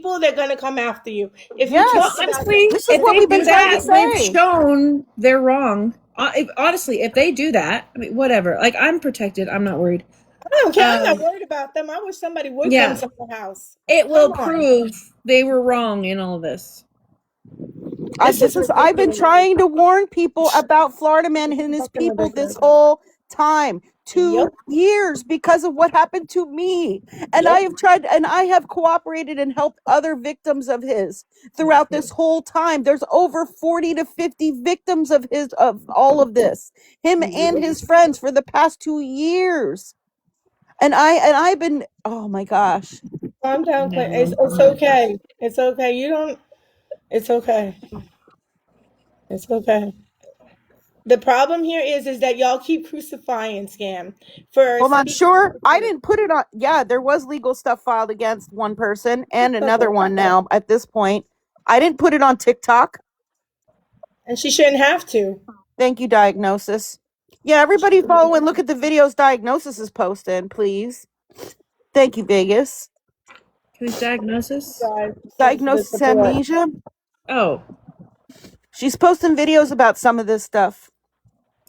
people, they're gonna come after you. If you talk Yes. about Honestly, This is if what they we've been do trying to that, they've say. shown they're wrong. Honestly, if they do that, I mean, whatever. Like, I'm protected. I'm not worried. I don't care. I'm not Um, worried about them. I wish somebody would come yeah, to my house. it Come will on, prove they were wrong in all this. this is I've been ridiculous. trying to warn people about Florida Man and his Fucking people this ridiculous. whole time. Yep. 2 years because of what happened to me. And Yep. I have cooperated and helped other victims of his throughout this whole time. There's over 40 to 50 victims of all of this. Him and his friends for the past 2 years. And I've been, oh my gosh. Calm down, Clint. No, It's okay. It's okay. You don't. It's okay. It's okay. The problem here is that y'all keep crucifying Scam for Hold on, speaking. sure. I didn't put it on. Yeah, there was legal stuff filed against one person and another one now at this point. I didn't put it on TikTok. And she shouldn't have to. Thank you, Diagnosis. Yeah, everybody follow and look at the videos Diagnosis is posting, please. Thank you, Vegas. who's diagnosis? Guys, thanks for the Diagnosis support. Amnesia. Oh, She's posting videos about some of this stuff.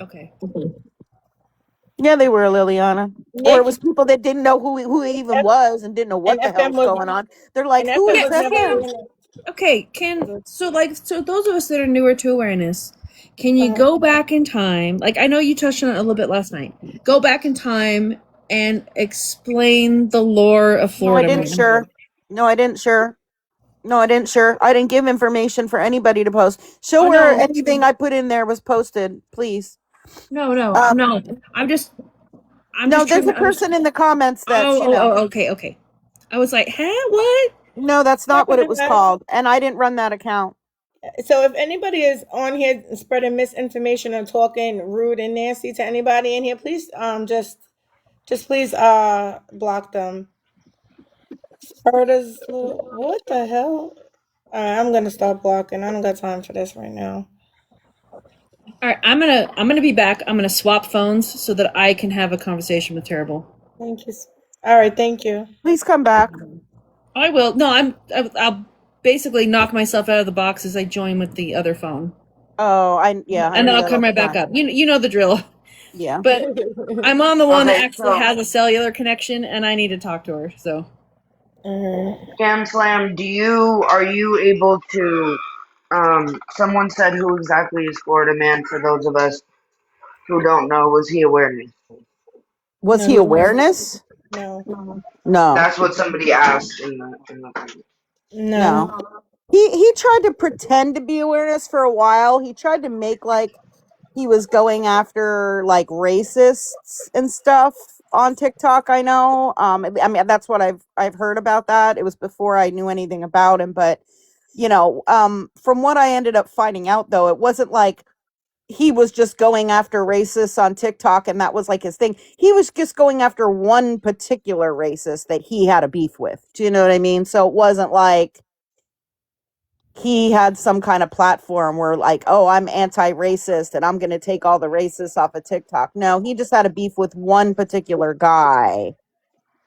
okay. Yeah, they were Liliana. Or it Nick was people that didn't know who he even was and didn't know and what the FM hell's was going on. They're like, and who FM is was never FM? doing it. Okay, so those of us that are newer to awareness, can you Uh-huh. go back in time? Like, I know you touched on it a little bit last night. Go back in time and explain the lore of No, I Florida didn't Man. sure. No, I didn't sure. No, I didn't sure. I didn't give information for anybody to post. Show Oh where no, anything I put in there was posted, please. no, no, Um, no. I'm no, just there's trying a to person understand. in the comments that's, Okay, okay. I was like, huh, what? no, that's not what it was called. And I didn't run that account. So if anybody is on here spreading misinformation or talking rude and nasty to anybody in here, please just please block them. Spurters, what the hell? Alright, I'm gonna stop blocking. I don't got time for this right now. All right, I'm gonna be back. I'm gonna swap phones so that I can have a conversation with Terrible. Thank you. Alright, thank you. Please come back. I will. No, I'll basically knock myself out of the box as I join with the other phone. Oh, I And do then I'll that come all right the back time. up. You know the drill. Yeah. But I'm on the one that Okay, actually so has a cellular connection, and I need to talk to her. So ScamSlam, are you able to someone said who exactly is Florida Man for those of us who don't know, was he awareness? Was No, he he's not. awareness? No. No. That's what somebody asked in the No. No. He tried to pretend to be awareness for a while. He tried to make like he was going after like racists and stuff on TikTok. I know. I mean that's what I've heard about that. It was before I knew anything about him, but from what I ended up finding out though, it wasn't like he was just going after racists on TikTok and that was like his thing. He was just going after one particular racist that he had a beef with. Do you know what I mean? So it wasn't like he had some kind of platform where like, oh, I'm anti-racist and I'm going to take all the racists off of TikTok. No, he just had a beef with one particular guy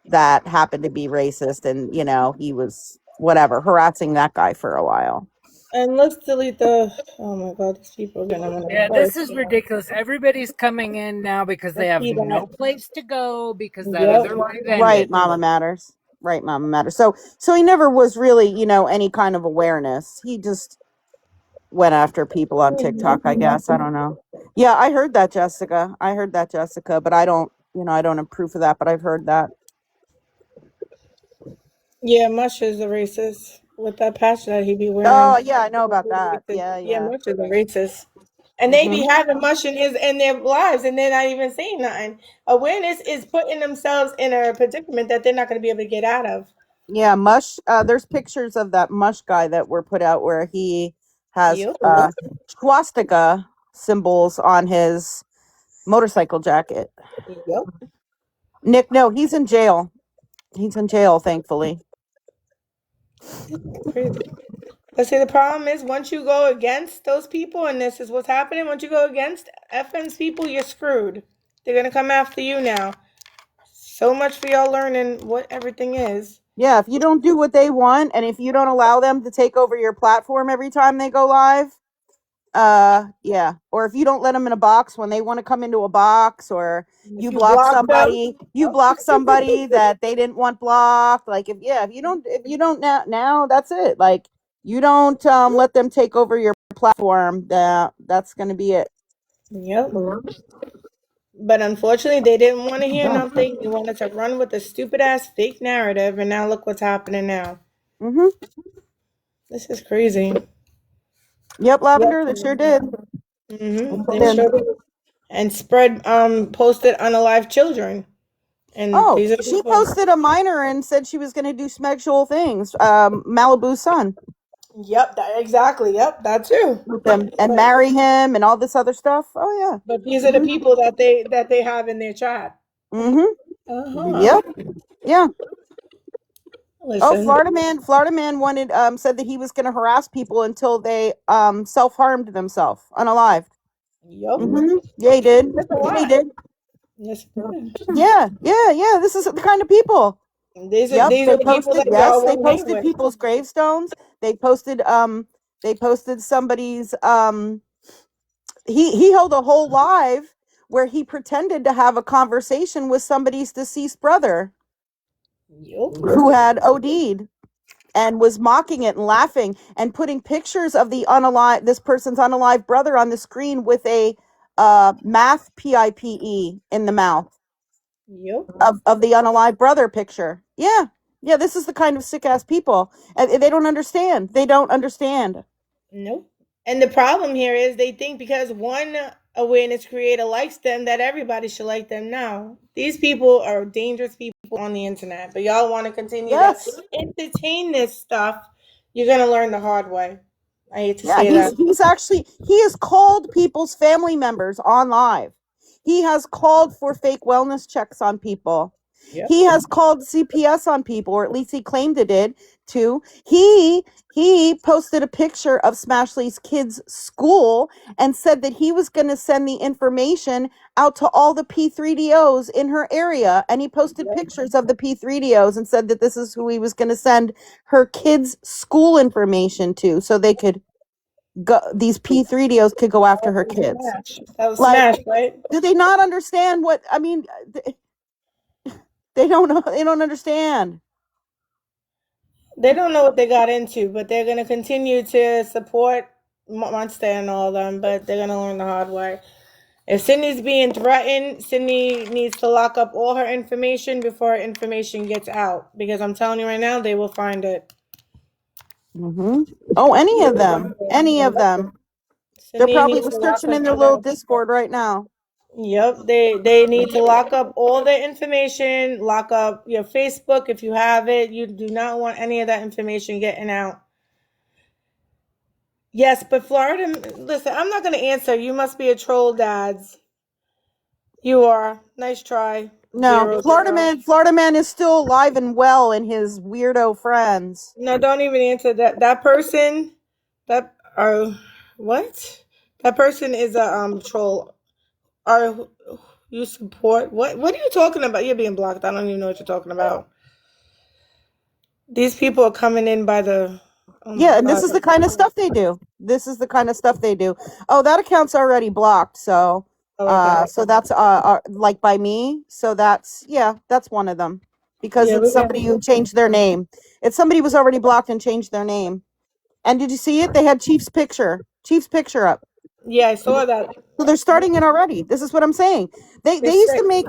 that happened to be racist and, he was whatever, harassing that guy for a while. And let's delete the. Oh my god, these people are gonna want to Yeah, this curse. is ridiculous. Everybody's coming in now because they Let's have see no that. place to go because that Yep. other life Right, ended. Mama Matters. Right, Mama Matters. So he never was really, any kind of awareness. He just went after people on TikTok, I guess. I don't know. Yeah, I heard that, Jessica. But I don't, I don't have proof of that, but I've heard that. Yeah, Mush is a racist with that patch that he be Oh, wearing. yeah, I know about that. Yeah, Yeah. Mush is a racist. And they be Hmm. having Mush in their lives and they're not even saying nothing. Awareness is putting themselves in a predicament that they're not going to be able to get out of. Yeah, Mush. There's pictures of that Mush guy that were put out where he has Yep. swastika symbols on his motorcycle jacket. Yep. Nick, no, he's in jail. He's in jail, thankfully. Crazy. But see, the problem is once you go against those people, and this is what's happening, once you go against FN's people, you're screwed. They're going to come after you now. So much for y'all learning what everything is. Yeah, if you don't do what they want and if you don't allow them to take over your platform every time they go live, yeah. Or if you don't let them in a box when they want to come into a box, or If you you block block them, somebody that they didn't want blocked. Like if you don't now that's it. Like you don't let them take over your platform, that's gonna be it. yep. But unfortunately, they didn't want to hear nothing. They wanted to run with the stupid ass fake narrative, and now look what's happening now. Mm-hmm. This is crazy. Yep, Yep. Lavender, they sure did. They Then, showed it and spread posted unalive children, and oh, these are the she people. posted a minor and said she was gonna do sexual things. Malibu's son. Yep, exactly. Yep, that too. With them and But marry him and all this other stuff. Oh but these are the yeah. people that they have in their chat. Mm-hmm. Uh huh. Yep. Yeah. Oh, Listen. Florida man wanted said that he was going to harass people until they self harmed themselves, unalived. Yep. Mm-hmm. Yeah, he did. That's a Yeah, he lot. did. Yes, it is. Yeah. This is the kind of people. These are Yep, these they are the people posted. that Yes, y'all they want to hang posted with. people's gravestones. They posted somebody's he held a whole live where he pretended to have a conversation with somebody's deceased brother Yep. who had OD'd, and was mocking it and laughing and putting pictures of this person's unalive brother on the screen with a math PIPE in the mouth Yep. of the unalive brother picture. Yeah, this is the kind of sick ass people. And they don't understand. They don't understand. Nope. And the problem here is they think because one awareness creator likes them that everybody should like them now. These people are dangerous people on the internet, but y'all want to continue to Yes. entertain this stuff. You're gonna learn the hard way. I hate to Yeah, say that. he has called people's family members on live. He has called for fake wellness checks on people. Yep. He has called CPS on people, or at least he claimed it did too. He posted a picture of Smashley's kids' school and said that he was going to send the information out to all the P3DOs in her area. And he posted Yep. pictures of the P3DOs and said that this is who he was going to send her kids' school information to, so they could go. These P3DOs could go after That her was kids. smash. That was Like, smash, right? do they not understand what I mean? They don't know. They don't understand. They don't know what they got into, but they're gonna continue to support Monster and all them. But they're gonna learn the hard way. If Sydney's being threatened, Sydney needs to lock up all her information before her information gets out. Because I'm telling you right now, they will find it. Mm-hmm. Oh, any of them. Any of them. They're Sydney probably needs to lock researching up in their all little that. Discord right now. Yep, they need to lock up all their information. Lock up your Facebook if you have it. You do not want any of that information getting out. Yes, but Florida. Listen, I'm not going to answer. You must be a troll, dads. You are. Nice try. No, 0-0. Florida man is still alive and well in his weirdo friends. No, don't even answer that. That person, that what? That person is a troll. Are you support what? What are you talking about? You're being blocked. I don't even know what you're talking about. These people are coming in by the. Oh my Yeah, and this god. is the kind of stuff they do. This is the kind of stuff they do. Oh, that account's already blocked, so Oh, okay. so that's like by me. So that's one of them. Because Yeah, it's we got. somebody who changed their name. It's somebody who was already blocked and changed their name. And did you see it? They had Chief's picture up. Yeah, I saw that. So they're starting it already. This is what I'm saying. They're They used to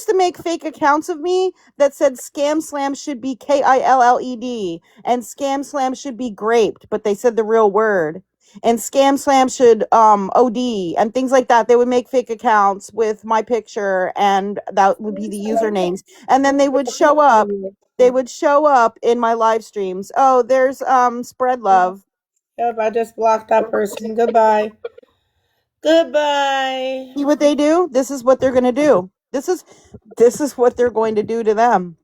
sick. make fake accounts of me that said ScamSlam should be KILLED and ScamSlam should be graped, but they said the real word. And ScamSlam should OD and things like that. They would make fake accounts with my picture and that would be the usernames. And then they would show up in my live streams. Oh, there's spread love. Yep, I just blocked that person. Goodbye. Goodbye. See what they do? This is what they're going to do. This is what they're going to do to them.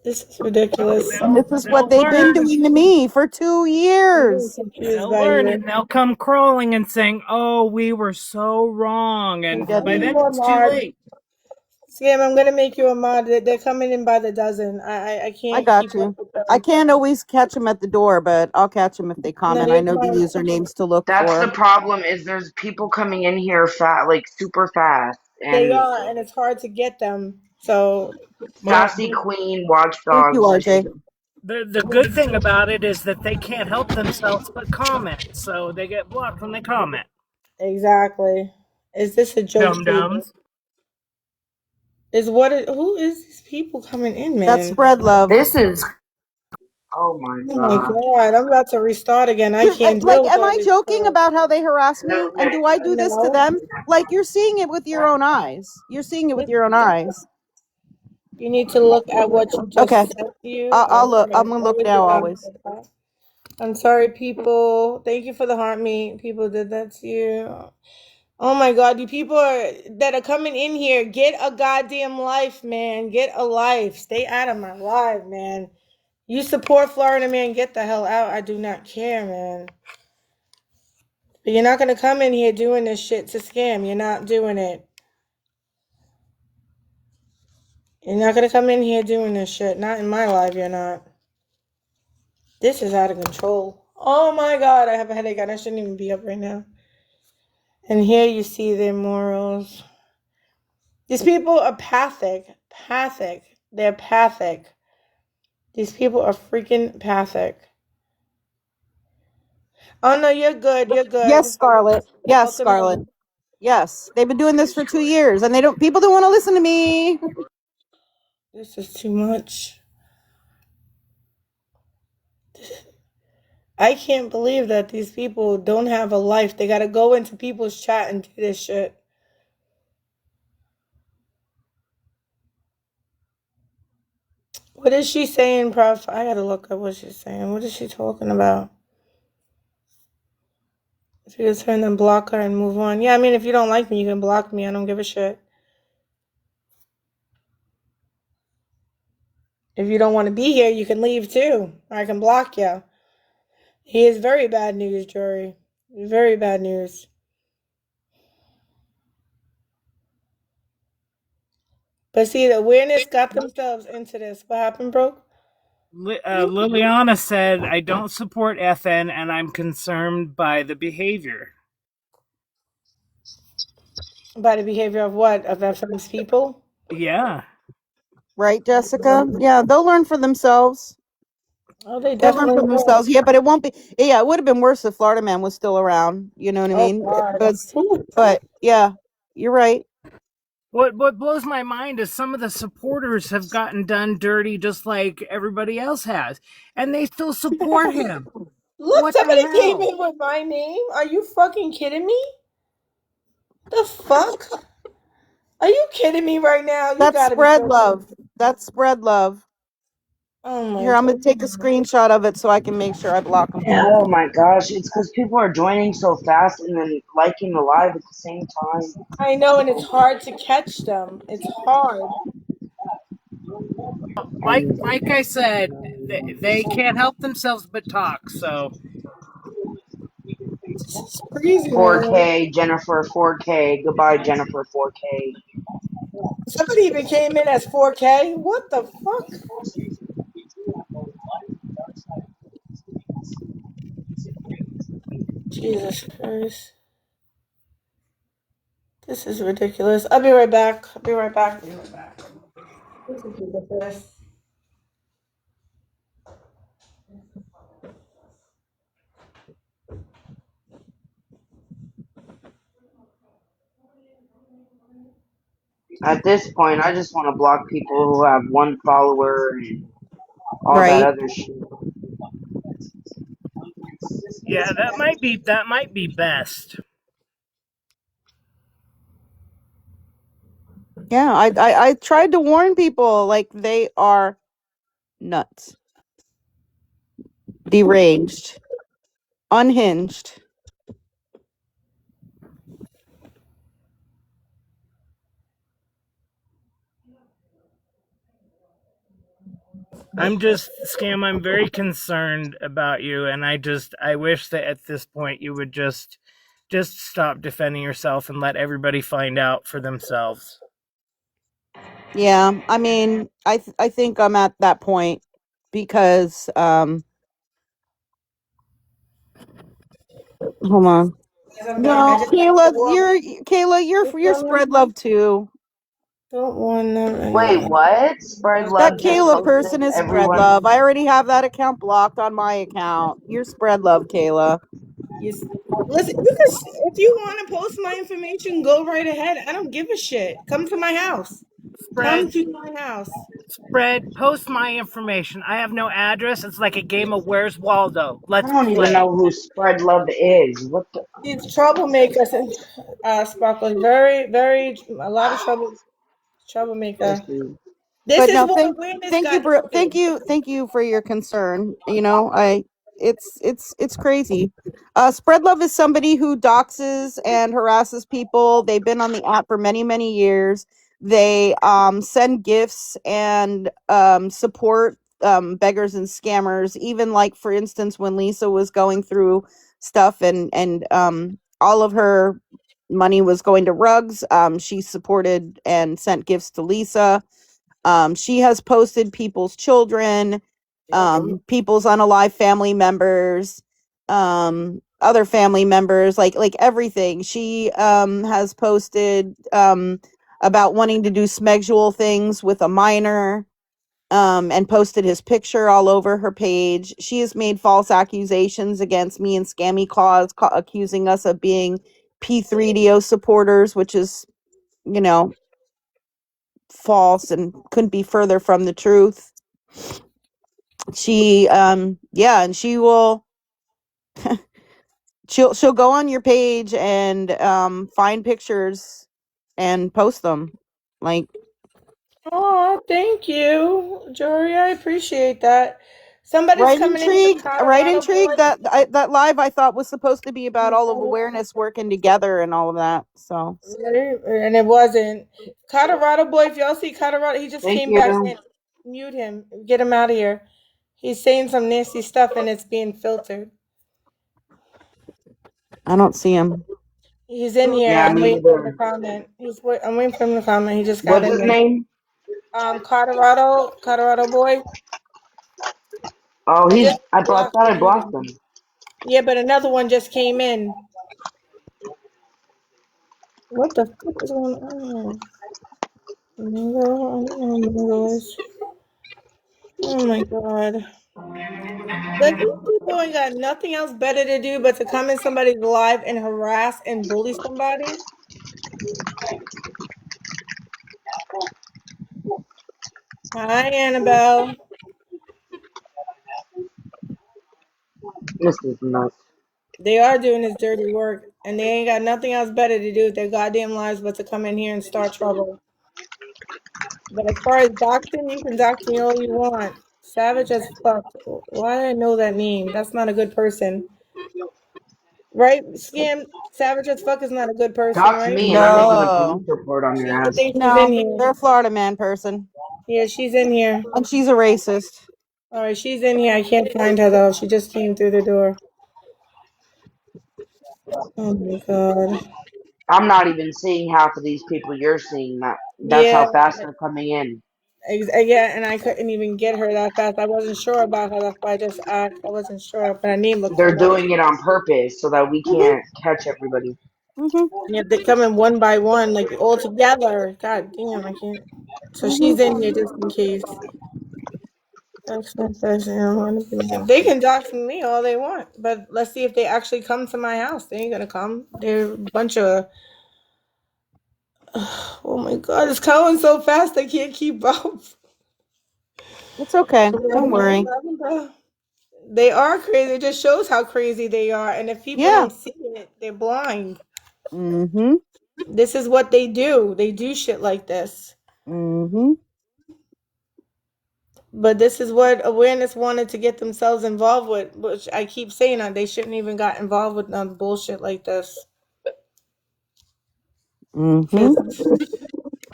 This is ridiculous. And this is what They'll they've been learn. doing to me for 2 I'm getting years. confused They'll by learn you. and they'll come crawling and saying, "Oh, we were so wrong," They and by didn't. then it's too late. Scam, I'm gonna make you a mod. They're coming in by the dozen. I I can't got keep up you. with I them. can't always catch them at the door, but I'll catch them if they No, comment. I you're know the fine. usernames to look That's the for. problem. Is there's people coming in here like super fast, They and are, and it's hard to get them. So don't Sassy be. Queen Thank you, Watchdogs. RJ. The good thing about it is that they can't help themselves but comment, so they get blocked when they comment. Exactly. Is this a joke Dum table? dums. Who is these people coming in, That's man? spread love. This is Oh my Oh my god. god, I'm about to restart again. I can't Like, deal with am all I this joking crap. about how they harass me? And do I do this to No. them? Like, you're seeing it with your own eyes. You're seeing it with your own eyes. You need to look at what you Okay, just sent you. I'll look. Okay. I'm gonna What look was now. Always. it? I'm sorry, people. Thank you for the heart me. People did that to you. Oh my God, you people that are coming in here, get a goddamn life, man. Get a life. Stay out of my life, man. You support Florida, man. Get the hell out. I do not care, man. But you're not gonna come in here doing this shit to scam. You're not doing it. You're not gonna come in here doing this shit. Not in my life, you're not. This is out of control. Oh my God, I have a headache and I shouldn't even be up right now. And here you see their morals. These people are pathic. Pathic. They're pathic. These people are freaking pathic. Oh no, you're good. You're Yes, good. Scarlett. Yes, Welcome Scarlett. in. Yes, they've been doing this for 2 years, and they don't. People don't want to listen to me. This is too much. I can't believe that these people don't have a life. They gotta go into people's chat and do this shit. What is she saying, Prof? I gotta look up what she's saying. What is she talking about? If you just turn and block her and move on. Yeah, I mean, if you don't like me, you can block me. I don't give a shit. If you don't want to be here, you can leave too. Or I can block you. He is very bad news, Jory. Very bad news. But see, the awareness got themselves into this. What happened, bro? Liliana said, "I don't support FN, and I'm concerned by the behavior." By the behavior of what? Of FM's people? Yeah. Right, Jessica? Yeah, they'll learn for themselves. Oh, they They'll learn definitely for will. themselves. Yeah, but it won't be. Yeah, it would have been worse if Florida Man was still around. You know what I Oh, mean? God. Whew. But yeah, you're right. What blows my mind is some of the supporters have gotten done dirty just like everybody else has, and they still support him. Look, What the somebody came hell? in with my name. Are you fucking kidding me? The fuck? Are you kidding me right now? You That's gotta be spread joking. love. That's spread love. Oh my Here, I'm gonna God. take a screenshot of it so I can make sure I block them. Oh my gosh, it's because people are joining so fast and then liking the live at the same time. I know, and it's hard to catch them. It's hard. Like And like I said, they can't help themselves but talk. So This is crazy, man. 4K, Jennifer 4K, goodbye Jennifer 4K. Somebody even came in as 4K. What the fuck? Jesus Christ. This is ridiculous. I'll be right back. I'll be right back. Be right back. This is ridiculous. At this point, I just want to block people who have one follower and all that Right? other shit. yeah, that might be best. Yeah. I tried to warn people. Like, they are nuts, deranged, unhinged. I'm very concerned about you, and I wish that at this point you would just stop defending yourself and let everybody find out for themselves. Yeah, I mean, I think I'm at that point because hold on. Yes, I'm done. I No, just got to walk. Kayla, Just you're tell spread them, love too. don't want them Wait, anymore. what? Spread I'll That Love keep just Kayla talking. posted person is spread everyone. love. I already have that account blocked on my account. You're spread love, Kayla. You s- Listen, you can, if you want to post my information, go right ahead. I don't give a shit. Come to my house. Spread, Come to my house. spread, post my information. I have no address. It's like a game of Where's Waldo. I Let's don't even play. know who Spread Love is. What the? These troublemakers and Sparkle, very a lot of troublemaker. Seriously. This But is no, what awareness thank you, got bro. into. Thank you for your concern. You know, it's crazy. Spread love is somebody who doxes and harasses people. They've been on the app for many years. They send gifts and support beggars and scammers. Even like for instance, when Lisa was going through stuff and all of her money was going to rugs, she supported and sent gifts to Lisa. She has posted people's children, people's unalive family members, other family members, like everything. She has posted about wanting to do smexual things with a minor, and posted his picture all over her page. She has made false accusations against me and Scammy Cause, accusing us of being P3DO supporters, which is, you know, false and couldn't be further from the truth. She yeah, and she'll go on your page and find pictures and post them. Like, Oh, thank you, Jory. I appreciate that. Somebody's coming in here, right Colorado boy. intrigued that that live I thought was supposed to be about all of awareness working together and all of that. So, And it wasn't. Colorado boy, if y'all see Colorado, he just Thank came back you. in. Mute him. Get him out of here. He's saying some nasty stuff and it's being filtered. I don't see him. He's in here. Yeah, I'm me waiting for him to neither. comment. I'm waiting for him to comment. He just got What's in his here. name? Colorado boy. Oh, I he's. just I thought blocked I blocked him. him. Yeah, but another one just came in. What the fuck is going on? Oh my god. Like these people ain't got nothing else better to do but to come in somebody's live and harass and bully somebody. Hi, Annabelle. This is nuts. They are doing this dirty work and they ain't got nothing else better to do with their goddamn lives but to come in here and start trouble. But as far as doxing, you can dox me all you want. Savage as fuck. Why do I know that name? That's not a good person. Right? Scam Savage as fuck is not a good person, Talk to right? me, and I'm making a police No, report on your I ass. think she's in no, here. they're a Florida man person, Yeah, she's in here. and she's a racist. All right, she's in here. I can't find her though. She just came through the door. Oh my god. I'm not even seeing half of these people you're seeing. That's Yeah, how fast they're coming in. yeah, and I couldn't even get her that fast. I wasn't sure about her. That's why I just asked. I wasn't sure, but her name looked They're familiar. doing it on purpose so that we Mhm. can't catch everybody. Mhm. Yeah, they come in one by one, like all together. God damn, I can't. So Mhm. she's in here just in case. They can dox me all they want, but let's see if they actually come to my house. They ain't gonna come. They're a bunch of. Oh my god, it's going so fast I can't keep up. It's okay. Don't worry. They are crazy. It just shows how crazy they are. And if people Yeah. don't see it, they're blind. Mhm. This is what they do. They do shit like this. Mhm. But this is what awareness wanted to get themselves involved with, which I keep saying that they shouldn't even got involved with none bullshit like this. Mhm. Because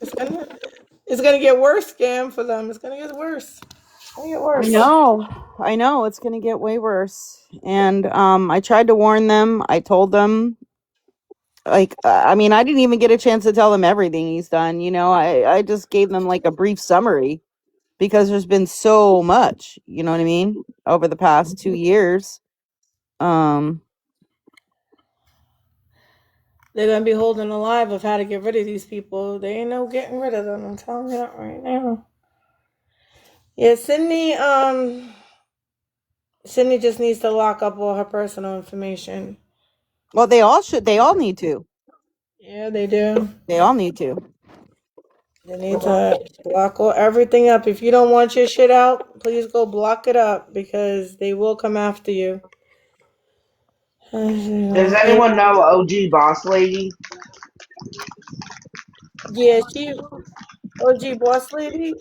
it's gonna it's gonna get worse, scam for them. It's gonna get worse. It's gonna get I worse. know. I know it's going to get way worse. And I tried to warn them. I told them like I mean, I didn't even get a chance to tell them everything he's done. I just gave them like a brief summary because there's been so much. You know what I mean? Over the past 2 years. They're gonna be holding alive of how to get rid of these people. They ain't no getting rid of them. I'm telling you that right now. Yeah, Sydney just needs to lock up all her personal information. Well, they all should. They all need to. Yeah, they do. They all need to. They need to block everything up. If you don't want your shit out, please go block it up because they will come after you. Does anyone know OG Boss Lady? Yeah, she OG boss lady.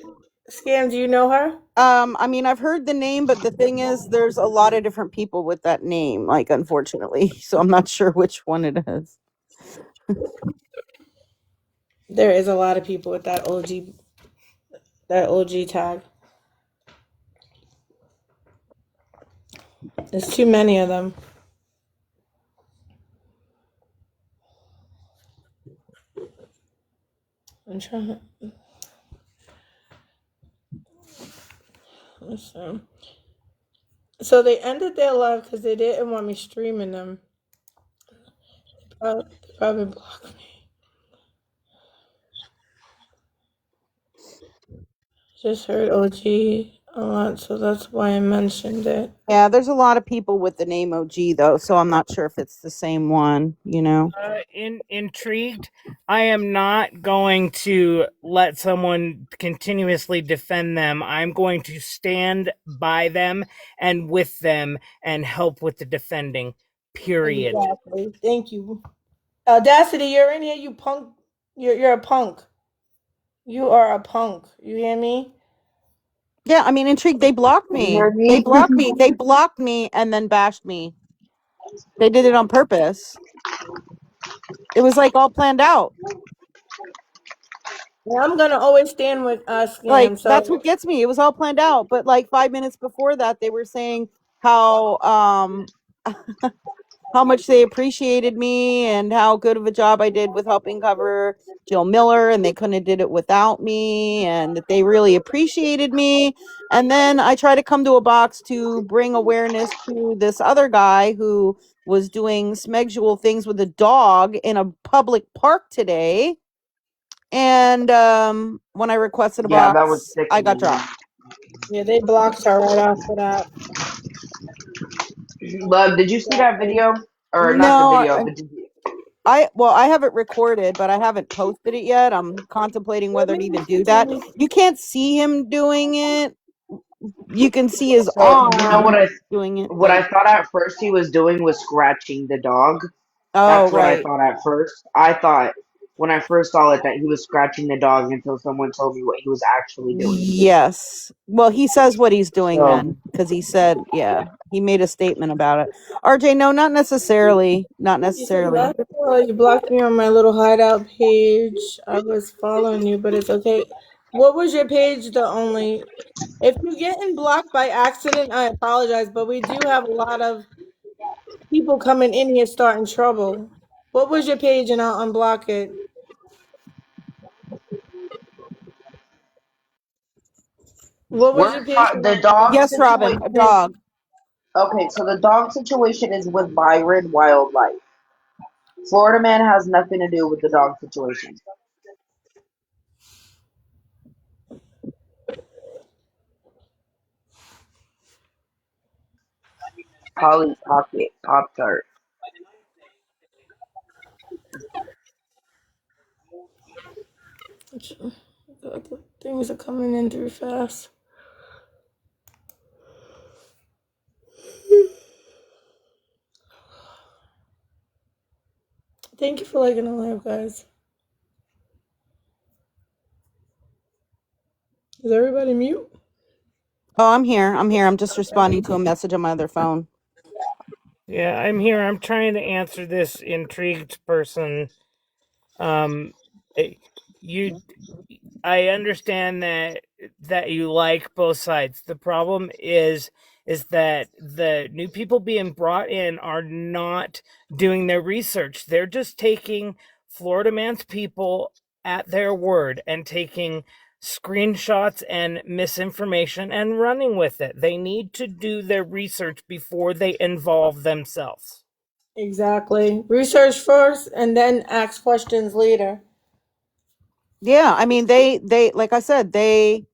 Scam, do you know her? I mean, I've heard the name, but the thing is, there's a lot of different people with that name, like, unfortunately. So I'm not sure which one it is. There is a lot of people with that OG tag. There's too many of them. I'm trying to listen. So they ended their live because they didn't want me streaming them. They probably blocked me. Just heard OG a lot, so that's why I mentioned it. Yeah, there's a lot of people with the name OG, though, so I'm not sure if it's the same one, Intrigued. I am not going to let someone continuously defend them. I'm going to stand by them and with them and help with the defending. Period. Exactly. Thank you. Audacity, you're in here, you punk. You're a punk. You are a punk. You hear me? Yeah, I mean, Intrigue, they blocked You me. hear They me? blocked me. They blocked me and then bashed me. They did it on purpose. It was like all planned out. Yeah, I'm gonna always stand with Like, Scam. that's So what gets me. It was all planned out. But like 5 minutes before that, they were saying how how much they appreciated me and how good of a job I did with helping cover Jill Miller, and they couldn't have did it without me, and that they really appreciated me. And then I try to come to a box to bring awareness to this other guy who was doing smegual things with a dog in a public park today. And when I requested a Yeah, that was box, I got sickening. dropped. yeah, they blocked her right after that. But did you see that Exactly. video? Or not the No, video, but did you, I have it recorded, but I haven't posted it yet. I'm contemplating Let whether me to even do that. You can't see him doing it. You can see his so you know arm doing it. what I Like, thought at first he was doing was scratching the dog. oh That's what I right, thought at first. I thought when I first saw it that he was scratching the dog until someone told me what he was actually doing. yes. Well, he says what he's doing So then, because he said, yeah, he made a statement about it. RJ, no, not necessarily, not You said necessarily. that? Well, you blocked me on my little hideout page. I was following you, but it's okay. What was your page? The only. If you're getting blocked by accident, I apologize, but we do have a lot of people coming in here starting trouble. What was your page, and I'll unblock it. What was your page, and the I'll dog unblock Yes, it. Robin, a situation. dog. Okay, so the dog situation is with Byron Wildlife. Florida Man has nothing to do with the dog situation. Polly Pocket Pop Tart. God, the things are coming in too fast. Thank you for liking the live, guys. Is everybody mute? Oh, I'm here. I'm here. I'm just responding to a message on my other phone. Yeah, I'm here. I'm trying to answer this intrigued person. You, I understand that you like both sides. The problem is is that the new people being brought in are not doing their research. They're just taking Florida Man's people at their word and taking screenshots and misinformation and running with it. They need to do their research before they involve themselves. Exactly. Research first and then ask questions later. Yeah, I mean, they like I said, they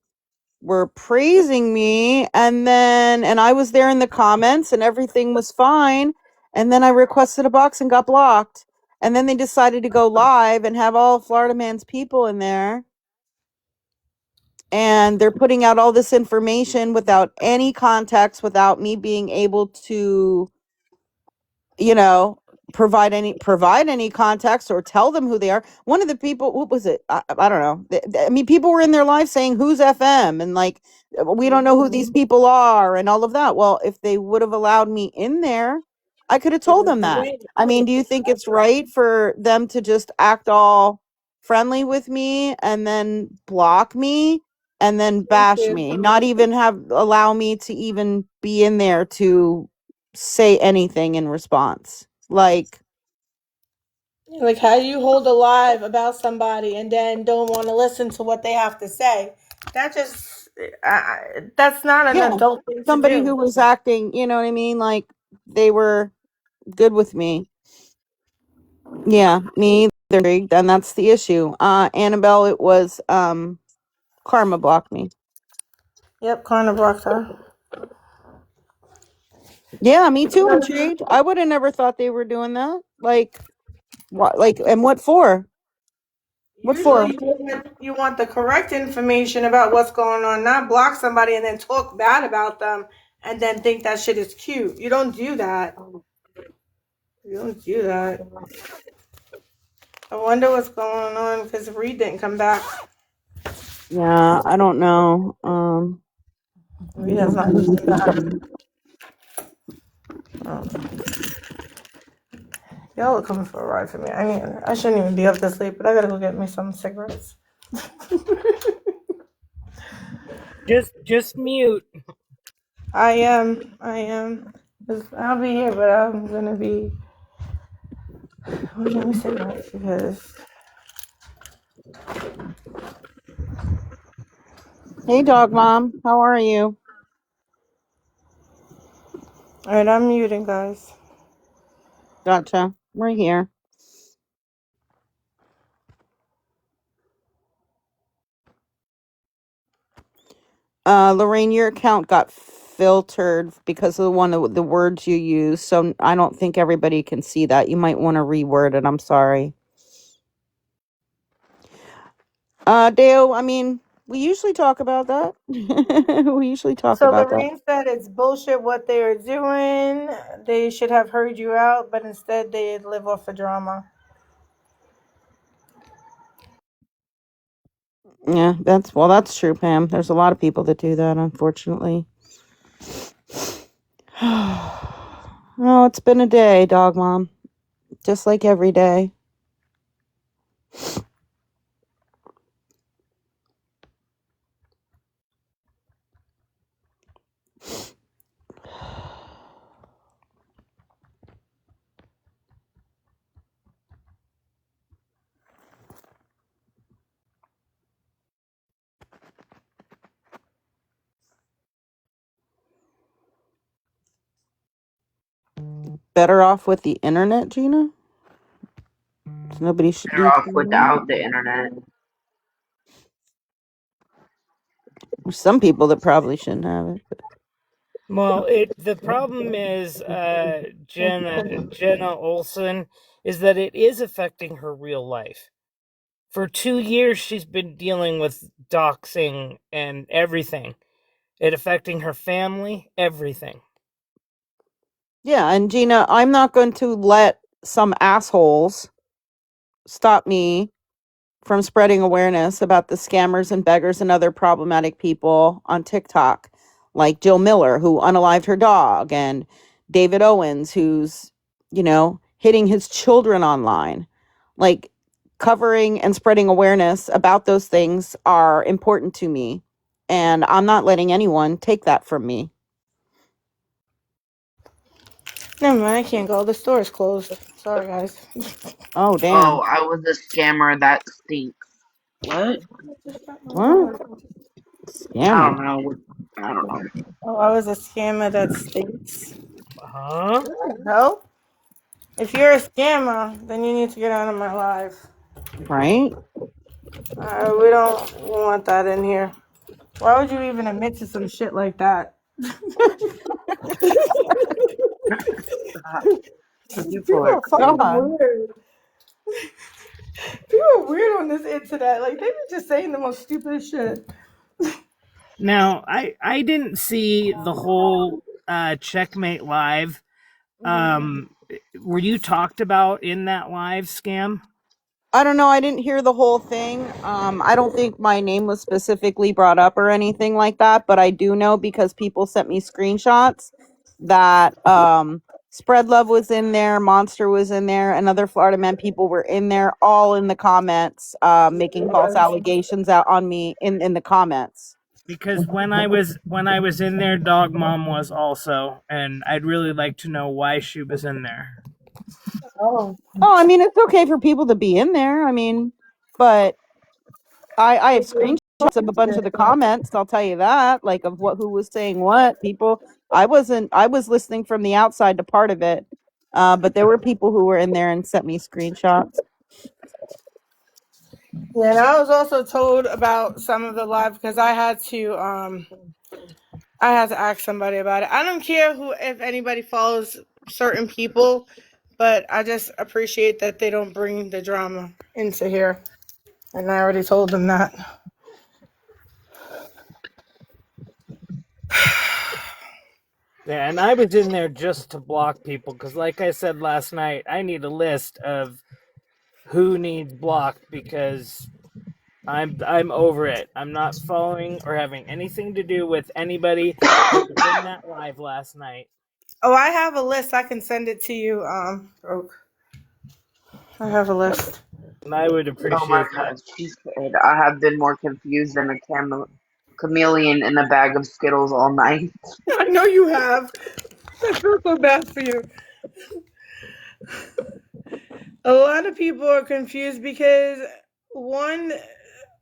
were praising me, and I was there in the comments and everything was fine, and then I requested a box and got blocked, and then they decided to go live and have all Florida Man's people in there, and they're putting out all this information without any context, without me being able to, you know, provide any context or tell them who they are. One of the people, what was it? I don't know. I mean, people were in their live saying, "Who's FM?" and like, we don't know who these people are and all of that. Well, if they would have allowed me in there, I could have told them that. I mean, do you think it's right for them to just act all friendly with me and then block me and then bash me, not even allow me to even be in there to say anything in response? Like, Like, how do you hold a live about somebody and then don't want to listen to what they have to say? That just, that's not an yeah, adult thing to somebody who do. was acting, you know what I mean? Like, they were good with me. Yeah, me either. And that's the issue. Annabelle, it was Karma blocked me. Yep, Connor blocked her. Yeah, me too, intrigued. I would have never thought they were doing that. Like, what? Like, and what for? What for? Usually you want the correct information about what's going on, not block somebody and then talk bad about them and then think that shit is cute. You don't do that. You don't do that. I wonder what's going on because Reed didn't come back. Yeah, I don't know. Reed has not come back. Y'all are coming for a ride for me. I mean, I shouldn't even be up this late, but I gotta go get me some cigarettes. Just mute. I am. I'll be here, but I'm gonna be. Let me cigarettes because. Hey, dog mom, how are you? All right, I'm muting, guys. Gotcha. We're here. Lorraine, your account got filtered because of one of the words you use, so I don't think everybody can see that. You might want to reword it. I'm sorry. Dale, I mean, we usually talk about that. We usually talk So about that. Lorraine said it's bullshit what they are doing. They should have heard you out, but instead they live off of drama. Yeah, that's true, Pam. There's a lot of people that do that, unfortunately. Oh, it's been a day, dog mom. Just like every day. Better off with the internet, Gina? Nobody should Better use off the internet. without the internet. There's some people that probably shouldn't have it. Well, the problem is Jenna Olson is that it is affecting her real life. For 2 years she's been dealing with doxing and everything. It affecting her family, everything. Yeah, and Gina, I'm not going to let some assholes stop me from spreading awareness about the scammers and beggars and other problematic people on TikTok, like Jill Miller, who unalived her dog, and David Owens, who's, hitting his children online. Like, covering and spreading awareness about those things are important to me. And I'm not letting anyone take that from me. Never mind, I can't go. The store is closed. Sorry, guys. Oh, Oh, damn. I was a scammer. That stinks. What? What? I Scammer. don't know. I don't know. Oh, I was a scammer that stinks. Huh? No? If you're a scammer, then you need to get out of my life. Right? We don't want that in here. Why would you even admit to some shit like that? People People are are fucking crazy. God. weird. People are weird on this internet. Like, they be just saying the most stupid shit. Now, I didn't see the whole checkmate live. Um, were you talked about in that live scam? I don't know. I didn't hear the whole thing. I don't think my name was specifically brought up or anything like that, but I do know because people sent me screenshots that Spread Love was in there, Monster was in there, and other Florida Man people were in there, all in the comments, making false allegations out on me in the comments. Because when I was in there, Dog Mom was also, and I'd really like to know why she was in there. Oh. Oh, I mean, it's okay for people to be in there. I mean, but I have screenshots of a bunch of the comments. I'll tell you that, like of who was saying what. People, I was listening from the outside to part of it, but there were people who were in there and sent me screenshots. Yeah, and I was also told about some of the live because I had to ask somebody about it. I don't care if anybody follows certain people, but I just appreciate that they don't bring the drama into here. And I already told them that. Yeah, and I was in there just to block people because, like I said last night, I need a list of who needs blocked because I'm over it. I'm not following or having anything to do with anybody who was in that live last night. Oh, I have a list. I can send it to you. Broke. I have a list. And I would Oh my appreciate that. god, she said I have been more confused than a chameleon in a bag of Skittles all night. I know you have. I feel so bad for you. A lot of people are confused because one,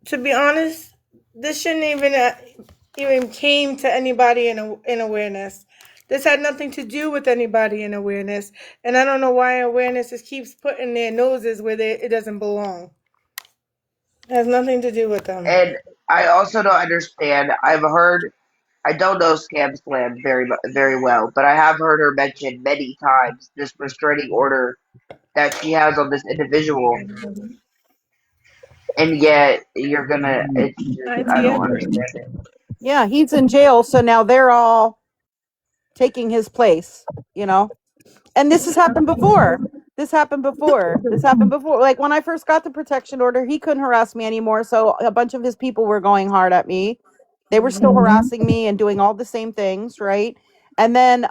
to be honest, this shouldn't even came to anybody in awareness. This had nothing to do with anybody in awareness, and I don't know why awareness just keeps putting their noses where it doesn't belong. It has nothing to do with them. And I also don't understand. I don't know ScamSlam very well, but I have heard her mention many times this restraining order that she has on this individual, and yet you're gonna. It's just I don't understand it. Yeah, he's in jail, so now they're all taking his place. You know, and this has happened before. This happened before. This happened before. Like when I first got the protection order, he couldn't harass me anymore. So a bunch of his people were going hard at me. They were still harassing me and doing all the same things, right? And then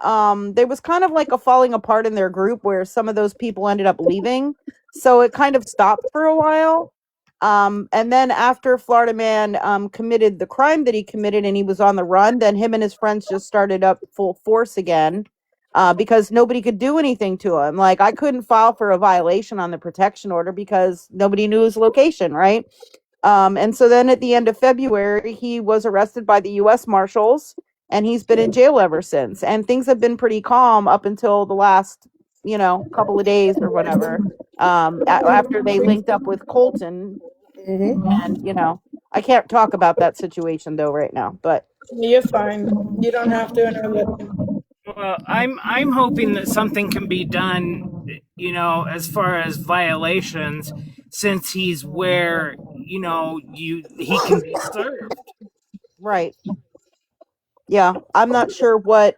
there was kind of like a falling apart in their group where some of those people ended up leaving. So it kind of stopped for a while. And then after Florida Man committed the crime that he committed and he was on the run, then him and his friends just started up full force again because nobody could do anything to him. Like I couldn't file for a violation on the protection order because nobody knew his location, right? And so then at the end of February, he was arrested by the U.S. Marshals and he's been in jail ever since. And things have been pretty calm up until the last, couple of days or whatever. After they linked up with Colton, and I can't talk about that situation though right now. But You're fine. You don't have to, and I wouldn't. Well, I'm hoping that something can be done, as far as violations, since he's where he can be served. right, yeah, I'm not sure what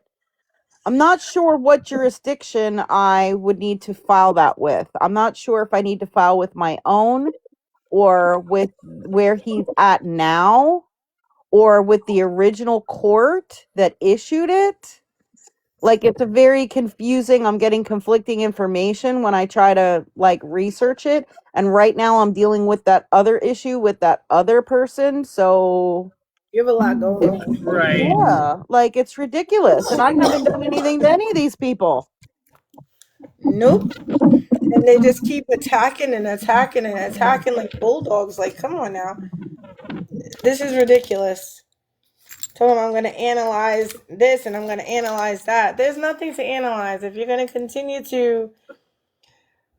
jurisdiction I would need to file that with. I'm not sure if I need to file with my own or with where he's at now or with the original court that issued it. Like it's a very confusing, I'm getting conflicting information when I try to like research it. And right now I'm dealing with that other issue with that other person. So You have a lot going on. Right. yeah, like it's ridiculous. And I haven't done anything to any of these people. Nope. And they just keep attacking and attacking and attacking like bulldogs. Like, come on now. This is ridiculous. Told them I'm going to analyze this and I'm going to analyze that. There's nothing to analyze. If you're going to continue to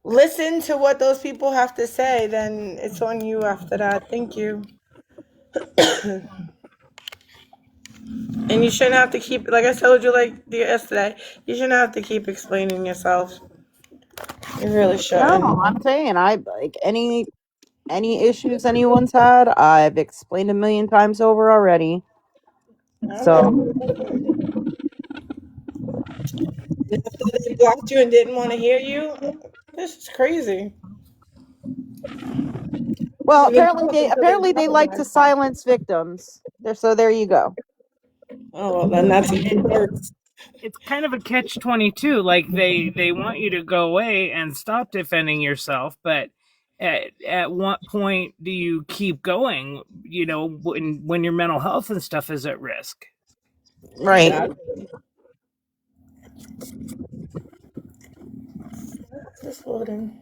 listen to what those people have to say, then it's on you after that. Thank you. And you shouldn't have to keep, like I told you like yesterday, you shouldn't have to keep explaining yourself. You really shouldn't. No, I'm saying I like any issues anyone's had, I've explained a million times over already. So After they blocked you and didn't want to hear you, this is crazy. well, Even apparently they like to silence victims. So there you go. Oh, well, then that's even worse. It's kind of a catch-22. Like they want you to go away and stop defending yourself, but at what point do you keep going? You know, when your mental health and stuff is at risk. Right. Exactly. Just loading.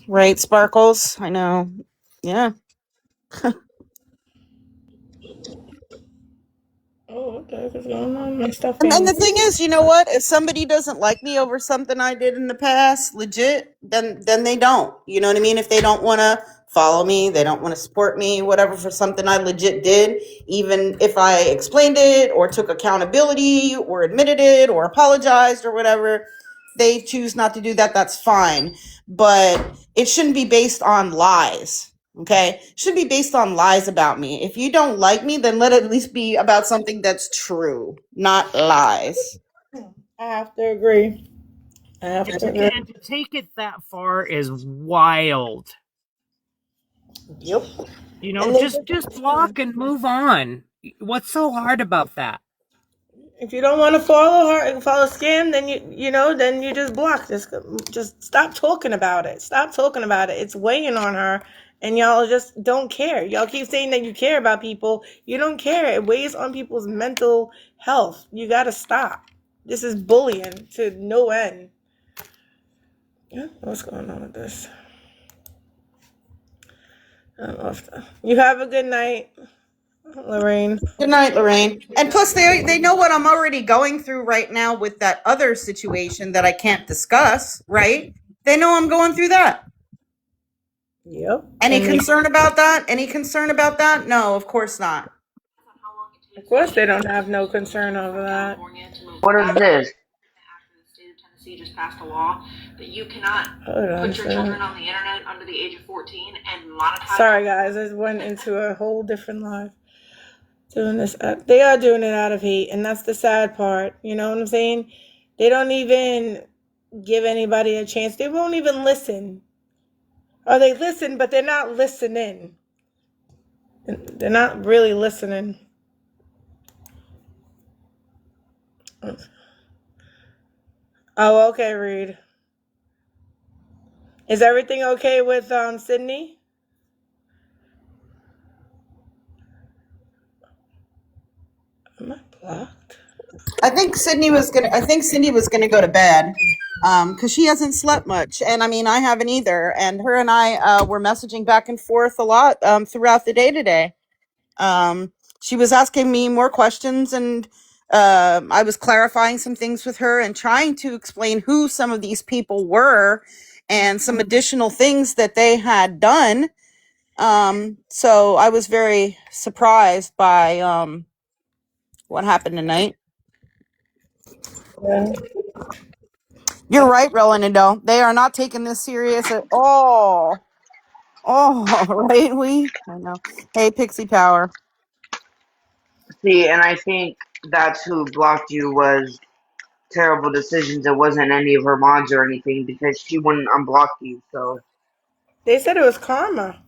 Right, Sparkles. I know. Yeah. Oh, what the heck is going on? My stuff And ain't. the thing is, you know what? If somebody doesn't like me over something I did in the past, legit, then they don't. You know what I mean? If they don't want to follow me, they don't want to support me, whatever, for something I legit did, even if I explained it or took accountability or admitted it or apologized or whatever, they choose not to do that, that's fine. But it shouldn't be based on lies. Okay, should be based on lies about me. If you don't like me, then let it at least be about something that's true, not lies. I have to agree. I have to agree. And to take it that far is wild. Yep. You know, And they just block and move on. What's so hard about that? if you don't want to follow her and follow scam, then then you just block. Just stop talking about it. Stop talking about it. It's weighing on her, and y'all just don't care. Y'all keep saying that you care about people. You don't care. It weighs on people's mental health. You gotta stop. This is bullying to no end. Yeah, what's going on with this? You have a good night, Lorraine. Good night, Lorraine. And plus, they know what I'm already going through right now with that other situation that I can't discuss, right? They know I'm going through that. Yep. Any concern about that? Any concern about that? No, of course not. Of course, they don't have no concern over that. What is this? Tennessee just passed a law that you cannot put your children on the internet under the age of 14 and monetize. Sorry, guys, I went into a whole different live. Doing this, they are doing it out of hate, and that's the sad part. You know what I'm saying? They don't even give anybody a chance. They won't even listen. Or they listen, but they're not listening. They're not really listening. Oh, okay, Reed. Is everything okay with Sydney? Am I blocked? I think Sydney was gonna go to bed, because she hasn't slept much, and I mean I haven't either. And her and I were messaging back and forth a lot throughout the day today. She was asking me more questions, and I was clarifying some things with her and trying to explain who some of these people were and some additional things that they had done. So I was very surprised by what happened tonight. Yeah. You're right, Rolando. They are not taking this serious at all. Oh, right, I know. Hey, Pixie Power. See, and I think that's who blocked you was Terrible Decisions. It wasn't any of her mods or anything because she wouldn't unblock you. So, They said it was karma.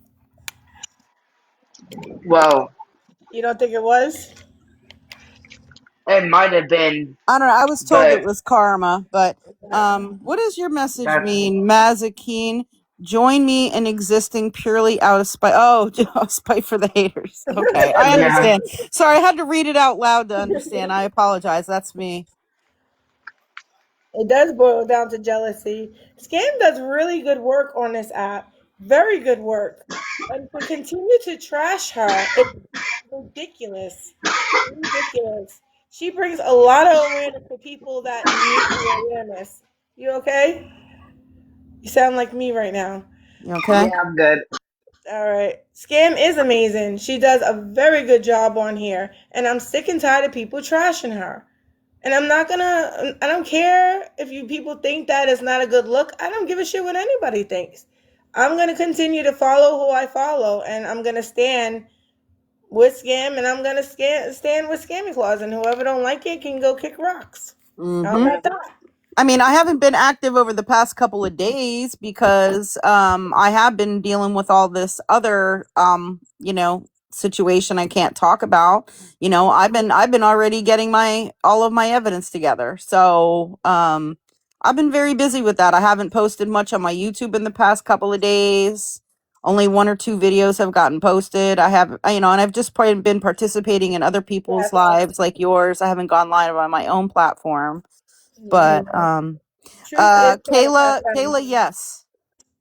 well, You don't think it was? it might have been, I don't know. I was told it but was karma, but what does your message that's mean, Mazakeen? Join me in existing purely out of spite. Oh, spite for the haters. Okay, I yeah. understand. Sorry, I had to read it out loud to understand. I apologize. That's me. It does boil down to jealousy. Scam does really good work on this app. Very good work. And to continue to trash her, it's ridiculous. Ridiculous. She brings a lot of awareness to people that need the awareness. You okay? You sound like me right now. You Yeah, okay? I'm good. All right. Scam is amazing. She does a very good job on here. And I'm sick and tired of people trashing her. And I don't care if you people think that is not a good look. I don't give a shit what anybody thinks. I'm gonna continue to follow who I follow, and I'm gonna stand with Scam, and I'm gonna stand with Scammy Claus, and whoever don't like it can go kick rocks. How Mm-hmm. about that? I mean, I haven't been active over the past couple of days because I have been dealing with all this other situation I can't talk about. I've been already getting my all of my evidence together. So I've been very busy with that. I haven't posted much on my YouTube in the past couple of days. Only one or two videos have gotten posted. I have, and I've just probably been participating in other people's Yes. lives like yours. I haven't gone live on my own platform. But Mhm. Truth is my friend. Kayla, yes.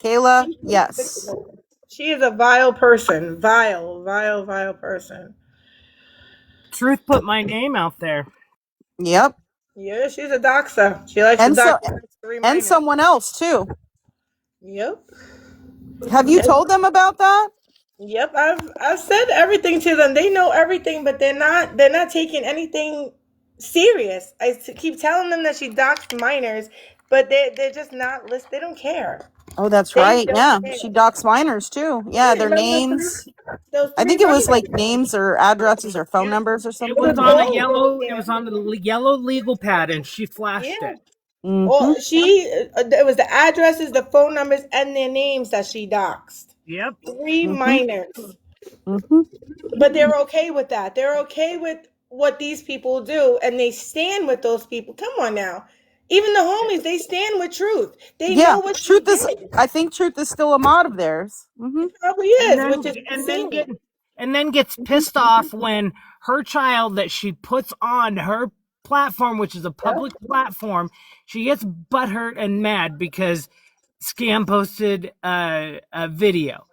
Kayla, She's yes. despicable. She is a vile person. Vile, vile, vile person. Truth put my name out there. Yep. Yeah, she's a doxer. She likes to And dox so three and minors. someone else too. Yep. Have you told them about that? Yep, I've said everything to them. They know everything, but they're not taking anything serious. Keep telling them that she doxed minors, but they're just not list. They don't care. Oh, that's They right. don't Yeah. care. She docs minors too. Yeah, Yeah, their remember names. those I three think it was minors? like names or addresses or phone Yep. numbers or It It something. was was on Yeah. a all of yellow. those It was scams. on the yellow legal pad, and she flashed Yeah. it. Mm-hmm. Well, it was the addresses, the phone numbers, and their names that she doxed. Yep. Three Mm-hmm. minors. Mm-hmm. But they're okay with that. They're okay with what these people do, and they stand with those people. Come on now. Even the homies, they stand with truth. They Yeah. know what she Truth is did. I think truth is still a mod of theirs. Mm-hmm. It probably and is, which then is and then insane. get and then gets pissed off when her child that she puts on her platform, which is a Yep. public platform, she gets butthurt and mad because Scam posted a video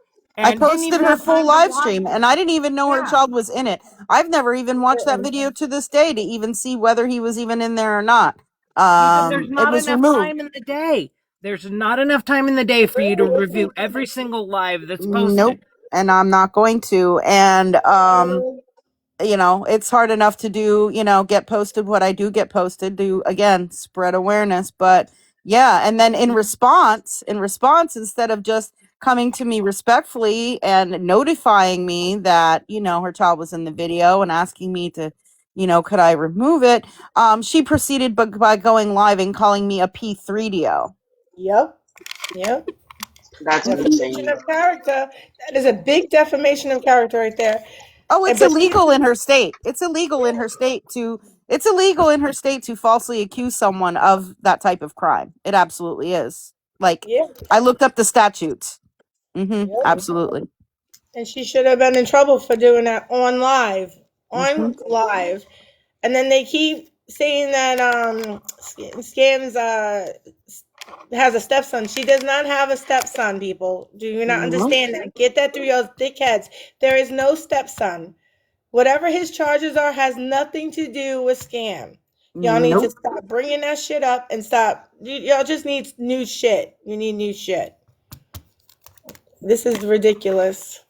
I and didn't posted even her have full time to live watch stream it. and I didn't even know her Yeah, child was in it. I've never even watched that video to this day to even see whether he was even in there or not. because there's It not was enough removed. time in the day. There's not enough time in the day for you to review every single live that's Nope. posted. And I'm not going to. And it's hard enough to do, get posted what I do get posted to again spread awareness. But yeah, and then in response, instead of just coming to me respectfully and notifying me that, her child was in the video and asking me to, could I remove it? She proceeded by going live and calling me a P3DO. Yep. Yep. That's Defamation insane. of character. That is a big defamation of character right there. Oh, And it's but she, illegal in her state. It's illegal in her state to falsely accuse someone of that type of crime. It absolutely is. Like, yeah. I looked up the statutes. Yep. Absolutely. And she should have been in trouble for doing that on live. Hmm. On live. And then they keep saying that Scams has a stepson. She does not have a stepson, people. Do you not Nope. understand that? Get that through your thick heads. There is no stepson. Whatever his charges are has nothing to do with Scam. Y'all need to Nope. stop bringing that shit up and stop. Y'all just need new shit. You need new shit. This is ridiculous.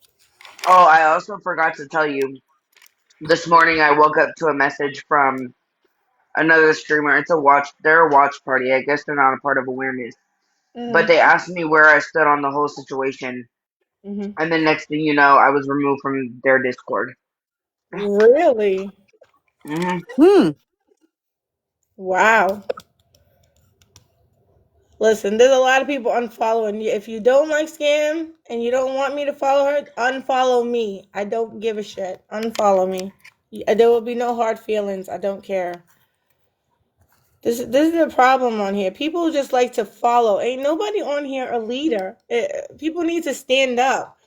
Oh, I also forgot to tell you. This morning I woke up to a message from another streamer. They're a watch party. I guess they're not a part of awareness. But Hmm. they asked me where I stood on the whole situation. Hmm. And then next thing you know, I was removed from their Discord. Really? Hmm. Hmm. Wow. Listen, there's a lot of people unfollowing you. If you don't like Scam and you don't want me to follow her, unfollow me. I don't give a shit. Unfollow me. There will be no hard feelings. I don't care. This is the problem on here. People just like to follow. Ain't nobody on here a leader. People need to stand up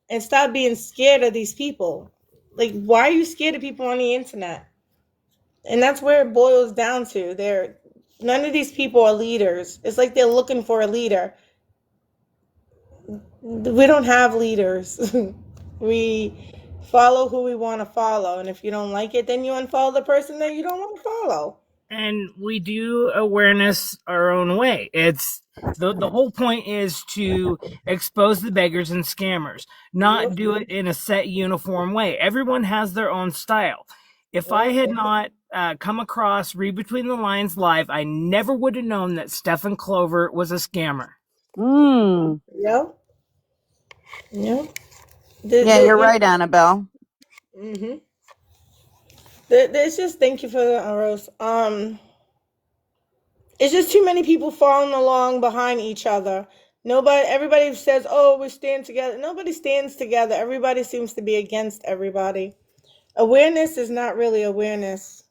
and stop being scared of these people. Like, why are you scared of people on the internet? And that's where it boils down to. None of these people are leaders. It's like they're looking for a leader. We don't have leaders. We follow who we want to follow, and if you don't like it, then you unfollow the person that you don't want to follow. And we do awareness our own way. It's the whole point is to expose the beggars and scammers, not Yep. do it in a set uniform way. Everyone has their own style. If I Yep. had not come across Read Between the Lines live, I never would have known that Stephen Clover was a scammer. Mm. Yep. Yep. Yeah, you're right, Annabelle. Mm-hmm. There's just thank you for the Rose. It's just too many people following along behind each other. Everybody says, "Oh, we stand together." Nobody stands together. Everybody seems to be against everybody. Awareness is not really awareness.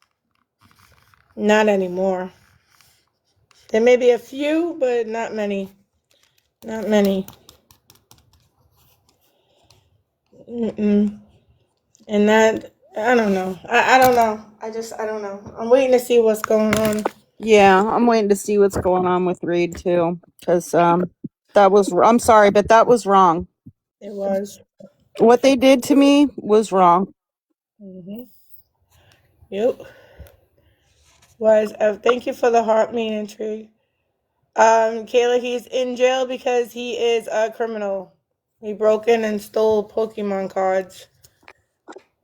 Not anymore. There may be a few, but not many. Not many. Mm-mm. And that, I don't know. I don't know. I don't know. I'm waiting to see what's going on. Yeah, I'm waiting to see what's going on with Reed too, because I'm sorry, but that was wrong. It was. What they did to me was wrong. Mm-hmm. Yep. Was. Thank you for the heart mean tree. Kayla, he's in jail because he is a criminal. He broke in and stole Pokemon cards.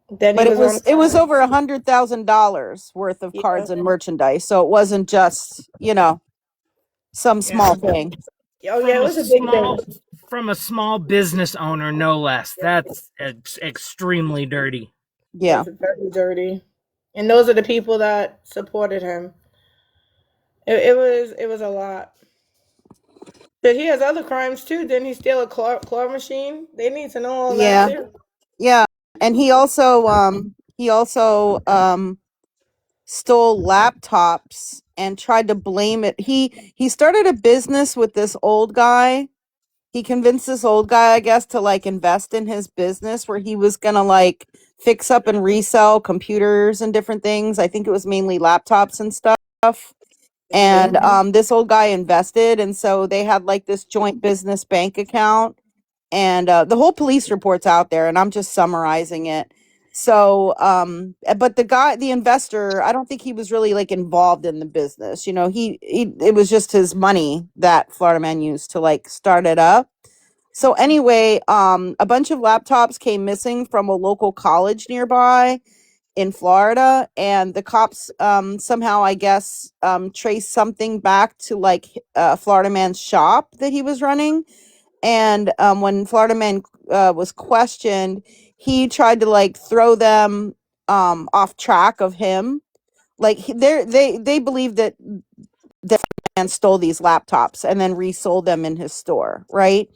Then he But was on. it was over $100,000 worth of Yeah. cards and merchandise, so it wasn't just some small Yeah. thing. Oh yeah, it was a big thing. From a small business owner, no less. That's extremely dirty. Yeah. It's very dirty. And those are the people that supported him. It was a lot. But he has other crimes too. Didn't he steal a claw machine? They need to know all that Yeah. too. Yeah. And he also stole laptops and tried to blame it. He started a business with this old guy. He convinced this old guy, I guess, to like invest in his business where he was gonna like fix up and resell computers and different things. I think it was mainly laptops and stuff. And this old guy invested, and so they had like this joint business bank account, and the whole police report's out there, and I'm just summarizing it. So but the investor, I don't think he was really like involved in the business. He it was just his money that Florida Man used to like start it up. So anyway, a bunch of laptops came missing from a local college nearby in Florida, and the cops somehow, I guess, traced something back to like Florida Man's shop that he was running. And when Florida Man was questioned, he tried to like throw them off track of him. Like they believe that man stole these laptops and then resold them in his store, right?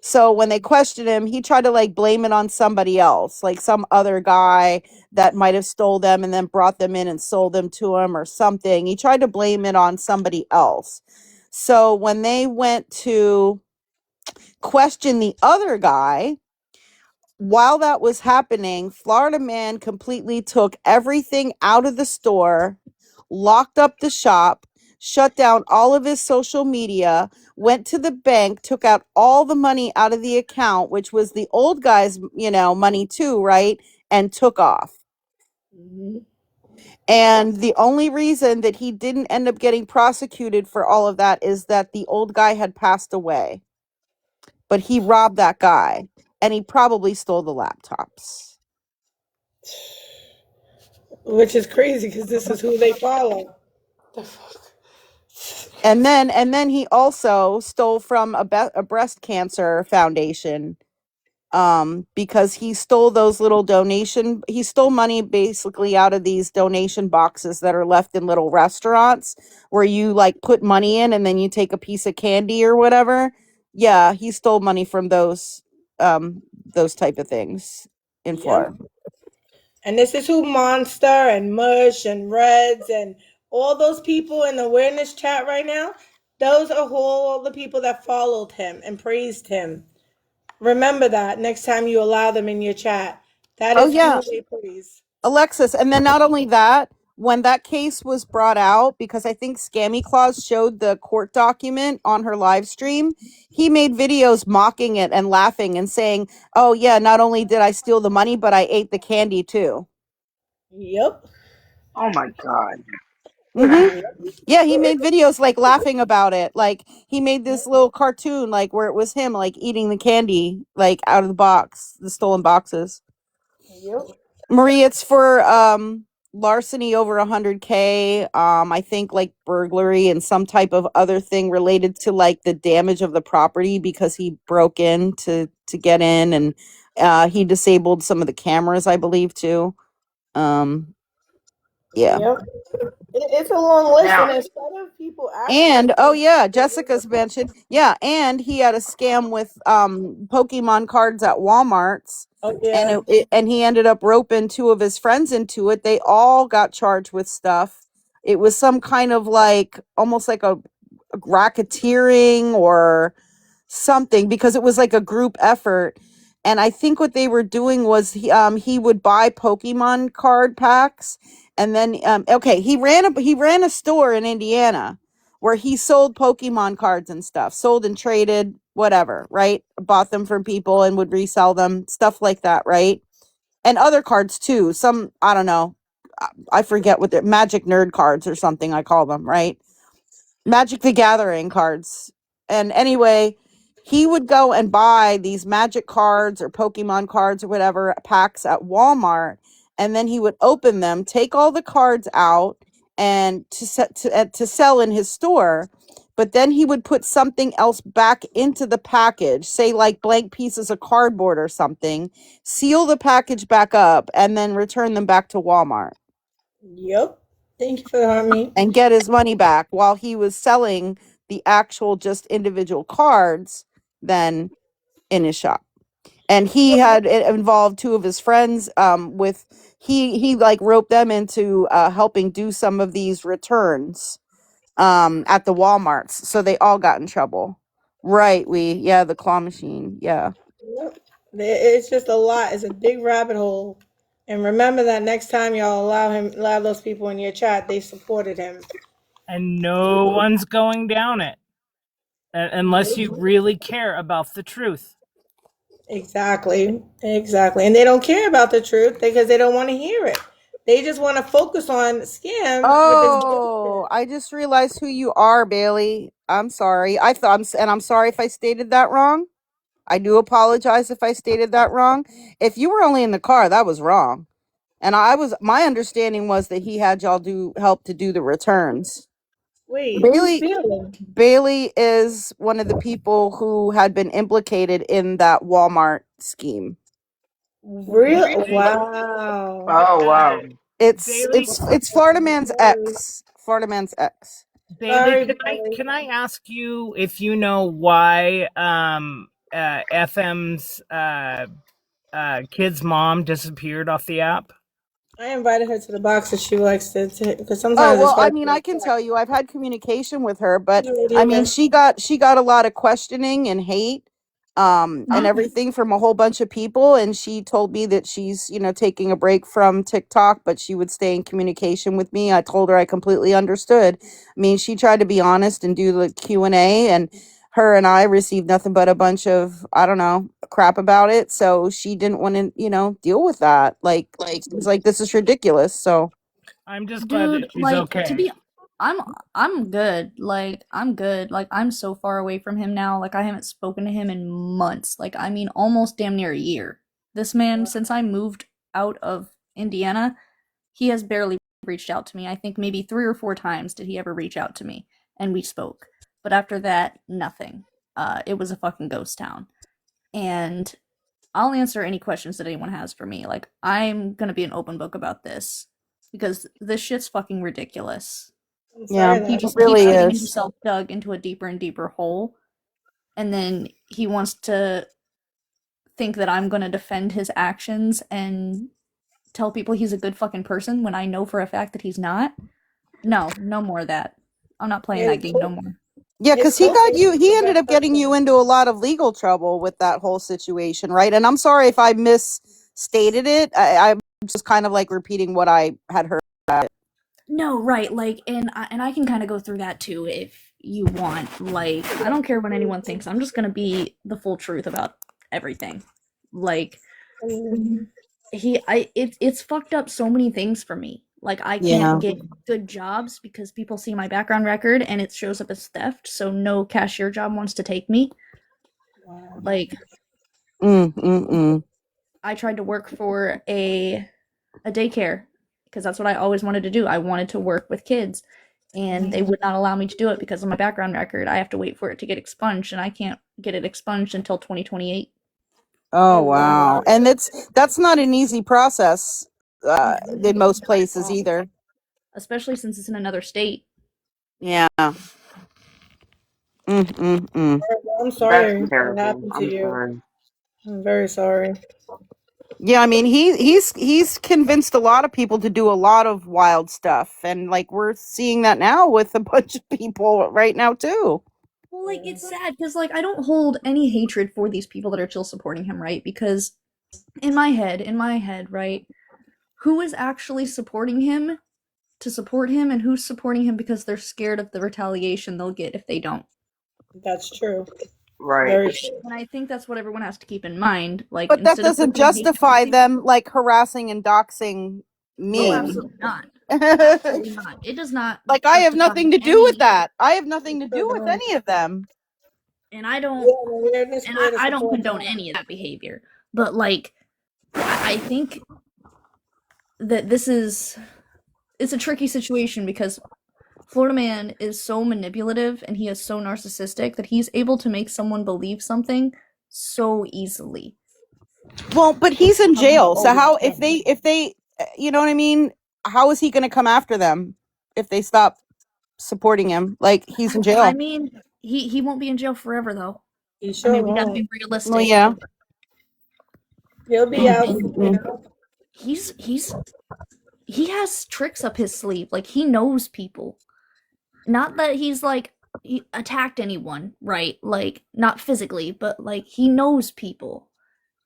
So when they questioned him, he tried to like blame it on somebody else, like some other guy that might have stole them and then brought them in and sold them to him or something. He tried to blame it on somebody else. So when they went to question the other guy, while that was happening, Florida Man completely took everything out of the store, locked up the shop, shut down all of his social media, went to the bank, took out all the money out of the account, which was the old guy's, money too, right? And took off. Mm-hmm. And the only reason that he didn't end up getting prosecuted for all of that is that the old guy had passed away. But he robbed that guy, and he probably stole the laptops. Which is crazy because this is who they follow. The fuck? And then he also stole from a breast cancer foundation, because he stole he stole money basically out of these donation boxes that are left in little restaurants where you like put money in and then you take a piece of candy or whatever. Yeah, he stole money from those type of things in Florida. Yep. And this is who Monster and Mush and Reds and all those people in the awareness chat right now. Those are all the people that followed him and praised him. Remember that next time you allow them in your chat. That Oh is yeah, who they praise. Alexis. And then not only that, when that case was brought out, because I think Scammy Claus showed the court document on her live stream, he made videos mocking it and laughing and saying, "Oh yeah, not only did I steal the money, but I ate the candy too." Yep. Oh my god. Mm-hmm. Yeah, he made videos like laughing about it. Like he made this little cartoon, like where it was him like eating the candy, like out of the box, the stolen boxes. Yep. Marie, it's for larceny over 100K. I think like burglary and some type of other thing related to like the damage of the property because he broke in to get in, and he disabled some of the cameras, I believe, too. Yeah. Yep. It's a long list, Now, and instead of people And actually, oh yeah, Jessica's mentioned. Yeah, and he had a scam with Pokemon cards at Walmart's, oh and yeah, and he ended up roping two of his friends into it. They all got charged with stuff. It was some kind of like almost like a racketeering or something, because it was like a group effort. And I think what they were doing was he would buy Pokemon card packs, and then okay, he ran a store in Indiana where he sold Pokemon cards and stuff, sold and traded, whatever, right? Bought them from people and would resell them, stuff like that, right? And other cards too. Some, I don't know, I forget what they're, Magic Nerd cards or something I call them, right? Magic the Gathering cards. And anyway, he would go and buy these Magic cards or Pokemon cards or whatever packs at Walmart, and then he would open them, take all the cards out, and to sell in his store. But then he would put something else back into the package, say like blank pieces of cardboard or something, seal the package back up, and then return them back to Walmart yep. Thank you for the harmony. and get his money back while he was selling the actual just individual cards then in his shop. And he had it involved two of his friends with he like roped them into helping do some of these returns at the Walmarts, so they all got in trouble. Right, the claw machine. Yeah. Yep. It's just a lot. It's a big rabbit hole. And remember that next time y'all allow those people in your chat, they supported him. And no one's going down it unless you really care about the truth. Exactly. Exactly. And they don't care about the truth because they don't want to hear it. They just want to focus on scams with this Oh, I just realized who you are, Bailey. I'm sorry. And I'm sorry if I stated that wrong. I do apologize if I stated that wrong. If you were only in the car, that was wrong. And my understanding was that he had y'all help to do the returns. Wait, who's Bailey Bailey? Bailey is one of the people who had been implicated in that Walmart scheme. Real? Wow. oh wow. Bailey, It's Florida Man's ex. Florida Man's ex. Bailey, Sorry, can I Bailey. ask you if you know why FM's kid's mom disappeared off the app? I invited her to the box if she likes to, because Oh, sometimes it's well, I hard mean, to I can tell you I've had communication with her, but I mean, yeah. she got a lot of questioning and hate and everything from a whole bunch of people, and she told me that she's, taking a break from TikTok, but she would stay in communication with me. I told her I completely understood. I mean, she tried to be honest and do the Q&A, and her and I received nothing but a bunch of, I don't know, crap about it, so she didn't want to, deal with that. It's like this is ridiculous. So I'm just glad Dude, that she's like to okay. be I'm I'm good. Like I'm good. Like I'm so far away from him now. Like I haven't spoken to him in months. Like I mean almost damn near a year. This man, since I moved out of Indiana, he has barely reached out to me. I think maybe 3 or 4 times did he ever reach out to me and we spoke. But after that, nothing. It was a fucking ghost town. And I'll answer any questions that anyone has for me. Like, I'm gonna be an open book about this because this shit's fucking ridiculous. I'm yeah, sorry He that it just keeps really getting is. himself dug into a deeper and deeper hole, and then he wants to think that I'm gonna defend his actions and tell people he's a good fucking person when I know for a fact that he's not. No, no more of that. I'm not playing that game no more. Yeah, his because he court got is you. He the ended best up getting you person. into a lot of legal trouble with that whole situation, right? And I'm sorry if I misstated it. I'm just kind of like repeating what I had heard. No, right, like, and I can kind of go through that too if you want. Like, I don't care what anyone thinks. I'm just gonna be the full truth about everything. Like, it's fucked up so many things for me. Like, I can't Yeah. get good jobs because people see my background record and it shows up as theft, so no cashier job wants to take me. Wow. Like, Mm, mm, mm. I tried to work for a daycare because that's what I always wanted to do. I wanted to work with kids, and they would not allow me to do it because of my background record. I have to wait for it to get expunged, and I can't get it expunged until 2028. Oh Oh wow. wow. And that's not an easy process in No, most not at places all. either. Especially since it's in another state. Yeah. Mm, mm, mm. I'm That's sorry that terrible. happened to I'm you. sorry. I'm very sorry. Yeah, I mean he's convinced a lot of people to do a lot of wild stuff, and like we're seeing that now with a bunch of people right now too. Well, like, it's sad because, like, I don't hold any hatred for these people that are still supporting him, right? Because in my head, right, who is actually supporting him to support him and who's supporting him because they're scared of the retaliation they'll get if they don't? That's true. Right. Very true. And I think that's what everyone has to keep in mind. Like, But that instead of doesn't throwing hate justify towards them like harassing and doxing oh, me. absolutely not. Absolutely not. It does not Like I have justify nothing to do with any, that. I have nothing to Sure do with don't. any of them. and I don't, Yeah, the weirdness and here to I don't support condone that. any of that behavior. But, like, I think that it's a tricky situation because Florida Man is so manipulative and he is so narcissistic that he's able to make someone believe something so easily. Well, but he's in jail. So All the how time. if they you know what I mean? How is he going to come after them if they stop supporting him? Like he's in I jail. mean, he won't be in jail forever though. He I sure mean, we got to won't. be Well, realistic. yeah. He'll be Mm, And out mm, soon. mm. he has tricks up his sleeve. Like, he knows people. Not that he's like he attacked anyone, right? Like, not physically, but like he knows people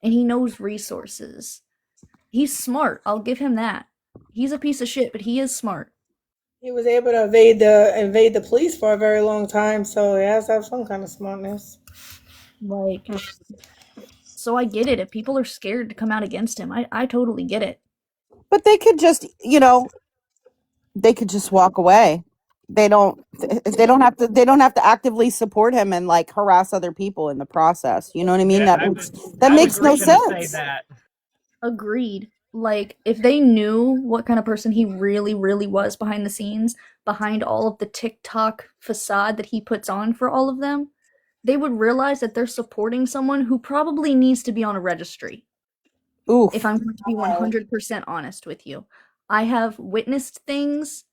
and he knows resources. He's smart. I'll give him that. He's a piece of shit, but he is smart. He was able to evade the police for a very long time, so he has to have some kind of smartness. Like, so I get it. If people are scared to come out against him, I totally get it. But they could just, they could just walk away. They don't have to actively support him and like harass other people in the process. You know what I mean? Yeah, That I was makes no just gonna say sense. that. Agreed. Like, if they knew what kind of person he really, really was behind the scenes, behind all of the TikTok facade that he puts on for all of them, they would realize that they're supporting someone who probably needs to be on a registry. If Oof. I'm going to be Wow. 100% honest with you, I have witnessed things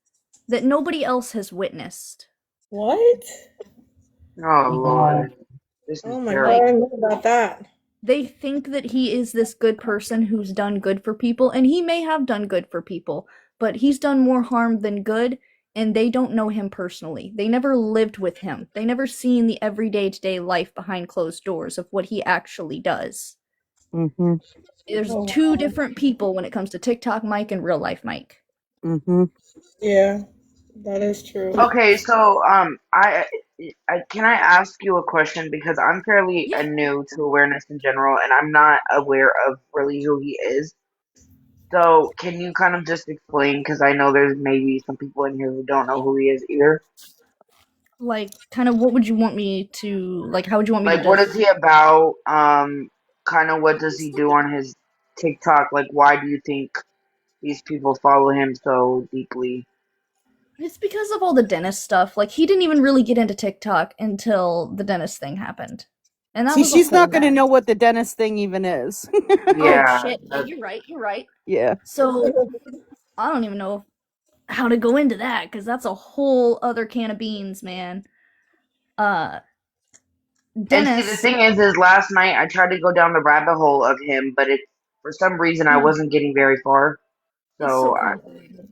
that nobody else has witnessed. What? Oh Lord. This is Oh my god, I Like, terrible. didn't know about that. they think that he is this good person who's done good for people, and he may have done good for people, but he's done more harm than good, and they don't know him personally. They never lived with him. They never seen the everyday to day life behind closed doors of what he actually does. Mm-hmm. There's Oh two wow. different people when it comes to TikTok Mike and real life Mike. Mm-hmm. Yeah, that is true. Okay, so I can I ask you a question because I'm fairly Yeah. new to awareness in general, and I'm not aware of really who he is. So can you kind of just explain? Because I know there's maybe some people in here who don't know who he is either. Like, kind of, what would you want me to, like, how would you want me to Like, what is just, he about? Kind of what does he do on his TikTok? Like, why do you think these people follow him so deeply? it's because of all the dentist stuff. Like, he didn't even really get into TikTok until the dentist thing happened. And that See, was a she's whole not going to mess. know what the dentist thing even is. Oh Yeah, shit. Yeah, that's you're right. You're right. Yeah. So I don't even know how to go into that because that's a whole other can of beans, man. Uh, and see the Dennis thing is last night I tried to go down the rabbit hole of him, but it for some reason I wasn't getting very far. is so So complicated.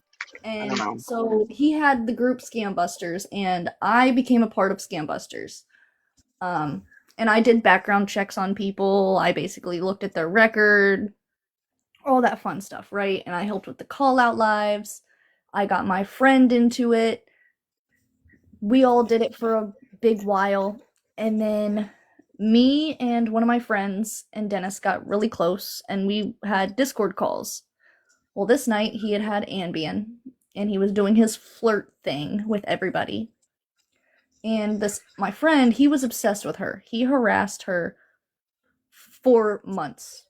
I don't And know. so he had the group Scam Busters, and I became a part of Scam Busters. Um, and I did background checks on people. I basically looked at their record, all that fun stuff, right? And I helped with the call out lives. I got my friend into it. We all did it for a big while. And then me and one of my friends and Dennis got really close and we had Discord calls. Well, this night he had Ambien and he was doing his flirt thing with everybody. And my friend, he was obsessed with her. He harassed her for months,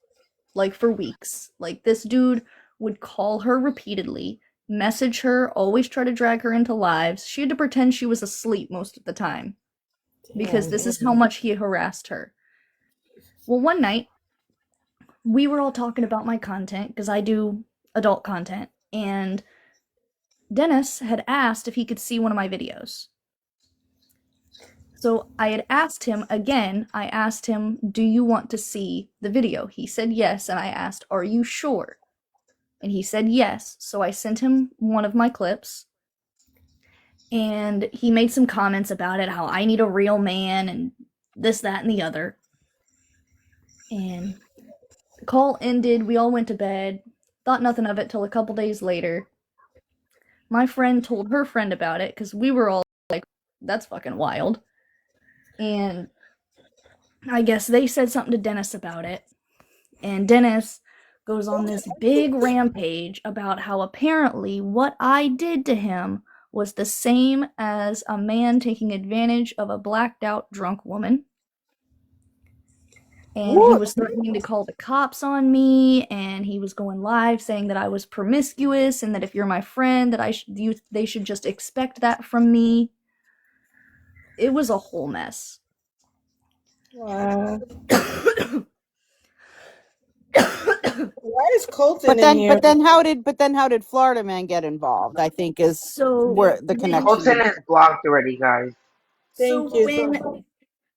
like for weeks. Like this dude would call her repeatedly, message her, always try to drag her into lives. She had to pretend she was asleep most of the time because this is how much he harassed her. Well, one night we were all talking about my content because I do adult content, and Dennis had asked if he could see one of my videos. So I had asked him again, do you want to see the video? He said yes, and I asked, are you sure? And he said yes, so I sent him one of my clips, and he made some comments about it, how I need a real man, and this, that, and the other. And the call ended, we all went to bed, thought nothing of it till a couple days later. My friend told her friend about it, because we were all like, that's fucking wild. And I guess they said something to Dennis about it, and Dennis goes on this big rampage about how apparently what I did to him was the same as a man taking advantage of a blacked out drunk woman. And he was threatening to call the cops on me, and he was going live saying that I was promiscuous and that if you're my friend that they should just expect that from me. It was a whole mess. Wow. Why is Colton in here? But then how did Florida Man get involved? I think is where the connection. Colton is blocked already, guys. Thank you.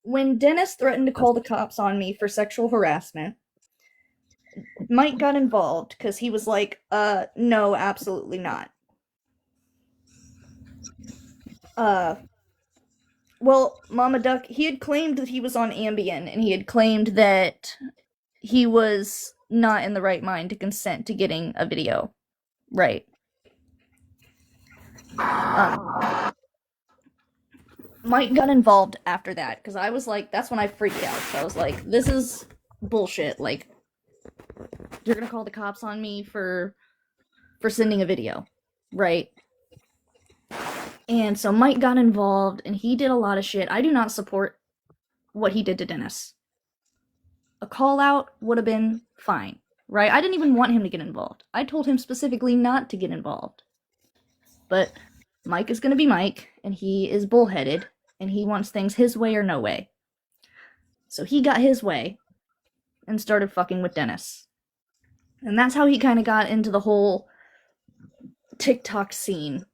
When Dennis threatened to call the cops on me for sexual harassment, Mike got involved because he was like, no, absolutely not. Well, Mama Duck, he had claimed that he was on Ambien, and he had claimed that he was not in the right mind to consent to getting a video. Right. Mike got involved after that, because I was like, that's when I freaked out. So I was like, this is bullshit. Like, you're gonna call the cops on me for sending a video, right? And so Mike got involved, and he did a lot of shit. I do not support what he did to Dennis. A call out would have been fine, right? I didn't even want him to get involved. I told him specifically not to get involved. But Mike is gonna be Mike, and he is bullheaded, and he wants things his way or no way. So he got his way and started fucking with Dennis. And that's how he kind of got into the whole TikTok scene.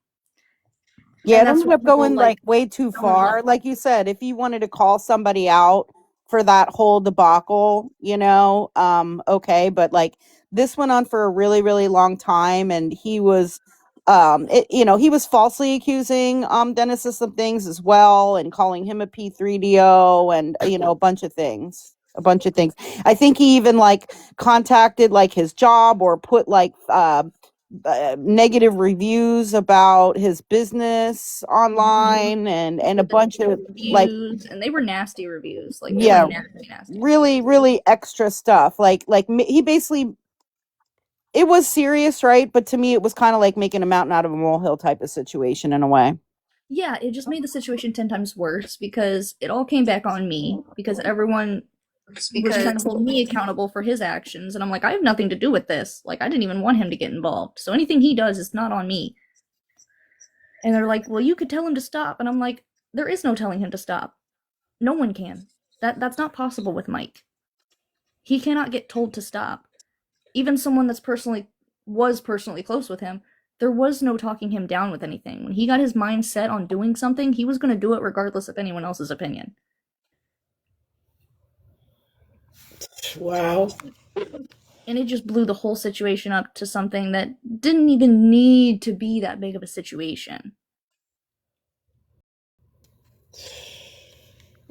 Yeah, it ended up going like way too far. Like you said, if you wanted to call somebody out for that whole debacle, okay, but like this went on for a really, really long time, and he was he was falsely accusing Dennis of some things as well, and calling him a P3DO, and a bunch of things. I think he even like contacted like his job or put like negative reviews about his business online, and a bunch of reviews, like, and they were nasty reviews. Like, yeah, nasty. really, really extra stuff. Like he basically, it was serious, right? But to me, it was kind of like making a mountain out of a molehill type of situation in a way. Yeah, it just made the situation 10 times worse because it all came back on me because everyone was trying to hold me accountable for his actions, and I'm like, I have nothing to do with this. Like, I didn't even want him to get involved. So anything he does is not on me. And they're like, well, you could tell him to stop. And I'm like, there is no telling him to stop. No one can. That's not possible with Mike. He cannot get told to stop. Even someone that's was personally close with him, there was no talking him down with anything. When he got his mind set on doing something, he was going to do it regardless of anyone else's opinion. Wow. And it just blew the whole situation up to something that didn't even need to be that big of a situation.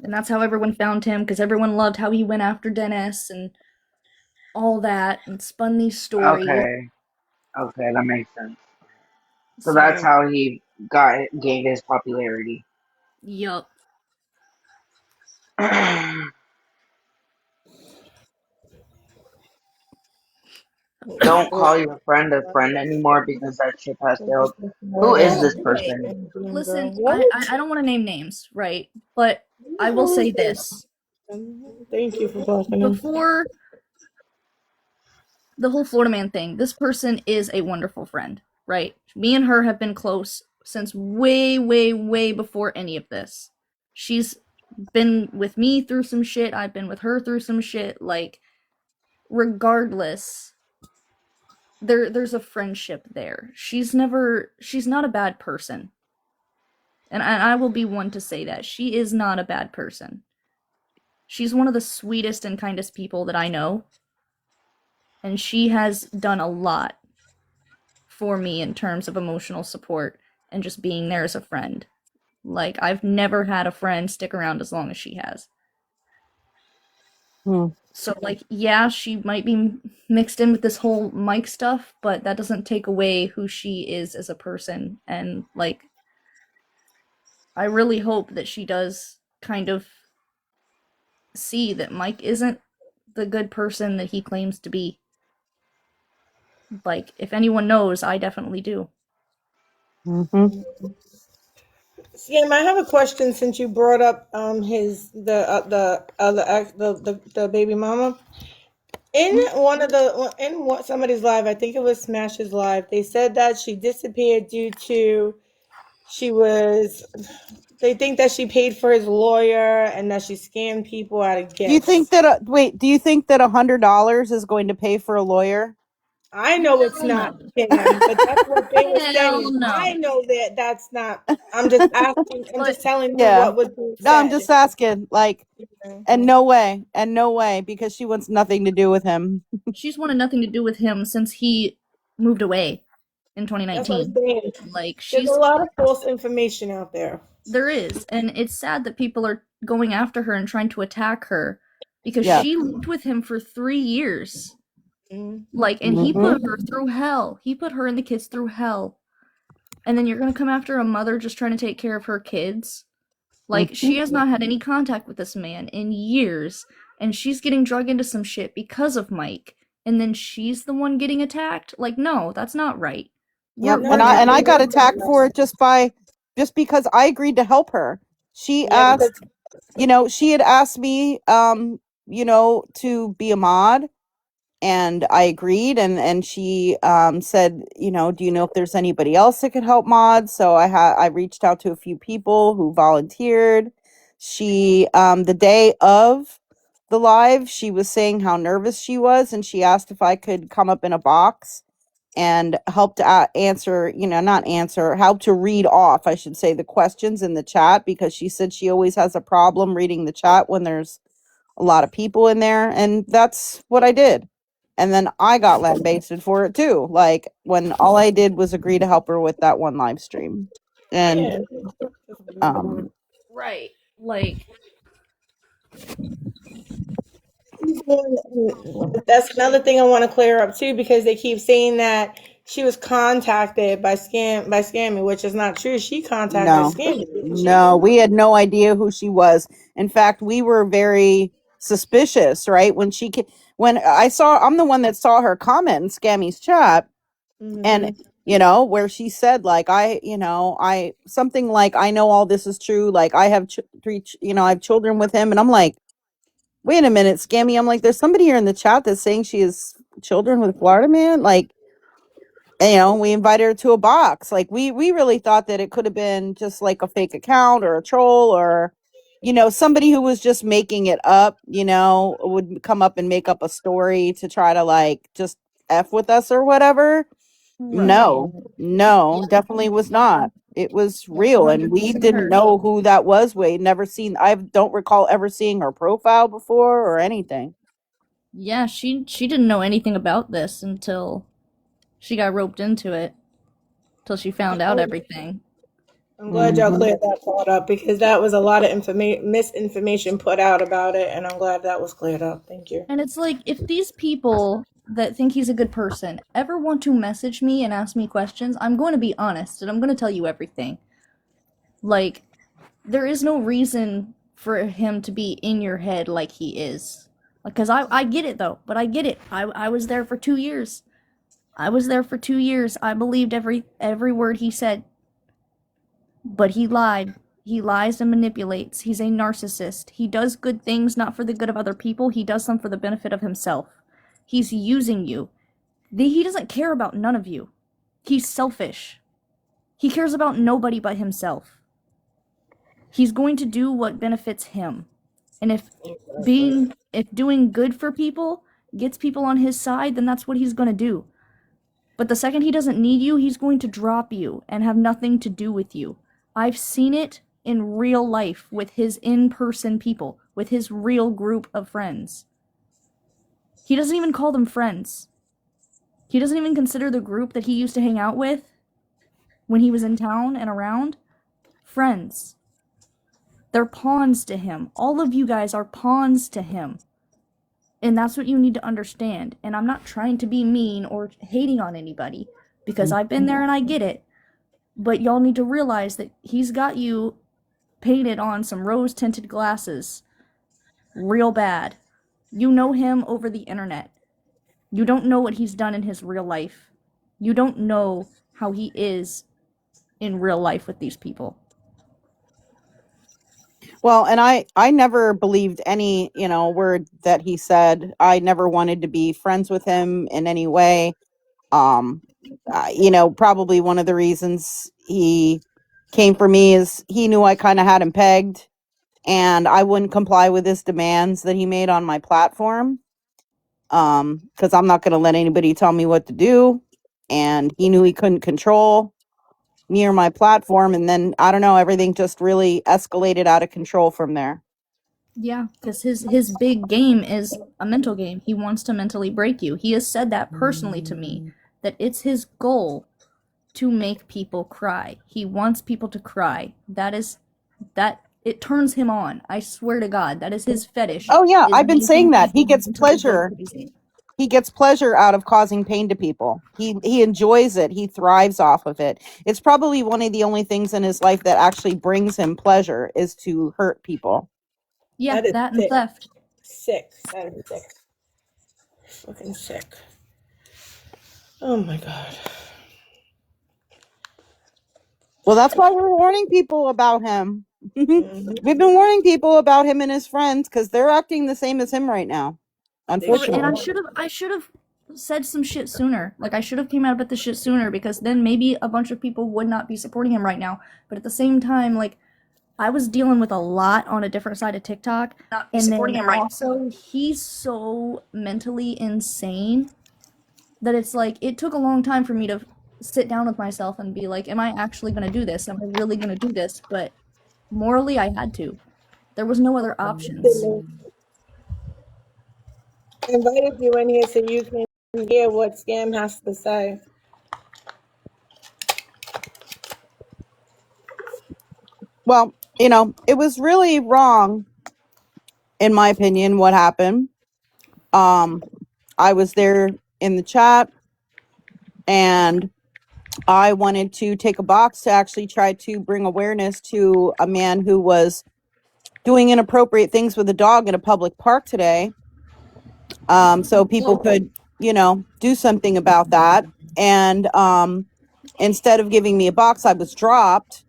And that's how everyone found him, because everyone loved how he went after Dennis and all that, and spun these stories. Okay, that makes sense. So that's how he gained his popularity. Yup. Don't call your friend a friend anymore because that ship has sailed. Who is Well, this okay. person? Listen, What? I don't want to name names, right? But I will say this. Thank you for blocking him. Before the whole Florida man thing, this person is a wonderful friend, right? Me and her have been close since way, way, way before any of this. She's been with me through some shit. I've been with her through some shit. Like, regardless, there's a friendship there. She's not a bad person. And I will be one to say that. She is not a bad person. She's one of the sweetest and kindest people that I know. And she has done a lot for me in terms of emotional support and just being there as a friend. Like, I've never had a friend stick around as long as she has. So, like, yeah, she might be mixed in with this whole Mike stuff, but that doesn't take away who she is as a person. And, like, I really hope that she does kind of see that Mike isn't the good person that he claims to be. Like, if anyone knows, I definitely do. Mm-hmm. Scam, I have a question since you brought up the other the baby mama. In somebody's live, I think it was Smash's live, they said that she disappeared due to they think that she paid for his lawyer and that she scammed people out of gifts. Do you think that do you think that $100 is going to pay for a lawyer? I know it's not scam, but that's what they were saying. No. I know that that's not. I'm just asking. I'm just telling you Yeah. what was being said. No, I'm just asking. Like, and no way, because she wants nothing to do with him. She's wanted nothing to do with him since he moved away in 2019. Like, there's a lot of false information out there. There is, and it's sad that people are going after her and trying to attack her because she lived with him for 3 years. Like, and he put her through hell. He put her and the kids through hell. And then you're gonna come after a mother just trying to take care of her kids? Like, she has not had any contact with this man in years, and she's getting drug into some shit because of Mike, and then she's the one getting attacked? Like, no, that's not right. Yep, and I got attacked for it just because I agreed to help her. She asked, she had asked me, to be a mod, and I agreed, and she said, do you know if there's anybody else that could help mod? So I reached out to a few people who volunteered. She the day of the live, she was saying how nervous she was, and she asked if I could come up in a box and help to answer, help to read off, I should say, the questions in the chat, because she said she always has a problem reading the chat when there's a lot of people in there. And that's what I did. And then I got lambasted for it too. Like, when all I did was agree to help her with that one live stream. And right. Like, that's another thing I want to clear up too, because they keep saying that she was contacted by scamming, which is not true. She contacted scamming. No, we had no idea who she was. In fact, we were very suspicious, right? When I'm the one that saw her comment in Scammy's chat, and where she said, like, I something like, I know all this is true, like, I have I have children with him, and I'm like, wait a minute, Scammy, I'm like, there's somebody here in the chat that's saying she has children with Florida man, like, we invited her to a box. Like, we really thought that it could have been just like a fake account or a troll, or somebody who was just making it up, would come up and make up a story to try to, like, just F with us or whatever. No, definitely was not. It was real, and we didn't know who that was. I don't recall ever seeing her profile before or anything. Yeah, she didn't know anything about this until she got roped into it, till she found out everything. I'm glad y'all cleared that part up, because that was a lot of misinformation put out about it, and I'm glad that was cleared up. Thank you. And it's like, if these people that think he's a good person ever want to message me and ask me questions, I'm going to be honest and I'm going to tell you everything. Like, there is no reason for him to be in your head like he is. Because I get it though, but I get it. I was there for 2 years. I was there for 2 years. I believed every word he said. But he lied. He lies and manipulates. He's a narcissist. He does good things not for the good of other people. He does them for the benefit of himself. He's using you. He doesn't care about none of you. He's selfish. He cares about nobody but himself. He's going to do what benefits him. And if doing good for people gets people on his side, then that's what he's going to do. But the second he doesn't need you, he's going to drop you and have nothing to do with you. I've seen it in real life with his in-person people, with his real group of friends. He doesn't even call them friends. He doesn't even consider the group that he used to hang out with when he was in town and around friends. They're pawns to him. All of you guys are pawns to him. And that's what you need to understand. And I'm not trying to be mean or hating on anybody, because I've been there and I get it. But y'all need to realize that he's got you painted on some rose-tinted glasses real bad. You know him over the internet. You don't know what he's done in his real life. You don't know how he is in real life with these people. Well, and I never believed any, word that he said. I never wanted to be friends with him in any way. Probably one of the reasons he came for me is he knew I kind of had him pegged, and I wouldn't comply with his demands that he made on my platform. Because I'm not going to let anybody tell me what to do. And he knew he couldn't control me or my platform. And then, I don't know, everything just really escalated out of control from there. Yeah, because his big game is a mental game. He wants to mentally break you. He has said that personally to me, that it's his goal to make people cry. He wants people to cry. It turns him on. I swear to God, that is his fetish. Oh yeah, is I've been making saying that. He people gets mentally pleasure. break. He gets pleasure out of causing pain to people. He enjoys it. He thrives off of it. It's probably one of the only things in his life that actually brings him pleasure is to hurt people. Yeah, that and theft. Sick. That is sick. Fucking sick. Oh my God. Well, that's why we're warning people about him. Mhm. We've been warning people about him and his friends because they're acting the same as him right now. And Unfortunately. I should have said some shit sooner. Like, I should have came out with the shit sooner, because then maybe a bunch of people would not be supporting him right now. But at the same time, like, I was dealing with a lot on a different side of TikTok, and then also he's so mentally insane that it's like it took a long time for me to sit down with myself and be like, am I actually going to do this? Am I really going to do this? But morally, I had to. There was no other options. I invited you in here so you can hear what Scam has to say. Well, it was really wrong, in my opinion, what happened. I was there in the chat, and I wanted to take a box to actually try to bring awareness to a man who was doing inappropriate things with a dog in a public park today. So people could, do something about that. And instead of giving me a box, I was dropped.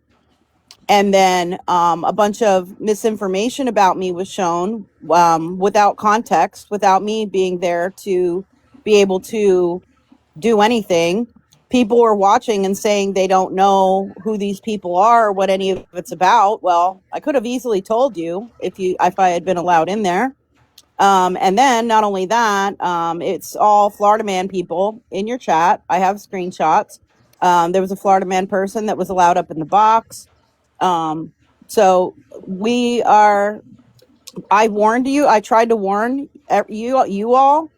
And then a bunch of misinformation about me was shown without context, without me being there to be able to do anything. People were watching and saying they don't know who these people are or what any of it's about. Well, I could have easily told you if I had been allowed in there. And then not only that, it's all Florida man people in your chat. I have screenshots. There was a Florida man person that was allowed up in the box. So I warned you. I tried to warn you all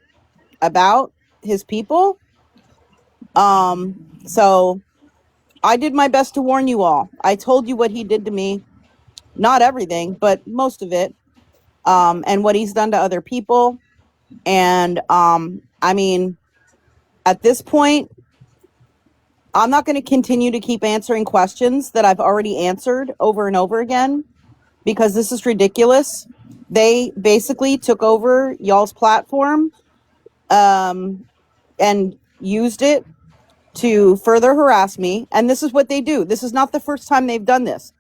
about his people. So I did my best to warn you all. I told you what he did to me. Not everything, but most of it. And what he's done to other people. And I mean, at this point, I'm not going to continue to keep answering questions that I've already answered over and over again because this is ridiculous. They basically took over y'all's platform and used it to further harass me. And this is what they do. This is not the first time they've done this.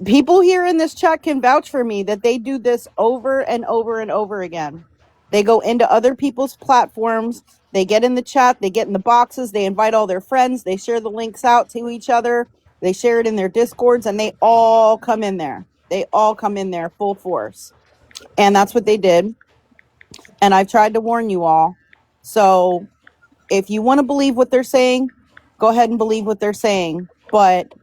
People here in this chat can vouch for me that they do this over and over and over again. They go into other people's platforms. They get in the chat. They get in the boxes. They invite all their friends. They share the links out to each other. They share it in their discords and they all come in there. They all come in there full force. And that's what they did. And I've tried to warn you all. So if you want to believe what they're saying, go ahead and believe what they're saying. But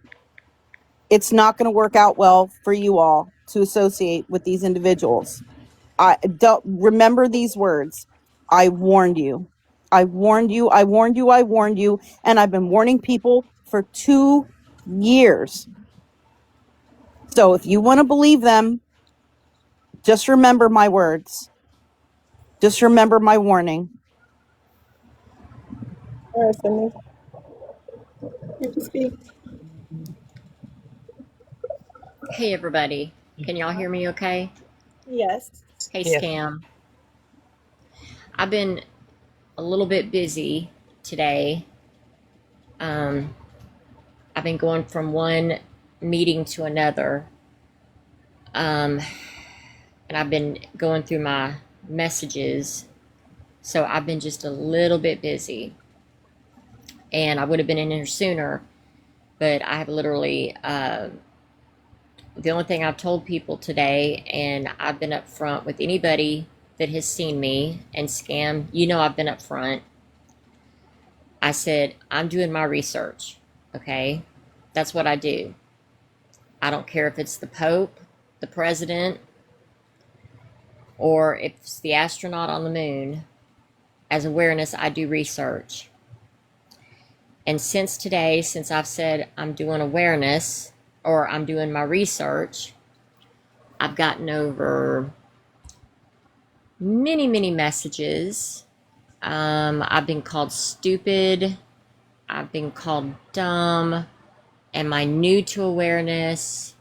it's not going to work out well for you all to associate with these individuals. I don't remember these words. I warned you. I warned you. I warned you. I warned you. And I've been warning people for 2 years. So if you want to believe them, just remember my words. Just remember my warning. All right, Sydney. You can speak. Hey everybody, can y'all hear me okay? Yes. Hey Yes. Scam. I've been a little bit busy today. I've been going from one meeting to another. And I've been going through my messages. So I've been just a little bit busy. And I would have been in here sooner, but I have literally the only thing I've told people today, and I've been up front with anybody that has seen me, and Scam, you know I've been up front. I said, I'm doing my research, okay? That's what I do. I don't care if it's the Pope, the President, or if it's the astronaut on the moon. As awareness, I do research. And since today, since I've said I'm doing awareness, or I'm doing my research, I've gotten over many, many messages. I've been called stupid. I've been called dumb. Am I new to awareness?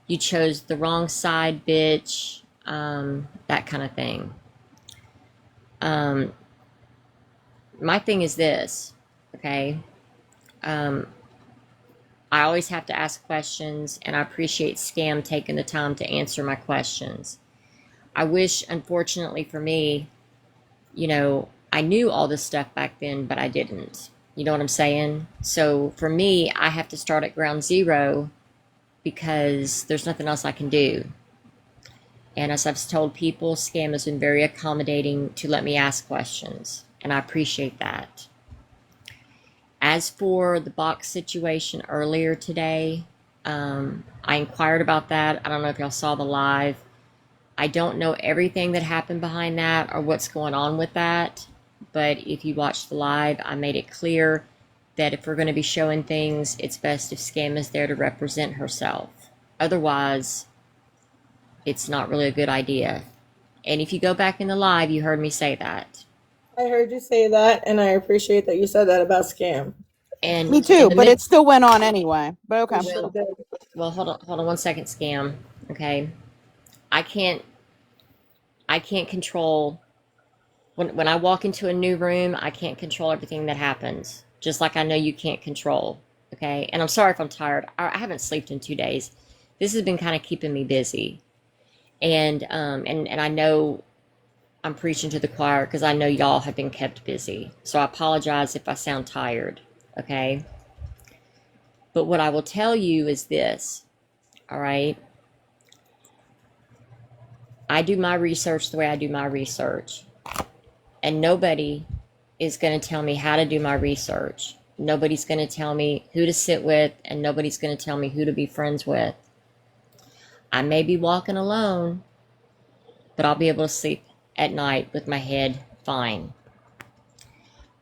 You chose the wrong side, bitch. That kind of thing. My thing is this, okay? I always have to ask questions, and I appreciate Scam taking the time to answer my questions. I wish, unfortunately for me, you know, I knew all this stuff back then, but I didn't. You know what I'm saying? So for me, I have to start at ground zero because there's nothing else I can do. And as I've told people, Scam has been very accommodating to let me ask questions, and I appreciate that. As for the box situation earlier today, I inquired about that. I don't know if y'all saw the live. I don't know everything that happened behind that or what's going on with that. But if you watched the live, I made it clear that if we're going to be showing things, it's best if Scam is there to represent herself. Otherwise, it's not really a good idea. And if you go back in the live, you heard me say that. I heard you say that, and I appreciate that you said that about Scam. And Me too, but it still went on anyway. But okay. Well, hold on 1 second, Scam. Okay, I can't control when I walk into a new room. I can't control everything that happens, just like I know you can't control. Okay, and I'm sorry if I'm tired. I haven't slept in 2 days. This has been kind of keeping me busy, and I know I'm preaching to the choir because I know y'all have been kept busy. So I apologize if I sound tired. Okay. But what I will tell you is this, all right? I do my research the way I do my research. And nobody is going to tell me how to do my research. Nobody's going to tell me who to sit with, and nobody's going to tell me who to be friends with. I may be walking alone, but I'll be able to sleep at night with my head fine.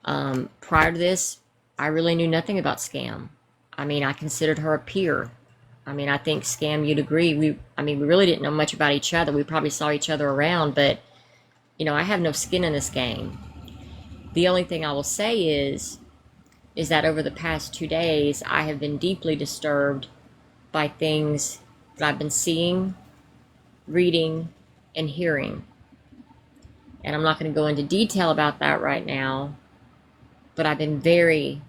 Prior to this, I really knew nothing about Scam. I mean, I considered her a peer. I mean, I think, Scam, you'd agree. We really didn't know much about each other. We probably saw each other around, but, you know, I have no skin in this game. The only thing I will say is that over the past 2 days, I have been deeply disturbed by things that I've been seeing, reading, and hearing. And I'm not going to go into detail about that right now, but I've been very,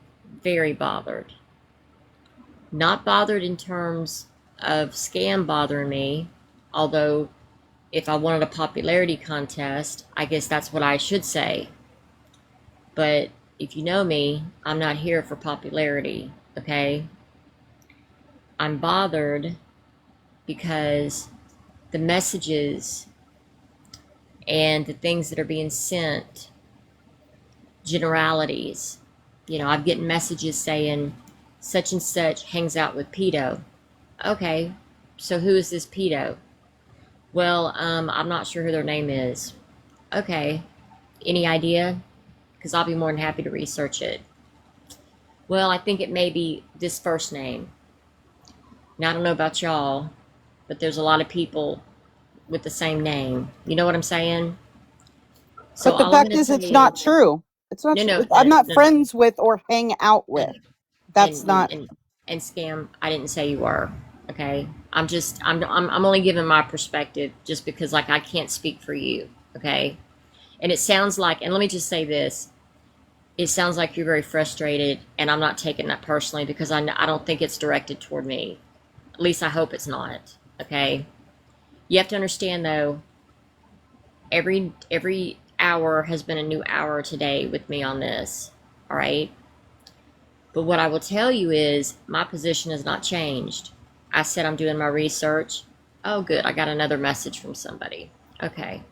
very bothered. Not bothered in terms of scam bothering me, although if I wanted a popularity contest, I guess that's what I should say. But if you know me, I'm not here for popularity, okay? I'm bothered because the messages and the things that are being sent, generalities. You know, I'm getting messages saying such and such hangs out with pedo. Okay, so who is this pedo? Well, I'm not sure who their name is. Okay, any idea? Because I'll be more than happy to research it. Well, I think it may be this first name. Now, I don't know about y'all, but there's a lot of people with the same name. You know what I'm saying? So But the all I'm fact going to is, tell it's you, not true. It's not no, true. no, I'm no, not no, friends with or hang out with. and That's not. and scam. I didn't say you were. Okay, I'm only giving my perspective just because like I can't speak for you. Okay, and it sounds like, and let me just say this. It sounds like you're very frustrated, and I'm not taking that personally because I don't think it's directed toward me. At least I hope it's not. Okay. You have to understand though, every hour has been a new hour today with me on this. All right. But what I will tell you is my position has not changed. I said I'm doing my research. Oh, good. I got another message from somebody. Okay.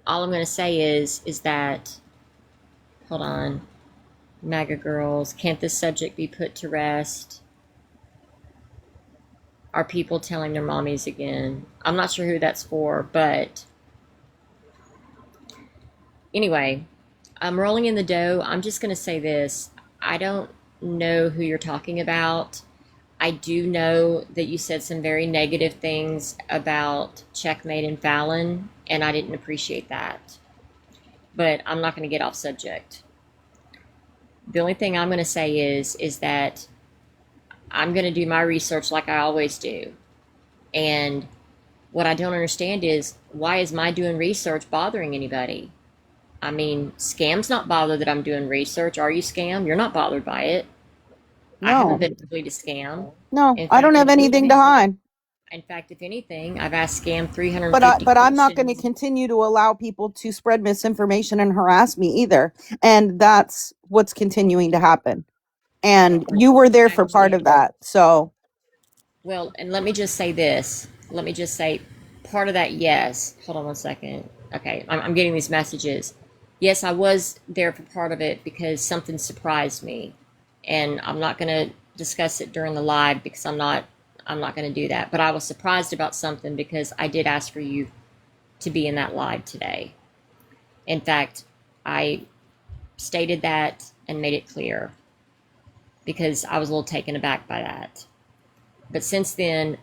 All I'm going to say is that, hold on, MAGA girls, can't this subject be put to rest? Are people telling their mommies again? I'm not sure who that's for, but anyway, I'm rolling in the dough. I'm just going to say this. I don't know who you're talking about. I do know that you said some very negative things about Checkmate and Fallon, and I didn't appreciate that. But I'm not going to get off subject. The only thing I'm going to say is that I'm going to do my research like I always do. And what I don't understand is, why is my doing research bothering anybody? I mean, Scam's not bothered that I'm doing research. Are you, Scam? You're not bothered by it. I haven't No, been ugly to Scam. no, In I don't fact, have if anything to anything, hide. if anything, I've asked Scam But 350 I'm not going to questions. continue to allow people to spread misinformation and harass me either. And that's what's continuing to happen. And you were there for part Actually, of that. So well, and let me just say this. Let me just say part of that, yes. Hold on one second. Okay, I'm getting these messages. Yes, I was there for part of it because something surprised me. And I'm not going to discuss it during the live because I'm not going to do that. But I was surprised about something because I did ask for you to be in that live today. In fact, I stated that and made it clear because I was a little taken aback by that. But since then,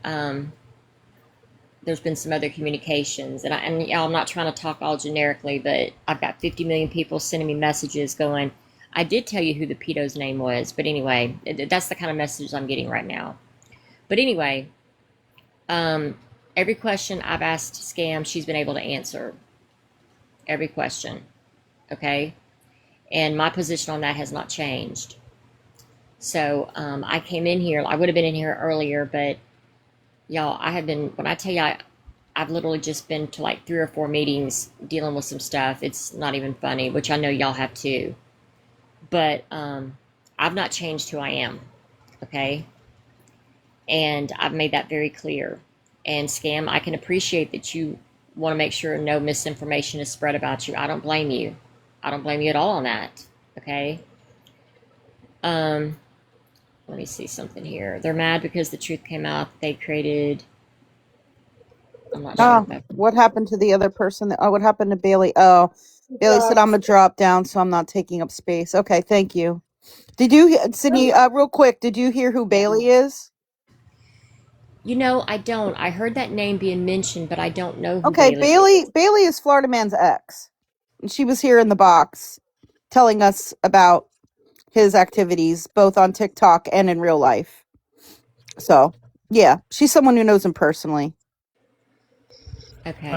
there's been some other communications, and you know, I'm not trying to talk all generically, but I've got 50 million people sending me messages going, I did tell you who the pedo's name was, but anyway, that's the kind of messages I'm getting right now. But anyway, every question I've asked Scam, she's been able to answer every question, okay? And my position on that has not changed. So I came in here, I would have been in here earlier, but y'all, I have been, when I tell you I've literally just been to like 3 or 4 meetings dealing with some stuff. It's not even funny, which I know y'all have too. But I've not changed who I am, okay? And I've made that very clear. And Scam, I can appreciate that you want to make sure no misinformation is spread about you. I don't blame you. I don't blame you at all on that, okay? Let me see something here. They're mad because the truth came out. They created. I'm not sure if that. what happened to the other person? What happened to Bailey? Oh, Bailey said, I'm a drop down, so I'm not taking up space. Okay, thank you. Did you, Sydney, real quick, did you hear who Bailey is? You know, I don't. I heard that name being mentioned, but I don't know who Okay, Bailey is. Bailey is Florida Man's ex. She was here in the box telling us about his activities, both on TikTok and in real life. So, yeah, she's someone who knows him personally. Okay.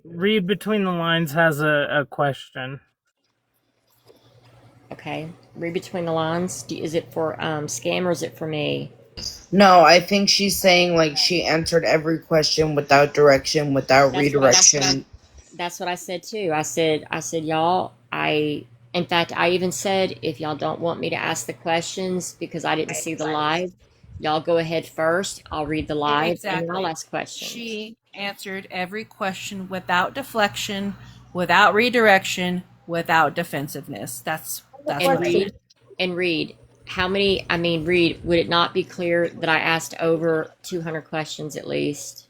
Read between the lines has a question. Okay. Read between the lines. Is it for Scam or is it for me? No, I think she's saying like she answered every question without direction, without redirection. That's what I said too. I said, y'all, in fact, I even said, if y'all don't want me to ask the questions because I didn't see the live, y'all go ahead first. I'll read the live and then I'll ask questions. She answered every question without deflection, without redirection, without defensiveness. That's And Reed, how many? I mean, Reed, would it not be clear that I asked over 200 questions at least?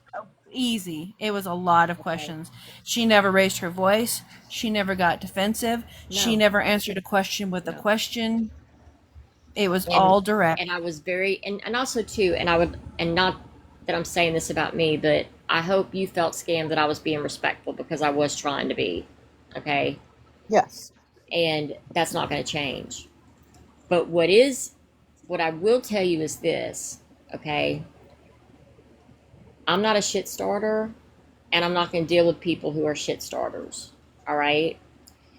easy. It was a lot of questions. She never raised her voice. She never got defensive. She never answered a question with a question. It was all direct. And I was very, and also too, and not that I'm saying this about me, but I hope you felt scammed that I was being respectful because I was trying to be. Okay. Yes. And that's not going to change. But what I will tell you is this, okay? I'm not a shit starter, and I'm not going to deal with people who are shit starters, all right?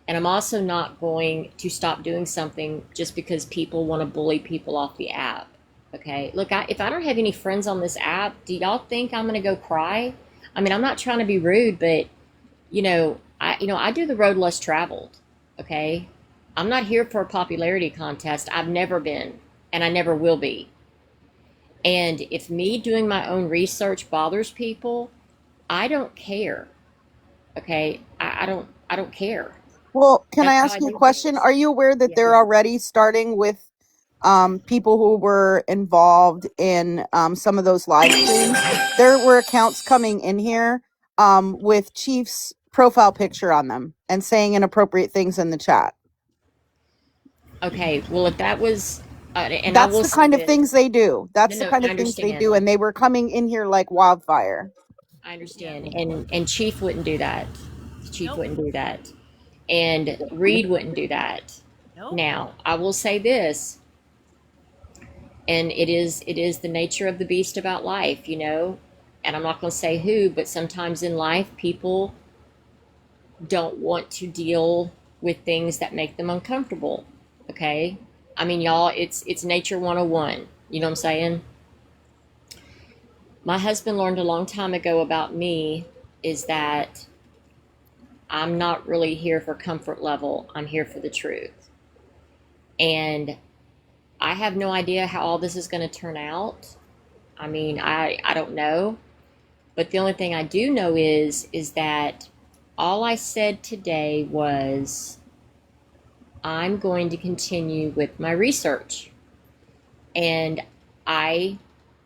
And I'm also not going to stop doing something just because people want to bully people off the app, okay? Look, if I don't have any friends on this app, do y'all think I'm going to go cry? I mean, I'm not trying to be rude, but, I do the road less traveled, okay? I'm not here for a popularity contest. I've never been, and I never will be. And if me doing my own research bothers people, I don't care. Okay, I don't care. Well, can I That's how ask I you a do question? things. Are you aware that they're already starting with people who were involved in some of those live streams? There were accounts coming in here with Chief's profile picture on them and saying inappropriate things in the chat. Okay, well, if that was, and I That's will the say kind of this. things they do. That's No, the no, kind I of things they understand. do, and they were coming in here like wildfire. I understand, and Chief wouldn't do that. Chief wouldn't do that, and Reed wouldn't do that. Now, I will say this, and it is the nature of the beast about life, and I'm not going to say who, but sometimes in life people don't want to deal with things that make them uncomfortable. Okay, I mean, y'all, it's nature 101. You know what I'm saying? My husband learned a long time ago about me is that I'm not really here for comfort level. I'm here for the truth. And I have no idea how all this is going to turn out. I mean, I don't know. But the only thing I do know is that all I said today was I'm going to continue with my research. And I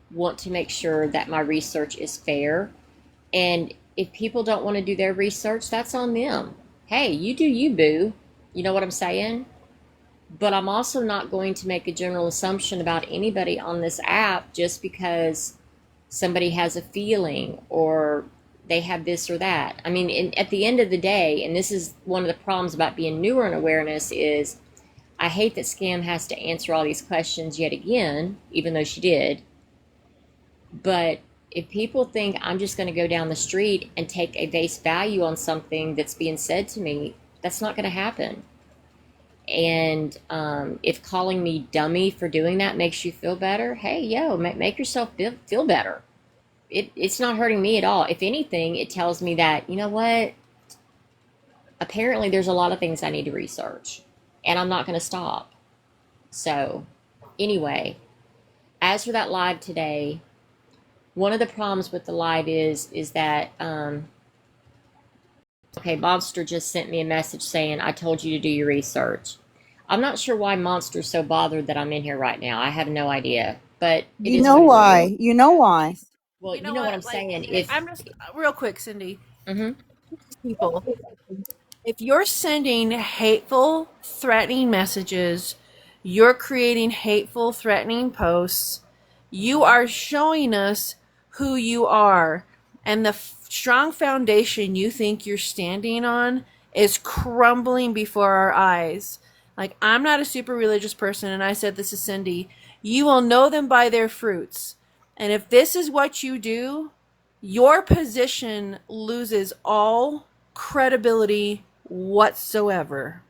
want to make sure that my research is fair. And if people don't want to do their research, that's on them. Hey, you do you, boo. You know what I'm saying? But I'm also not going to make a general assumption about anybody on this app just because somebody has a feeling or they have this or that. I mean, at the end of the day, and this is one of the problems about being newer in awareness is I hate that Scam has to answer all these questions yet again, even though she did. But if people think I'm just going to go down the street and take a base value on something that's being said to me, that's not going to happen. And if calling me dummy for doing that makes you feel better, hey, yo, make yourself feel better. It's not hurting me at all. If anything, it tells me that, you know what? Apparently there's a lot of things I need to research, and I'm not going to stop. So, anyway, as for that live today, one of the problems with the live is that okay, Monster just sent me a message saying I told you to do your research. I'm not sure why Monster's so bothered that I'm in here right now. I have no idea, but it You is know what it why? is. You know why? Well, you know what I'm saying. If I'm just real quick, Cindy. Mhm. People, if you're sending hateful, threatening messages, you're creating hateful, threatening posts, you are showing us who you are. And the strong foundation you think you're standing on is crumbling before our eyes. Like, I'm not a super religious person, and I said this to Cindy. You will know them by their fruits. And if this is what you do, your position loses all credibility whatsoever.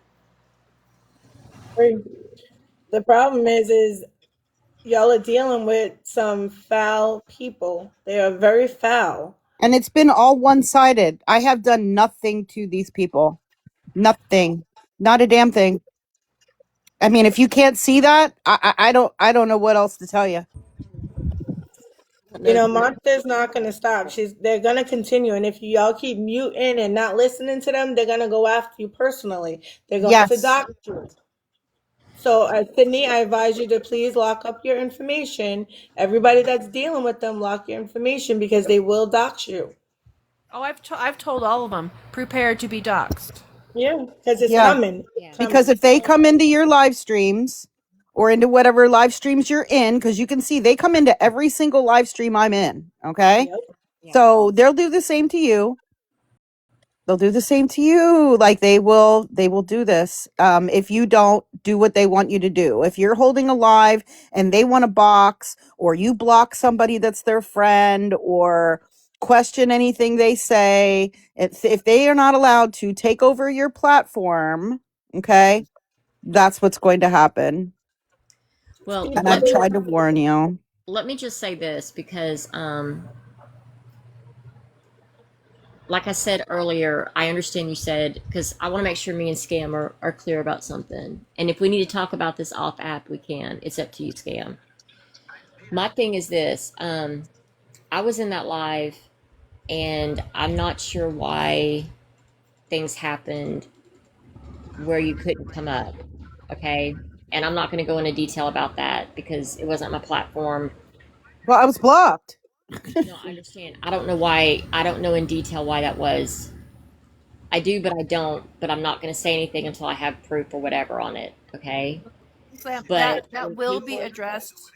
The problem is y'all are dealing with some foul people. They are very foul. And it's been all one-sided. I have done nothing to these people. Nothing. Not a damn thing. I mean, if you can't see that, I don't know what else to tell you. You know, Martha's not going to stop. They're going to continue, and if y'all keep muting and not listening to them, they're going to go after you personally. They're going to Yes. dox you. So, Sydney, I advise you to please lock up your information. Everybody that's dealing with them, lock your information because they will dox you. Oh, I've told all of them, prepare to be doxxed. Yeah, because it's Yeah. coming. Yeah. Because if they come into your live streams or into whatever live streams you're in, because you can see they come into every single live stream I'm in. Okay. Yep. Yeah. So they'll do the same to you. They'll do the same to you. Like they will do this. If you don't do what they want you to do. If you're holding a live and they want to box, or you block somebody that's their friend, or question anything they say, if they are not allowed to take over your platform, okay, that's what's going to happen. Well, And I've tried to warn you. let me just say this because like I said earlier, I understand you said, because I want to make sure me and Scam are clear about something. And if we need to talk about this off app, we can. It's up to you, Scam. My thing is this. I was in that live, and I'm not sure why things happened where you couldn't come up. Okay. And I'm not going to go into detail about that because it wasn't my platform. Well, I was blocked. No, I understand. I don't know why. I don't know in detail why that was. I do, but I don't. But I'm not going to say anything until I have proof or whatever on it. Okay. Slam, But that will be addressed,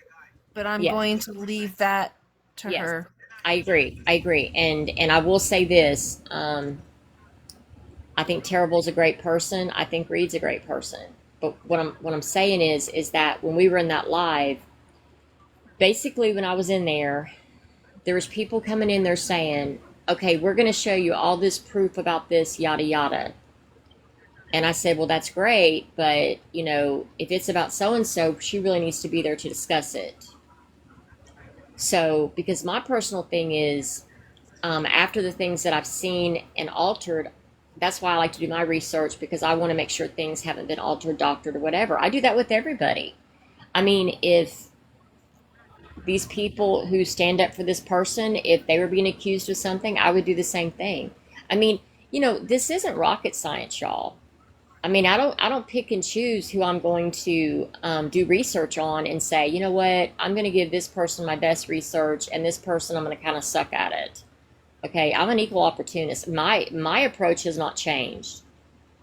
but I'm Yes. going to leave that to Yes. her. I agree. And I will say this. I think Terrible's a great person. I think Reed's a great person. But what I'm saying is that when we were in that live, basically when I was in there, there was people coming in there saying, okay, we're going to show you all this proof about this, yada, yada. And I said, well, that's great. But, you know, if it's about so-and-so, she really needs to be there to discuss it. So, because my personal thing is, after the things that I've seen and altered, that's why I like to do my research, because I want to make sure things haven't been altered, doctored, or whatever. I do that with everybody. I mean, if these people who stand up for this person, if they were being accused of something, I would do the same thing. I mean, you know, this isn't rocket science, y'all. I mean, I don't pick and choose who I'm going to do research on and say, you know what, I'm going to give this person my best research, and this person I'm going to kind of suck at it. Okay, I'm an equal opportunist. My approach has not changed.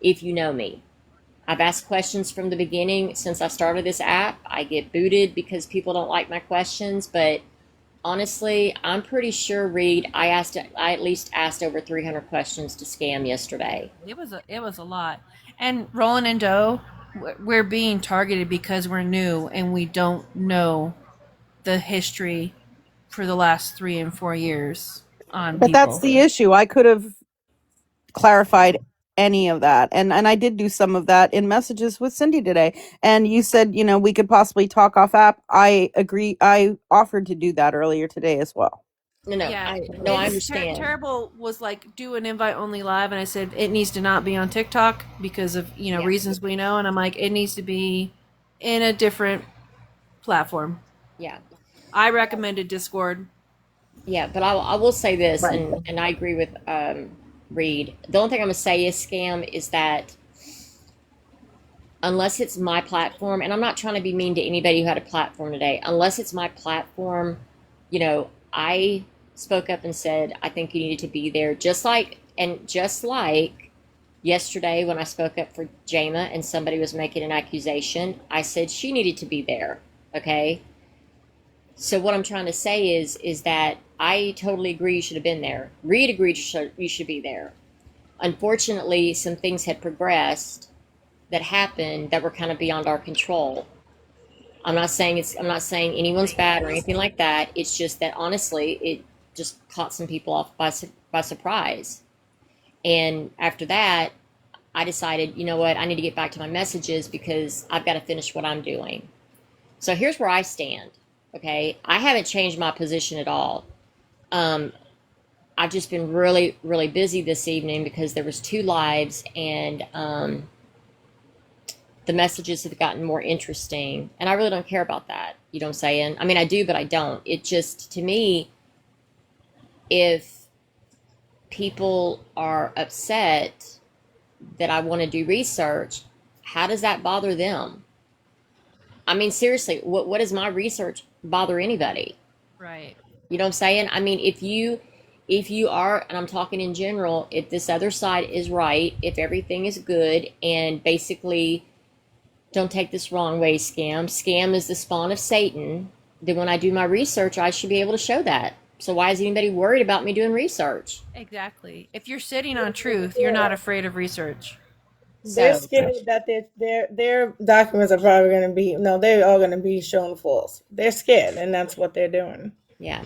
If you know me, I've asked questions from the beginning since I started this app. I get booted because people don't like my questions, but honestly, I'm pretty sure, Reed, I at least asked over 300 questions to Scam yesterday. It was a lot. And Roland and Doe, we're being targeted because we're new and we don't know the history for the last 3 and 4 years on But people. that's the issue. I could have clarified any of that. And I did do some of that in messages with Cindy today. And you said, you know, we could possibly talk off app. I agree. I offered to do that earlier today as well. No, Yeah, I understand. Terrible was like, do an invite only live, and I said it needs to not be on TikTok because of Yeah. reasons we know, and I'm like, it needs to be in a different platform. Yeah. I recommended Discord. Yeah, but I will say this, Right. and I agree with Reed. The only thing I'm going to say is, Scam, is that unless it's my platform, and I'm not trying to be mean to anybody who had a platform today, unless it's my platform, you know, I spoke up and said, I think you needed to be there. Just like yesterday when I spoke up for Jama and somebody was making an accusation, I said she needed to be there. Okay? So what I'm trying to say is that I totally agree you should have been there. Reed agreed you should be there. Unfortunately, some things had progressed that happened that were kind of beyond our control. I'm not saying anyone's bad or anything like that. It's just that honestly, it just caught some people off by surprise. And after that, I decided, you know what, I need to get back to my messages because I've got to finish what I'm doing. So here's where I stand. Okay, I haven't changed my position at all. Um, I've just been really, really busy this evening because there was two lives, and the messages have gotten more interesting, and I really don't care about that. You know what I'm saying? I mean, I do, but I don't. It just, to me, if people are upset that I want to do research, how does that bother them? I mean, seriously, what does my research bother anybody? Right. You know what I'm saying? I mean, if you are, and I'm talking in general, if this other side is right, if everything is good, and basically, don't take this wrong way, scam is the spawn of Satan, then when I do my research, I should be able to show that. So why is anybody worried about me doing research? Exactly. If you're sitting on truth, you're not afraid of research. They're So scared that their documents are probably going to be they're all going to be shown false. They're scared, and that's what they're doing. yeah.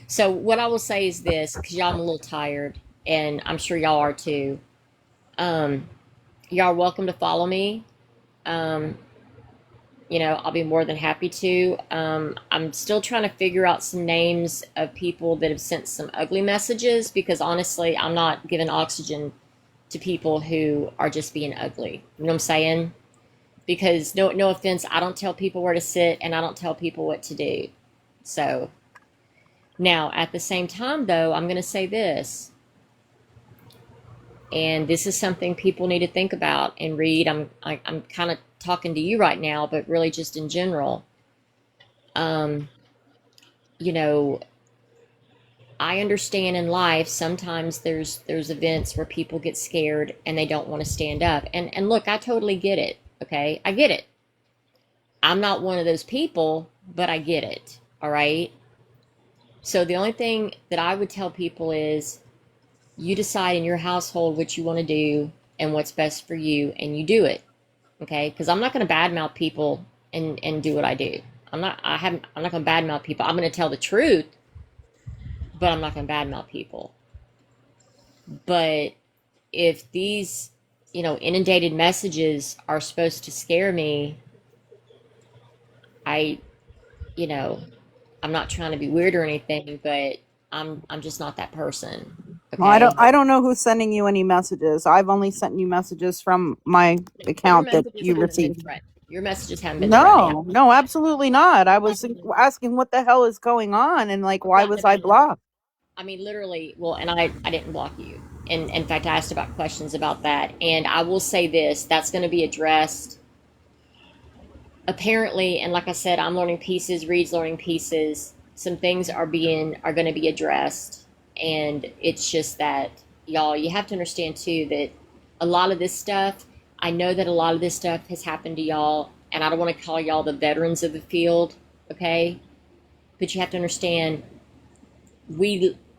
So what I will say is this, because y'all, I'm a little tired, and I'm sure y'all are too. Um, y'all are welcome to follow me. Um, I'll be more than happy to. I'm still trying to figure out some names of people that have sent some ugly messages because honestly, I'm not giving oxygen to people who are just being ugly. You know what I'm saying? Because no offense, I don't tell people where to sit and I don't tell people what to do. So now at the same time though, I'm going to say this. And this is something people need to think about and read. I'm kind of talking to you right now, but really just in general. Um, you know, I understand in life sometimes there's events where people get scared and they don't want to stand up. And look, I totally get it. Okay, I get it. I'm not one of those people, but I get it. All right. So the only thing that I would tell people is you decide in your household what you want to do and what's best for you, and you do it. Okay, because I'm not going to badmouth people and do what I do. I'm not going to badmouth people. I'm going to tell the truth, but I'm not going to badmouth people. But if these, inundated messages are supposed to scare me, I, you know, I'm not trying to be weird or anything, but I'm just not that person. Well, Okay. I don't know who's sending you any messages. I've only sent you messages from my Your account that messages you haven't been received. threatened. Your messages haven't been threatening. No, absolutely not. I was asking what the hell is going on and like why Yeah, was I blocked? I mean, literally, well, and I didn't block you. And in fact, I asked about questions about that. And I will say this, that's going to be addressed apparently. And like I said, I'm learning pieces, Reed's learning pieces. Some things are going to be addressed. And it's just that, y'all, you have to understand too that a lot of this stuff, I know that a lot of this stuff has happened to y'all. And I don't want to call y'all the veterans of the field. Okay. But you have to understand,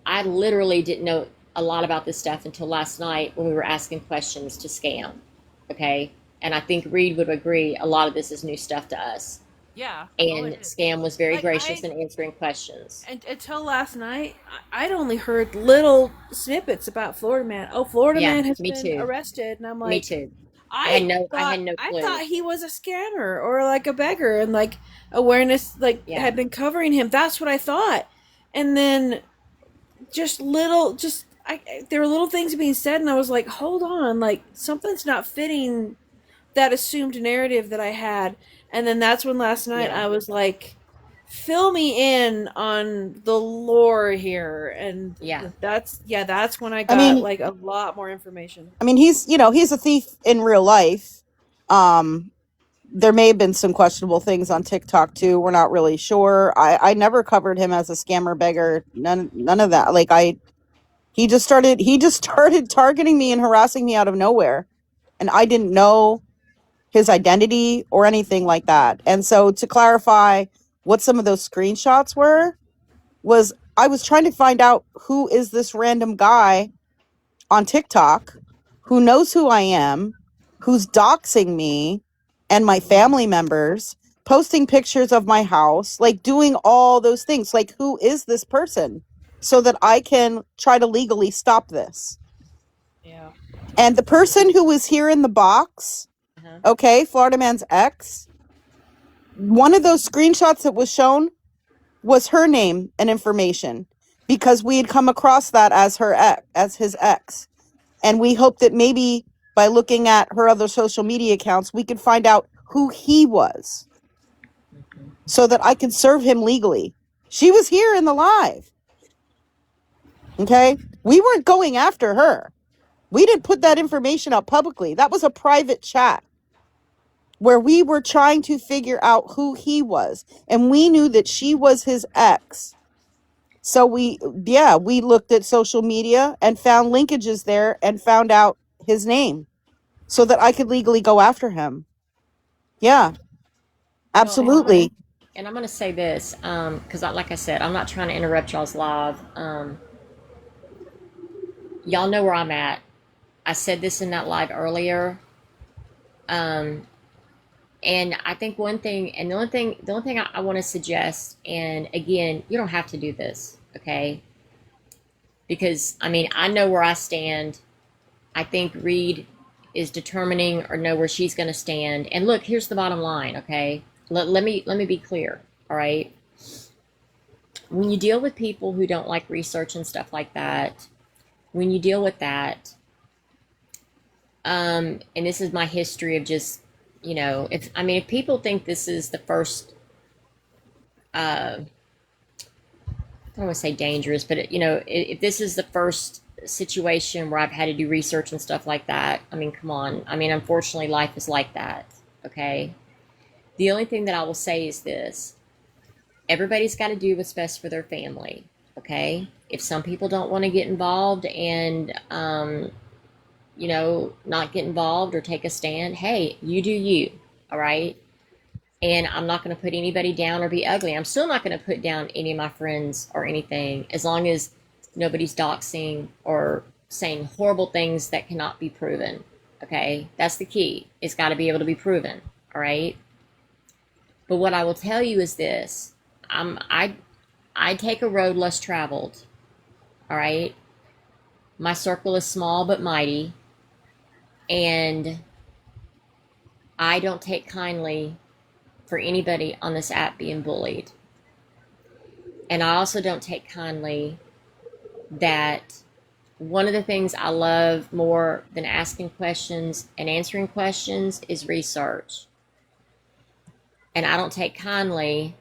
I literally didn't know a lot about this stuff until last night when we were asking questions to Scam. Okay. And I think Reed would agree a lot of this is new stuff to us. Yeah. And Scam was very Like, gracious in answering questions. And until last night, I'd only heard little snippets about Florida Man. Oh, Florida Yeah, Man has me been too. arrested, and I'm Me like, too. I had no I clue. thought he was a scammer or like a beggar, and like awareness Yeah. had been covering him. That's what I thought, and then there were little things being said, and I was like, hold on, like something's not fitting that assumed narrative that I had, and then that's when last night Yeah. I was like, fill me in on the lore here, and Yeah. that's when I I got mean, like a lot more information. he's a thief in real life. There may have been some questionable things on TikTok too. We're not really sure. I never covered him as a scammer beggar. None of that. Like he just started targeting me and harassing me out of nowhere. And I didn't know his identity or anything like that. And so to clarify what some of those screenshots were was I was trying to find out who is this random guy on TikTok who knows who I am, who's doxing me and my family members, posting pictures of my house, like doing all those things. Like, who is this person? So that I can try to legally stop this. Yeah. And the person who was here in the box, okay, Florida Man's ex, one of those screenshots that was shown was her name and information, because we had come across that as her ex, as his ex. And we hoped that maybe by looking at her other social media accounts, we could find out who he was so that I could serve him legally. She was here in the live. Okay? We weren't going after her. We didn't put that information out publicly. That was a private chat where we were trying to figure out who he was. And we knew that she was his ex. So we looked at social media and found linkages there and found out his name so that I could legally go after him. Yeah, absolutely. And I'm going to say this, because like I said, I'm not trying to interrupt y'all's live. Y'all know where I'm at. I said this in that live earlier. And I think one thing, and the only thing I want to suggest, and again, you don't have to do this, okay? Because, I mean, I know where I stand. I think Reed is determining or know where she's going to stand. And look, here's the bottom line, okay? Let me be clear, all right? When you deal with people who don't like research and stuff like that, when you deal with that, and this is my history of just, you know, if people think this is the first, I don't want to say dangerous, but you know, if this is the first situation where I've had to do research and stuff like that, I mean, come on. I mean, unfortunately, life is like that, okay? The only thing that I will say is this. Everybody's got to do what's best for their family, okay? If some people don't want to get involved and, you know, not get involved or take a stand, hey, you do you, all right? And I'm not going to put anybody down or be ugly. I'm still not going to put down any of my friends or anything, as long as nobody's doxing or saying horrible things that cannot be proven, okay? That's the key. It's got to be able to be proven, all right? But what I will tell you is this. I take a road less traveled, all right? My circle is small but mighty, and I don't take kindly for anybody on this app being bullied. And I also don't take kindly that one of the things I love more than asking questions and answering questions is research. And I don't take kindly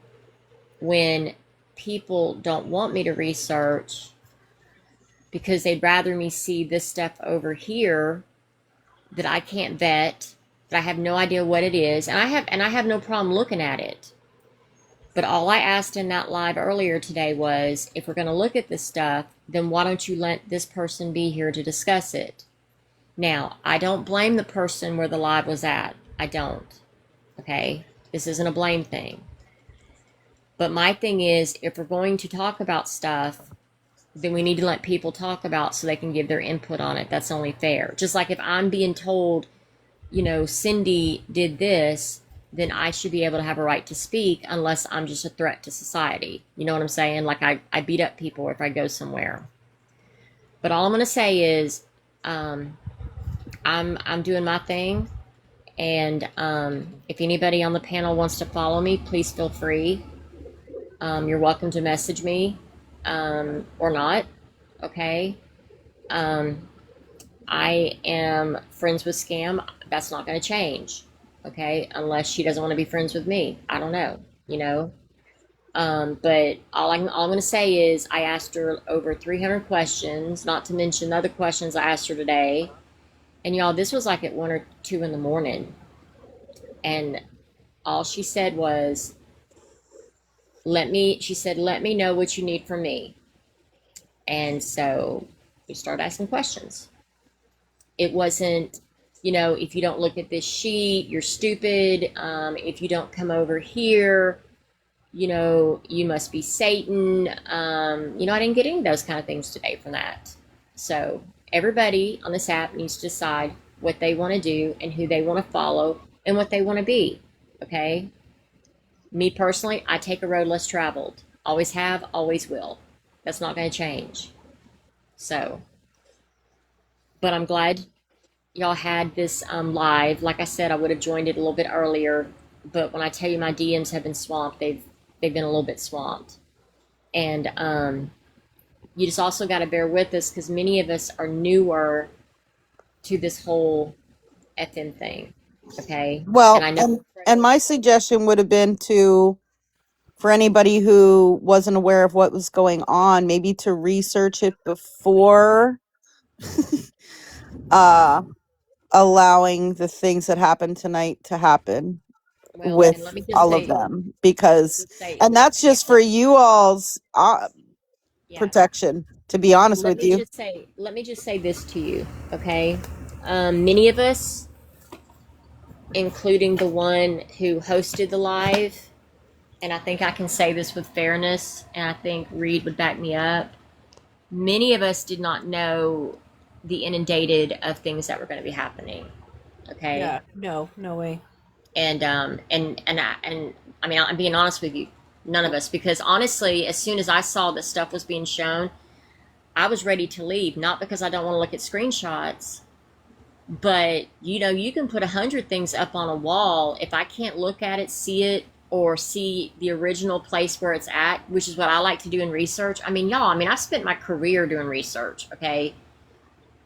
when people don't want me to research because they'd rather me see this stuff over here that I can't vet, that I have no idea what it is, and I have no problem looking at it. But all I asked in that live earlier today was, if we're going to look at this stuff, then why don't you let this person be here to discuss it? Now, I don't blame the person where the live was at. I don't. Okay? This isn't a blame thing. But my thing is, if we're going to talk about stuff, then we need to let people talk about so they can give their input on it. That's only fair. Just like if I'm being told, you know, Cindy did this, then I should be able to have a right to speak unless I'm just a threat to society. You know what I'm saying? Like I beat up people if I go somewhere. But all I'm going to say is I'm doing my thing. And if anybody on the panel wants to follow me, please feel free. You're welcome to message me or not. Okay? I am friends with Scam. That's not going to change. Okay, unless she doesn't want to be friends with me. I don't know, you know. But all I'm going to say is I asked her over 300 questions, not to mention the other questions I asked her today. And y'all, this was like at 1 or 2 in the morning. And all she said was, let me know what you need from me. And so we started asking questions. It wasn't, you know, if you don't look at this sheet, you're stupid. If you don't come over here, you know, you must be Satan. You know, I didn't get any of those kind of things today from that. So Everybody on this app needs to decide what they want to do and who they want to follow and what they want to be. Okay? Me personally, I take a road less traveled. Always have, always will. That's not going to change. So, but I'm glad y'all had this live. Like I said, I would have joined it a little bit earlier, but when I tell you my DMs have been swamped, they've been a little bit swamped. And you just also got to bear with us because many of us are newer to this whole FM thing. Okay. Well, And I know and my suggestion would have been to, for anybody who wasn't aware of what was going on, maybe to research it before allowing the things that happened tonight to happen well, and with let me just all of say, them, because say, and that's just for you all's yeah. protection, to be honest with you. Let me just say this to you, okay? Many of us, including the one who hosted the live, and I think I can say this with fairness, and I think Reed would back me up. Many of us did not know the inundated of things that were going to be happening. Okay. Yeah. No way. And I mean, I'm being honest with you, none of us, because honestly, as soon as I saw that stuff was being shown, I was ready to leave. Not because I don't want to look at screenshots, but you can put 100 things up on a wall. If I can't look at it, see it, or see the original place where it's at, which is what I like to do in research. I mean, y'all, I spent my career doing research, okay?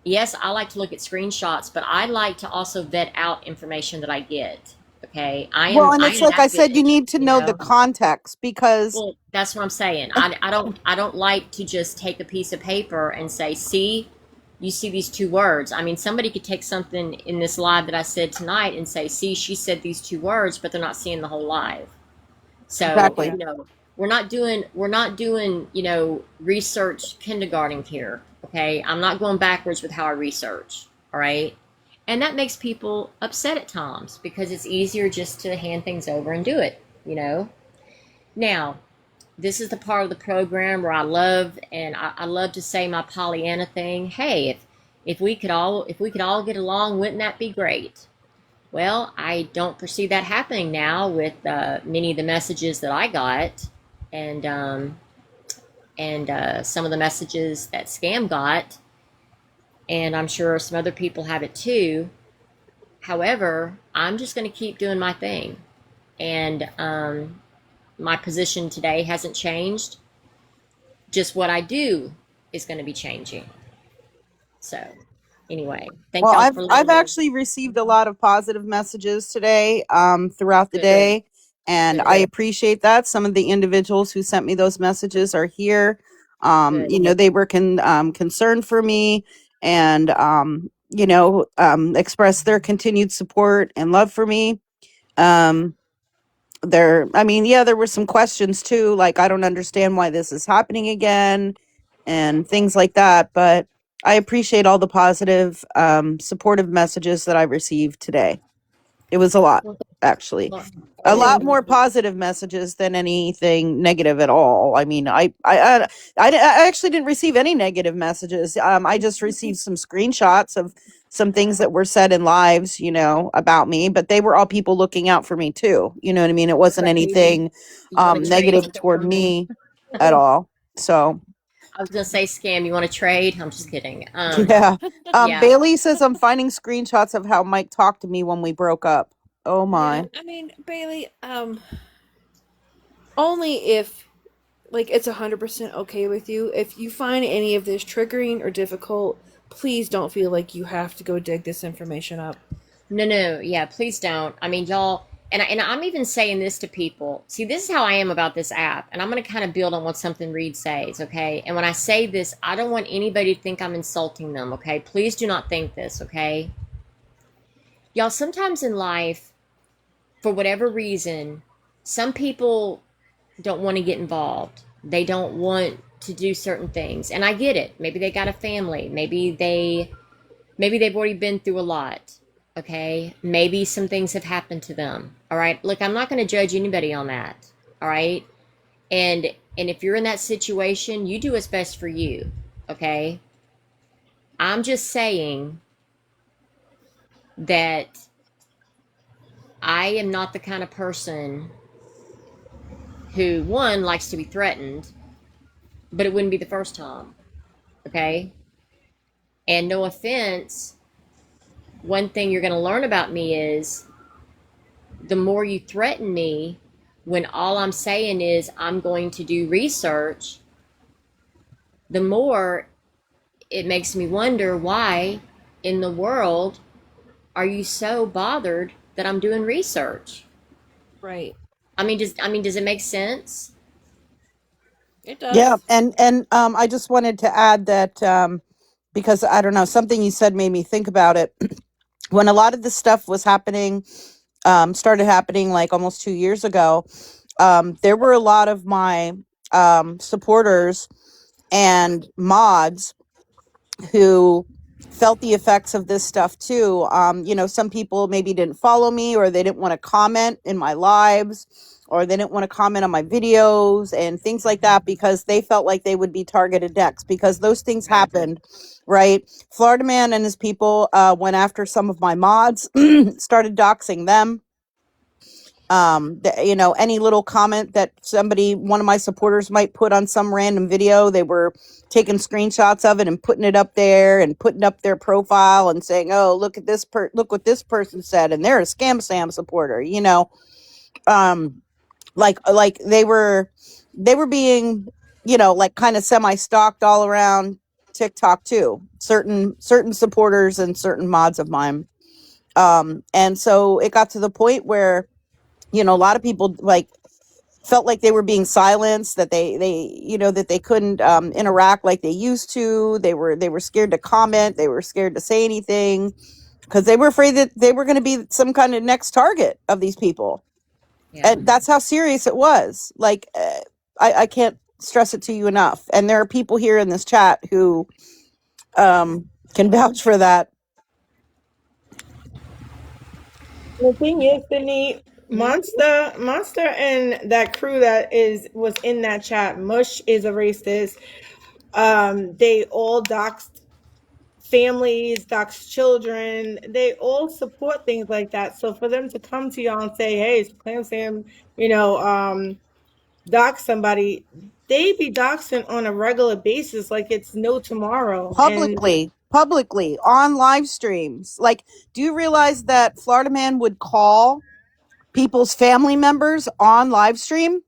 Yes, I like to look at screenshots, but I like to also vet out information that I get, okay? Well, and it's like I said, you need to know the know? context, because Well, that's what I'm saying. I don't like to just take a piece of paper and say, see, you see these two words. I mean, somebody could take something in this live that I said tonight and say, see, she said these two words, but they're not seeing the whole live. So, exactly. we're not doing, research kindergarten here. Okay. I'm not going backwards with how I research. All right. And that makes people upset at times because it's easier just to hand things over and do it, Now, this is the part of the program where I love to say my Pollyanna thing. Hey, if we could all get along, wouldn't that be great? Well, I don't foresee that happening now with many of the messages that I got, and some of the messages that Scam got, and I'm sure some other people have it too. However, I'm just going to keep doing my thing, and my position today hasn't changed. Just what I do is going to be changing. So, anyway, thank Well, y'all for I've listening. actually received a lot of positive messages today, throughout the Good. day, and Good. I appreciate that. Some of the individuals who sent me those messages are here. Good. They were concerned for me, and expressed their continued support and love for me. There were some questions too, like, I don't understand why this is happening again and things like that, but I appreciate all the positive, supportive messages that I received today. It was a lot, actually. Well, A well, lot more positive messages than anything negative at all. I mean, I actually didn't receive any negative messages. I just received some screenshots of some things that were said in lives, about me, but they were all people looking out for me too. You know what I mean? It wasn't anything you want to trade? negative toward me at all. So, I was gonna say Scam. You want to trade? I'm just kidding. yeah. Yeah. Bailey says I'm finding screenshots of how Mike talked to me when we broke up. Oh my. Yeah, Bailey, only if it's 100% okay with you. If you find any of this triggering or difficult, please don't feel like you have to go dig this information up. No, yeah, please don't. I mean, y'all, and I'm even saying this to people. See, this is how I am about this app, and I'm going to kind of build on what something Reed says, okay? And when I say this, I don't want anybody to think I'm insulting them, okay? Please do not think this, okay? Y'all, sometimes in life, for whatever reason, some people don't want to get involved. They don't want to do certain things, and I get it. Maybe they got a family. Maybe they've already been through a lot. Okay, maybe some things have happened to them. All right, look, I'm not going to judge anybody on that. All right, and if you're in that situation, you do what's best for you. Okay, I'm just saying that I am not the kind of person who, one, likes to be threatened, but it wouldn't be the first time. Okay? And no offense, one thing you're going to learn about me is the more you threaten me when all I'm saying is I'm going to do research, the more it makes me wonder why in the world are you so bothered that I'm doing research? Right. Does it make sense? It does. Yeah, and I just wanted to add that because I don't know, something you said made me think about it. When a lot of this stuff was happening, started happening like almost 2 years ago, there were a lot of my supporters and mods who felt the effects of this stuff too. Some people maybe didn't follow me, or they didn't want to comment in my lives, or they didn't want to comment on my videos and things like that, because they felt like they would be targeted next, because those things happened, right? Florida Man and his people went after some of my mods, started doxing them. Any little comment that one of my supporters might put on some random video, they were taking screenshots of it and putting it up there and putting up their profile and saying, oh, look at this look what this person said, and they're a ScamSlam supporter. Like they were being, like kind of semi-stalked all around TikTok too, certain supporters and certain mods of mine. And so it got to the point where, a lot of people felt like they were being silenced, that that they couldn't interact like they used to. They were scared to comment. They were scared to say anything because they were afraid that they were going to be some kind of next target of these people. Yeah. And that's how serious it was. Like, I can't stress it to you enough. And there are people here in this chat who can vouch for that. The thing is, Sydney, Monster, and that crew that was in that chat. Mush is a racist. They all doxed families, doxed children. They all support things like that. So for them to come to y'all and say, "Hey, ScamSlam," dox somebody, they be doxing on a regular basis, like it's no tomorrow. Publicly on live streams. Like, do you realize that Florida Man would call people's family members on live stream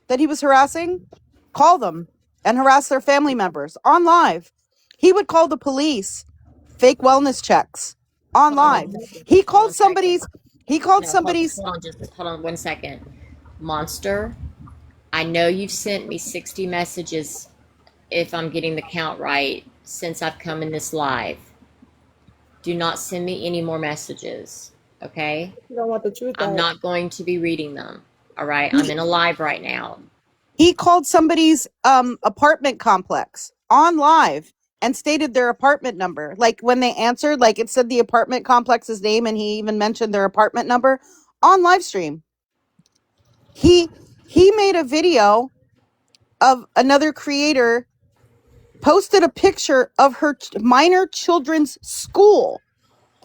that he was harassing? Call them and harass their family members on live. He would call the police, fake wellness checks on live. He called somebody's. Hold on 1 second. Monster, I know you've sent me 60 messages, if I'm getting the count right, since I've come in this live. Do not send me any more messages, okay? You don't want the truth out. I'm not going to be reading them, all right? I'm in a live right now. He called somebody's apartment complex on live and stated their apartment number. Like, when they answered, like, it said the apartment complex's name, and he even mentioned their apartment number on live stream. He made a video of another creator, posted a picture of her minor children's school.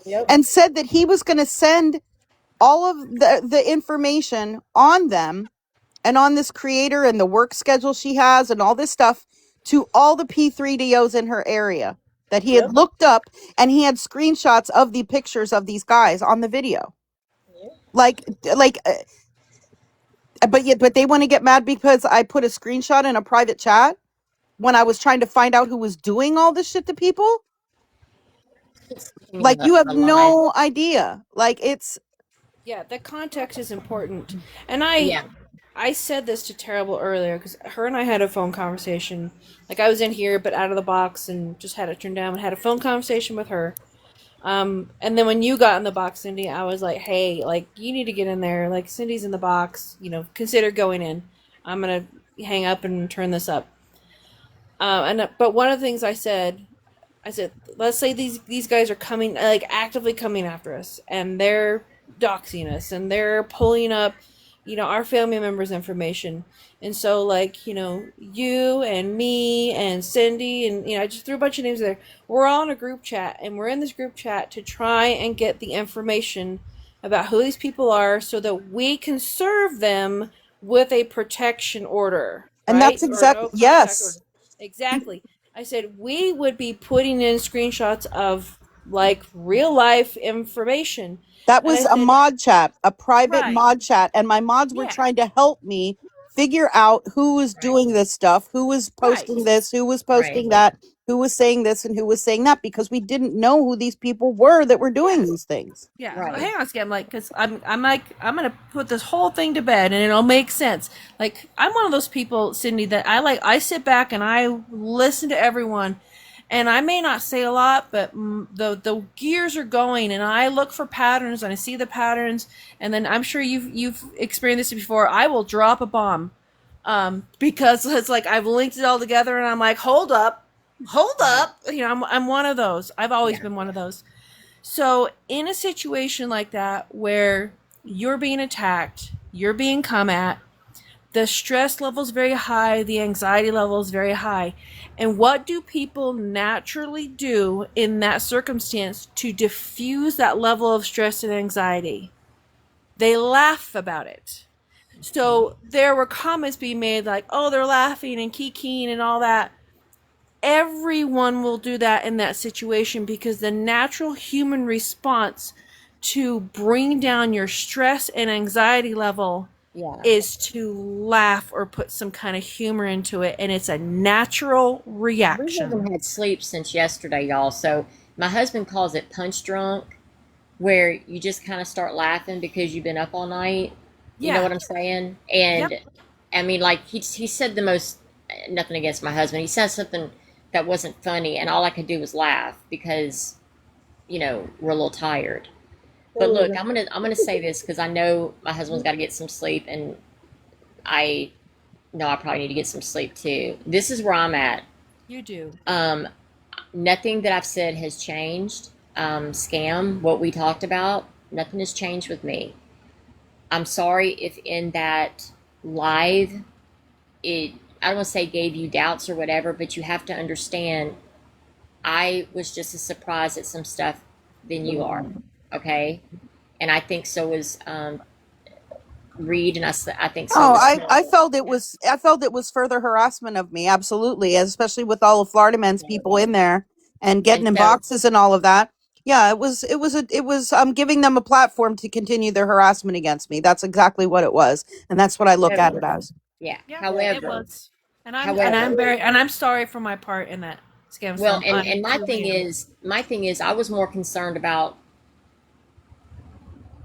Yep. And said that he was going to send all of the information on them and on this creator and the work schedule she has and all this stuff to all the P3DOs in her area that he had looked up, and he had screenshots of the pictures of these guys on the video. But they want to get mad because I put a screenshot in a private chat when I was trying to find out who was doing all this shit to people. Like, you have no idea. Like, it's... Yeah, the context is important. And I said this to Terrible earlier because her and I had a phone conversation. Like, I was in here but out of the box and just had it turned down and had a phone conversation with her. And then when you got in the box, Cindy, I was like, hey, like, you need to get in there. Like, Cindy's in the box, consider going in. I'm going to hang up and turn this up. But one of the things I said, let's say these guys are coming, like, actively coming after us, and they're doxing us, and they're pulling up our family members' information. And so, like, you and me and Cindy, and, I just threw a bunch of names there. We're all in a group chat, and we're in this group chat to try and get the information about who these people are so that we can serve them with a protection order, And that's right? Or exactly, no contact order. yes. Exactly. I said we would be putting in screenshots of, like, real life information. That And I was a said, mod chat, a private right. mod chat, and my mods were Yeah. trying to help me figure out who was doing this stuff, who was posting Right. this, who was posting Right. that, who was saying this and who was saying that, because we didn't know who these people were that were doing these things. Yeah. Right. Hang on, Scam. Like, because I'm like, I'm gonna put this whole thing to bed, and it'll make sense. Like, I'm one of those people, Cindy, that I sit back and I listen to everyone, and I may not say a lot, but the gears are going, and I look for patterns, and I see the patterns, and then I'm sure you've experienced this before. I will drop a bomb, because it's like I've linked it all together, and I'm like, hold up, I'm one of those. I've always been one of those. So, in a situation like that where you're being attacked, you're being come at, the stress level is very high, the anxiety level is very high. And what do people naturally do in that circumstance to diffuse that level of stress and anxiety? They laugh about it. So, there were comments being made like, oh, they're laughing and kikiing and all that. Everyone will do that in that situation because the natural human response to bring down your stress and anxiety level is to laugh or put some kind of humor into it, and it's a natural We reaction. haven't had sleep since yesterday, y'all. So my husband calls it punch drunk, where you just kind of start laughing because you've been up all night. You know what I'm saying? And I mean, like, he said the most, nothing against my husband. He said something that wasn't funny, and all I could do was laugh because, we're a little tired. But look, I'm gonna say this because I know my husband's got to get some sleep, and I know I probably need to get some sleep too. This is where I'm at. You do. Nothing that I've said has changed. Scam, what we talked about, nothing has changed with me. I'm sorry if in that live, I don't want to say gave you doubts or whatever, but you have to understand, I was just as surprised at some stuff than you are, okay? And I think so was Reed, and I think so Oh, was I felt it was further harassment of me, absolutely, especially with all of Florida Men's people in there and getting and in so boxes and all of that. Yeah, giving them a platform to continue their harassment against me. That's exactly what it was, and that's what I look at it however, as. yeah. Yeah, it However, was. And I'm sorry for my part in that scam. well, Slam. and I my truly thing am. is, I was more concerned about,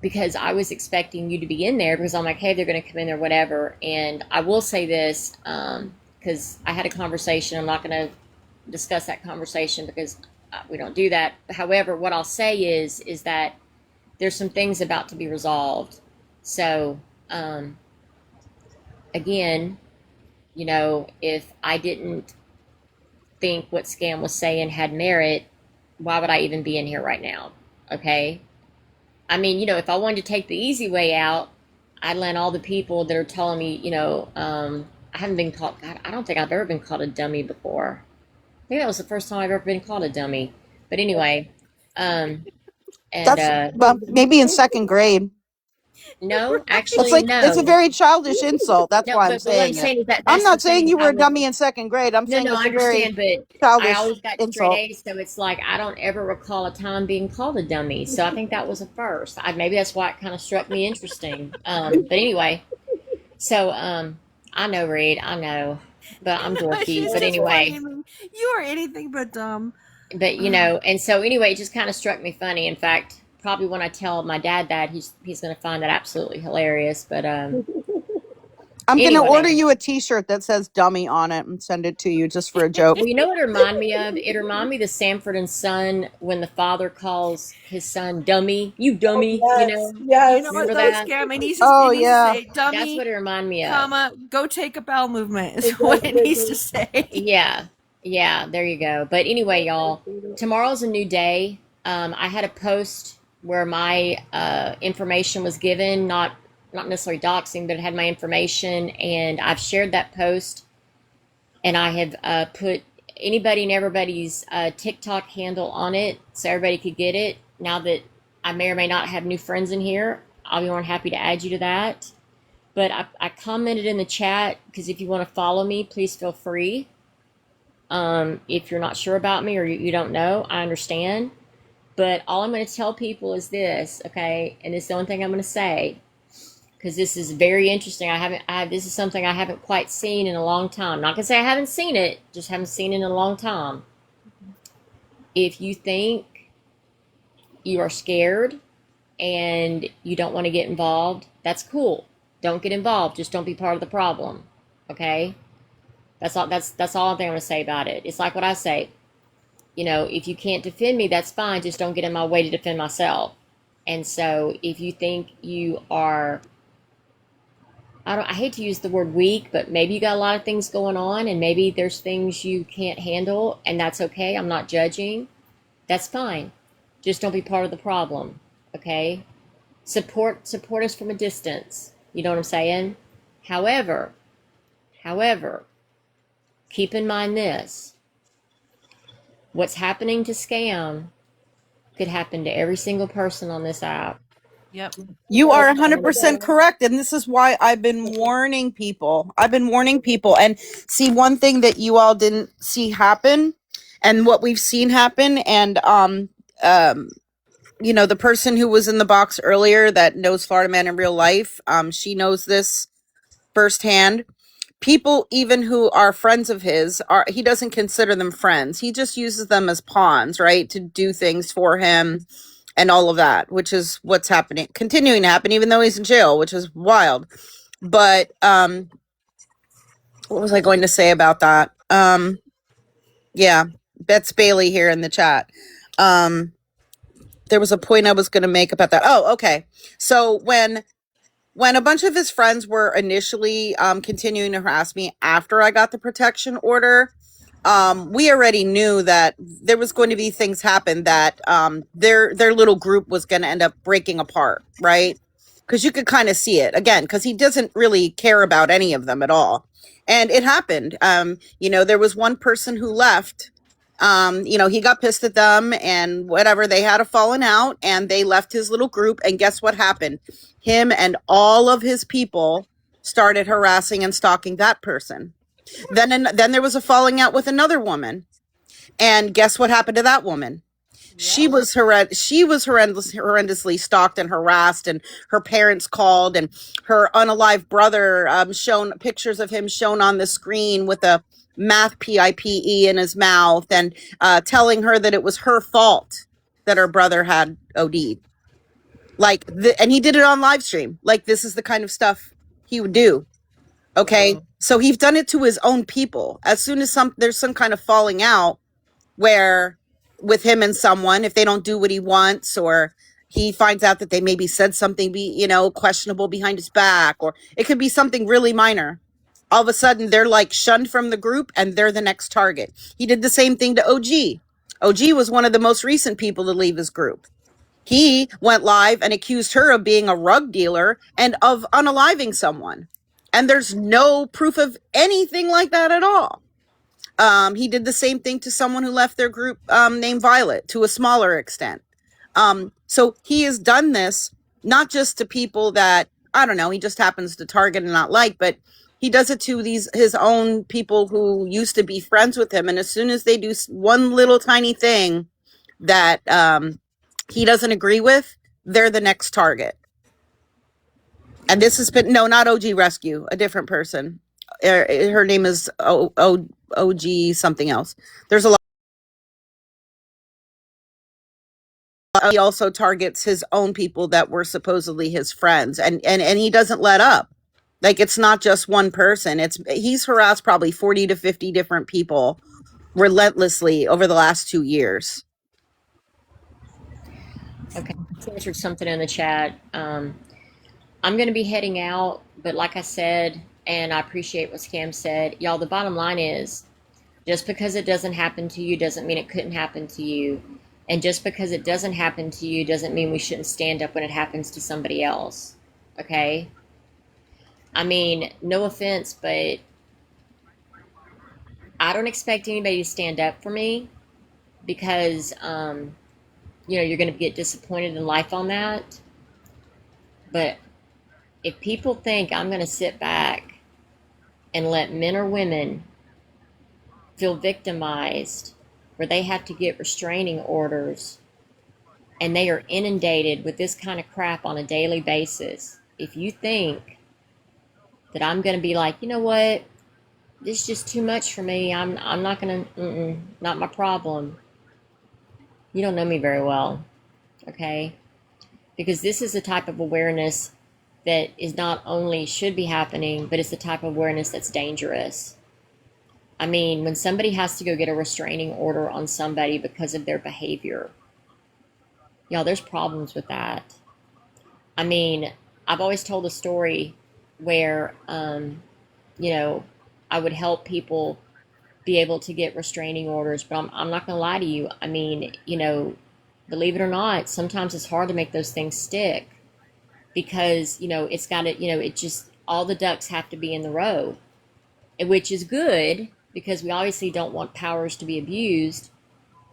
because I was expecting you to be in there because I'm like, hey, they're going to come in there, whatever. And I will say this, because I had a conversation. I'm not going to discuss that conversation because we don't do that. However, what I'll say is that there's some things about to be resolved. So, again, if I didn't think what Scam was saying had merit, why would I even be in here right now? Okay. I mean, if I wanted to take the easy way out, I'd let all the people that are telling me, I haven't been called, God, I don't think I've ever been called a dummy before. I think that was the first time I've ever been called a dummy. But anyway, and That's well, maybe in second grade. no, It's actually, like it's a no. very childish insult. That's No, why I'm but what I'm saying it. saying is that I'm that's the not saying thing. you were a dummy in second grade. I'm No, saying no, it's I a very understand, but I childish always got straight insult. A's, so it's like I don't ever recall a time being called a dummy. So I think that was a first. Maybe that's why it kind of struck me interesting. But anyway, so I know, Reed, I know, but I'm dorky. She's But just funny. anyway, I mean, you are anything but dumb. but and so anyway, it just kind of struck me funny. In fact, probably when I tell my dad that, he's going to find that absolutely hilarious. But I'm going to order anyway. you a T-shirt that says "dummy" on it and send it to you just for a joke. Well, you know what it reminded me of? It reminded me of the Sanford and Son when the father calls his son dummy. You dummy, Yes, You know yes. what Remember though, that? Scam? Oh It needs to yeah. say That's dummy, what it reminded me of. comma, go take a bowel movement is It what does it make needs to me. say. Yeah. Yeah, there you go. But anyway, y'all, tomorrow's a new day. I had a post where my information was given, not not necessarily doxing, but it had my information, and I've shared that post, and I have put anybody and everybody's TikTok handle on it so everybody could get it. Now that I may or may not have new friends in here, I'll be more than happy to add you to that. But I commented in the chat because if you want to follow me, please feel free. If you're not sure about me or you don't know, I understand. But all I'm going to tell people is this, okay? And it's the only thing I'm going to say, because this is very interesting. This is something I haven't quite seen in a long time. I'm not going to say I haven't seen it, just haven't seen it in a long time. If you think you are scared and you don't want to get involved, that's cool. Don't get involved. Just don't be part of the problem, okay? That's all I think I'm going to say about it. It's like what I say. You know, if you can't defend me, that's fine. Just don't get in my way to defend myself. And so if you think you are, I hate to use the word weak, but maybe you got a lot of things going on and maybe there's things you can't handle, and that's okay. I'm not judging. That's fine. Just don't be part of the problem, okay? Support us from a distance. You know what I'm saying? However, keep in mind this. What's happening to Scam could happen to every single person on this app. Yep. You are 100% correct. And this is why I've been warning people. And see, one thing that you all didn't see happen and what we've seen happen. And, you know, the person who was in the box earlier that knows Florida Man in real life, she knows this firsthand. People even who are friends of his, he doesn't consider them friends. He just uses them as pawns, right, to do things for him and all of that, which is what's happening, continuing to happen, even though he's in jail, which is wild. But what was I going to say about that? Yeah, Bets Bailey here in the chat. There was a point I was going to make about that. Oh, okay. So when a bunch of his friends were initially continuing to harass me after I got the protection order, we already knew that there was going to be things happen that their little group was going to end up breaking apart, right? Because you could kind of see it again, because he doesn't really care about any of them at all. And it happened. You know, there was one person who left. You know, he got pissed at them and whatever. They had a falling out and they left his little group. And guess what happened? Him and all of his people started harassing and stalking that person. Then there was a falling out with another woman. And guess what happened to that woman? She was horrendously stalked and harassed, and her parents called, and her unalive brother shown pictures of him shown on the screen with a math PIPE in his mouth, and telling her that it was her fault that her brother had OD'd. And he did it on live stream. Like, this is the kind of stuff he would do. Okay, wow. So he's done it to his own people. As soon as there's some kind of falling out where with him and someone, if they don't do what he wants, or he finds out that they maybe said something questionable behind his back, or it could be something really minor. All of a sudden they're like shunned from the group and they're the next target. He did the same thing to OG. OG was one of the most recent people to leave his group. He went live and accused her of being a rug dealer and of unaliving someone. And there's no proof of anything like that at all. He did the same thing to someone who left their group named Violet, to a smaller extent. So he has done this not just to people that, I don't know, he just happens to target and not like, but he does it to his own people who used to be friends with him. And as soon as they do one little tiny thing that he doesn't agree with, they're the next target. And this has been, no, not OG Rescue, a different person. Her name is OG something else. There's a lot. He also targets his own people that were supposedly his friends, and he doesn't let up. Like, it's not just one person. He's harassed probably 40 to 50 different people relentlessly over the last 2 years. Okay, I answered something in the chat. I'm going to be heading out, but like I said, and I appreciate what Scam said, y'all, the bottom line is, just because it doesn't happen to you doesn't mean it couldn't happen to you. And just because it doesn't happen to you doesn't mean we shouldn't stand up when it happens to somebody else. Okay? I mean, no offense, but I don't expect anybody to stand up for me because, you're going to get disappointed in life on that. But if people think I'm going to sit back and let men or women feel victimized where they have to get restraining orders and they are inundated with this kind of crap on a daily basis, if you think that I'm going to be like, you know what, this is just too much for me, I'm not going to, not my problem. You don't know me very well, okay? Because this is the type of awareness that is not only should be happening, but it's the type of awareness that's dangerous. I mean, when somebody has to go get a restraining order on somebody because of their behavior, y'all, there's problems with that. I mean, I've always told a story where, I would help people be able to get restraining orders, but I'm not going to lie to you. I mean, believe it or not, sometimes it's hard to make those things stick because, it's got to, it just, all the ducks have to be in the row, which is good because we obviously don't want powers to be abused.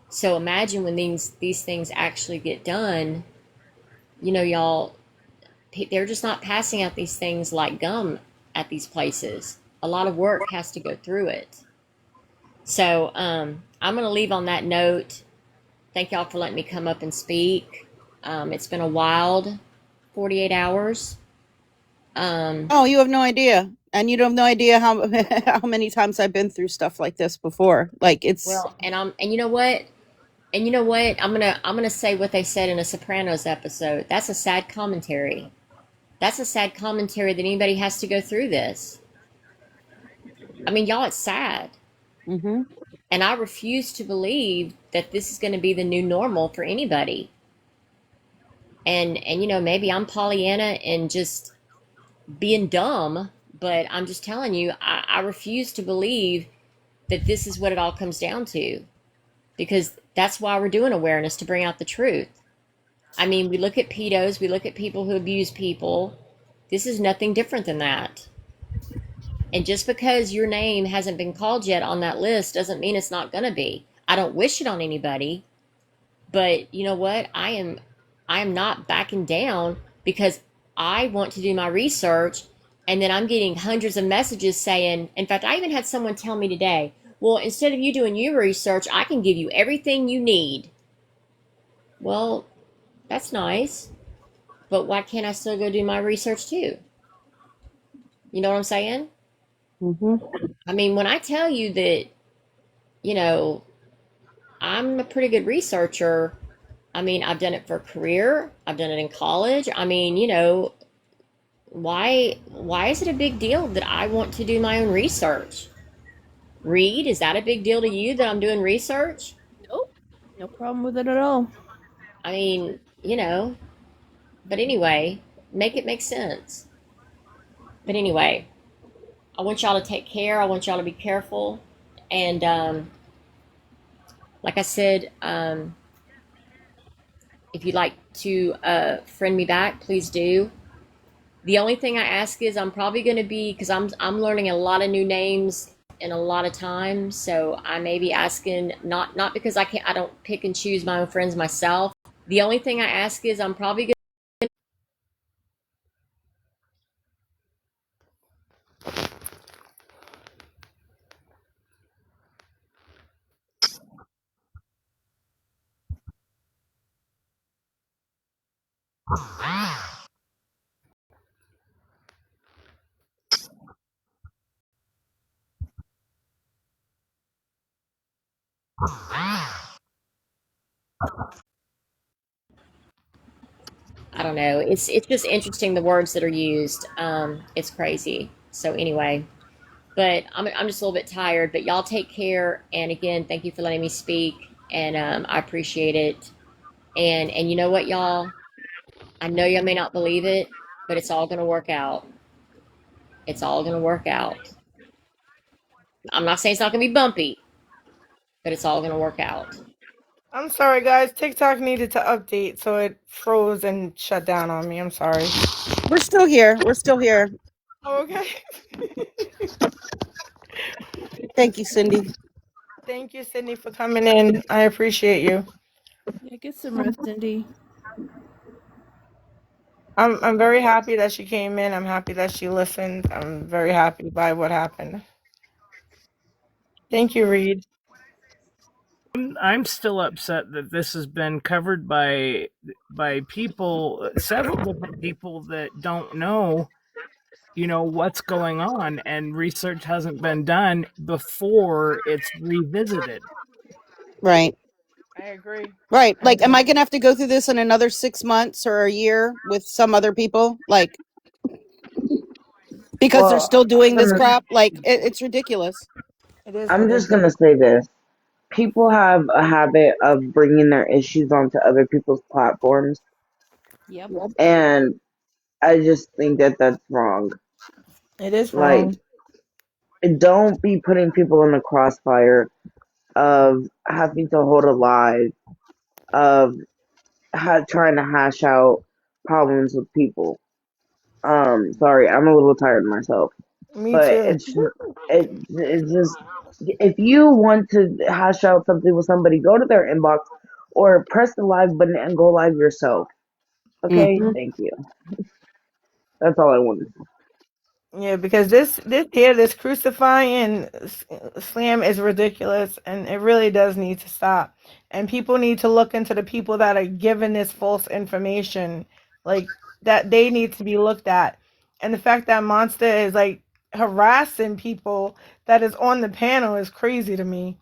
So imagine when these things actually get done, y'all, they're just not passing out these things like gum at these places. A lot of work has to go through it. So I'm going to leave on that note. Thank y'all for letting me come up and speak. It's been a wild 48 hours. Oh, you have no idea. And you don't have no idea how how many times I've been through stuff like this before. Like it's Well, and you know what? And you know what? I'm gonna say what they said in a Sopranos episode. That's a sad commentary. That's a sad commentary that anybody has to go through this. I mean, y'all, it's sad. Mhm. And I refuse to believe that this is going to be the new normal for anybody. And maybe I'm Pollyanna and just being dumb, but I'm just telling you, I refuse to believe that this is what it all comes down to, because that's why we're doing awareness, to bring out the truth. I mean, we look at pedos, we look at people who abuse people. This is nothing different than that. And just because your name hasn't been called yet on that list doesn't mean it's not going to be. I don't wish it on anybody, but you know what? I am not backing down because I want to do my research, and then I'm getting hundreds of messages saying, in fact, I even had someone tell me today, well, instead of you doing your research, I can give you everything you need. Well, that's nice, but why can't I still go do my research too? You know what I'm saying? Mhm. I mean, when I tell you that, you know, I'm a pretty good researcher, I mean, I've done it for a career, I've done it in college. I mean, why is it a big deal that I want to do my own research? Read, is that a big deal to you that I'm doing research? Nope. No problem with it at all. I mean, but anyway, make it make sense. But anyway, I want y'all to take care. I want y'all to be careful. And like I said, if you'd like to friend me back, please do. The only thing I ask is I'm probably going to be, because I'm learning a lot of new names in a lot of time, so I may be asking, not because I don't pick and choose my own friends myself. The only thing I ask is I'm probably going I don't know. It's just interesting the words that are used. It's crazy. So anyway, but I'm just a little bit tired. But y'all take care. And again, thank you for letting me speak. And I appreciate it. And you know what, y'all? I know y'all may not believe it, but it's all gonna work out. It's all gonna work out. I'm not saying it's not gonna be bumpy, but it's all gonna work out. I'm sorry, guys. TikTok needed to update, so it froze and shut down on me. I'm sorry. We're still here. We're still here. Okay. Thank you, Cindy. Thank you, Sydney, for coming in. I appreciate you. Yeah, get some rest, Cindy. I'm very happy that she came in. I'm happy that she listened. I'm very happy by what happened. Thank you, Reed. I'm still upset that this has been covered by people, several different people that don't know, what's going on, and research hasn't been done before it's revisited. Right. I agree. Right. I Like, am agree. I going to have to go through this in another 6 months or a year with some other people? Like, because they're Well, still doing I'm this gonna, crap? Like, it's ridiculous. It is I'm just ridiculous. gonna say this. People have a habit of bringing their issues onto other people's platforms, Yep. and I just think that that's wrong. It is Like, wrong. don't be putting people in the crossfire of having to hold a live, of trying to hash out problems with people. Sorry, I'm a little tired myself, Me but too. it's just, if you want to hash out something with somebody, go to their inbox or press the live button and go live yourself. Okay, Hmm. thank you. That's all I wanted. Yeah, because this crucifying slam is ridiculous, and it really does need to stop. And people need to look into the people that are giving this false information, like that they need to be looked at. And the fact that Monster is like harassing people that is on the panel is crazy to me.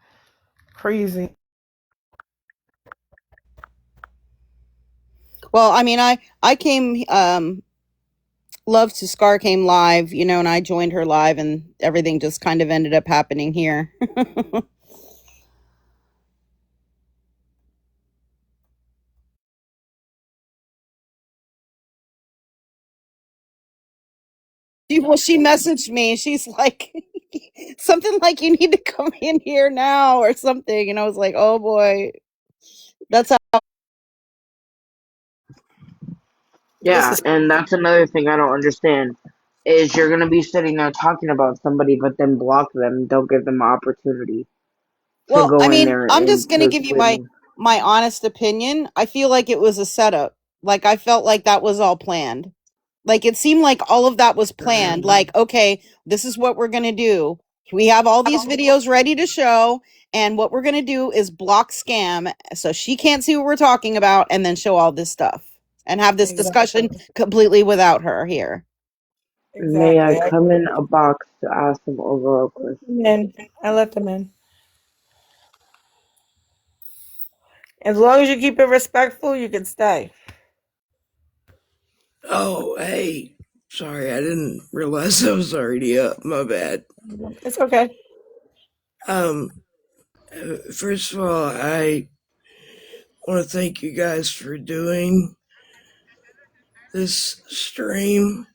Crazy. Well, I mean, I came, Love to Scar came live, and I joined her live, and everything just kind of ended up happening here. She messaged me. She's like, something like, you need to come in here now or something. And I was like, oh boy, that's how. This Yeah, is and that's another thing I don't understand is you're gonna be sitting there talking about somebody, but then block them. Don't give them an opportunity to Well, I go in mean, there I'm and just to gonna give you my explain. honest opinion. I feel like it was a setup. Like, I felt like that was all planned. Like, it seemed like all of that was planned. Like, okay, this is what we're gonna do. We have all these videos ready to show, and what we're gonna do is block Scam so she can't see what we're talking about, and then show all this stuff and have this discussion exactly. completely without her here. May I Exactly. come in a box to ask some overall Let questions? them in. I let them in. As long as you keep it respectful, you can stay. Oh, hey. Sorry, I didn't realize I was already up. My bad. It's okay. Um, First of all, I want to thank you guys for doing this stream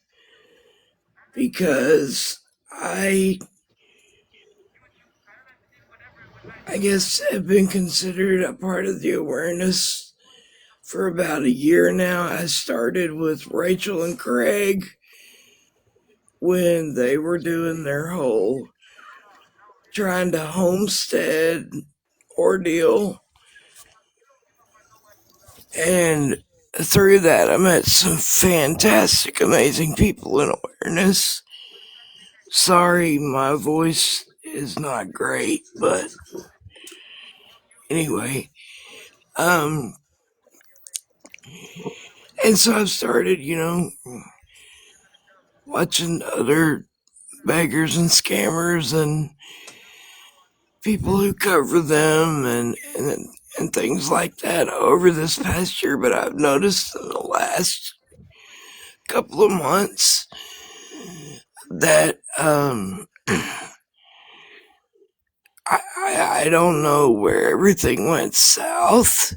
because I guess have been considered a part of the awareness for about a year now. I started with Rachel and Craig when they were doing their whole trying to homestead ordeal. And through that, I met some fantastic, amazing people in awareness. Sorry, my voice is not great, but anyway. Um, and so I've started, watching other beggars and scammers and people who cover them and things like that over this past year. But I've noticed in the last couple of months that I don't know where everything went south,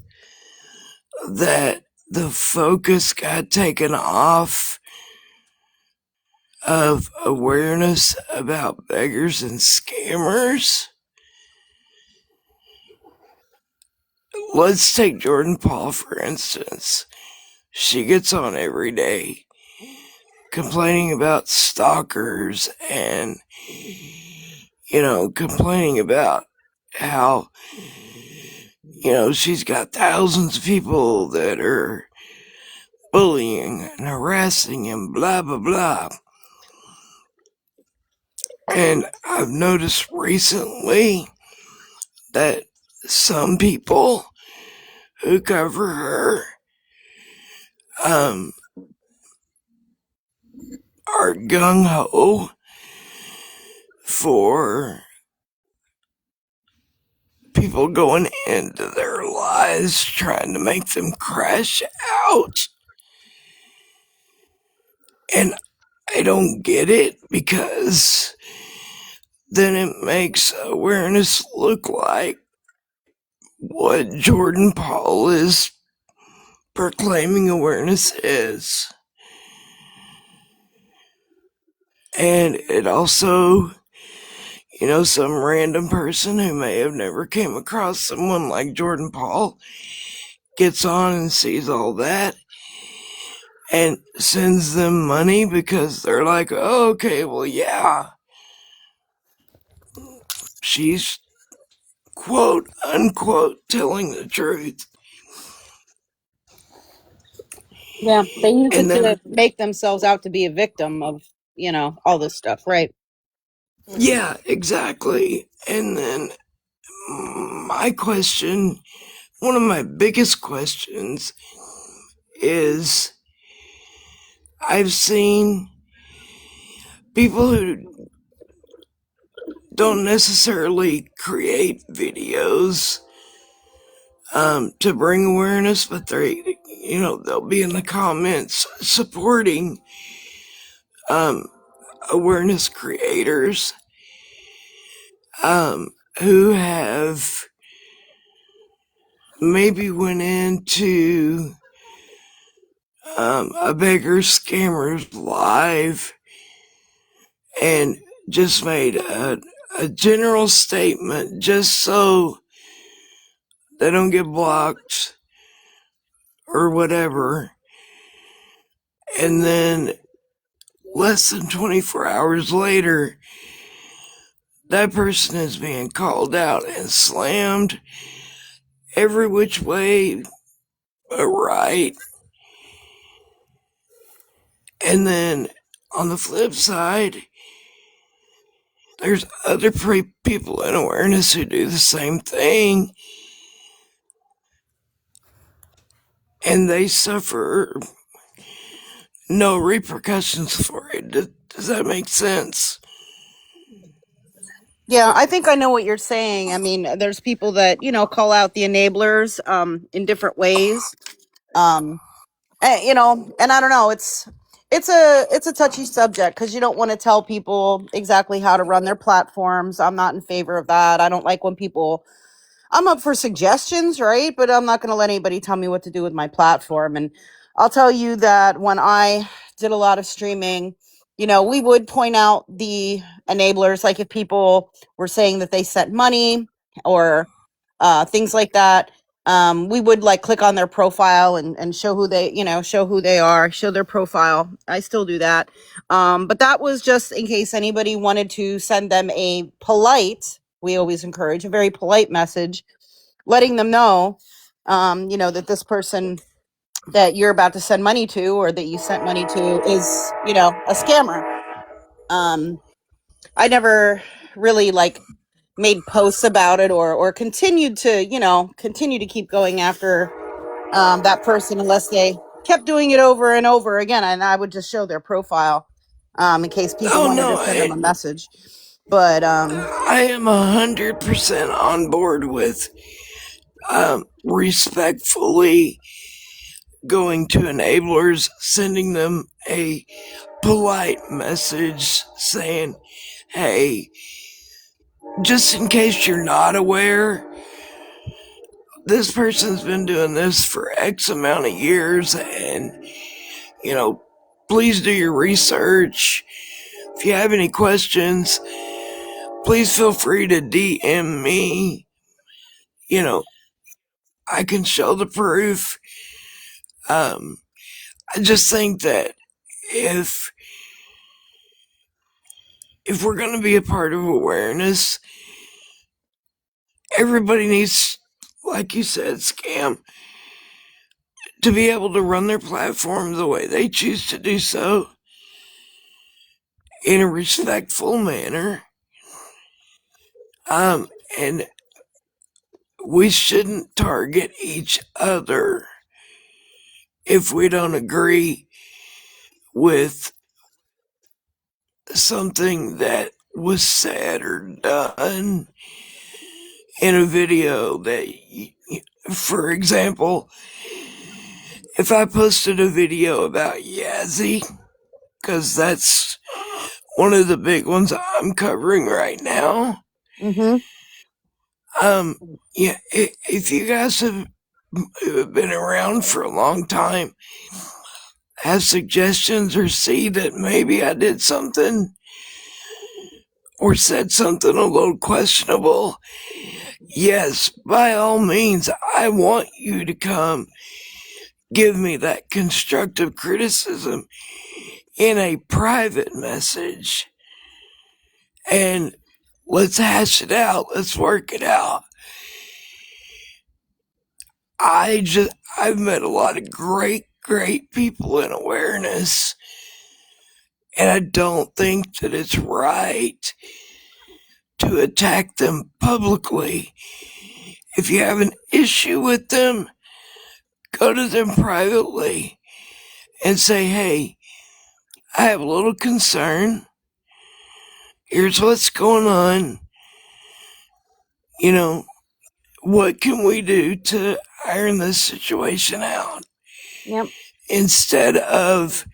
that the focus got taken off of awareness about beggars and scammers. Let's take Jordan Paul, for instance. She gets on every day complaining about stalkers and, complaining about how, she's got thousands of people that are bullying and harassing and blah, blah, blah. And I've noticed recently that some people who cover her are gung-ho for people going into their lives trying to make them crash out. And I don't get it, because then it makes awareness look like what Jordan Paul is proclaiming awareness is. And it also, some random person who may have never came across someone like Jordan Paul gets on and sees all that and sends them money because they're like, oh, okay, well, yeah, she's quote unquote telling the truth. Yeah, they use And it then, to make themselves out to be a victim of, all this stuff, right? yeah, exactly. And then my question, one of my biggest questions is, I've seen people who don't necessarily create videos to bring awareness, but they'll be in the comments supporting awareness creators who have maybe went into a beggar scammer's live and just made a general statement just so they don't get blocked or whatever. And then less than 24 hours later, that person is being called out and slammed every which way but right. And then on the flip side, there's other people in awareness who do the same thing, and they suffer no repercussions for it. Does that make sense? Yeah, I think I know what you're saying. I mean, there's people that, call out the enablers in different ways. And I don't know, it's a touchy subject because you don't want to tell people exactly how to run their platforms. I'm not in favor of that. I don't like when people I'm up for suggestions, right? But I'm not going to let anybody tell me what to do with my platform. And I'll tell you that when I did a lot of streaming, we would point out the enablers, like if people were saying that they sent money or things like that. We would like click on their profile and show who they, show who they are, show their profile. I still do that. But that was just in case anybody wanted to send them a polite, we always encourage a very polite message, letting them know, that this person that you're about to send money to or that you sent money to is, a scammer. I never really like made posts about it or continued to, continue to keep going after that person unless they kept doing it over and over again. And I would just show their profile in case people Oh wanted no, to send them a message. But I am 100% on board with respectfully going to enablers, sending them a polite message saying, hey, just in case you're not aware, this person's been doing this for X amount of years, and, please do your research. If you have any questions, please feel free to DM me. I can show the proof. I just think that if if we're going to be a part of awareness, everybody needs, like you said, Scam, to be able to run their platform the way they choose to do so in a respectful manner. And we shouldn't target each other if we don't agree with something that was said or done in a video. That, for example, if I posted a video about Yazzie, because that's one of the big ones I'm covering right now. Mm-hmm. Yeah, if you guys have been around for a long time, have suggestions, or see that maybe I did something or said something a little questionable, yes, by all means, I want you to come give me that constructive criticism in a private message, and let's hash it out. Let's work it out. I've met a lot of great people in awareness, and I don't think that it's right to attack them publicly. If you have an issue with them, go to them privately and say, hey, I have a little concern. Here's what's going on. You know, what can we do to iron this situation out? Yep. Instead of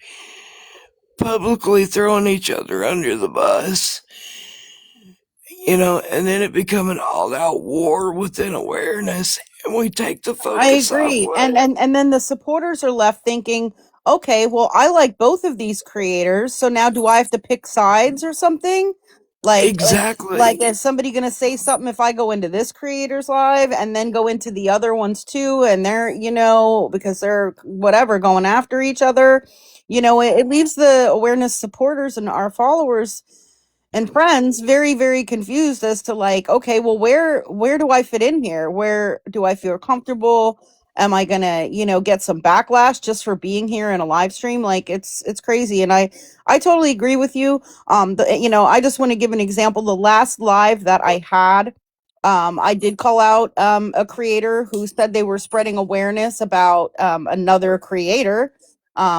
publicly throwing each other under the bus, and then it become an all-out war within awareness, and we take the I focus off agree. what. And then the supporters are left thinking, okay, well, I like both of these creators, so now do I have to pick sides or something? Like, Exactly. is somebody going to say something if I go into this creator's live and then go into the other ones too? And they're, because they're whatever going after each other, it leaves the awareness supporters and our followers and friends very, very confused as to, like, okay, well, where do I fit in here? Where do I feel comfortable? Am I gonna, get some backlash just for being here in a live stream? Like, it's crazy. And I totally agree with you. I just want to give an example. The last live that I had, I did call out a creator who said they were spreading awareness about another creator,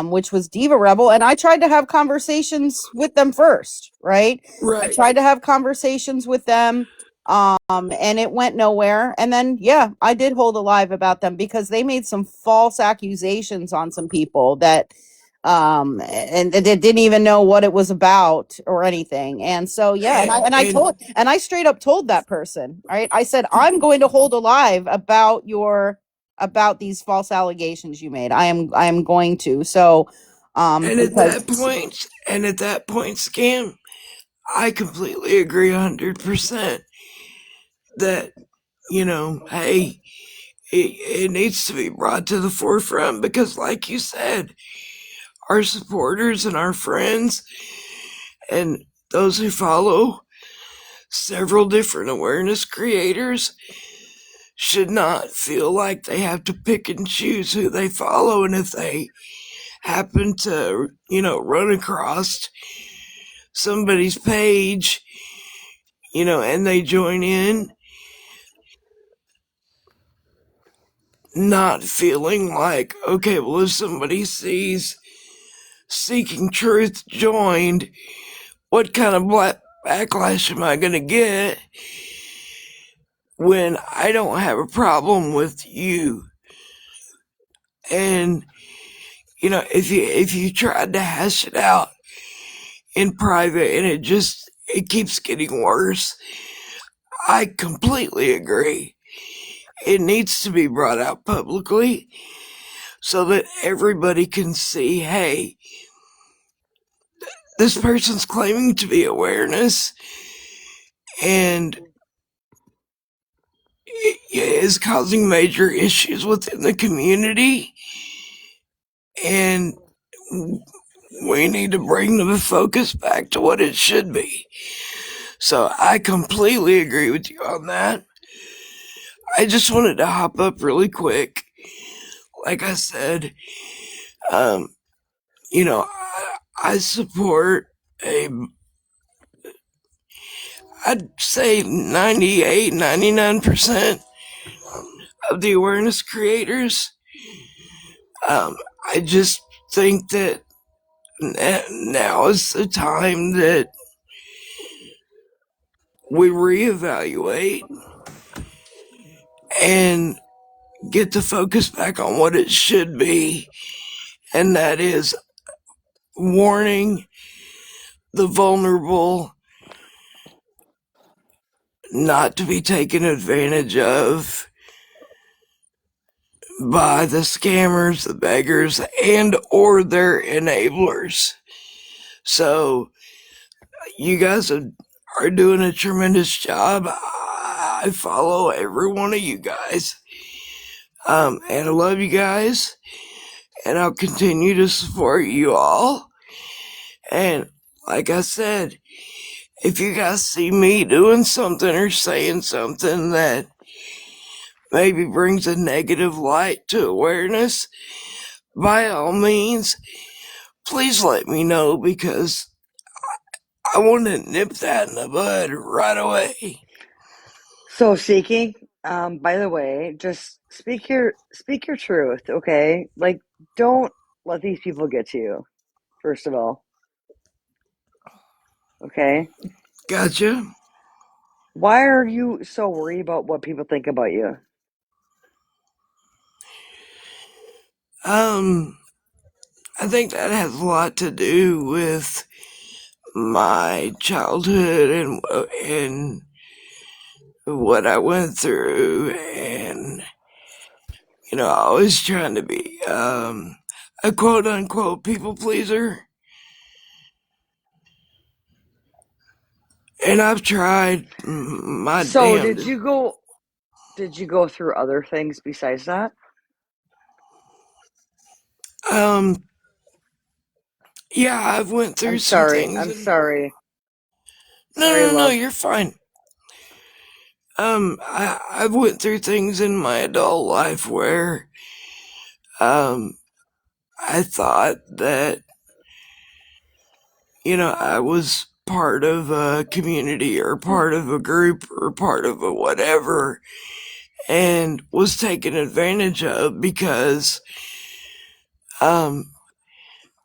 which was Diva Rebel, and I tried to have conversations with them first, right? I Right. tried to have conversations with them, and it went nowhere. And then, yeah, I did hold a live about them because they made some false accusations on some people that and they didn't even know what it was about or anything. And so, yeah, and I straight up told that person, right? I said, I'm going to hold a live about these false allegations you made. I am going to. So, And at that point, Scam, I completely agree 100% that, hey, it needs to be brought to the forefront because, like you said, our supporters and our friends and those who follow several different awareness creators should not feel like they have to pick and choose who they follow. And if they happen to, run across somebody's page, and they join in, not feeling like, okay, well, if somebody sees Seeking Truth joined, what kind of backlash am I going to get when I don't have a problem with you? And, if you tried to hash it out in private and it keeps getting worse, I completely agree. It needs to be brought out publicly so that everybody can see, hey, this person's claiming to be awareness and is causing major issues within the community, and we need to bring the focus back to what it should be. So I completely agree with you on that. I just wanted to hop up really quick. Like I said, um, I support I'd say 98, 99% of the awareness creators. I just think that now is the time that we reevaluate and get the focus back on what it should be, and that is warning the vulnerable not to be taken advantage of by the scammers, the beggars, and or their enablers. So you guys are doing a tremendous job. I follow every one of you guys. And I love you guys. And I'll continue to support you all. And like I said, if you guys see me doing something or saying something that maybe brings a negative light to awareness, by all means, please let me know, because I want to nip that in the bud right away. So Seeking, by the way, just speak your truth, okay? Like, don't let these people get to you, first of all. Okay? Gotcha. Why are you so worried about what people think about you? I think that has a lot to do with my childhood and what I went through, and I was trying to be a quote unquote people pleaser, and I've tried my So damnedest. did you go through other things besides that? Yeah, I've went through I'm some sorry. things. I'm sorry. No, Sorry, no, no, love. you're fine. I've went through things in my adult life where I thought that I was part of a community or part of a group or part of a whatever, and was taken advantage of because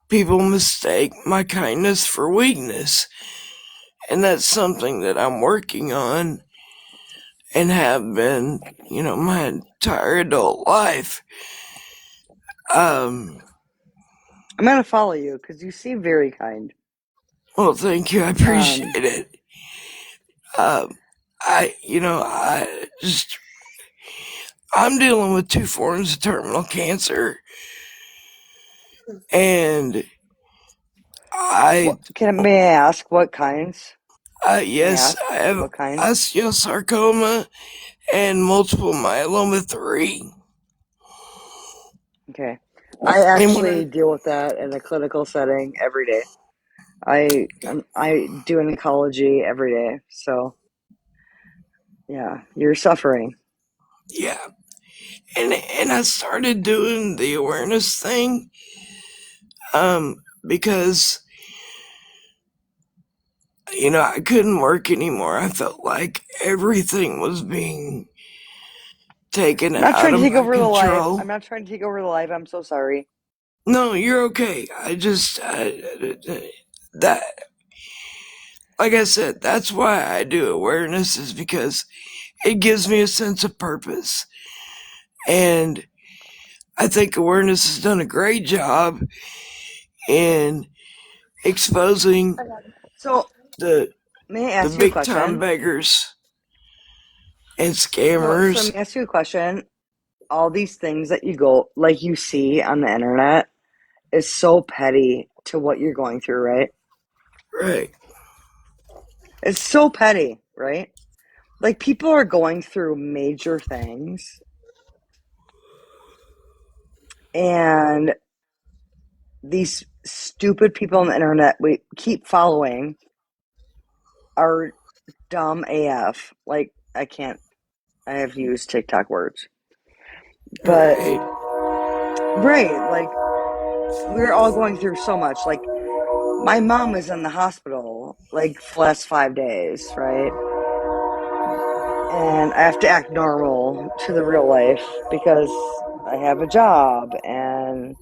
people mistake my kindness for weakness. And that's something that I'm working on and have been, my entire adult life. I'm gonna follow you because you seem very kind. Well, thank you. I appreciate it. I'm dealing with 2 forms of terminal cancer, and May I ask what kinds? yes, I have what kind? osteosarcoma and multiple myeloma 3. Okay. I actually deal with that in a clinical setting every day. I do oncology every day, so yeah, you're suffering. Yeah, and I started doing the awareness thing, because I couldn't work anymore. I felt like everything was being taken I'm not trying out to of take my over the live. control. I'm not trying to take over the live. I'm so sorry. No, you're okay. That, like I said, that's why I do awareness, is because it gives me a sense of purpose. And I think awareness has done a great job in exposing So, the may I ask you a big time question? beggars and So scammers. let me ask you a question. All these things that you see on the internet is so petty to what you're going through, right? Right. It's so petty, right? Like, people are going through major things, and these stupid people on the internet we keep following are dumb AF. Like, I have to use TikTok words. But, right, like, we're all going through so much. Like, my mom is in the hospital, like, for the last 5 days, right? And I have to act normal to the real life because I have a job, and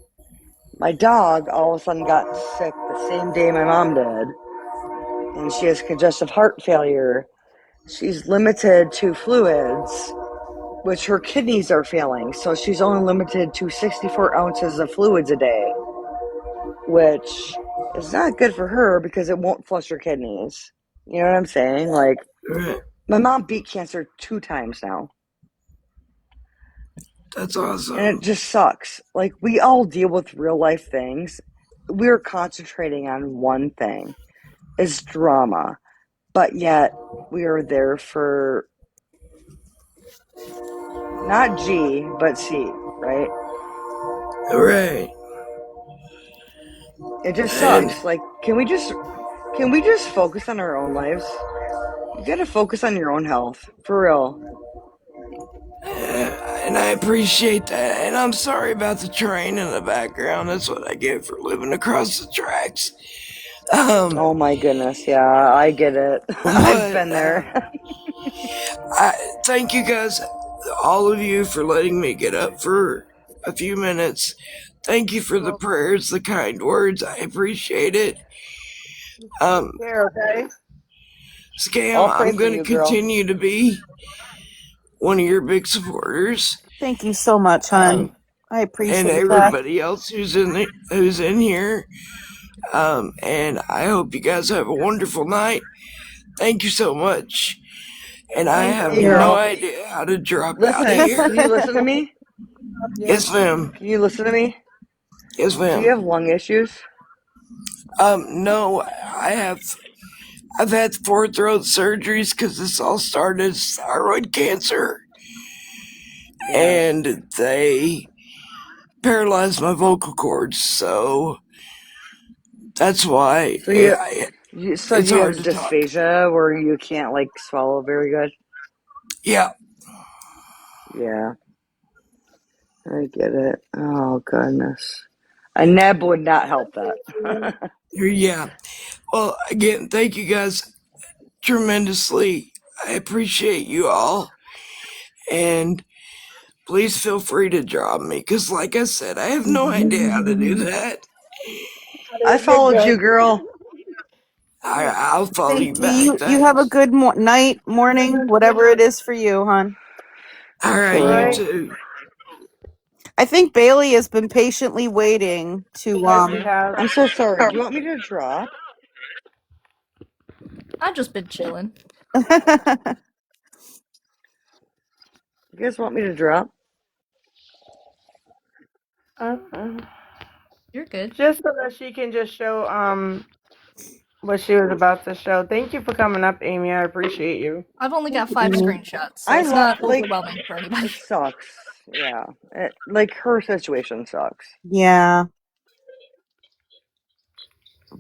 my dog all of a sudden got sick the same day my mom did, and she has congestive heart failure. She's limited to fluids, which her kidneys are failing, so she's only limited to 64 ounces of fluids a day, which is not good for her because it won't flush her kidneys. You know what I'm saying? Like, my mom beat cancer 2 times now. That's awesome. And it just sucks. Like, we all deal with real life things. We're concentrating on one thing. It's drama. But yet, we are there for not G, but C, right? Right. It just sucks. Like, can we just focus on our own lives? You gotta focus on your own health. For real. And I appreciate that. And I'm sorry about the train in the background. That's what I get for living across the tracks. Oh my goodness, yeah, I get it. I've been there. Thank you guys, all of you, for letting me get up for a few minutes. Thank you for the prayers, the kind words. I appreciate it. Okay. Scam, I'm going to continue to be one of your big supporters. Thank you so much, hon. I appreciate and everybody else who's in here. And I hope you guys have a wonderful night. Thank you so much. And I have no idea how to drop out of here. Can you listen to me? Yes, ma'am. Can you listen to me? Yes, ma'am. Do you have lung issues? No, I've had 4 throat surgeries because this all started as thyroid cancer. And they paralyzed my vocal cords, so that's why So you it's have hard to talk. dysphagia where you can't like swallow very good? Yeah. Yeah. I get it. Oh goodness. A neb would not help that. Yeah. Well, again, thank you guys tremendously. I appreciate you all. And please feel free to drop me, because like I said, I have no idea how to do that. I followed you, girl. I'll follow you back. You have a good night, morning, whatever it is for you, hon. All right, you too. I think Bailey has been patiently waiting to I'm so sorry. Do you want me to drop? I've just been chilling. You guys want me to drop? You're good. Just so that she can just show what she was about to show. Thank you for coming up, Amy. I appreciate you. I've only got 5 screenshots, so it's not overwhelming for anybody. It sucks. Yeah. Like, her situation sucks. Yeah.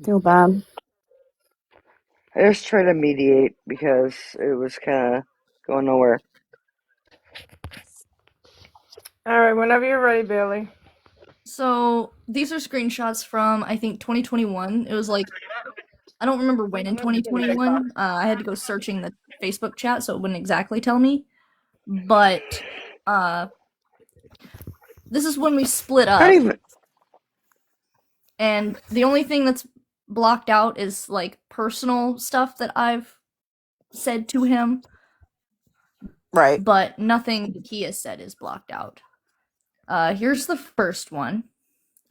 Feel bad. I just try to mediate because it was kind of going nowhere. All right, whenever you're ready, Bailey. So these are screenshots from, I think, 2021. It was like, I don't remember when in 2021. I had to go searching the Facebook chat, so it wouldn't exactly tell me. But this is when we split up. And the only thing that's blocked out is like personal stuff that I've said to him. Right. But nothing he has said is blocked out. Here's the first one.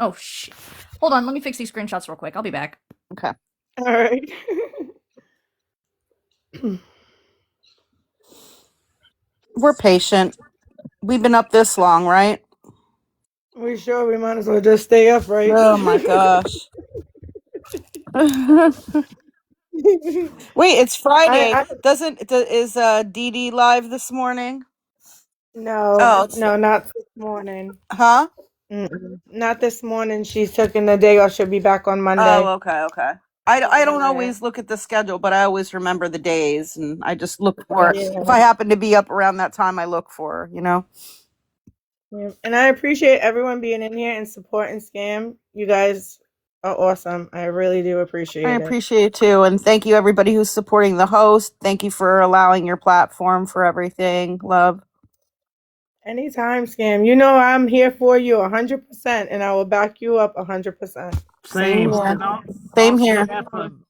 Oh, shit. Hold on, let me fix these screenshots real quick. I'll be back. Okay. All right. We're patient. We've been up this long, right? We sure we might as well just stay up, right? Oh my gosh. Wait, it's Friday. Is Dee Dee live this morning? No, Oh, no, not this morning. Huh? Not this morning. She's taking the day off. She'll be back on Monday. Oh, okay. I don't Yeah. always look at the schedule, but I always remember the days, and I just look for it. If I happen to be up around that time, I look for her, Yeah. And I appreciate everyone being in here and supporting Scam. You guys are awesome. I really do appreciate I it. appreciate it too, and thank you everybody who's supporting the host. Thank you for allowing your platform for everything. Love. Anytime, Scam. You know I'm here for you 100%, and I will back you up 100%. Same. here. And Same here.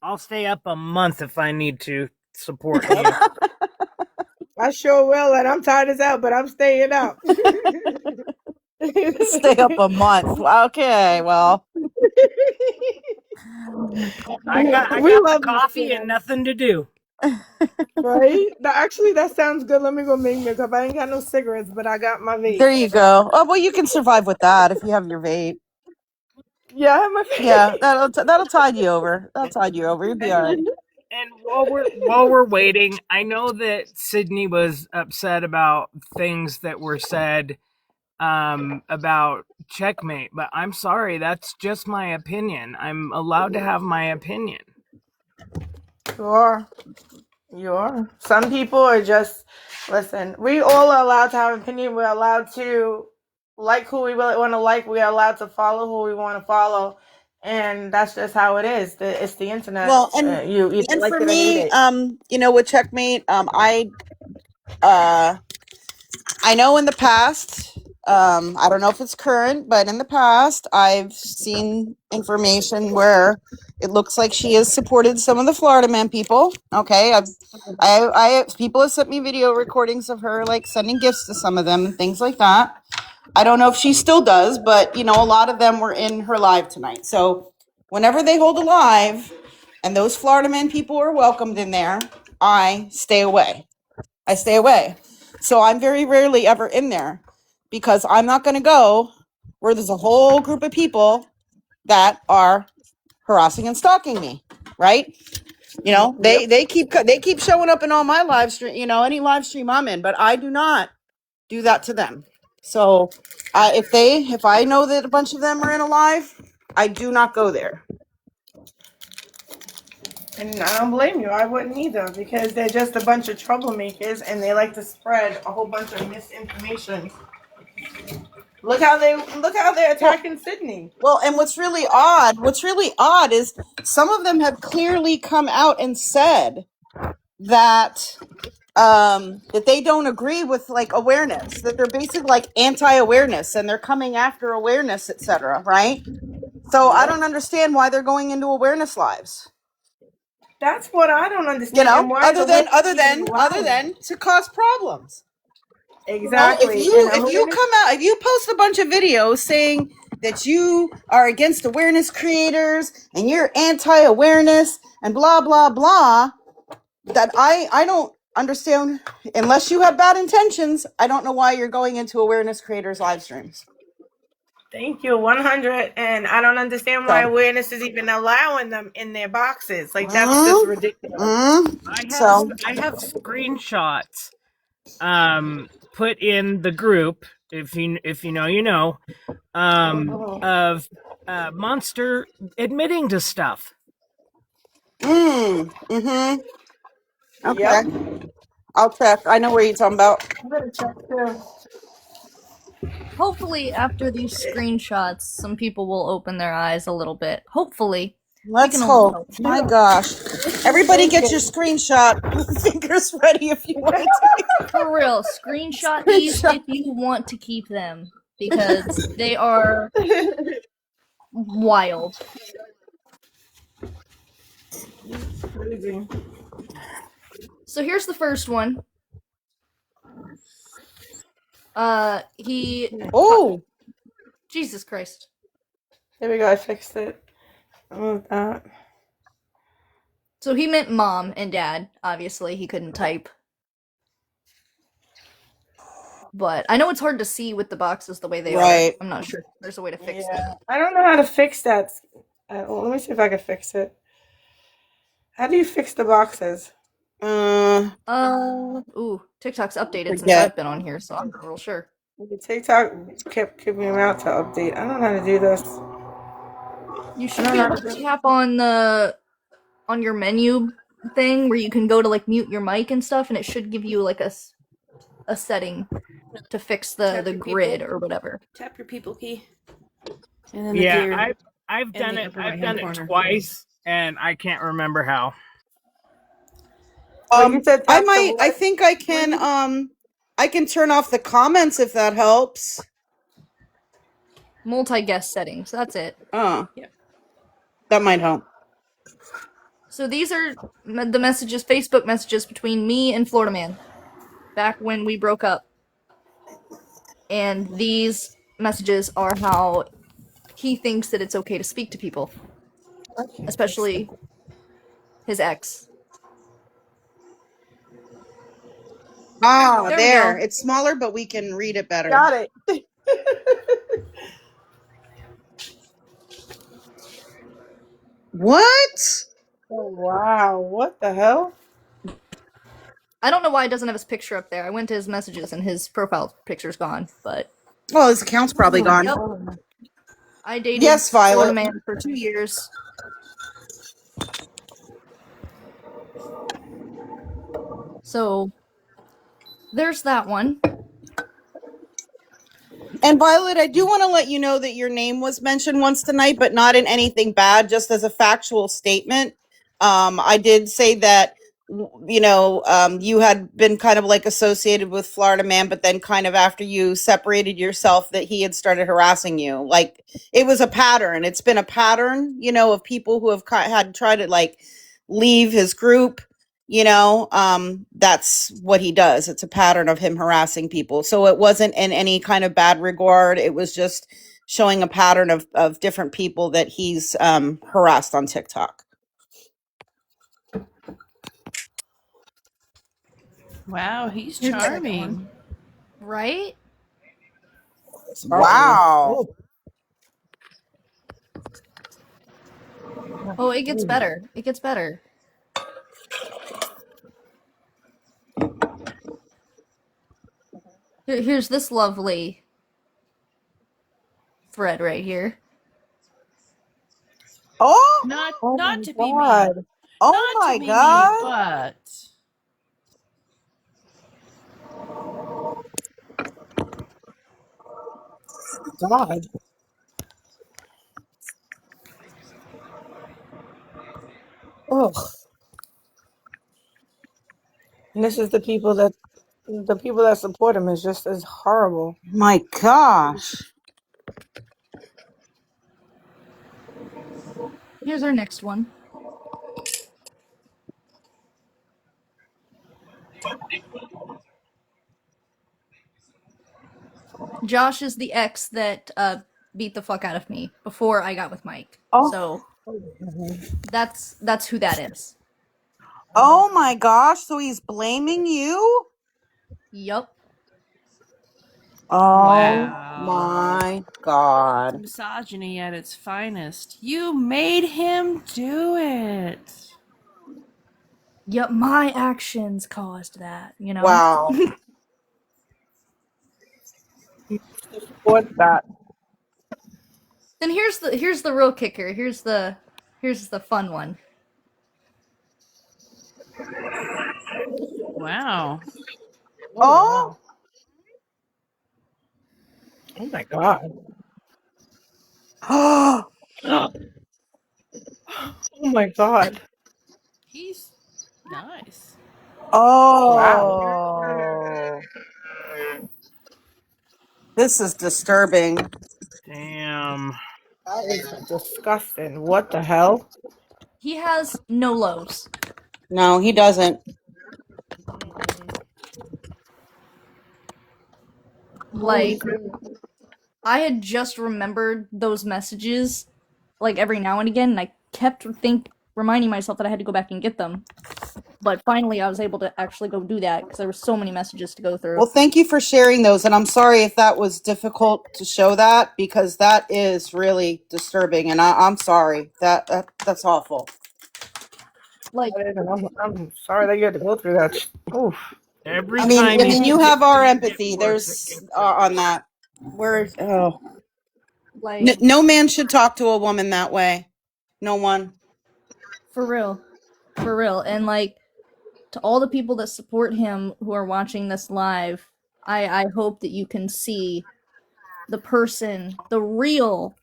I'll stay up a month if I need to support you. I sure will, and I'm tired as hell, but I'm staying up. Stay up a month. Okay, well. I got the coffee and nothing to do. Right? Actually, that sounds good. Let me go make me a cup. I ain't got no cigarettes, but I got my vape. There you go. Oh, well, you can survive with that if you have your vape. Yeah, I have my vape. Yeah, that'll tide you over. That'll tide you over. You'll be all right. And while we're waiting, I know that Sydney was upset about things that were said about checkmate, but I'm sorry, that's just my opinion. I'm allowed to have my opinion. You are. Some people are just, listen, we all are allowed to have an opinion. We're allowed to like who we really want to like. We are allowed to follow who we want to follow. And that's just how it is. It's the internet. Well, and you and like for it or hate me, it. with checkmate, I know in the past, I don't know if it's current, but in the past, I've seen information where it looks like she has supported some of the Florida Man people. Okay, I people have sent me video recordings of her like sending gifts to some of them and things like that. I don't know if she still does, but a lot of them were in her live tonight. So whenever they hold a live and those Florida Man people are welcomed in there, I stay away. So I'm very rarely ever in there because I'm not going to go where there's a whole group of people that are harassing and stalking me, right? They keep showing up in all my live stream, any live stream I'm in, but I do not do that to them. So if I know that a bunch of them are in a live, I do not go there. And I don't blame you. I wouldn't either because they're just a bunch of troublemakers and they like to spread a whole bunch of misinformation. Look how they're attacking Sydney. Well, and what's really odd is some of them have clearly come out and said that that they don't agree with like awareness, that they're basically like anti-awareness and they're coming after awareness, etc. Right? So I don't understand why they're going into awareness lives. That's what I don't understand. And why other than to cause problems. Exactly. If you post a bunch of videos saying that you are against awareness creators and you're anti-awareness and blah blah blah, that I don't understand. Unless you have bad intentions, I don't know why you're going into awareness creators live streams. Thank you, 100. And I don't understand why awareness is even allowing them in their boxes. Like that's just ridiculous. I have screenshots put in the group, if you know you know, of Monster admitting to stuff. Okay. I'll check. I know where you're talking about. I'm gonna check too. Hopefully, after these screenshots, some people will open their eyes a little bit. Hopefully. Let's hope. My gosh. Everybody get your screenshot. Fingers ready if you want to take. For real, screenshot these if you want to keep them. Because they are wild. Crazy. So here's the first one. Oh! Jesus Christ. There we go, I fixed it. So he meant mom and dad. Obviously, he couldn't type. But I know it's hard to see with the boxes the way they are. I'm not sure if there's a way to fix it. I don't know how to fix that. Let me see if I can fix it. How do you fix the boxes? TikTok's updated since I've been on here, so I'm not real sure. TikTok kept kicking me out to update. I don't know how to do this. You should be able to tap on your menu thing where you can go to like mute your mic and stuff, and it should give you like a setting to fix the grid or whatever. Tap your people key. And then the Yeah, gear. I've done the it. upper I've right-hand done it corner. twice, and I can't remember how. You said I tap the might. I what? think I can. I can turn off the comments if that helps. Multi-guest settings, that's it. That might help. So these are the messages, Facebook messages between me and Florida Man back when we broke up. And these messages are how he thinks that it's okay to speak to people, especially his ex. Ah, There we there. go. It's smaller, but we can read it better. Got it. What? Oh, wow. What the hell? I don't know why it doesn't have his picture up there. I went to his messages and his profile picture's gone, but Well, his account's probably gone. yep. I dated Yes, Florida Violet. Man for 2 years. So there's that one. And Violet, I do want to let you know that your name was mentioned once tonight, but not in anything bad, just as a factual statement. I did say that, you had been kind of like associated with Florida Man, but then kind of after you separated yourself, that he had started harassing you. Like, it was a pattern. It's been a pattern, of people who have had tried to like leave his group. That's what he does. It's a pattern of him harassing people. So it wasn't in any kind of bad regard. It was just showing a pattern of different people that he's harassed on TikTok. Wow, he's charming. Right? Wow. Oh, it gets better. It gets better. Here's this lovely thread right here. Oh, Not to be God. mean. oh Not my to be God. mean, but God. Ugh. And this is the people that support him is just as horrible. My gosh. Here's our next one. Josh is the ex that beat the fuck out of me before I got with Mike. Oh. So that's who that is. Oh my gosh. So he's blaming you? Yup. Oh wow. my God. Misogyny at its finest. You made him do it. Yup, my actions caused that, Wow. Support that. Then here's the real kicker. Here's the fun one. Wow. Oh. Oh my God. Oh. Oh my God. He's nice. Oh. This is disturbing. Damn. That is disgusting. What the hell? He has no lows. No, he doesn't. Like, I had just remembered those messages, like, every now and again, and I kept reminding myself that I had to go back and get them. But finally, I was able to actually go do that, because there were so many messages to go through. Well, thank you for sharing those, and I'm sorry if that was difficult to show that, because that is really disturbing, and I'm sorry. That's awful. Like, I'm sorry that you had to go through that. Oof. Every I mean, time you have our you get empathy. worse, There's on that. We're Like, no man should talk to a woman that way. No one. for real. For real. And like, to all the people that support him who are watching this live, I hope that you can see the person, the real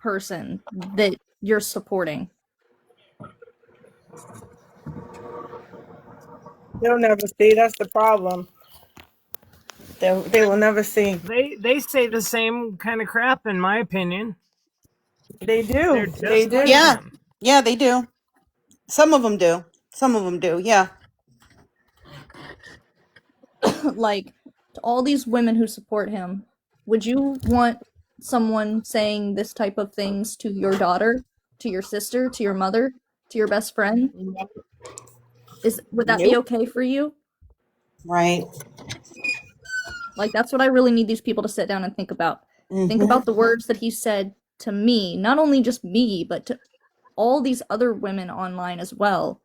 person that you're supporting. They'll never see. That's the problem. They will never see. they say the same kind of crap, in my opinion. They They're do. They just like do. Yeah. him. Yeah, they do. Some of them do. Some of them do. Yeah. Like, to all these women who support him, would you want someone saying this type of things to your daughter, to your sister, to your mother, to your best friend? Would that be Nope. okay for you? Right. Like, that's what I really need these people to sit down and think about. Think Mm-hmm. about the words that he said to me, not only just me, but to all these other women online as well.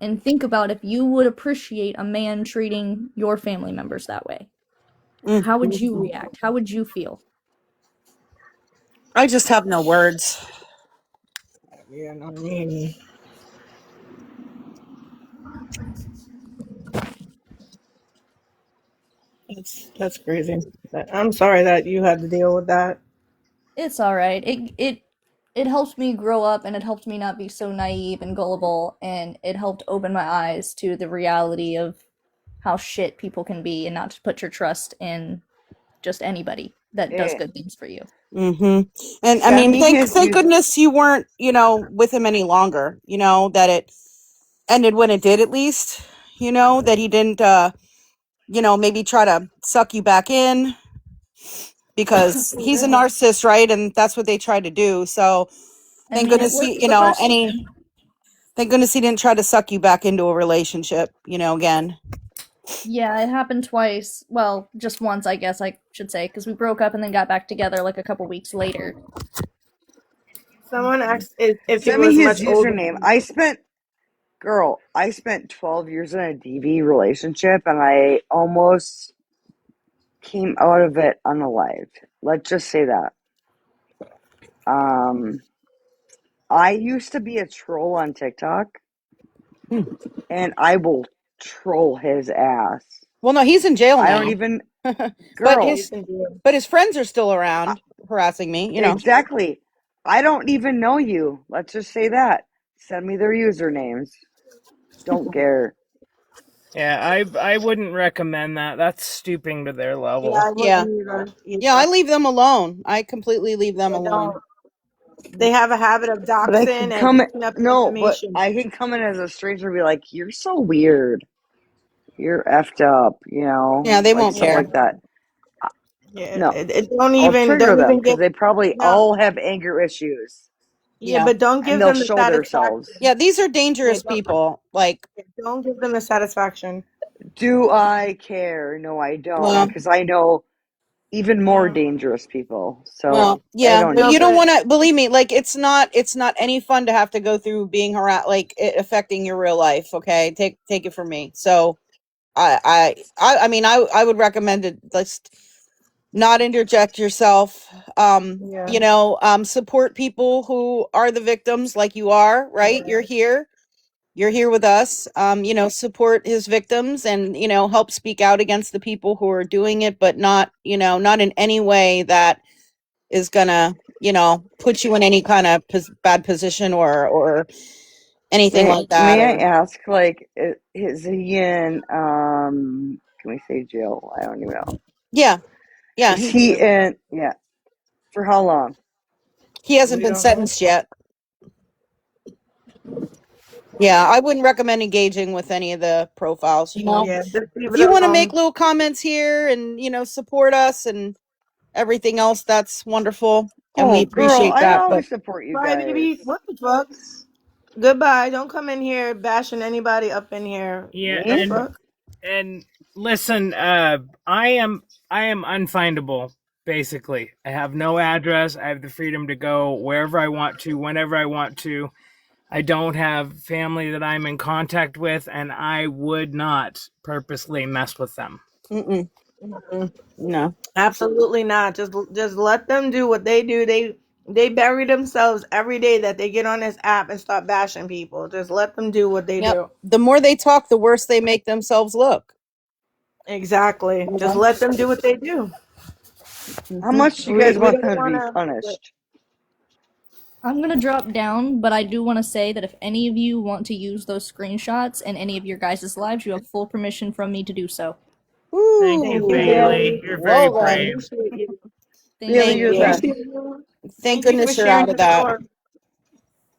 And think about if you would appreciate a man treating your family members that way. Mm. How would you react? How would you feel? I just have no words. Yeah, no, me. That's crazy. I'm sorry that you had to deal with that. It's all right. It helped me grow up, and it helped me not be so naive and gullible, and it helped open my eyes to the reality of how shit people can be, and not to put your trust in just anybody that does Eh, good things for you. Mm-hmm. And I mean, Sending his thank use goodness you weren't, with him any longer. That it ended when it did, at least. That he didn't, maybe try to suck you back in, because he's a narcissist, right? And that's what they try to do. So I thank mean, it goodness worked he, for the first any, time. thank goodness he didn't try to suck you back into a relationship, again. Yeah, it happened twice. Well, just once, I guess I should say, because we broke up and then got back together like a couple weeks later. Someone asked if he send me was his much older. username. I spent 12 years in a DV relationship and I almost came out of it unalived. Let's just say that. I used to be a troll on TikTok and I will troll his ass. Well, no, he's in jail I don't now. even, but girl, his but his friends are still I, around harassing me. exactly. I don't even know you. Let's just say that. Send me their usernames. Don't care. Yeah, I wouldn't recommend that. That's stooping to their Yeah, level. I Yeah. wouldn't either. Yeah, I leave them alone. I completely leave them They alone. don't. They have a habit of But I can doxing and come, picking up your no, but information. I can come in as a stranger and be like, you're so weird. You're effed up, Yeah, they like won't stuff Yeah, care. like that. yeah. No, It I'll trigger don't them even because give they probably no. all have anger issues Yeah, Yeah. but don't and give they'll them the show themselves. satisfaction. Yeah, these are Yeah, dangerous people. Like, don't give them the satisfaction. Do I care? No, I don't, well, because I know even more Yeah, dangerous people. So well, I yeah. don't Well, need you don't to. want to believe me. Like, it's not any fun to have to go through being harassed, like it affecting your real life. Okay, take it from me. So, I mean, I would recommend it. Let's not interject yourself. yeah, Support people who are the victims, like you are. Right, yeah. you're here with us. Support his victims, and help speak out against the people who are doing it, but not in any way that is gonna put you in any kind of bad position, or anything May like that. May I Or ask, like, is he in? Can we say jail? I don't even know. yeah, yeah, Is he in? Yeah. For how long? he hasn't We been don't know. sentenced yet. Yeah, I wouldn't recommend engaging with any of the profiles. Yeah, just leave If it you want to make alone. little comments here and support us and everything else, that's wonderful, and we Oh, girl, appreciate I that. But always support you Bye, guys. baby. What the fuck? Goodbye. Don't come in here bashing anybody up in here. Yeah, The Me? fuck? and listen, I am unfindable. Basically, I have no address. I have the freedom to go wherever I want to, whenever I want to. I don't have family that I'm in contact with, and I would not purposely mess with them. Mm-mm. Mhm. No. Absolutely not. Just let them do what they do. They bury themselves every day that they get on this app and start bashing people. Just let them do what they Yep. do. The more they talk, the worse they make themselves look. Exactly. Just Mhm. let them do what they do. How much do you guys We want don't them to want be to. punished? I'm gonna drop down, but I do want to say that if any of you want to use those screenshots in any of your guys' lives, you have full permission from me to do so. Thank you, Thank you, Ooh. Bailey. Bailey. You're very Well I then. brave. appreciate you. Thank Bailey, Thank you're I the you. best. appreciate you. Thank Thank you for goodness you're out sharing of your that. story.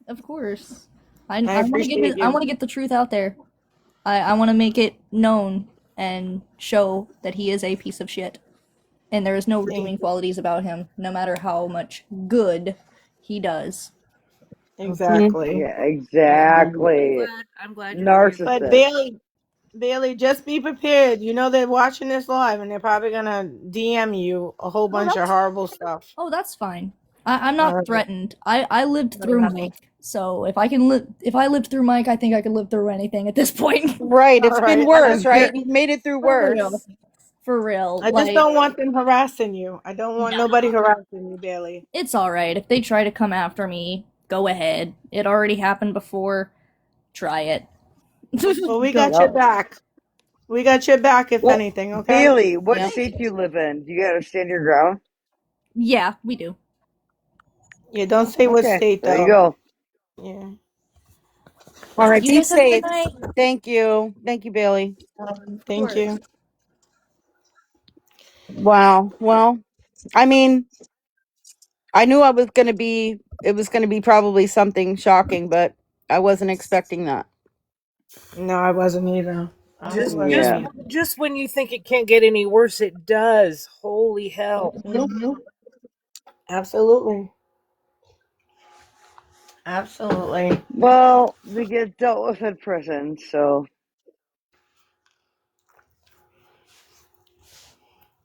Of course. I I want to appreciate I you. want to get the truth out there. I want to make it known and show that he is a piece of shit. And there is no Thank redeeming you. qualities about him, no matter how much good he does. Mhm. Exactly. Yeah, exactly. I'm glad you agree with But me. Narcissist. Bailey, just be prepared. You know they're watching this live and they're probably gonna DM you a whole Oh, bunch of horrible stuff. that's fine. I'm All not right. threatened. I lived All through right. Mike, so if I lived through Mike, I think I could live through anything at this point. Right. All It's been right. worse, I'm right? just You've made it through For real. worse. For real. I just Like, don't want them harassing you. I don't want no, nobody harassing you, Bailey. it's alright. If they try to come after me, go ahead. It already happened before. Try it. Well, we Go. got your yep. back. We got your back if Well, anything, okay? Bailey, what yeah. state do you live in? Do you gotta stand your ground? Yeah, we do. Yeah, don't say what Okay, state there you though. go. Yeah. All right. You Be guys have a good safe. night. Thank you. Thank you, Bailey. Of Thank course. you. Wow. Well, I mean, I knew it was going to be probably something shocking, but I wasn't expecting that. No, I wasn't either. I Just wasn't just Yeah. either. just when you think it can't get any worse, it does. Holy hell. Mhm. Absolutely. Absolutely. Well, they get dealt with in prison, so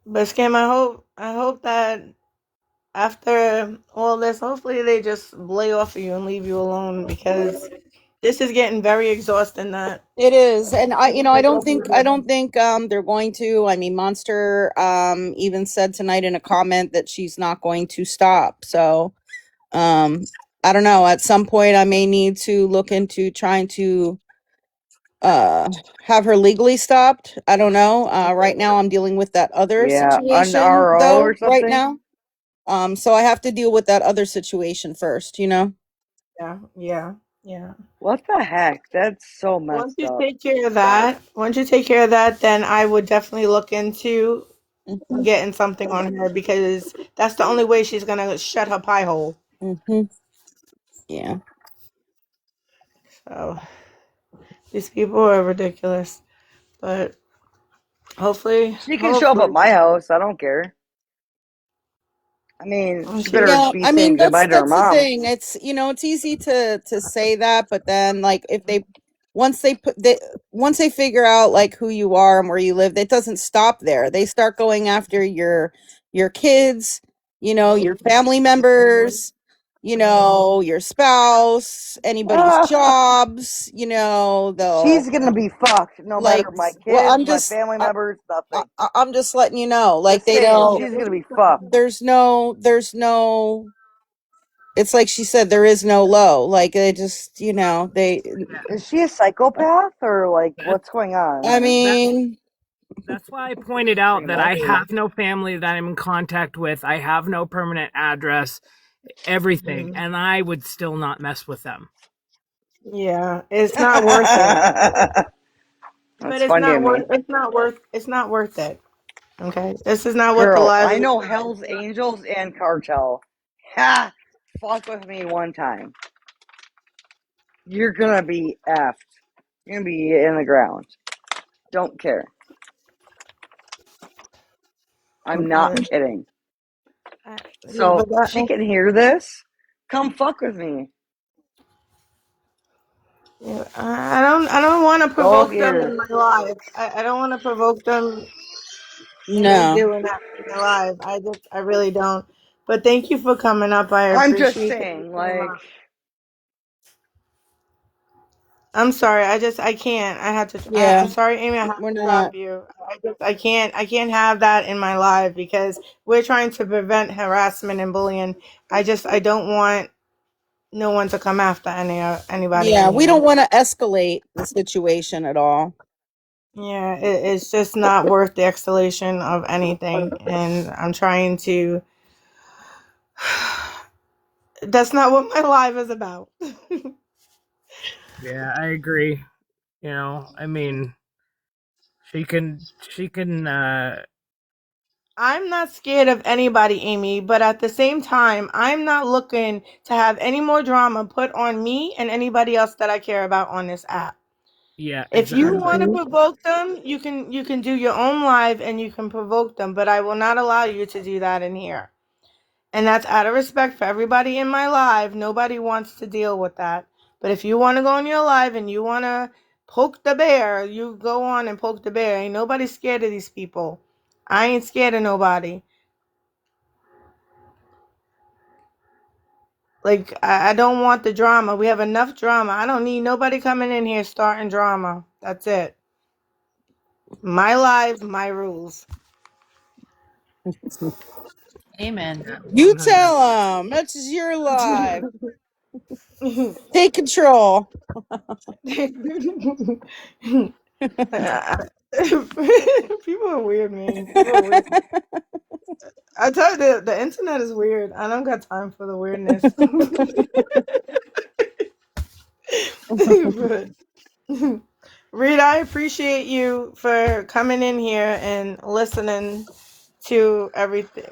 But Scam, I hope that after all this, hopefully they just lay off of you and leave you alone because this is getting very exhausting. That It is. And I take don't over think you. they're going to. I mean, Monster even said tonight in a comment that she's not going to stop. So, um I don't know, at some point I may need to look into trying to uh have her legally stopped. I don't know. Right now I'm dealing with that other yeah, an situation RO though or right something. now. So I have to deal with that other situation first, you know. Yeah, yeah, yeah. What the heck? That's so Once messed you up. take care of that, then I would definitely look into Mhm. getting something on her because that's the only way she's gonna shut her pie hole. Mhm. Yeah. So these people are ridiculous. But She can show up at hopefully, my house. I don't care. I mean, she she, better Yeah, be I mean saying goodbye to her that's the mom. thing. It's it's easy to say that, but then like if they once they put they once they figure out like who you are and where you live, it doesn't stop there. They start going after your kids, your family members, your spouse, anybody's Ah, jobs, they'll she's gonna be fucked. No matter like my well, kids, my family members, nothing. I'm just letting you know, like Just they saying, don't she's gonna be fucked. there's no it's like she said, there is no low. Like they just, they. Is she a psychopath or like That, what's going on? I that mean, that's why I pointed out Same that old I me. have no family that I'm in contact with. I have no permanent address, everything, Mhm. and I would still not mess with them. yeah, it's not worth it. But That's funny to me. it's not worth it. Okay, this is not what the Girl, lives I of know the Hell's Angels and Cartel. Ha! Fuck with me one time. You're gonna be effed. You're gonna be in the ground. Don't care. I'm not yeah, kidding. yeah, So but she that can hear this. Come fuck with me. yeah, I don't want to Dog provoke them ears. in my life. I don't want to provoke them and then no. doing that in my life. I really don't. But thank you for coming up. I I'm just appreciate that you saying, came like, up. I'm sorry. I can't. I have to. Yeah, I'm sorry, Amy. I have we're to not. stop you. I can't have that in my life because we're trying to prevent harassment and bullying. I don't want no one to come after anybody Yeah, in we here. don't want to escalate the situation at all. Yeah, it's just not worth the escalation of anything, and I'm trying to. That's not what my life is about. Yeah, I agree. You know, I mean, she can I'm not scared of anybody, Amy, but at the same time, I'm not looking to have any more drama put on me and anybody else that I care about on this app. yeah, If you exactly. want to provoke them, you can do your own live and you can provoke them, but I will not allow you to do that in here. And that's out of respect for everybody in my live. Nobody wants to deal with that. But if you want to go on your live and you want to poke the bear, you go on and poke the bear. Ain't nobody scared of these people. I ain't scared of nobody. Like, I don't want the drama. We have enough drama. I don't need nobody coming in here starting drama. That's it. My life, my rules. Amen. Yeah, You 100. tell them. That's your life. Take control. People are weird, man. People are weird. I tell you, the internet is weird. I don't got time for the weirdness. But, Reed, I appreciate you for coming in here and listening to everything.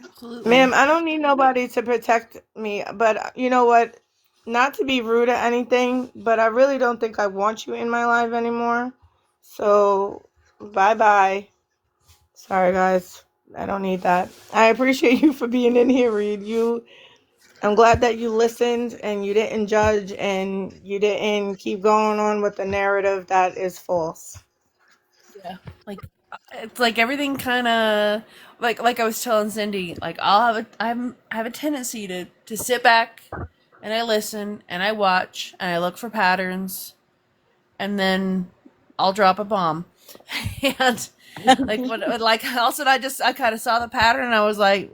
Absolutely. Ma'am, I don't need nobody to protect me, but you know what? Not to be rude or anything, but I really don't think I want you in my life anymore. So, bye bye. Sorry, guys. I don't need that. I appreciate you for being in here, Reed. I'm glad that you listened and you didn't judge and you didn't keep going on with the narrative that is false. Yeah. Like it's like everything kind of like I was telling Cindy, like I have a tendency to sit back and I listen and I watch and I look for patterns and then I'll drop a bomb. And like all of a sudden I kind of saw the pattern and I was like,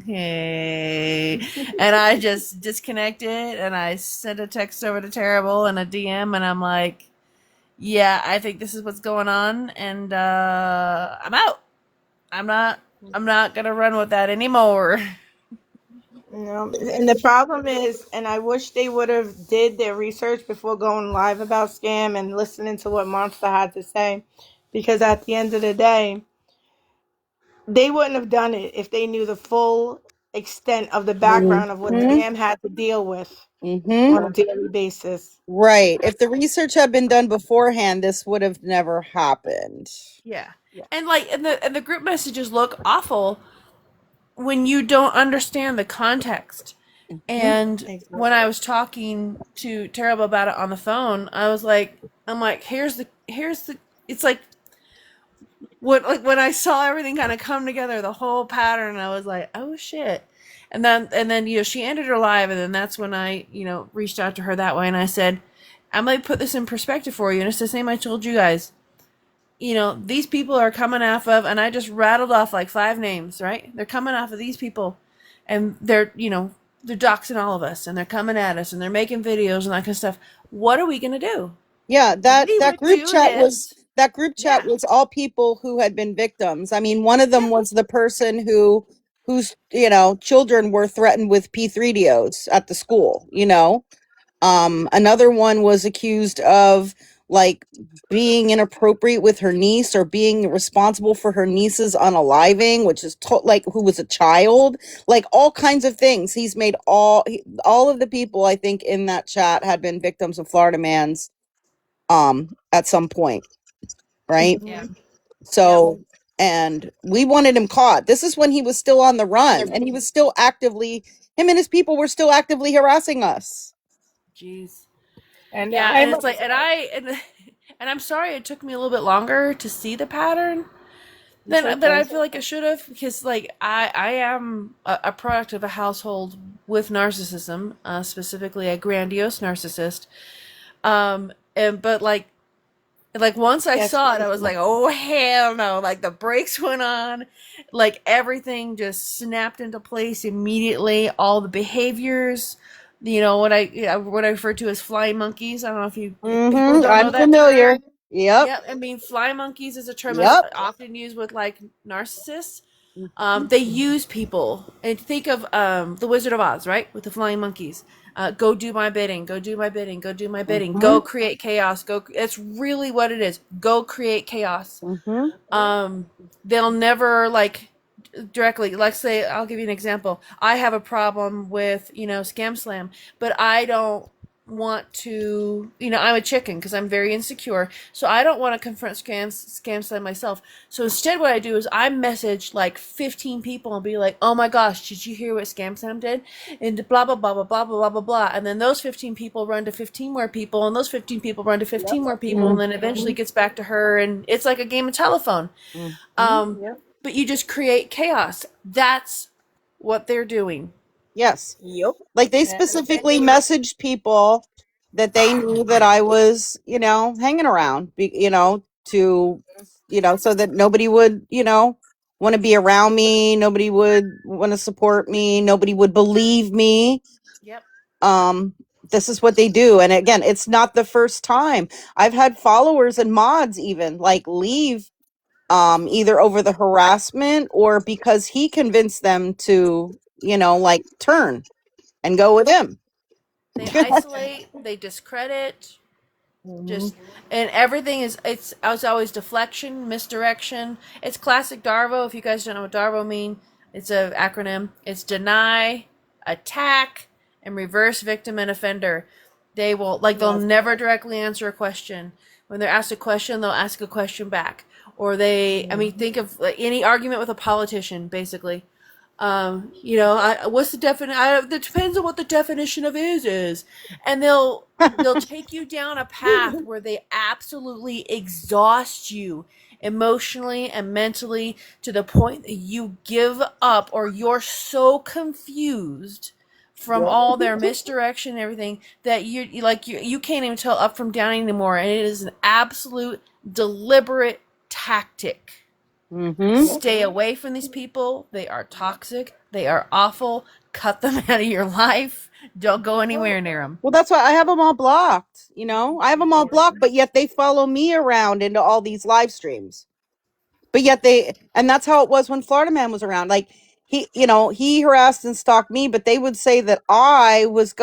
okay, and I just disconnected and I sent a text over to Terrible and a DM and I'm like, yeah, I think this is what's going on and I'm out. I'm not gonna run with that anymore. No, and the problem is, and I wish they would have did their research before going live about scam and listening to what Monster had to say, because at the end of the day, they wouldn't have done it if they knew the full extent of the background of what Mm-hmm. scam had to deal with Mm-hmm. on a daily basis. Right. If the research had been done beforehand, this would have never happened. Yeah. Yeah. And like and the group messages look awful when you don't understand the context. Mm-hmm. And when I was talking to Terrible about it on the phone, I'm like, here's the it's like when I saw everything kind of come together, the whole pattern, I was like, oh shit. And then she ended her live, and then that's when I reached out to her that way, and I said, I'm gonna put this in perspective for you, and it's the same I told you guys. These people are coming off of, and I just rattled off like 5 names, right? They're coming off of these people, and they're doxing all of us, and they're coming at us, and they're making videos and that kind of stuff. What are we gonna do? Yeah, We that would group do chat was this. that group chat Yeah, was all people who had been victims. I mean, one of them yeah, was the person whose children were threatened with P3DOs at the school. Another one was accused of like being inappropriate with her niece or being responsible for her niece's unaliving, which is like who was a child, like all kinds of things. He's made all of the people I think in that chat had been victims of Florida Man's at some point, right? yeah, yep. So, and we wanted him caught. This is when he was still on the run and he was still actively, him and his people were still actively harassing us. Jeez. And Yeah, and I'm it's like, and I'm sorry it took me a little bit longer to see the pattern It's than okay. I feel like it should have, because like I am a product of a household with narcissism, specifically a grandiose narcissist. But like once I Yes, saw it, I was like, oh hell no! Like the brakes went on, like everything just snapped into place immediately. All the behaviors, what I refer to as fly monkeys. I don't know if people don't know I'm that familiar. term. Yep. Yeah, I mean, fly monkeys is a term that's Yep. often used with like narcissists. Mhm. They use people, and think of the Wizard of Oz, right? With the flying monkeys. Go do my bidding. Go do my bidding. Go do my bidding. Go Mhm. create chaos. Go. It's really what it is. Go create chaos. Mhm. Um, they'll never like directly. Like say, I'll give you an example. I have a problem with ScamSlam, but I don't want to. I'm a chicken because I'm very insecure, so I don't want to confront ScamSlam myself. So instead, what I do is I message like 15 people and be like, "Oh my gosh, did you hear what ScamSlam did?" And blah blah blah blah blah blah blah blah. And then those 15 people run to 15 more people, and those 15 people run to 15 more people, and then eventually gets back to her, and it's like a game of telephone. Um, but you just create chaos. That's what they're doing. Yes. Yep. Like they And specifically messaged people that they knew that I was, hanging around, to, so that nobody would, want to be around me. Nobody would want to support me. Nobody would believe me. Yep. This is what they do. And again, it's not the first time. I've had followers and mods even like leave either over the harassment or because he convinced them to, like turn and go with him. They isolate, they discredit, just and everything is it's always deflection, misdirection. It's classic Darvo. If you guys don't know what Darvo mean, it's a acronym. It's deny, attack, and reverse victim and offender. They'll never directly answer a question. When they're asked a question, they'll ask a question back. Or think of any argument with a politician, basically. What's the definition? It depends on what the definition of is, and they'll take you down a path where they absolutely exhaust you emotionally and mentally to the point that you give up or you're so confused from all their misdirection and everything that you can't even tell up from down anymore, and it is an absolute deliberate tactic. Stay away from these people. They are toxic. They are awful. Cut them out of your life. Don't go anywhere near them. Well, that's why I have them all blocked. I have them all blocked, but yet they follow me around into all these live streams. But yet and that's how it was when Florida Man was around. Like he harassed and stalked me, but they would say that I was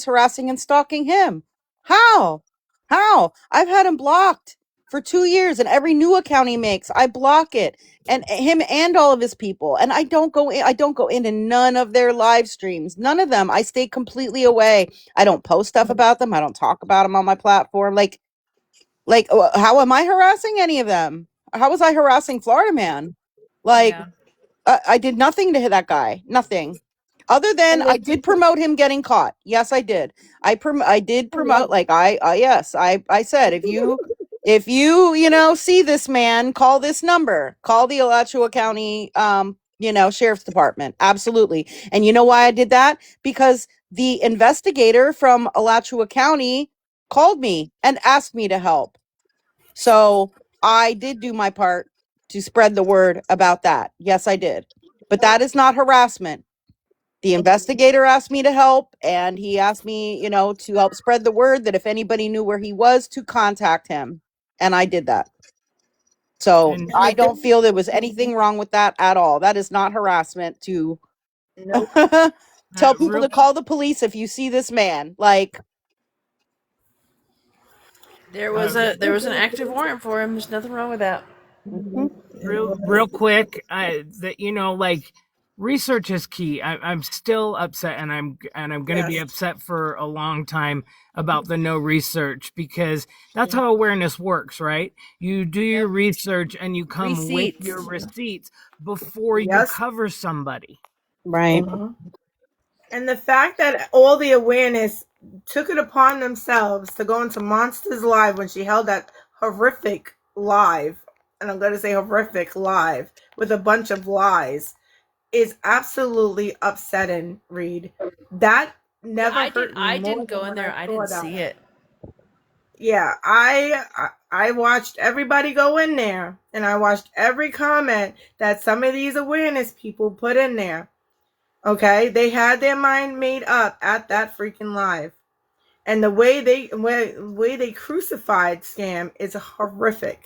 harassing and stalking him. How? I've had him blocked for 2 years, and every new account he makes, I block it, and him and all of his people. And I don't go into none of their live streams, none of them. I stay completely away. I don't post stuff about them. I don't talk about them on my platform. How am I harassing any of them? How was I harassing Florida Man? Like, Yeah. I did nothing to that guy. Nothing. Other than I did promote him getting caught. Yes, I did. I did promote, like yes, I said, if you see this man, call this number. Call the Alachua County Sheriff's Department. Absolutely. And you know why I did that? Because the investigator from Alachua County called me and asked me to help. So I did do my part to spread the word about that. Yes, I did. But that is not harassment. The investigator asked me to help, and he asked me, to help spread the word that if anybody knew where he was, to contact him. And I did that. So And I don't feel there was anything wrong with that at all. That is not harassment to tell people to call the police if you see this man. Like, There was an active warrant for him. There's nothing wrong with that. real quick, like research is key. I'm still upset, and I'm going to be upset for a long time about the no research, because that's how awareness works, right? You do your research and you come with your receipts before you cover somebody. right. And the fact that all the awareness took it upon themselves to go into Monsters Live when she held that horrific live, and I'm going to say horrific live, with a bunch of lies, is absolutely upsetting, Reed. That never hurt me. I didn't go in there. I didn't see it. Yeah, I watched everybody go in there, and I watched every comment that some of these awareness people put in there. Okay, they had their mind made up at that freaking live, and the way they crucified Scam is horrific.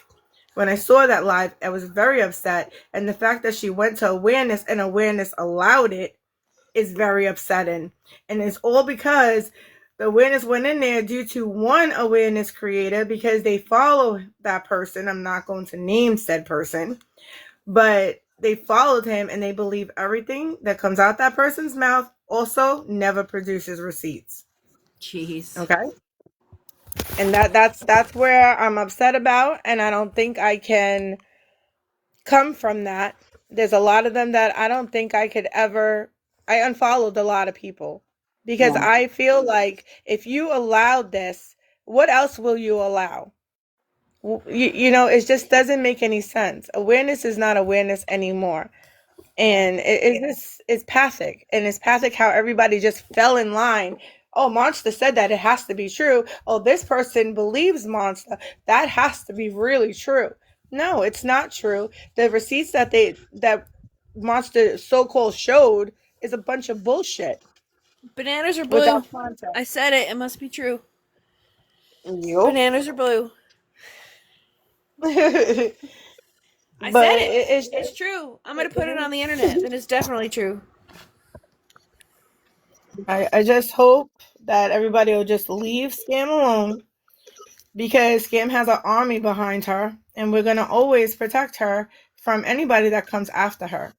When I saw that live, I was very upset, and the fact that she went to awareness and awareness allowed it is very upsetting. And it's all because the awareness went in there due to one awareness creator because they follow that person. I'm not going to name said person, but they followed him and they believe everything that comes out that person's mouth also never produces receipts. Jeez. Okay? And that's where I'm upset about, and I don't think I can come from that. There's a lot of them that I don't think I could ever. I unfollowed a lot of people because Yeah. I feel like if you allowed this, what else will you allow? You know, it just doesn't make any sense. Awareness is not awareness anymore. And it's pathic. And it's pathic how everybody just fell in line. Oh, Monster said that, it has to be true. Oh, this person believes Monster, that has to be really true. No, it's not true. The receipts that Monster so-called showed is a bunch of bullshit Bananas are blue. without context. I said it. It must be true. Yup. Bananas are blue. But I said it. it's It's true. I'm going to put it on the internet. Then it's definitely true. I just hope that everybody will just leave Scam alone, because Scam has an army behind her, and we're going to always protect her from anybody that comes after her.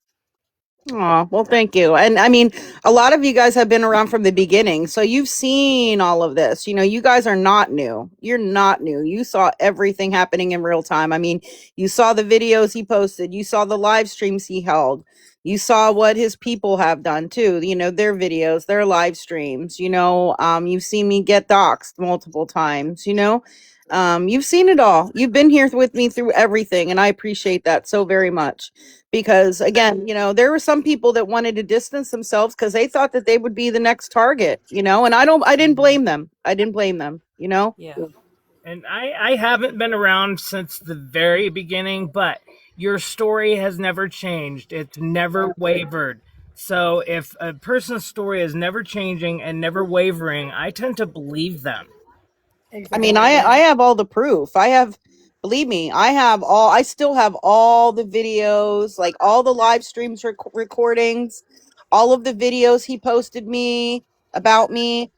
Aw, well, thank you. And I mean, a lot of you guys have been around from the beginning, so you've seen all of this. You know, you guys are not new. You're not new. You saw everything happening in real time. I mean, you saw the videos he posted, you saw the live streams he held, you saw what his people have done too. You know, their videos, their live streams. You know, you've seen me get doxxed multiple times. You know, you've seen it all. You've been here with me through everything, and I appreciate that so very much. Because again, you know, there were some people that wanted to distance themselves because they thought that they would be the next target, you know, and I didn't blame them. I didn't blame them, you know. Yeah. And I haven't been around since the very beginning, but your story has never changed. It's never wavered. So if a person's story is never changing and never wavering, I tend to believe them. I mean, I have all the proof. I have, believe me, I still have all the videos, like all the live streams recordings, all of the videos he posted me about me,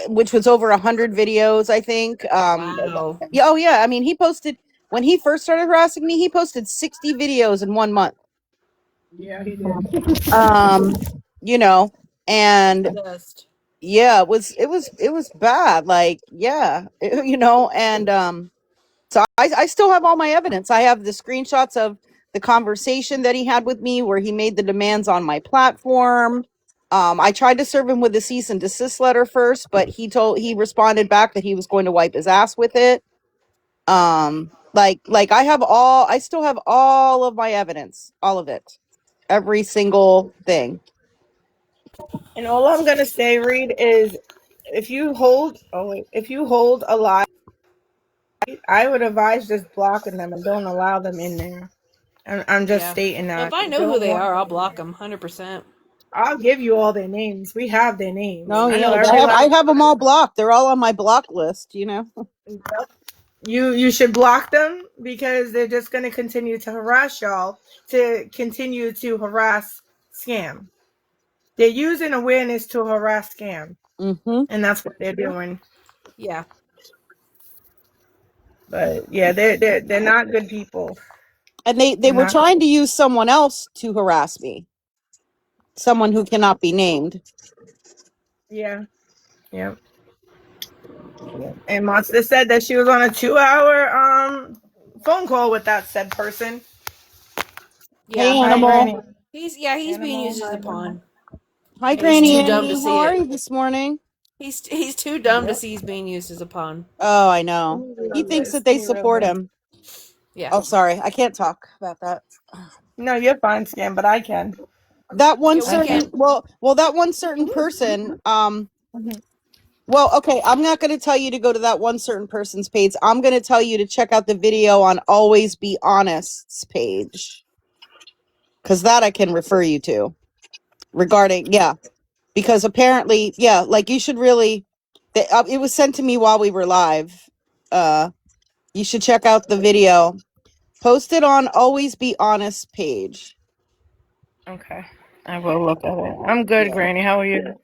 which was over 100 videos, I think. Wow. Yeah, oh yeah. I mean, he posted, when he first started harassing me, he posted 60 videos in 1 month. Yeah, he did. You know, and Just. yeah, it was bad. Like, yeah, you know, and so I still have all my evidence. I have the screenshots of the conversation that he had with me where he made the demands on my platform. I tried to serve him with a cease and desist letter first, but he responded back that he was going to wipe his ass with it. Like I still have all of my evidence, all of it, every single thing. And all I'm gonna say, Reed, is if you hold a lie, I would advise just blocking them and don't allow them in there. I'm just stating Well, that. if I know who Don't they want are, I'll them in block there. them 100%. I'll give you all their names. We have their names. No, I yeah, know every I last. have them all blocked. They're all on my block list, you know. You should block them because they're just going to continue to harass y'all, to continue to harass Scam. They're using awareness to harass Scam, and that's what they're doing. Yeah. But yeah, they're not good people. And they They're were not. trying to use someone else to harass me, someone who cannot be named. Yeah. Yeah. And Monster said that she was on a 2-hour phone call with that said person. Hey, Yeah. Hi, Animal. Granny. He's being Animal. used as Hi, a Animal. pawn. Hi, And he's Granny too dumb to Annie. How see are it. you this morning? He's too dumb to Yep. see he's being used as a pawn. Oh, I Let know. me read He thinks this. that Let they me read support this. him. Yeah. Oh, sorry. I can't talk about that. No, you're fine, Scam, but I can. That one Yeah, we certain, can. well, that one certain person, Mhm. Well, okay, I'm not going to tell you to go to that one certain person's page. I'm going to tell you to check out the video on Always Be Honest's page. Because that I can refer you to. Regarding, yeah. Because apparently, yeah, like you should really... it was sent to me while we were live. You should check out the video. Post it on Always Be Honest page. Okay. I will look at it. I'm good, Granny. How are you?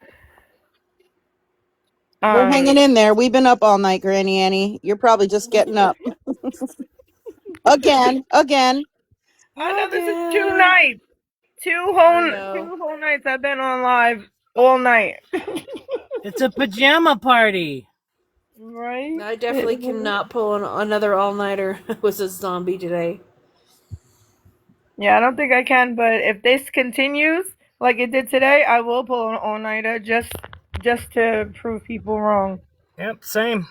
We're hanging in there. We've been up all night, Granny Annie. You're probably just getting up. Again. I know this is 2 nights. Two whole nights I've been on live all night. It's a pajama party. Right? I definitely cannot pull another all-nighter with a zombie today. Yeah, I don't think I can, but if this continues like it did today, I will pull an all-nighter just to prove people wrong. Yep, same.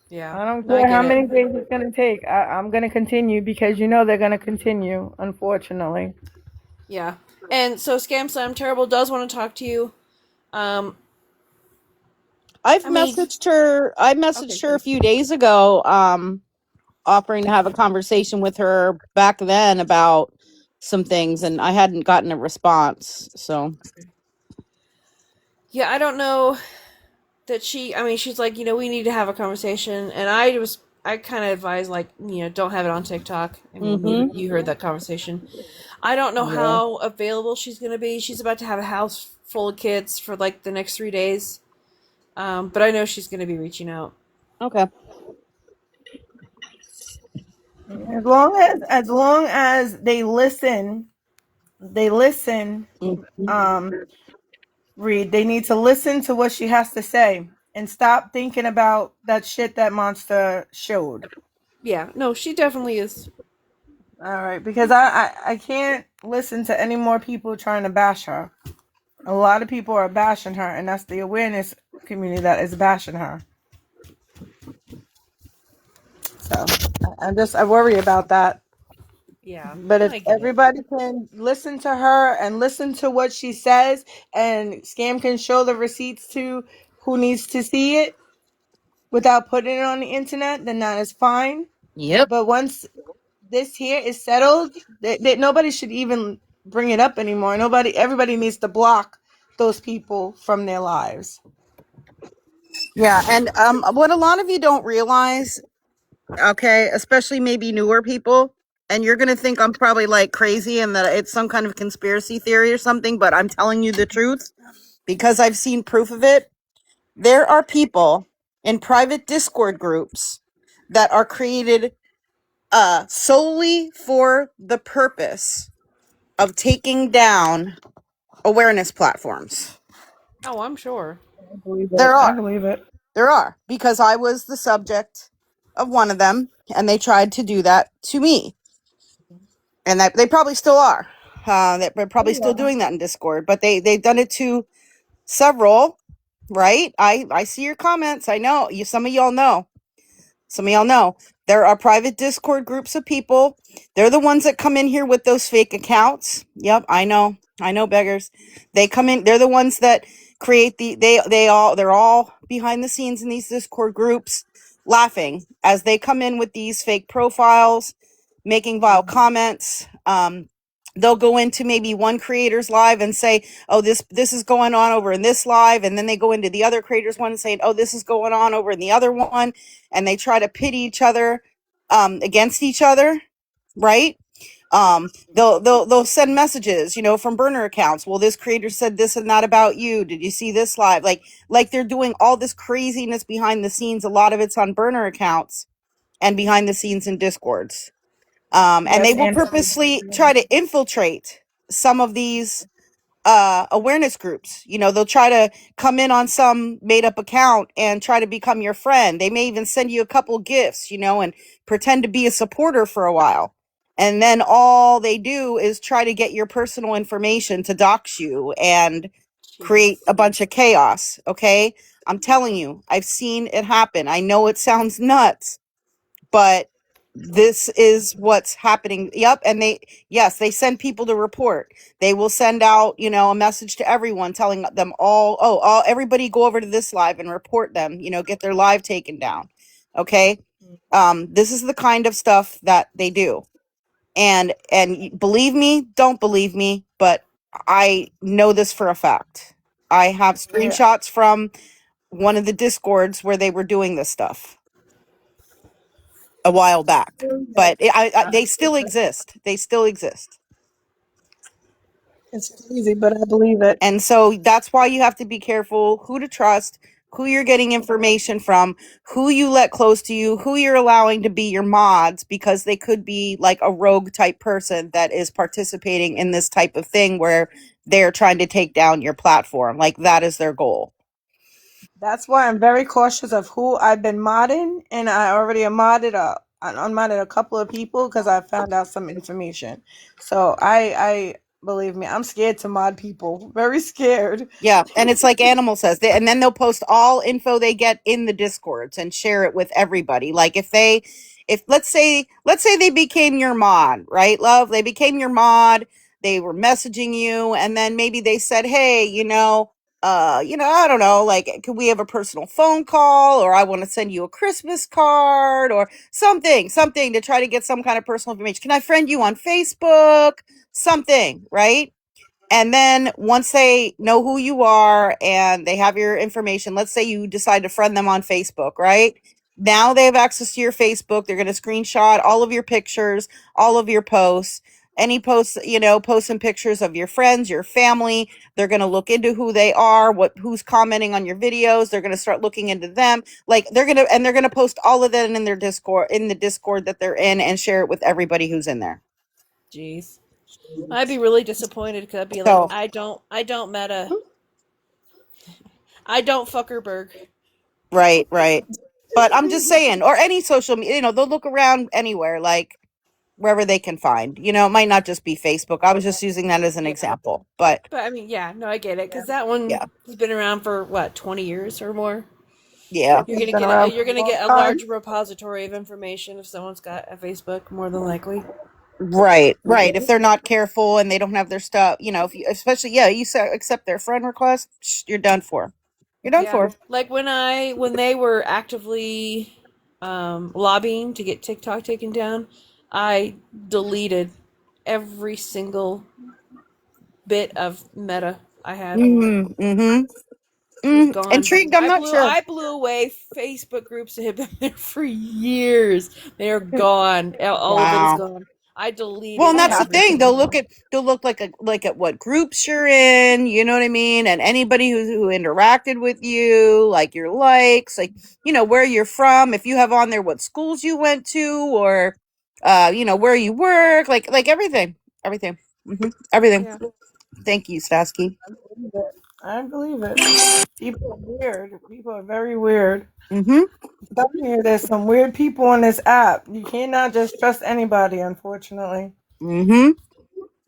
Yeah. I don't care how many days it's going to take. I'm going to continue because you know they're going to continue, unfortunately. Yeah. And so ScamSlam Terrible does want to talk to you. I've messaged her. I messaged her a few days ago, offering to have a conversation with her back then about some things, and I hadn't gotten a response. So, yeah, I don't know that she's like, we need to have a conversation, and I kind of advise, like, don't have it on TikTok. I mean, maybe you heard that conversation. I don't know how available she's going to be. She's about to have a house full of kids for, like, the next 3 days. But I know she's going to be reaching out. Okay. As long as they listen, Reed, they need to listen to what she has to say and stop thinking about that shit that Monster showed. Yeah, no, she definitely is. All right, because I can't listen to any more people trying to bash her. A lot of people are bashing her, and that's the awareness community that is bashing her. So I worry about that. Yeah. But if everybody can listen to her and listen to what she says, and Scam can show the receipts to who needs to see it without putting it on the internet, then that is fine. Yep. But once this here is settled, that nobody should even bring it up anymore. Everybody needs to block those people from their lives. Yeah, and what a lot of you don't realize, okay, especially maybe newer people, and you're going to think I'm probably like crazy and that it's some kind of conspiracy theory or something, but I'm telling you the truth because I've seen proof of it. There are people in private Discord groups that are created solely for the purpose of taking down awareness platforms. Oh, I'm sure. I believe it. There are, because I was the subject of one of them, and they tried to do that to me. And that they probably still are. They're probably still doing that in Discord, but they've done it to several, right? I see your comments. I know you. Some of y'all know. There are private Discord groups of people. They're the ones that come in here with those fake accounts. Yep, I know, beggars. They come in. They're the ones that create they're all behind the scenes in these Discord groups, laughing as they come in with these fake profiles, making vile comments. They'll go into maybe one creator's live and say, oh, this is going on over in this live. And then they go into the other creator's one and say, oh, this is going on over in the other one. And they try to pit each other against each other, right? They'll send messages, from burner accounts. Well, this creator said this and that about you. Did you see this live? Like they're doing all this craziness behind the scenes. A lot of it's on burner accounts and behind the scenes in Discords. And they will purposely try to infiltrate some of these awareness groups. They'll try to come in on some made up account and try to become your friend. They may even send you a couple gifts, and pretend to be a supporter for a while. And then all they do is try to get your personal information to dox you and create a bunch of chaos. Okay. I'm telling you, I've seen it happen. I know it sounds nuts, but this is what's happening. Yep. And they send people to report. They will send out, a message to everyone telling them everybody go over to this live and report them, get their live taken down. Okay. This is the kind of stuff that they do. And believe me, don't believe me, but I know this for a fact. I have screenshots from one of the discords where they were doing this stuff a while back, but they still exist. They still exist. It's crazy, but I believe it. And so that's why you have to be careful who to trust, who you're getting information from, who you let close to you, who you're allowing to be your mods, because they could be like a rogue type person that is participating in this type of thing where they're trying to take down your platform. Like that is their goal. That's why I'm very cautious of who I've been modding, and I already unmodded a couple of people because I found out some information. So I believe me, I'm scared to mod people. Very scared. Yeah, and it's like Animal says, and then they'll post all info they get in the discords and share it with everybody. Like if let's say they became your mod, right, love? They became your mod. They were messaging you, and then maybe they said, "Hey, I don't know, like, could we have a personal phone call, or I want to send you a Christmas card, or something to try to get some kind of personal information. Can I friend you on Facebook? Something, right?" And then once they know who you are and they have your information, let's say you decide to friend them on Facebook, right? Now they have access to your Facebook. They're going to screenshot all of your pictures, all of your posts, any posts, posts and pictures of your friends, your family. They're going to look into who they are, who's commenting on your videos. They're going to start looking into them. Like they're going to post all of that in their Discord, in the Discord that they're in, and share it with everybody who's in there. Jeez. I'd be really disappointed because I'd be like, So, I don't meta. I don't Fuckerberg. right. But I'm just saying, or any social media, they'll look around anywhere, like wherever they can find. It might not just be Facebook. I was just using that as an example. But But I mean, yeah, no, I get it because that one yeah, has been around for what, 20 years or more. yeah. It's been around You're for gonna a long get a time. large repository of information if someone's got a Facebook, more than likely. Right. If they're not careful and they don't have their stuff, if you, especially, you accept their friend request, you're done for. You're done Yeah, for. like when they were actively lobbying to get TikTok taken down, I deleted every single bit of meta I had. Mm-hmm. It was gone. Intrigued. I'm not sure. I blew away Facebook groups that had been there for years. They are gone. All of it is Wow. gone. I Well, and deleted that's the thing. everything. They'll look like at what groups you're in, you know what I mean? And anybody who interacted with you, like your likes, like, where you're from, if you have on there what schools you went to, or where you work, like everything. Everything. Everything. Yeah. Thank you, Stasky. I believe it. People are weird. People are very weird. Mm-hmm. I'm telling you, there's some weird people on this app. You cannot just trust anybody, unfortunately. Mm-hmm.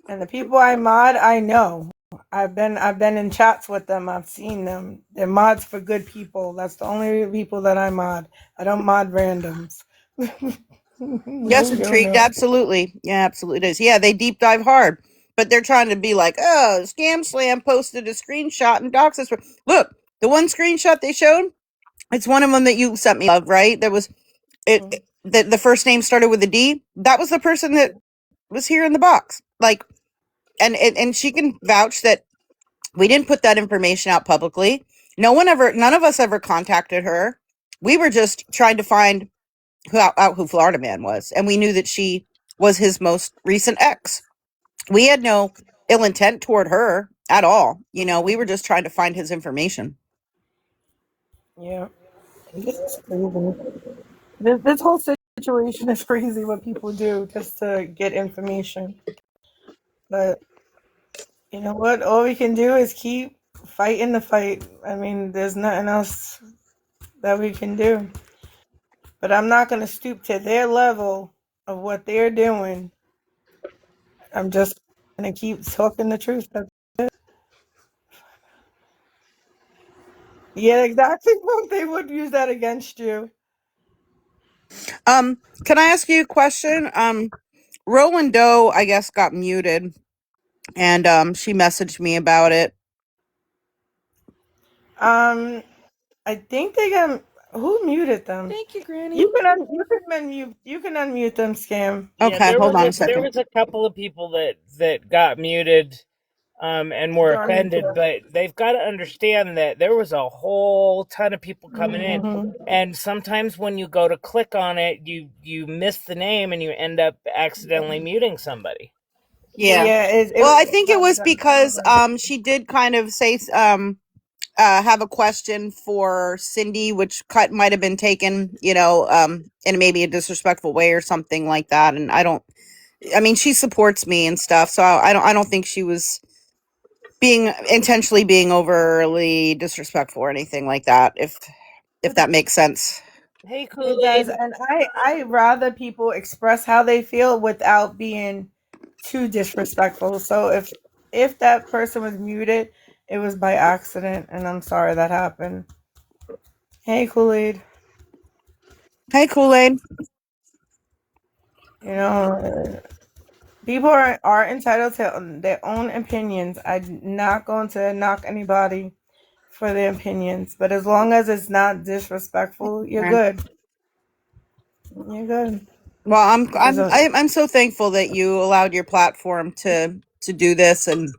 And the people I mod, I know. I've been in chats with them. I've seen them. They're mods for good people. That's the only people that I mod. I don't mod randoms. Yes, intrigued. Absolutely. Yeah, absolutely it is. Yeah, they deep dive hard. But they're trying to be like, oh, ScamSlam posted a screenshot and docs us. Look, the one screenshot they showed, it's one of them that you sent me of, right? There was the first name started with a D. That was the person that was here in the box. Like, and she can vouch that we didn't put that information out publicly. None of us ever contacted her. We were just trying to find who Florida Man was, and we knew that she was his most recent ex. We had no ill intent toward her at all. We were just trying to find his information. Yeah. This is crazy. This whole situation is crazy what people do just to get information. But you know what? All we can do is keep fighting the fight. I mean, there's nothing else that we can do. But I'm not going to stoop to their level of what they're doing. I'm just going to keep talking the truth. That's it. Yeah, exactly. They would use that against you. Can I ask you a question? Roland Doe, I guess, got muted, and she messaged me about it. I think they got who muted them. Thank you, Granny. You can unmute them, Scam. Yeah, Okay, hold on a there second. was a couple of people that got muted and were Johnny offended, but they've got to understand that there was a whole ton of people coming in, and sometimes when you go to click on it, you miss the name and you end up accidentally muting somebody. Yeah. it Well, I was think it was because she did kind of say have a question for Cindy, which might have been taken, in maybe a disrespectful way or something like that. And I mean, she supports me and stuff, so I don't think she was intentionally being overly disrespectful or anything like that. If that makes sense. Hey, It does, Kool-Aid. and I rather people express how they feel without being too disrespectful. So if that person was muted, it was by accident, and I'm sorry that happened. Hey, Kool-Aid. Hey, Kool-Aid. You know, people are entitled to their own opinions. I'm not going to knock anybody for their opinions, but as long as it's not disrespectful, you're good. You're good. Well, Because I'm so thankful that you allowed your platform to do this, and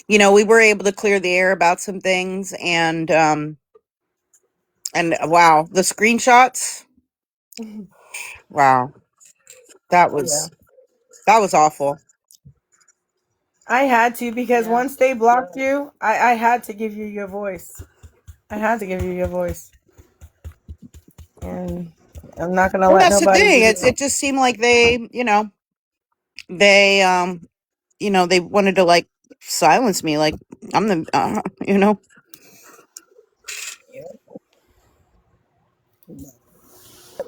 we were able to clear the air about some things, and wow, the screenshots. Wow, that was awful. I had to, because Yeah. once they blocked you, I had to give you your voice. I had to give you your voice. And I'm not going to Well, let that's the nobody thing. do It just seemed like they wanted to like silence me, like I'm the.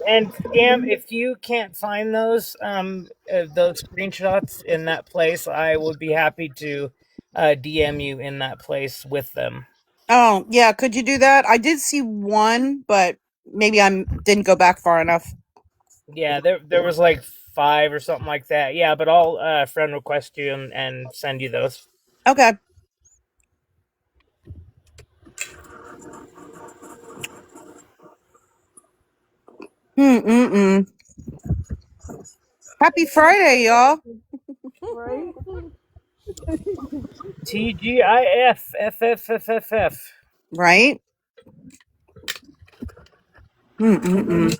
And Scam, if you can't find those screenshots in that place, I would be happy to DM you in that place with them. Oh, yeah, could you do that? I did see one, but maybe I didn't go back far enough. Yeah, there was like 5 or something like that. Yeah, but I'll friend request you and send you those. Okay. Mm. Happy Friday, y'all. right? TGIF. Right? Mm.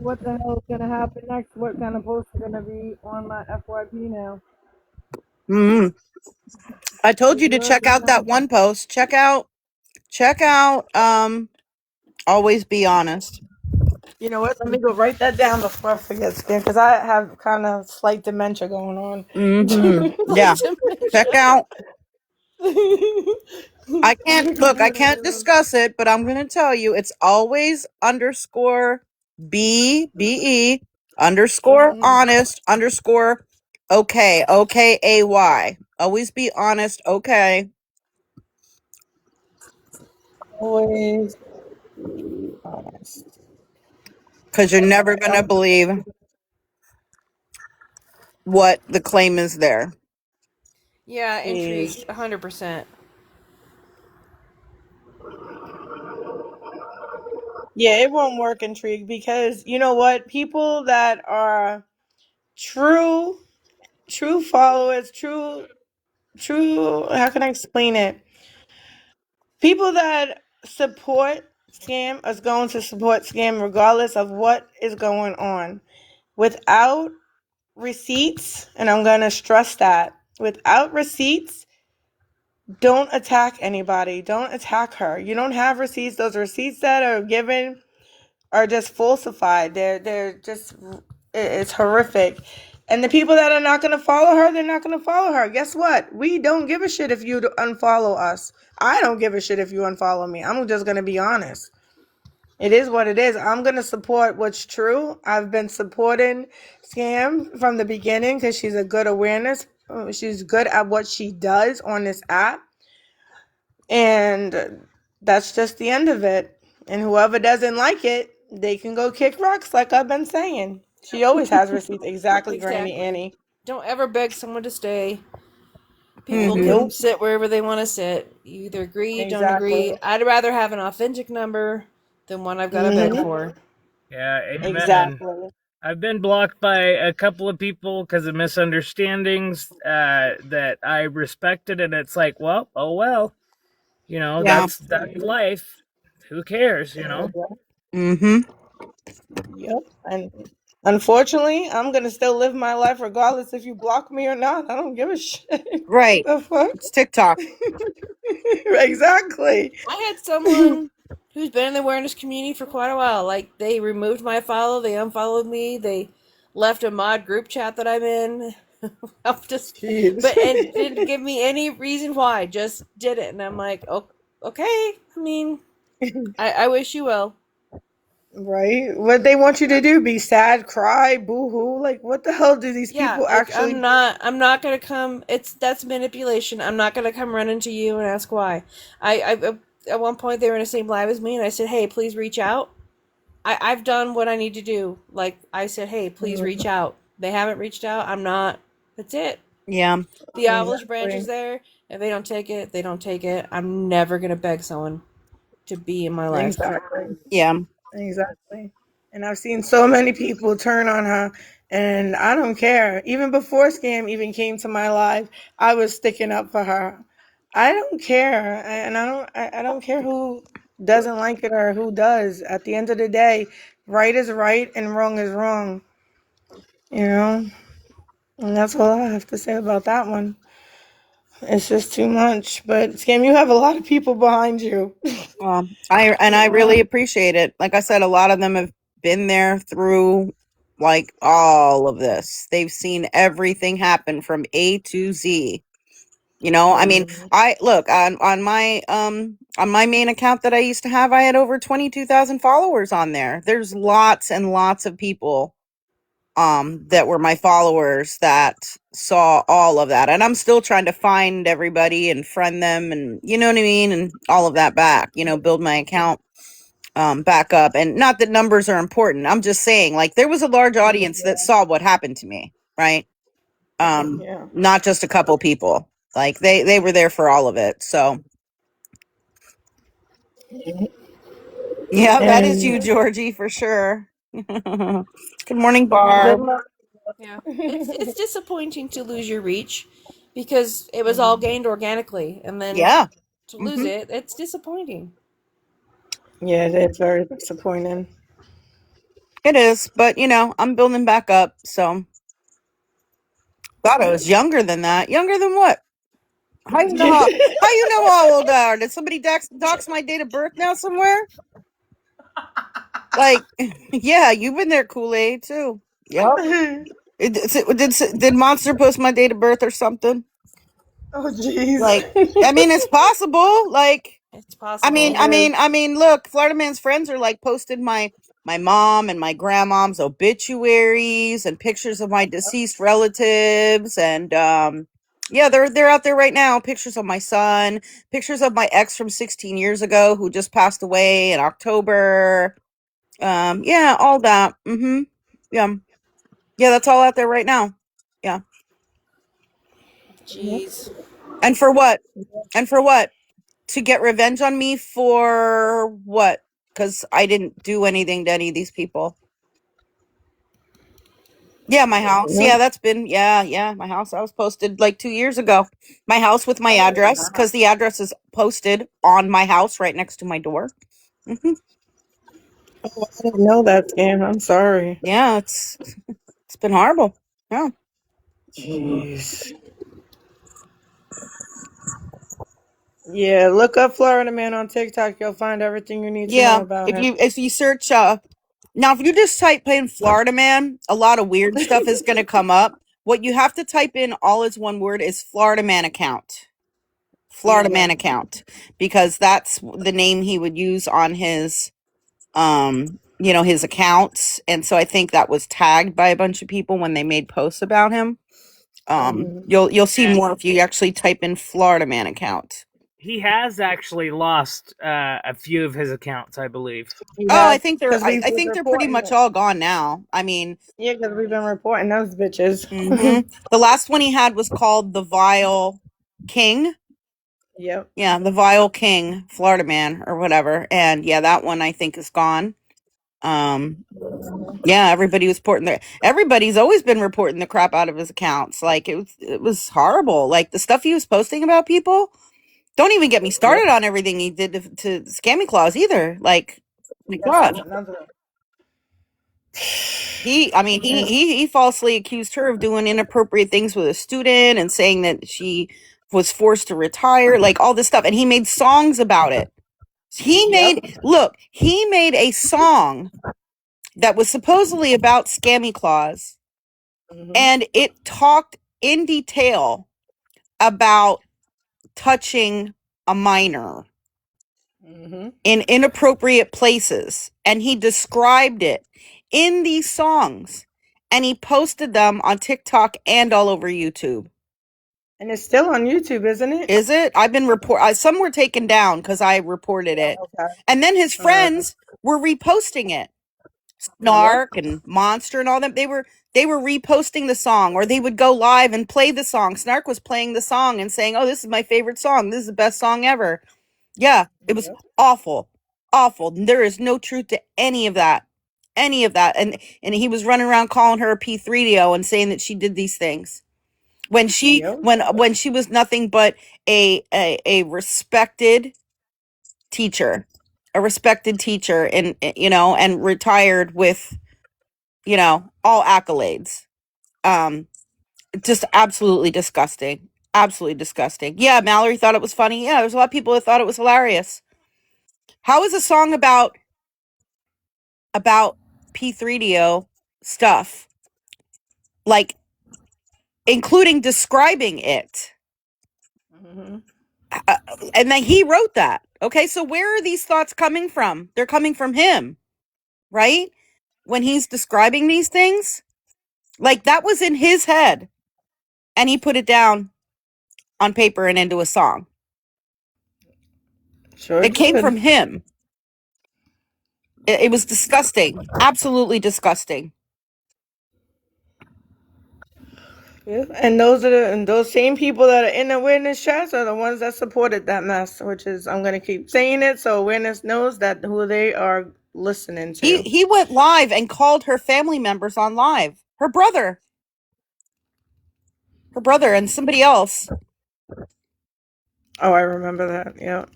What the hell is going to happen next? What kind of posts are going to be on my FYP now? Mm. I told Because you you to check already out that know. one post. Check out always be honest. You know what? Let me go write that down before I forget, Skin, because I have kind of slight dementia going on. Yeah. Check out. I Let me can't go look, I do can't that. discuss it, but I'm going to tell you it's always underscore underscore honest underscore okay. Always be honest, okay. Always be honest. Because you're never going to believe what the claim is there. Yeah, Is intrigued. 100%. Yeah, it won't work, Intrigue, because you know what? People that are true followers, true, how can I explain it? People that support Scam is going to support Scam regardless of what is going on. Without receipts, and I'm going to stress that, without receipts, don't attack anybody. Don't attack her. You don't have receipts. Those receipts that are given are just falsified. They're just, it's horrific. And the people that are not going to follow her, they're not going to follow her. Guess what? We don't give a shit if you unfollow us. I don't give a shit if you unfollow me. I'm just going to be honest. It is what it is. I'm going to support what's true. I've been supporting Scam from the beginning because she's a good awareness. She's good at what she does on this app. And that's just the end of it. And whoever doesn't like it, They can go kick rocks, like I've been saying. She always has receipts. Exactly, Granny Exactly. Annie. Don't ever beg someone to stay. People Mm-hmm. can Nope. sit wherever they want to sit. You either agree, don't Exactly. agree. I'd rather have an authentic number than one I've got to beg Hmm. for. Yeah, amen. Exactly. I've been blocked by a couple of people because of misunderstandings that I respected, and it's like, well, oh well, Yeah. that's life. Who cares, Mm-hmm. Yep. And unfortunately, I'm gonna still live my life regardless if you block me or not. I don't give a shit. Right. The fuck? It's TikTok. Exactly. I had someone who's been in the awareness community for quite a while. Like, they removed my follow, they unfollowed me, they left a mod group chat that I'm in. I'm just, Jeez. but and didn't give me any reason why. Just did it, and I'm like, oh, okay. I mean, I wish you well. Right? What they want you to do? Be sad, cry, boo hoo? Like, what the hell do these Yeah, people like actually? I'm not gonna come. That's manipulation. I'm not gonna come running to you and ask why. I at one point they were in the same live as me, and I said, hey, please reach out. I've done what I need to do. Like, I said, hey, please reach out. They haven't reached out. I'm not. That's it. Yeah. The olive branch is Exactly. there. If they don't take it, they don't take it. I'm never gonna beg someone to be in my life. Exactly. Yeah. Exactly. And I've seen so many people turn on her, and I don't care. Even before Scam even came to my life, I was sticking up for her. I don't care, and I don't care who doesn't like it or who does. At the end of the day, right is right and wrong is wrong. You know, and that's all I have to say about that one. It's just too much. But Scam, you have a lot of people behind you. I really appreciate it. Like I said, a lot of them have been there through like all of this. They've seen everything happen from A to Z. I mean, Mhm. I look on my main account that I used to have, I had over 22,000 followers on there. There's lots and lots of people that were my followers that saw all of that. And I'm still trying to find everybody and friend them and you know what I mean and all of that back, build my account back up. And not that numbers are important. I'm just saying like there was a large audience that saw what happened to me, right? Yeah. Not just a couple people. Like they were there for all of it. So yeah, that is And you, Georgie, for sure. Good morning, good Barb. luck. Yeah, it's disappointing to lose your reach because it was all gained organically, and then Yeah. to lose Hmm. it, it's disappointing. Yeah, that's very disappointing. It is, but I'm building back up. So thought I was younger than that. Younger than what? How you know how you know how old I are? Did somebody dox my date of birth now somewhere? Like, yeah, you've been there, Kool-Aid too. Yep. Did Monster post my date of birth or something? Oh, jeez. Like, I mean, it's possible. Like, It's I mean, possible. I It is. mean, I mean, look, Florida Man's friends are like posted my mom and my grandmom's obituaries and pictures of my deceased relatives and yeah, they're out there right now. Pictures of my son, pictures of my ex from 16 years ago who just passed away in October. Yeah, all that. Mhm. Yeah. Yeah, that's all out there right now. Yeah. Yep. Jeez. And for what? And for what? To get revenge on me for what? Because I didn't do anything to any of these people. Yeah, my house. Yep. Yeah, that's been, yeah, my house. I was posted like 2 years ago. My house with my Oh, address, wow. because the address is posted on my house right next to my door. Hmm. Oh, I didn't know that, Scam. I'm sorry. Yeah, it's been horrible. Yeah. Jeez. Yeah, look up Florida Man on TikTok. You'll find everything you need to know Yeah. about If him. you search now if you just type in Florida Man, a lot of weird stuff is gonna come up. What you have to type in all as one word is Florida Man account. Florida Yeah. Man account. Because that's the name he would use on his accounts. And so I think that was tagged by a bunch of people when they made posts about him. Mhm. You'll see more if you actually type in Florida Man account. He has actually lost a few of his accounts, I believe. Oh, I Yeah, think they're because I, we've I been think they're pretty reporting much it. all gone now. I mean, Yeah, because we've been reporting those bitches. the last one he had was called the Vile King. Yep. Yeah, the Vile King, Florida Man or whatever. And yeah, that one I think is gone. Yeah, everybody was reporting everybody's always been reporting the crap out of his accounts. Like it was horrible. Like the stuff he was posting about people. Don't even get me Yep. started on everything he did to Scammy Claus either. Like, my Yes, that's God. another. He falsely accused her of doing inappropriate things with a student and saying that she was forced to retire, like all this stuff. And he made songs about it. Yep. He made a song that was supposedly about Scammy Claus, Mhm. and it talked in detail about touching a minor Mhm. in inappropriate places, and he described it in these songs, and he posted them on TikTok and all over YouTube. And it's still on YouTube, isn't it? Is it? I've been some were taken down because I reported it, Okay. and then his friends were reposting it. Yep. Snark and Monster and all them, they were reposting the song, or they would go live and play the song. Snark was playing the song and saying, "Oh, this is my favorite song. This is the best song ever." Yeah, it was Yep. awful. Awful. There is no truth to any of that. Any of that. And he was running around calling her a P3DO and saying that she did these things. Yep. When she was nothing but a respected teacher. A respected teacher, and and retired with, all accolades. Just absolutely disgusting. Absolutely disgusting. Yeah, Mallory thought it was funny. Yeah, there's a lot of people that thought it was hilarious. How is a song about P3DO stuff, like including describing it, Mhm. uh, and then he wrote that? Okay, so where are these thoughts coming from? They're coming from him, right? When he's describing these things, like that was in his head, and he put it down on paper and into a song. Sure It came did. from him. It was disgusting. Absolutely disgusting. Yeah. And those same people that are in the awareness chats are the ones that supported that mess, which is, I'm gonna keep saying it so awareness knows that who they are listening to. He went live and called her family members on live. Her brother and somebody else. Oh, I remember that. Yeah.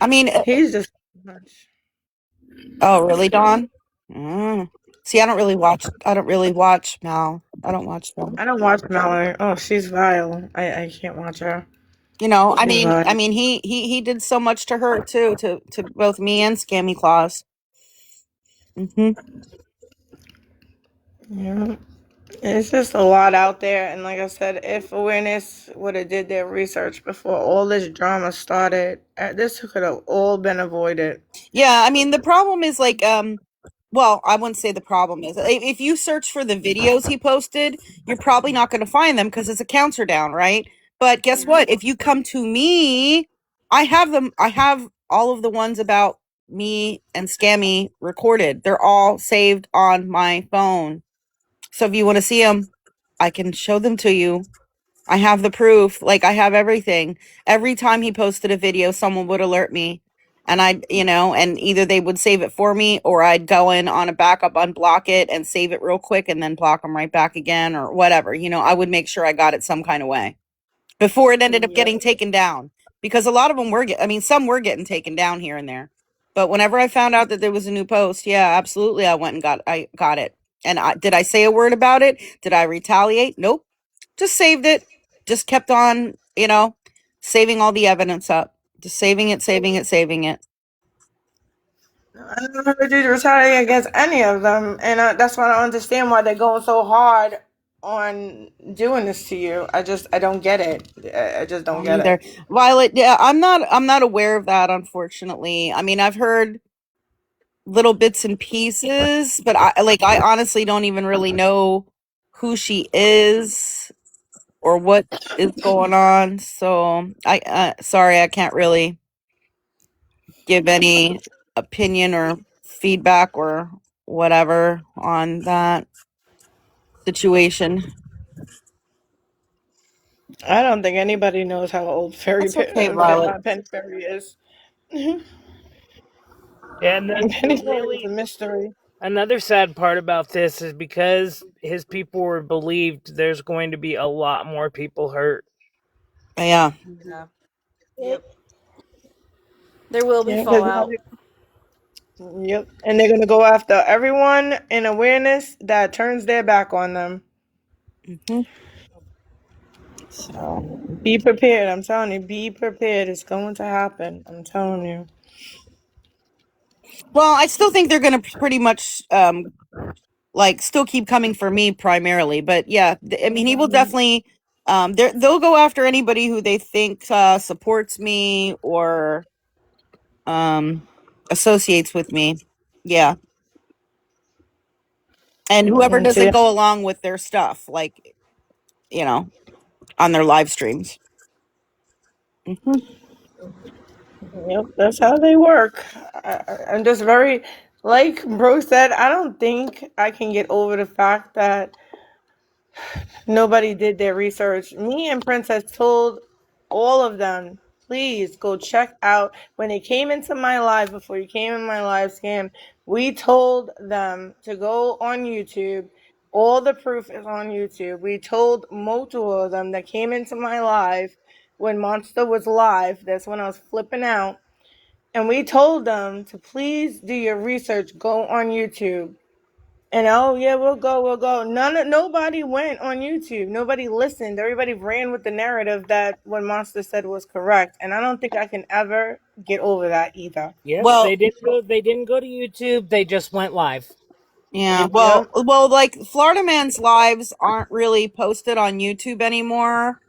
I mean, He's just much. oh really, Dawn? See, I don't really watch Mal. I don't watch them. I don't watch Mallory. Oh, she's vile. I can't watch her. I She's mean, vile. he did so much to her too, to both me and Scammy Claus. Hmm. Yeah. It's just a lot out there, and like I said, if awareness would have did their research before all this drama started, this could have all been avoided. Yeah, I mean, the problem is like, well, I wouldn't say the problem is if you search for the videos he posted, you're probably not going to find them because his accounts are down, right? But guess what? If you come to me, I have them. I have all of the ones about me and Scammy recorded. They're all saved on my phone. So if you want to see them, I can show them to you. I have the proof. Like I have everything. Every time he posted a video, someone would alert me. And and either they would save it for me or I'd go in on a backup, unblock it and save it real quick and then block them right back again or whatever. I would make sure I got it some kind of way before it ended up Yep. getting taken down, because a lot of them some were getting taken down here and there. But whenever I found out that there was a new post, yeah, absolutely, I got it. And did I say a word about it? Did I retaliate? Nope. Just saved it. Just kept on, saving all the evidence up. Just saving it, saving it, saving it. I never did retaliate against any of them, and that's why I don't understand why they're going so hard on doing this to you. I don't get it. I just don't Don't get either. it. Violet, yeah, I'm not aware of that, unfortunately. I mean, I've heard little bits and pieces, but I honestly don't even really know who she is. or what is going on. So sorry, I can't really give any opinion or feedback or whatever on that situation. I don't think anybody knows how old That's okay, Violet. Penny Ferry is. And Penny Ferry is a mystery. another sad part about this is because his people were believed, there's going to be a lot more people hurt. Yeah. Yeah. Yep. There will be Yeah, 'cause now fallout. yep, and they're gonna go after everyone in awareness that turns their back on them. hmm So be prepared. I'm telling you, be prepared. It's going to happen. I'm telling you. Well, I still think they're going to pretty much like still keep coming for me primarily, but yeah, I mean, he will definitely they'll go after anybody who they think supports me or associates with me. Yeah. And whoever So doesn't yeah, go along with their stuff, like, you know, on their live streams. hmm yep, that's how they work. I'm just very, like Bro said, I don't think I can get over the fact that nobody did their research. Me and Princess told all of them, please go check out. When they came into my live, before you came in my live scam, we told them to go on YouTube. All the proof is on YouTube. We told multiple of them that came into my live when Monster was live. That's when I was flipping out. And we told them to please do your research. Go on YouTube. And oh yeah, we'll go, we'll go. Nobody went on YouTube. Nobody listened. Everybody ran with the narrative that what Monster said was correct. And I don't think I can ever get over that either. Yep, Well, they didn't go. They didn't go to YouTube. They just went live. yeah. Yep. Well, like Florida Man's lives aren't really posted on YouTube anymore.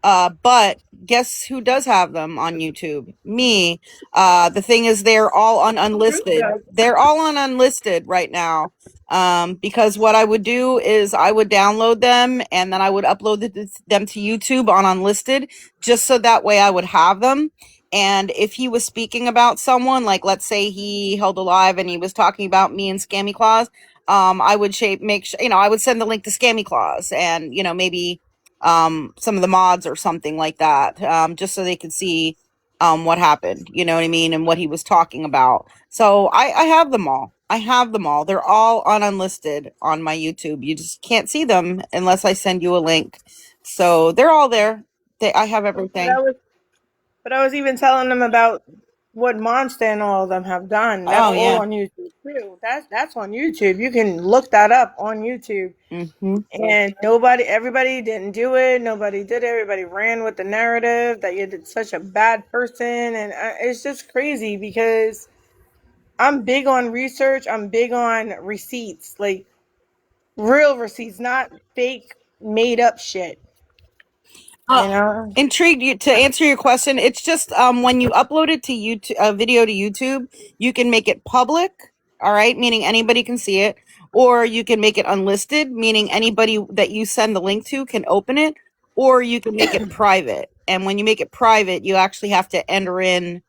But guess who does have them on YouTube? Me. The thing is, they're all on unlisted. They're all on unlisted right now. Because what I would do is I would download them and then I would upload them to YouTube on unlisted, just so that way I would have them. And if he was speaking about someone, like let's say he held a live and he was talking about me and Scammy Claus, I would make sure, I would send the link to Scammy Claus and, maybe some of the mods or something like that, just so they could see what happened, you know what I mean, and what he was talking about. So I have them all. I have them all. They're all on unlisted on my YouTube. You just can't see them unless I send you a link. So they're all there. I have But everything. I was even telling them about what Monster and all of them have done. That's Oh all yeah. on YouTube too. That's on YouTube. You can look that up on YouTube. hmm And everybody didn't do it. Nobody did it. Everybody ran with the narrative that you're such a bad person. And it's just crazy because I'm big on research. I'm big on receipts, like real receipts, not fake, made up shit. Uh, You know? intrigued you to answer your question. It's just when you upload it to YouTube, a video to YouTube, you can make it public. All right, meaning anybody can see it, or you can make it unlisted, meaning anybody that you send the link to can open it, or you can make it private. And when you make it private, you actually have to enter in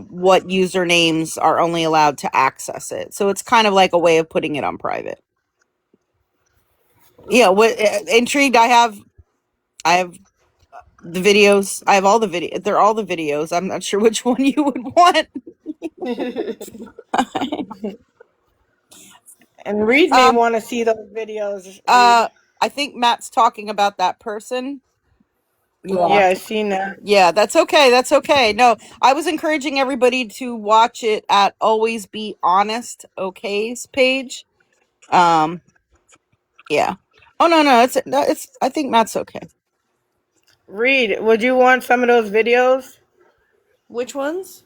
what usernames are only allowed to access it. So it's kind of like a way of putting it on private. Yeah, what intrigued I have the videos. I have all the video. They're all the videos. I'm not sure which one you would want. And Reed may um, want to see those videos, Reed. I think Matt's talking about that person. Yeah, I seen that. Yeah, that's okay. That's okay. No, I was encouraging everybody to watch it at Always Be Honest OK's page. Yeah. Oh no, it's. I think Matt's okay. Reed, would you want some of those videos? Which ones?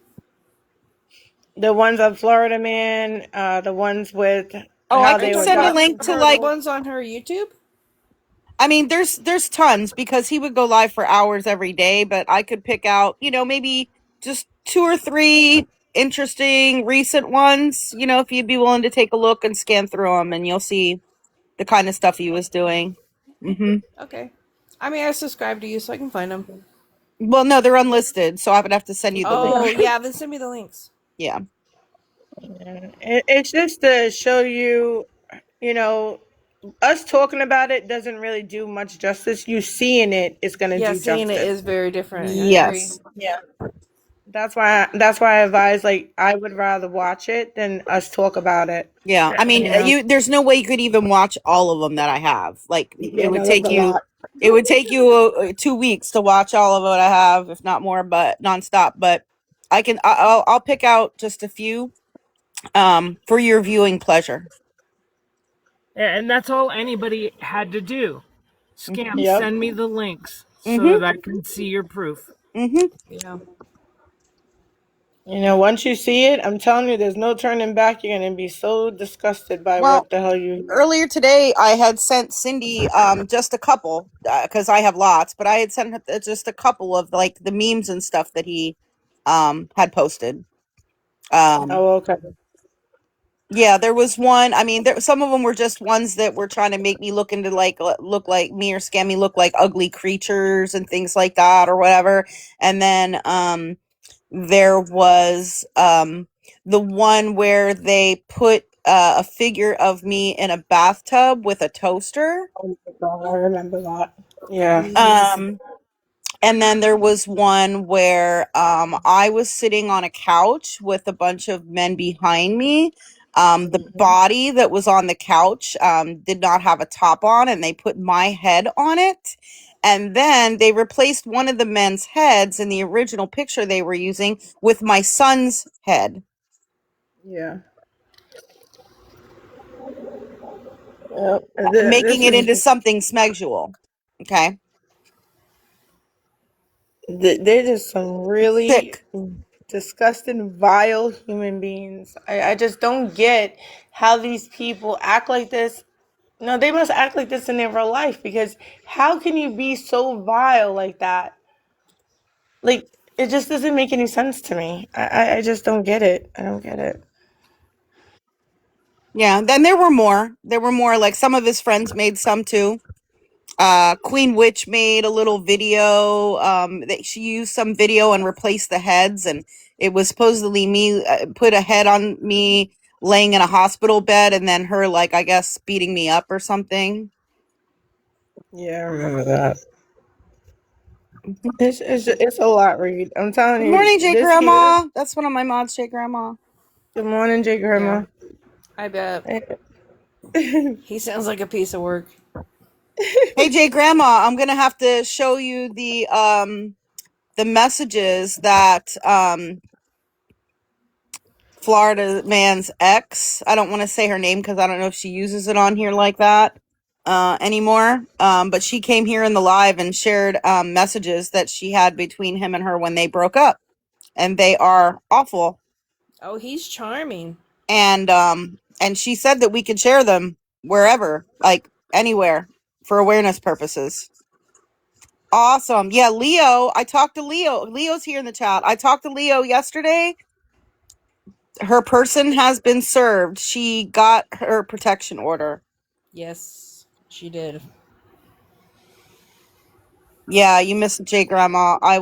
The ones of Florida Man, the ones with Oh, I how could they were send a adopting link to The like. turtles. ones on her YouTube? I mean, there's tons because he would go live for hours every day, but I could pick out, maybe just 2 or 3 interesting recent ones, if you'd be willing to take a look and scan through them and you'll see the kind of stuff he was doing. Okay. I mean, I subscribe to you, so I can find them. Well, no, they're unlisted, so I would have to send you the link. Oh, yeah, then send me the links. Yeah. It's just to show you, you know, us talking about it doesn't really do much justice. You seeing it is going to Yeah, do seeing it justice. is very different. I agree. Yes. Yeah. That's why I advise, like, I would rather watch it than us talk about it. Yeah. I mean, You know? there's no way you could even watch all of them that I have. Like, Yeah, no, that's a lot. it would take you 2 weeks to watch all of what I have, if not more, but nonstop. But I'll pick out just a few, for your viewing pleasure. And that's all anybody had to do. Scam, Yep. send me the links so Mm-hmm. that I can see your proof. Mm-hmm. Yeah. You know, once you see it, I'm telling you, there's no turning back. You're going to be so disgusted by Well, what the hell you. earlier today, I had sent Cindy just a couple, because I have lots, but I had sent her just a couple of like the memes and stuff that he had posted. Oh, okay. Yeah, there was one. I mean, some of them were just ones that were trying to make me look into look like me, or scam me look like ugly creatures and things like that or whatever. And then there was the one where they put a figure of me in a bathtub with a toaster. Oh my God, I remember that. Yeah. And then there was one where I was sitting on a couch with a bunch of men behind me. The body that was on the couch did not have a top on, and they put my head on it. And then they replaced one of the men's heads in the original picture they were using with my son's head, Yeah. Yep. making This it is. into something smegual. Okay. They're just some really Sick. disgusting, vile human beings. I just don't get how these people act like this. No, they must act like this in their real life, because how can you be so vile like that? Like, it just doesn't make any sense to me. I just don't get it. I don't get it. Yeah. Then there were more. There were more. Like some of his friends made some too. Queen Witch made a little video. That she used some video and replaced the heads, and it was supposedly me, put a head on me laying in a hospital bed, and then her, like, I guess beating me up or something. Yeah, I remember that. It's a lot, Reed. I'm telling Good you, morning, J this here. Grandma. That's one of my mods, J Grandma. Good morning, J Yeah. Grandma. I bet. He sounds like a piece of work. Hey, J Grandma, I'm gonna have to show you the messages that Florida man's ex. I don't want to say her name because I don't know if she uses it on here like that anymore. But she came here in the live and shared messages that she had between him and her when they broke up, and they are awful. Oh, he's charming. And she said that we could share them wherever, like anywhere, for awareness purposes. Awesome. Yeah, Leo. I talked to Leo. Leo's here in the chat. I talked to Leo yesterday. Her person has been served. She got her protection order. Yes, she did. Yeah, you missed J Grandma. I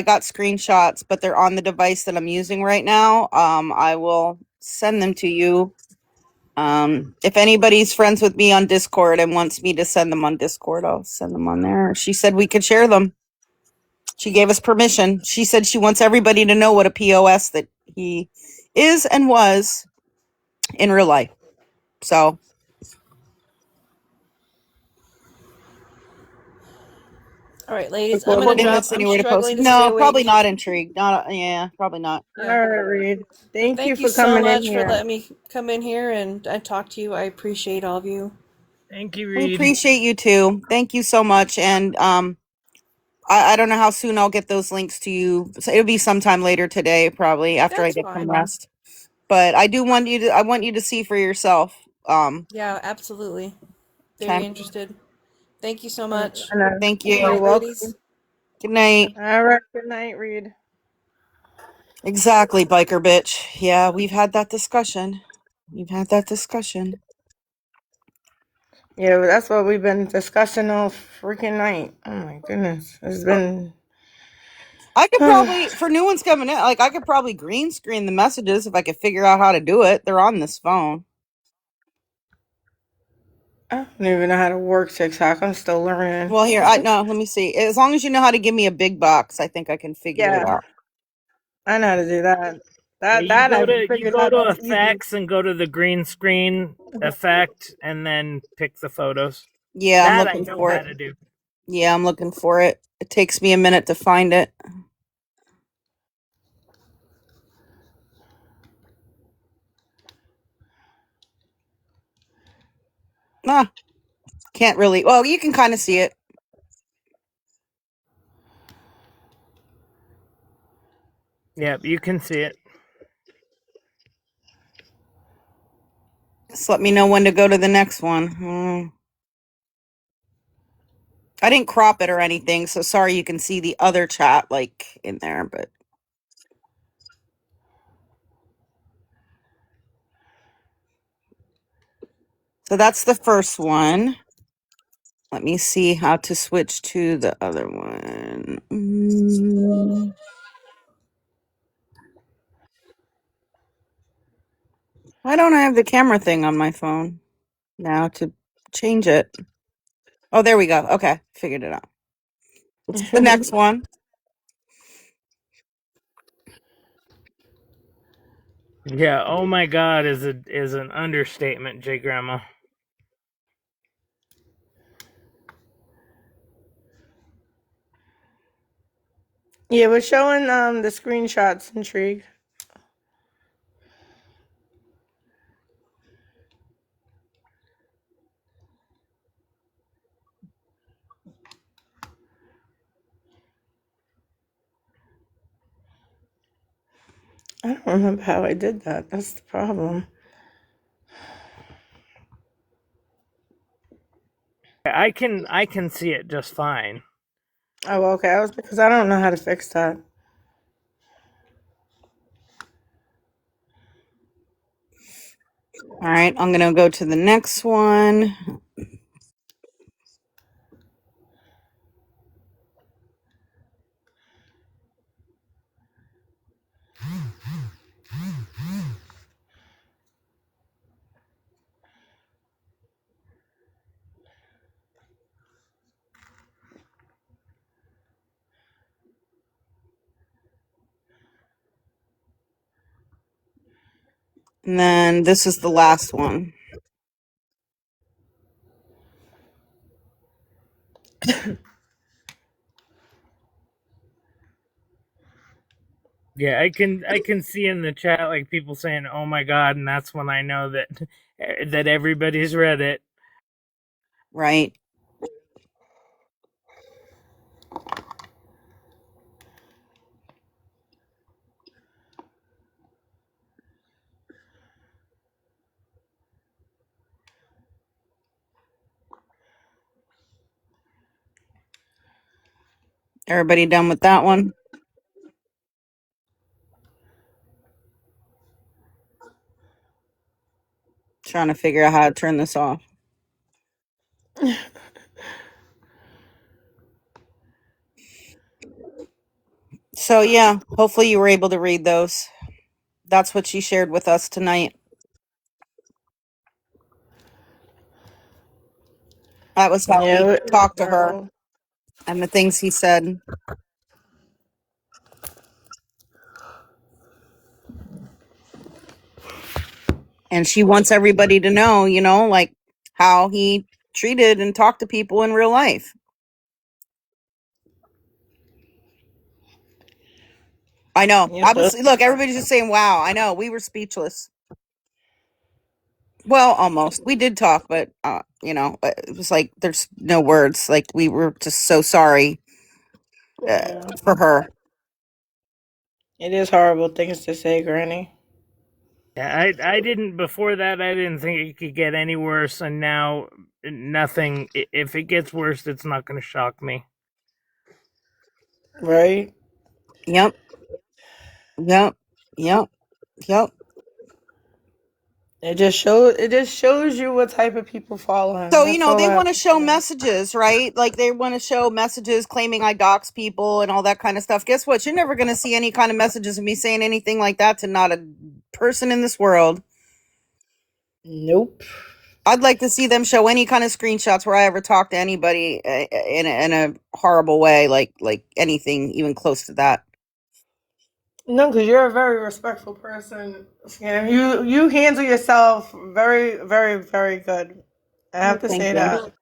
got screenshots, but they're on the device that I'm using right now. I will send them to you. If anybody's friends with me on Discord and wants me to send them on Discord, I'll send them on there. She said we could share them. She gave us permission. She said she wants everybody to know what a POS that he is and was in real life. So All right, ladies, We're I'm gonna putting drop. this I'm anywhere to post. struggling to stay No, probably awake. not intrigued. Not yeah, probably not. All Yeah. right, Reed. Thank you Thank you for so coming in much for here. letting me come in here and talk to you. I appreciate all of you. Thank you, We Reed. appreciate you too. Thank you so much. And I don't know how soon I'll get those links to you. So it'll be sometime later today, probably after I That's get some fine. rest. But I want you to see for yourself. Yeah, absolutely. Very Okay. interested. Thank you so much. Thank Good you. night, You're welcome. ladies. Good night. All right. Good night, Reed. Exactly, biker bitch. Yeah, we've had that discussion. We've had that discussion. Yeah, but that's what we've been discussing all freaking night. Oh my goodness. It's been. I could probably, for new ones coming in, like I could probably green screen the messages if I could figure out how to do it. They're on this phone. I don't even know how to work TikTok. I'm still learning. Well, here, no, let me see. As long as you know how to give me a big box, I think I can figure it Yeah, out. I know how to do that. Yeah, That I you figured go out. to That's easy. effects and go to the green screen effect and then pick the photos. Yeah, I'm That I looking know for how it. to do. Yeah, I'm looking for it. It takes me a minute to find it. Ah, can't really. Well, you can kind of see it. Yeah, you can see it. Just let me know when to go to the next one. I didn't crop it or anything, so sorry you can see the other chat like in there, but so that's the first one. Let me see how to switch to the other one. Why don't I have the camera thing on my phone now to change it? Oh, there we go. Okay, figured it out. It's the next one. Yeah, oh my god is an understatement, J Grandma. Yeah, we're showing the screenshots. Intrigue. I don't remember how I did that. That's the problem. I can see it just fine. Oh, okay. I was because I don't know how to fix that. All right, I'm going to go to the next one. And then this is the last one. Yeah, I can see in the chat like people saying, "Oh my god," and that's when I know that that everybody's read it. Right. Everybody done with that one? Trying to figure out how to turn this off. So yeah, hopefully you were able to read those. That's what she shared with us tonight. That was how Yeah, he it was talked to her horrible. and the things he said. And she wants everybody to know, like how he treated and talked to people in real life. I know. Yeah, Look, everybody's just saying, wow. I know. We were speechless. Well, almost. We did talk, but, it was like there's no words. Like we were just so sorry yeah. for her. It is horrible things to say, Granny. Yeah, I didn't before that. I didn't think it could get any worse, and now nothing. If it gets worse, it's not going to shock me. Right? Yep. Yep. Yep. Yep. It just shows you what type of people follow him. So, That's all they I have want to to show say. messages, right? Like they want to show messages claiming I dox people and all that kind of stuff. Guess what? You're never going to see any kind of messages of me saying anything like that to not a person in this world. Nope. I'd like to see them show any kind of screenshots where I ever talk to anybody in a horrible way, like anything even close to that. No, because you're a very respectful person, Scam. You handle yourself very, very, very good. I have to Thank say you. that.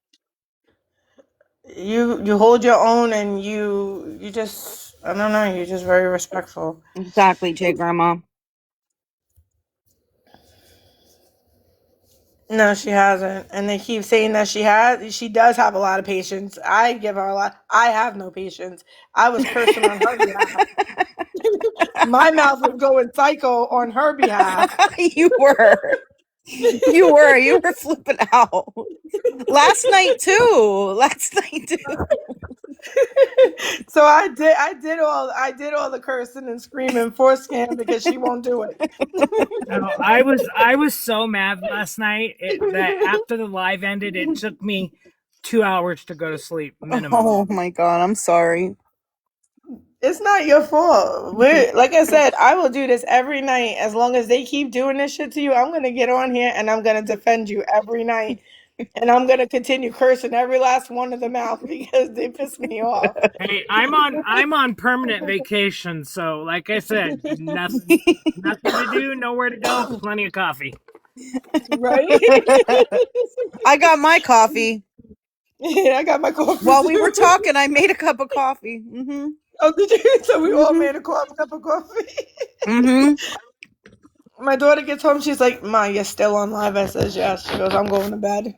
You hold your own, and you just, I don't know, you're just very respectful. Exactly, J Grandma. No, she hasn't, and they keep saying that she has. She does have a lot of patience. I give her a lot. I have no patience. I was cursing on her behalf. My mouth was going psycho on her behalf. You were. You were flipping out. Last night too. So I did all the cursing and screaming for Scam because she won't do it. No, I was so mad last night that after the live ended, it took me 2 hours to go to sleep minimum. Oh my god, I'm sorry. It's not your fault. Like I said, I will do this every night as long as they keep doing this shit to you. I'm gonna get on here and I'm gonna defend you every night, and I'm gonna continue cursing every last one of them out because they piss me off. Hey, I'm on permanent vacation, so like I said, nothing to do, nowhere to go, plenty of coffee. Right? I got my coffee. Yeah, I got my coffee While we too. were talking, I made a cup of coffee. Oh, did you? So we all Mm-hmm. made a cup of coffee. Mm-hmm. My daughter gets home. She's like, "Ma, you're still on live." I says, "Yes." She goes, "I'm going to bed."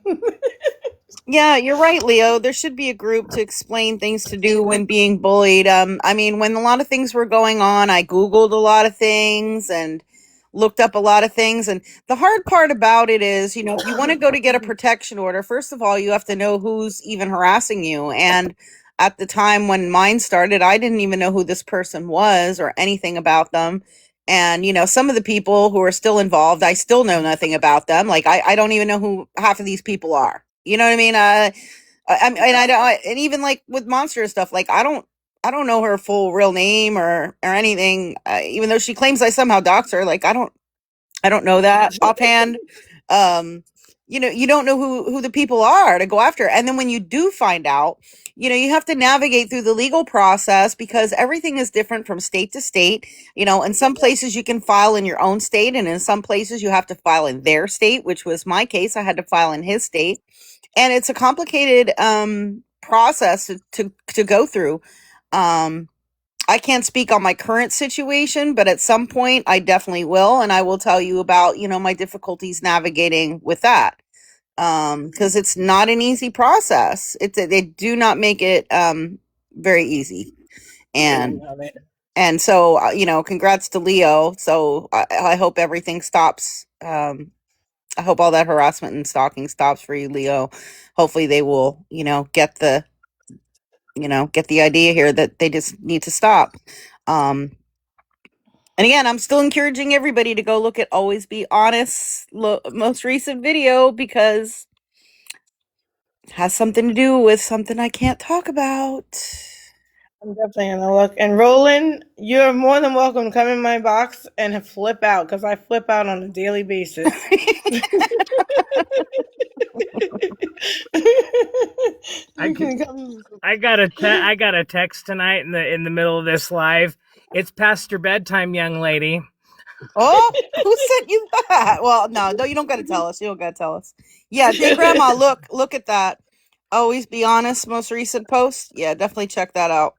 Yeah, you're right, Leo. There should be a group to explain things to do when being bullied. I mean, when a lot of things were going on, I Googled a lot of things and looked up a lot of things. And the hard part about it is, if you want to go to get a protection order, first of all, you have to know who's even harassing you. And at the time when mine started, I didn't even know who this person was or anything about them. And, some of the people who are still involved, I still know nothing about them. Like, I don't even know who half of these people are. You know what I mean? And I don't, and even like with monster stuff, like I don't know her full real name or anything. Even though she claims I somehow dox her, like I don't know that offhand. Um, you don't know who the people are to go after, and then when you do find out, you have to navigate through the legal process because everything is different from state to state. In some places you can file in your own state, and in some places you have to file in their state, which was my case. I had to file in his state, and it's a complicated process to go through. I can't speak on my current situation, but at some point I definitely will, and I will tell you about my difficulties navigating with that because it's not an easy process. They do not make it very easy, and so congrats to Leo. So I hope everything stops. I hope all that harassment and stalking stops for you, Leo. Hopefully they will, get the idea here that they just need to stop. Um, and again, I'm still encouraging everybody to go look at Always Be Honest most recent video because it has something to do with something I can't talk about. I'm definitely gonna look. And Roland, you're more than welcome to come in my box and flip out because I flip out on a daily basis. I You could, can come. I got a text tonight in the middle of this live. It's past your bedtime, young lady. Oh, who sent you that? Well, no, you don't gotta tell us. You don't gotta tell us. Yeah, J Grandma, look at that. Always Be Honest, most recent post. Yeah, definitely check that out.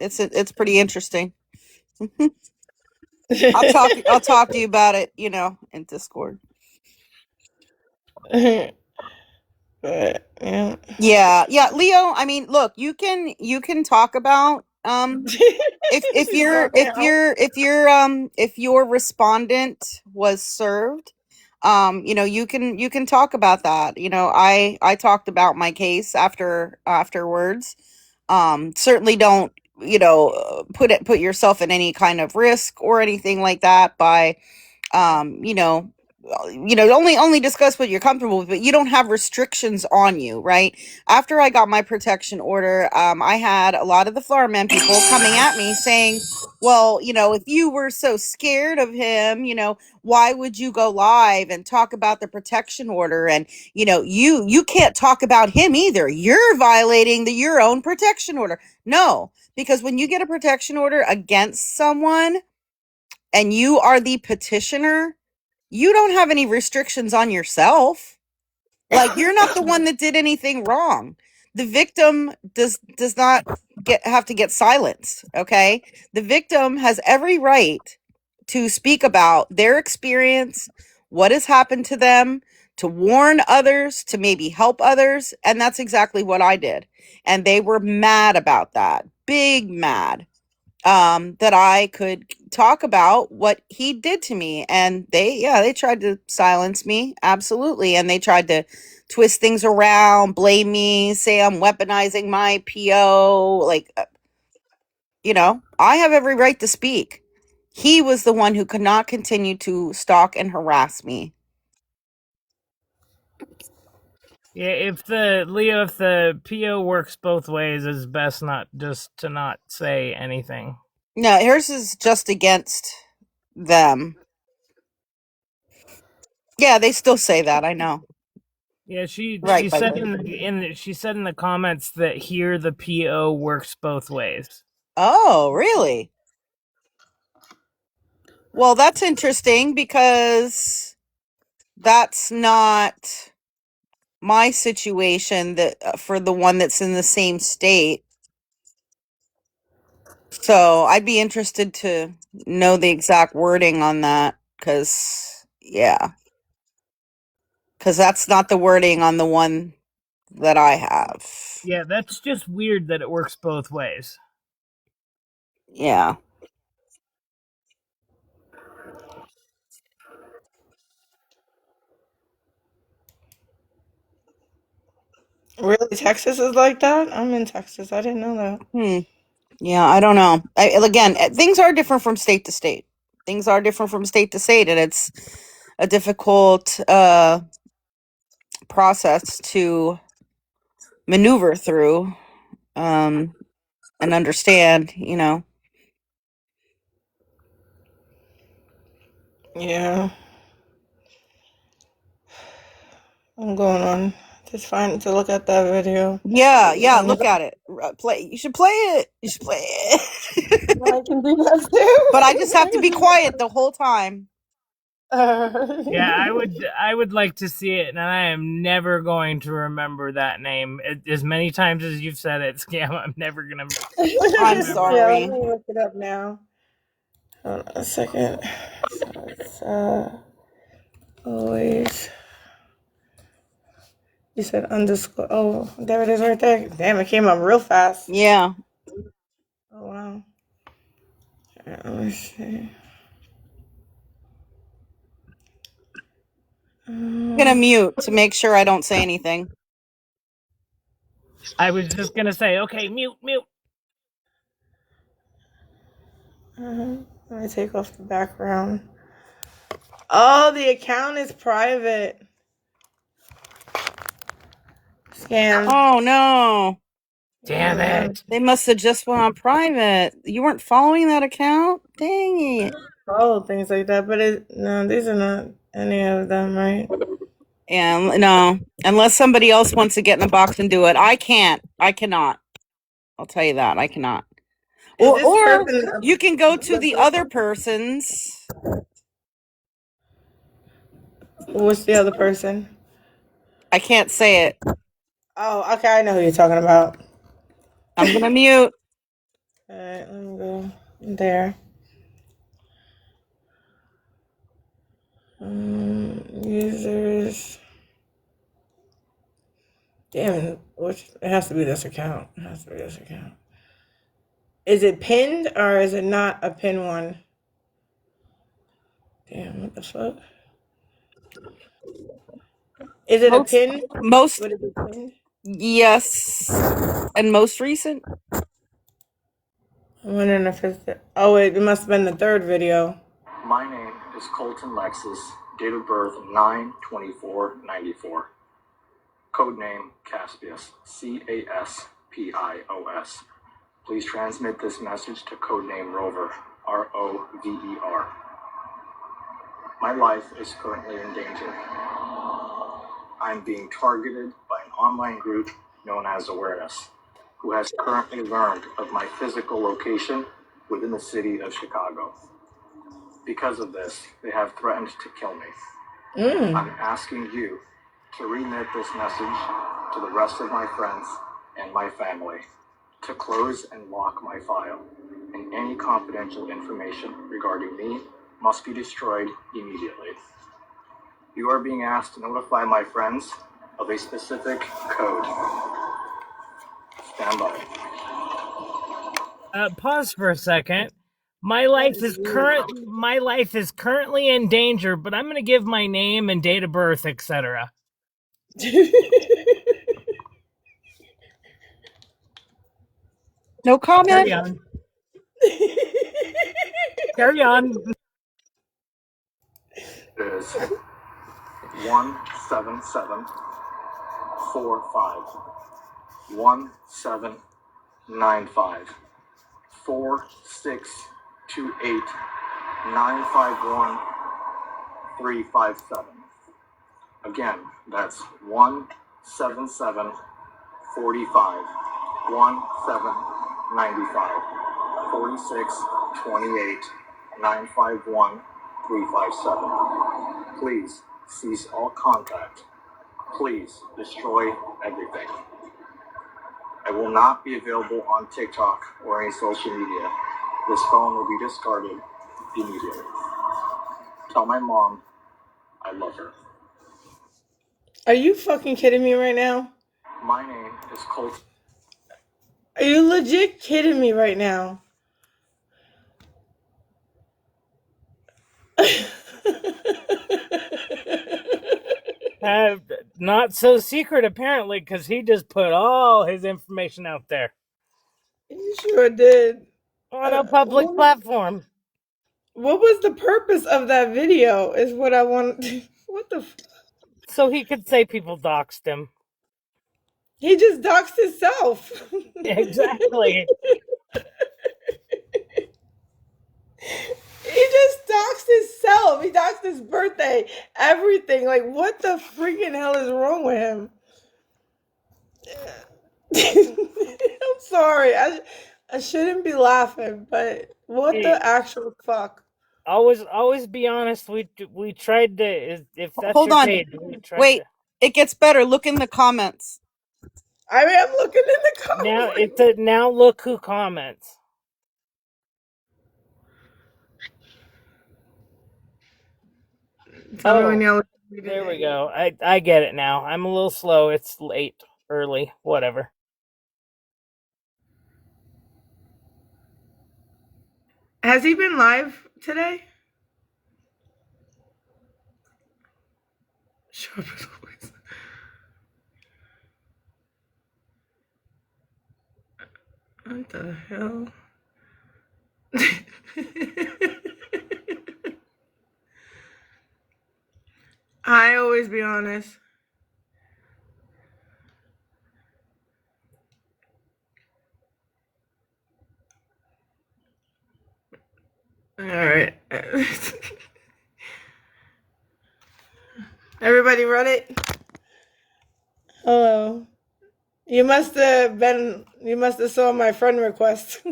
It's pretty interesting. I'll talk to you about it, in Discord. But yeah. Yeah, Leo, I mean, look, you can talk about if She's you're walking out. if your respondent was served, you can talk about that. I talked about my case afterwards. Certainly don't, put yourself in any kind of risk or anything like that by, only discuss what you're comfortable with, but you don't have restrictions on you, right? After I got my protection order, I had a lot of the Florida man people coming at me saying, well, if you were so scared of him, why would you go live and talk about the protection order? And, you can't talk about him either. You're violating your own protection order. No, because when you get a protection order against someone and you are the petitioner, you don't have any restrictions on yourself. Like, you're not the one that did anything wrong. The victim does not have to get silenced, okay? The victim has every right to speak about their experience, what has happened to them, to warn others, to maybe help others, and that's exactly what I did. And they were mad about that. Big mad. That I could talk about what he did to me. And they tried to silence me. Absolutely. And they tried to twist things around, blame me, say I'm weaponizing my PO. Like, I have every right to speak. He was the one who could not continue to stalk and harass me. Yeah, if the PO works both ways, it's best not say anything. No, hers is just against them. Yeah, they still say that. I know. Yeah, she Right, said she said in the comments that here the PO works both ways. Oh, really? Well, that's interesting because that's not my situation that for the one that's in the same state. So I'd be interested to know the exact wording on that because that's not the wording on the one that I have. Yeah, that's just weird that it works both ways. Yeah. Really, Texas is like that? I'm in Texas. I didn't know that. Yeah, I don't know. Again, things are different from state to state. Things are different from state to state, and it's a difficult process to maneuver through and understand, Yeah. I'm going on. Just fine to look at that video. Yeah, look at it. You should play it. You should play it. I can do that too. But I just have to be quiet the whole time. Yeah, I would like to see it, and I am never going to remember that name. As many times as you've said it, Scam, I'm never gonna. I'm sorry. Yeah, let me look it up now. Hold on a second. So it's always. You said underscore. Oh, there it is right there. Damn, it came up real fast. Yeah. Oh wow. Let me see. I'm gonna mute to make sure I don't say anything. I was just gonna say, okay, mute. Let me take off the background. Oh, the account is private. Scam. Oh no. Damn it. They must have just went on private. You weren't following that account? Dang it. Oh, things like that, but no, these are not any of them, right? Yeah, no. Unless somebody else wants to get in the box and do it. I can't. I cannot. I'll tell you that. I cannot. Or you can go to the other person's. What's the other person? I can't say it. Oh, okay, I know who you're talking about. I'm gonna mute. Alright, let me go there. Users. Damn, it has to be this account. It has to be this account. Is it pinned or is it not a pinned one? Damn, what the fuck? Is it a pin? Most. Would it be pinned? Yes. And most recent? I'm wondering if it's it must have been the third video. My name is Colton Lexus, Date of birth 9/24/94. Codename Caspios, Caspios. Please transmit this message to codename Rover, Rover. My life is currently in danger. I'm being targeted by an online group known as Awareness, who has currently learned of my physical location within the city of Chicago. Because of this, they have threatened to kill me. I'm asking you to remit this message to the rest of my friends and my family, to close and lock my file, and any confidential information regarding me must be destroyed immediately. You are being asked to notify my friends of a specific code. Stand by. Pause for a second. My life is currently in danger, but I'm going to give my name and date of birth, etc. No comment. Carry on. Carry on. It is 17745 1795 4628 951 357. Again, that's 17745 1795 4628 951 357. Please cease all contact. Please destroy everything. I will not be available on TikTok or any social media. This phone will be discarded immediately. Tell my mom I love her. Are you fucking kidding me right now? My name is Colt. Are you legit kidding me right now? Not so secret, apparently, because he just put all his information out there. You sure did. On a public platform. What was the purpose of that video is what I want. What the So he could say people doxed him. He just doxed himself. Exactly. He just doxed himself. He doxed his birthday, everything. Like, what the freaking hell is wrong with him? I'm sorry. I shouldn't be laughing, but what the actual fuck? Always be honest. We tried to. If that's Hold your on. page, we tried Wait, to. it gets better. Look in the comments. I mean, I'm looking in the comments. Now look who comments. There we go. I get it now. I'm a little slow. It's late, early, whatever. Has he been live today? Sharp as always. What the hell? I always be honest. All right. Everybody read it? Hello. You must have saw my friend request.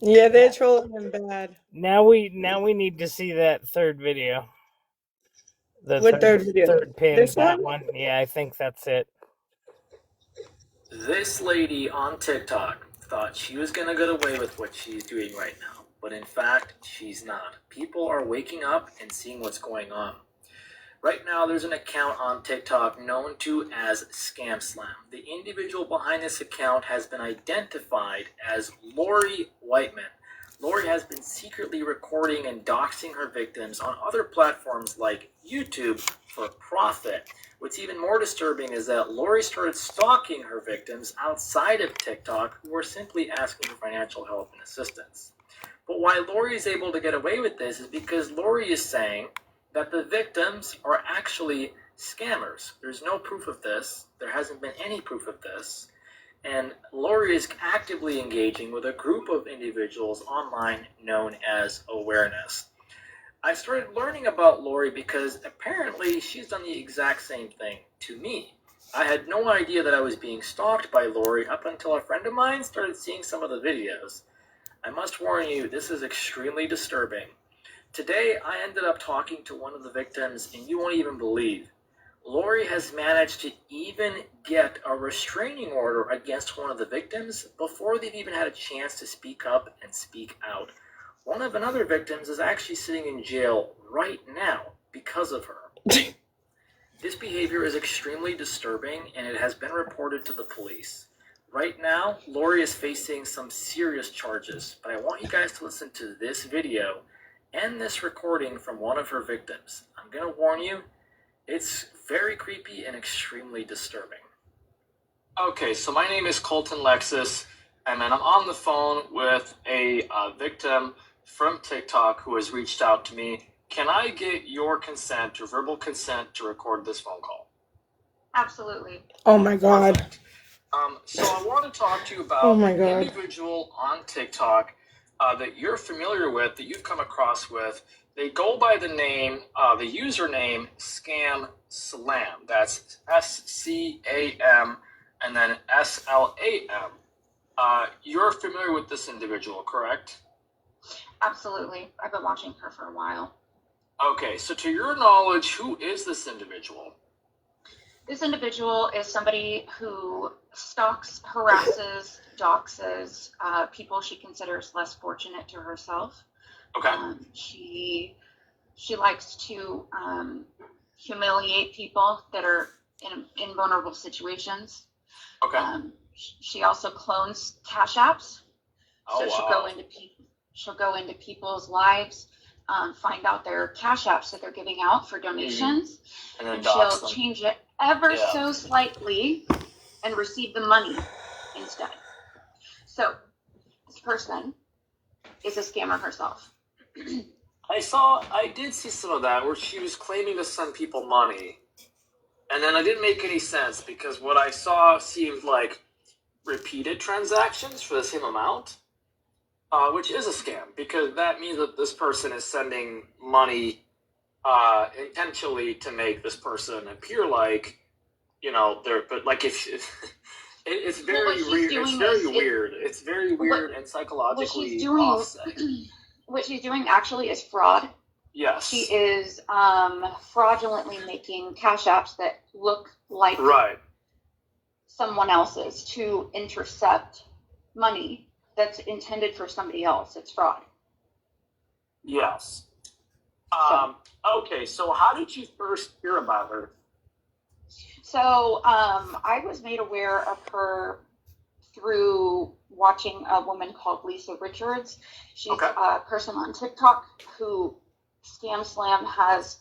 Yeah, they're trolling him bad. Now we need to see that third video. What third video? Third pin. This that one? Yeah, I think that's it. This lady on TikTok thought she was going to get away with what she's doing right now, but in fact, she's not. People are waking up and seeing what's going on. Right now, there's an account on TikTok known to as ScamSlam. The individual behind this account has been identified as Lori Whiteman. Lori has been secretly recording and doxing her victims on other platforms like YouTube for profit. What's even more disturbing is that Lori started stalking her victims outside of TikTok who were simply asking for financial help and assistance. But why Lori is able to get away with this is because Lori is saying that the victims are actually scammers. There's no proof of this. There hasn't been any proof of this. And Lori is actively engaging with a group of individuals online known as Awareness. I started learning about Lori because apparently she's done the exact same thing to me. I had no idea that I was being stalked by Lori up until a friend of mine started seeing some of the videos. I must warn you, this is extremely disturbing. Today, I ended up talking to one of the victims, and you won't even believe. Lori has managed to even get a restraining order against one of the victims before they've even had a chance to speak up and speak out. One of another victims is actually sitting in jail right now because of her. This behavior is extremely disturbing, and it has been reported to the police. Right now, Lori is facing some serious charges, but I want you guys to listen to this video and this recording from one of her victims. I'm going to warn you, it's very creepy and extremely disturbing. Okay, so my name is Colton Lexus, and then I'm on the phone with a victim from TikTok who has reached out to me. Can I get your consent or verbal consent to record this phone call? Absolutely. Oh my God. Perfect. So I want to talk to you about an individual on TikTok that you're familiar with, that you've come across with. They go by the name, the username ScamSlam. That's SCAM and then SLAM. You're familiar with this individual, correct? Absolutely. I've been watching her for a while. Okay, so to your knowledge, who is this individual? This individual is somebody who stalks, harasses, doxes people she considers less fortunate to herself. Okay. She likes to humiliate people that are in vulnerable situations. Okay. She also clones cash apps. Oh, so wow. She'll go into people's lives, find out their cash apps that they're giving out for donations, and she'll change it ever so slightly and receive the money instead. So this person is a scammer herself. I did see some of that where she was claiming to send people money, and then it didn't make any sense because what I saw seemed like repeated transactions for the same amount, which is a scam because that means that this person is sending money intentionally to make this person appear like, they're, but like if it's very weird. It's very weird. It's very weird and psychologically offset. What she's doing actually is fraud. Yes. She is fraudulently making cash apps that look like someone else's to intercept money that's intended for somebody else. It's fraud. Yes. Okay, so how did you first hear about her? So I was made aware of her through watching a woman called Lisa Richards. She's a person on TikTok who ScamSlam has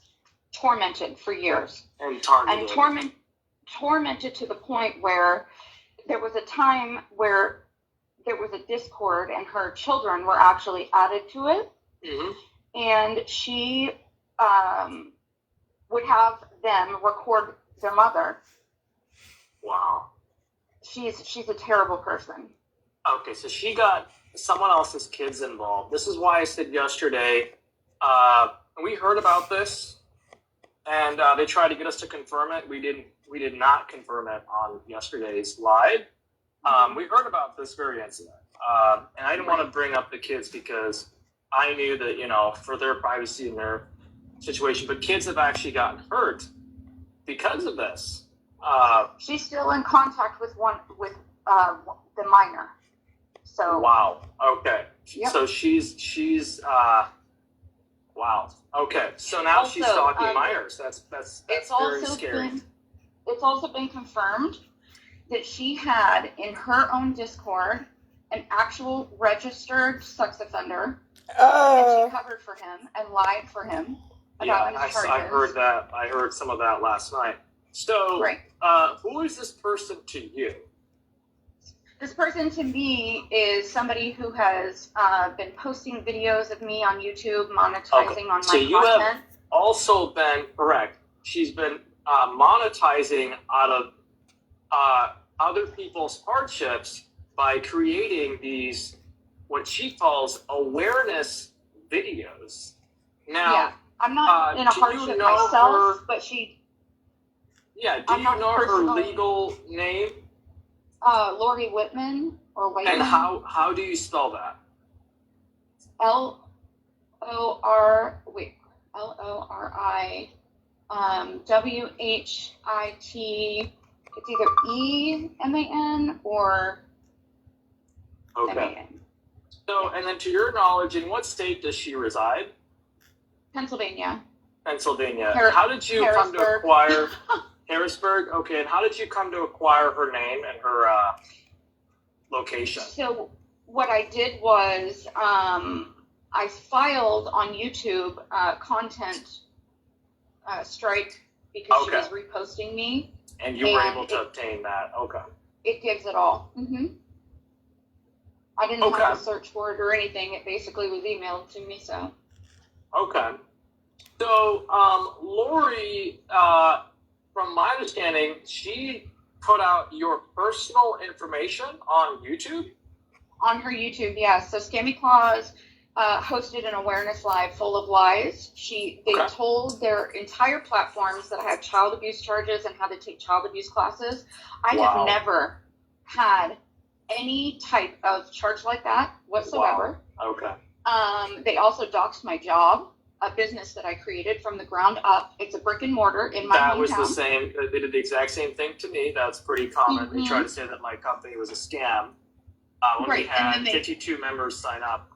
tormented for years. And targeted. Tormented to the point where there was a time where there was a Discord and her children were actually added to it. Mm-hmm. And she would have them record their mother. Wow. She's a terrible person. Okay, so she got someone else's kids involved. This is why I said yesterday, we heard about this, and they tried to get us to confirm it. We did not confirm it on yesterday's live. We heard about this very incident, and I didn't want to bring up the kids because I knew that, for their privacy and their situation, but kids have actually gotten hurt because of this. She's still in contact with the minor. So wow. Okay. Yep. So she's wow. Okay. So now she's stalking minors. That's very scary. It's also been confirmed that she had in her own Discord an actual registered sex offender, and she covered for him and lied for him about his charges. I heard that. I heard some of that last night. So, who is this person to you? This person to me is somebody who has been posting videos of me on YouTube, monetizing on So my you content. have also been correct. She's been monetizing out of other people's hardships by creating these, what she calls awareness videos. Now, Yeah, I'm not in a do you hardship know myself, her- but she, Yeah, do I'm you not know her personally- legal name? Lori Whitman or Whitman. And how do you spell that? Lori WHIT. It's either EMAN or Okay. MAN. So, and then to your knowledge, in what state does she reside? Pennsylvania. Pennsylvania. How did you come to acquire Harrisburg? Okay, and how did you come to acquire her name and her location? So what I did was I filed on YouTube content strike because she was reposting me. And you were able to obtain that. Okay. It gives it all. I didn't have to search for it or anything. It basically was emailed to me. So. Okay. So Lori, from my understanding, she put out your personal information on YouTube? On her YouTube, yeah. So Scammy Claus hosted an awareness live full of lies. They told their entire platforms that I have child abuse charges and how to take child abuse classes. I have never had any type of charge like that whatsoever. Wow. Okay. They also doxed my job, a business that I created from the ground up. It's a brick and mortar in my hometown. That was the same. They did the exact same thing to me. That's pretty common. They tried to say that my company was a scam. When we had 52 members sign up.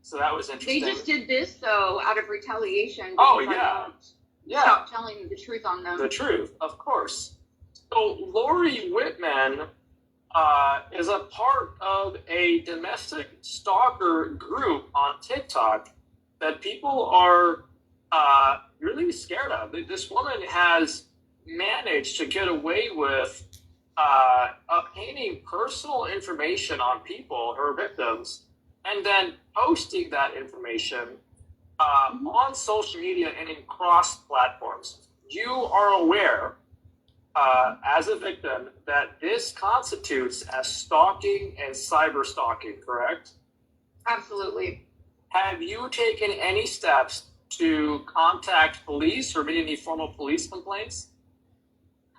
So that was interesting. They just did this, though, out of retaliation. Stop telling the truth on them. The truth, of course. So Lori Whitman is a part of a domestic stalker group on TikTok that people are really scared of. This woman has managed to get away with obtaining personal information on people, her victims, and then posting that information on social media and in cross platforms. You are aware, as a victim, that this constitutes as stalking and cyber stalking, correct? Absolutely. Have you taken any steps to contact police or made any formal police complaints?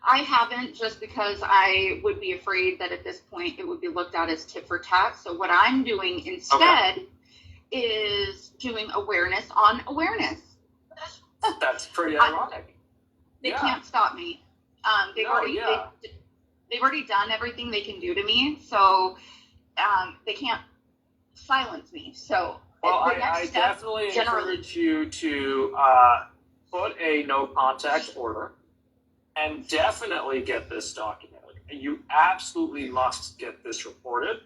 I haven't, just because I would be afraid that at this point it would be looked at as tit for tat. So what I'm doing instead is doing awareness on awareness. That's pretty ironic. They can't stop me. They've already done everything they can do to me, so they can't silence me. So I definitely encourage you to put a no contact order. And definitely get this documented. You absolutely must get this reported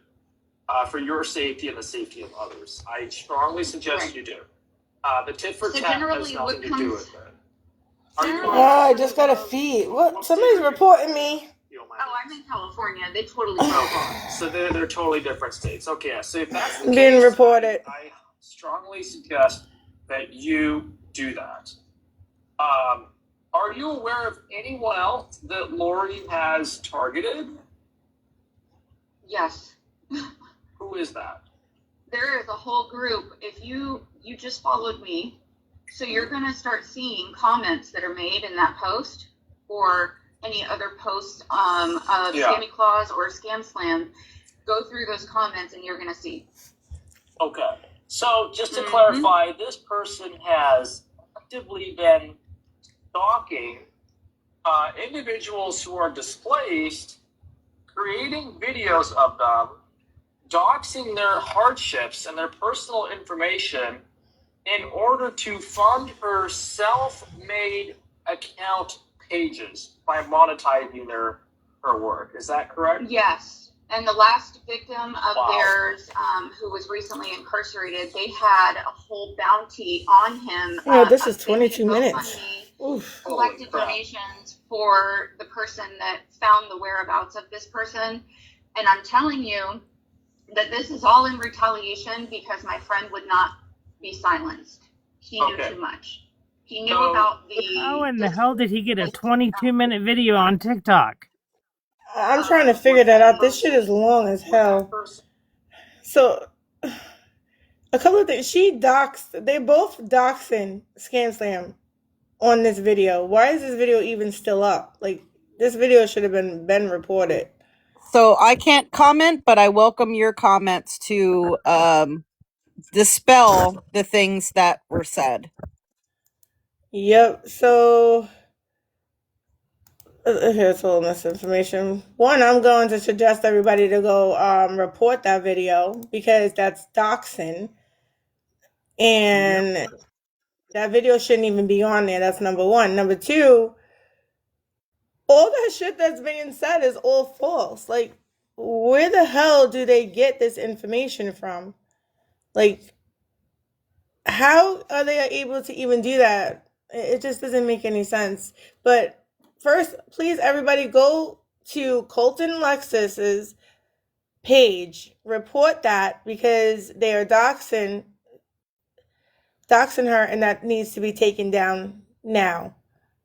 for your safety and the safety of others. I strongly suggest you do. The tit for tat has nothing to do with it. I just got a feed. What? Somebody's reporting me. Oh, I'm in California. They totally broke off. So they're totally different states. Okay, so if that's the Being case, reported. I strongly suggest that you do that. Are you aware of anyone else that Lori has targeted? Yes. Who is that? There is a whole group. If you just followed me, so you're going to start seeing comments that are made in that post or any other posts of Scammy Claus or ScamSlam. Go through those comments and you're going to see. Okay. So just to clarify, this person has actively been stalking individuals who are displaced, creating videos of them, doxing their hardships and their personal information in order to fund her self-made account pages by monetizing her work. Is that correct? Yes. And the last victim of theirs, who was recently incarcerated, they had a whole bounty on him. This is 22 minutes. Oof. collected donations for the person that found the whereabouts of this person. And I'm telling you that this is all in retaliation because my friend would not be silenced. He knew too much. He knew about How in the this. hell did he get a 22-minute video on TikTok? I'm trying to figure that out. This shit is long as hell. So, a couple of things. They both doxing ScamSlam on this video. Why is this video even still up? Like, this video should have been reported. So I can't comment, but I welcome your comments to dispel the things that were said. Yep. So here's all this information. One, I'm going to suggest everybody to go report that video because that's doxing, and that video shouldn't even be on there. That's number one. Number two, all that shit that's being said is all false. Like, where the hell do they get this information from? Like, how are they able to even do that? It just doesn't make any sense. But first, please, everybody, go to Colton Lexus's page, report that because they are doxing her, and that needs to be taken down now.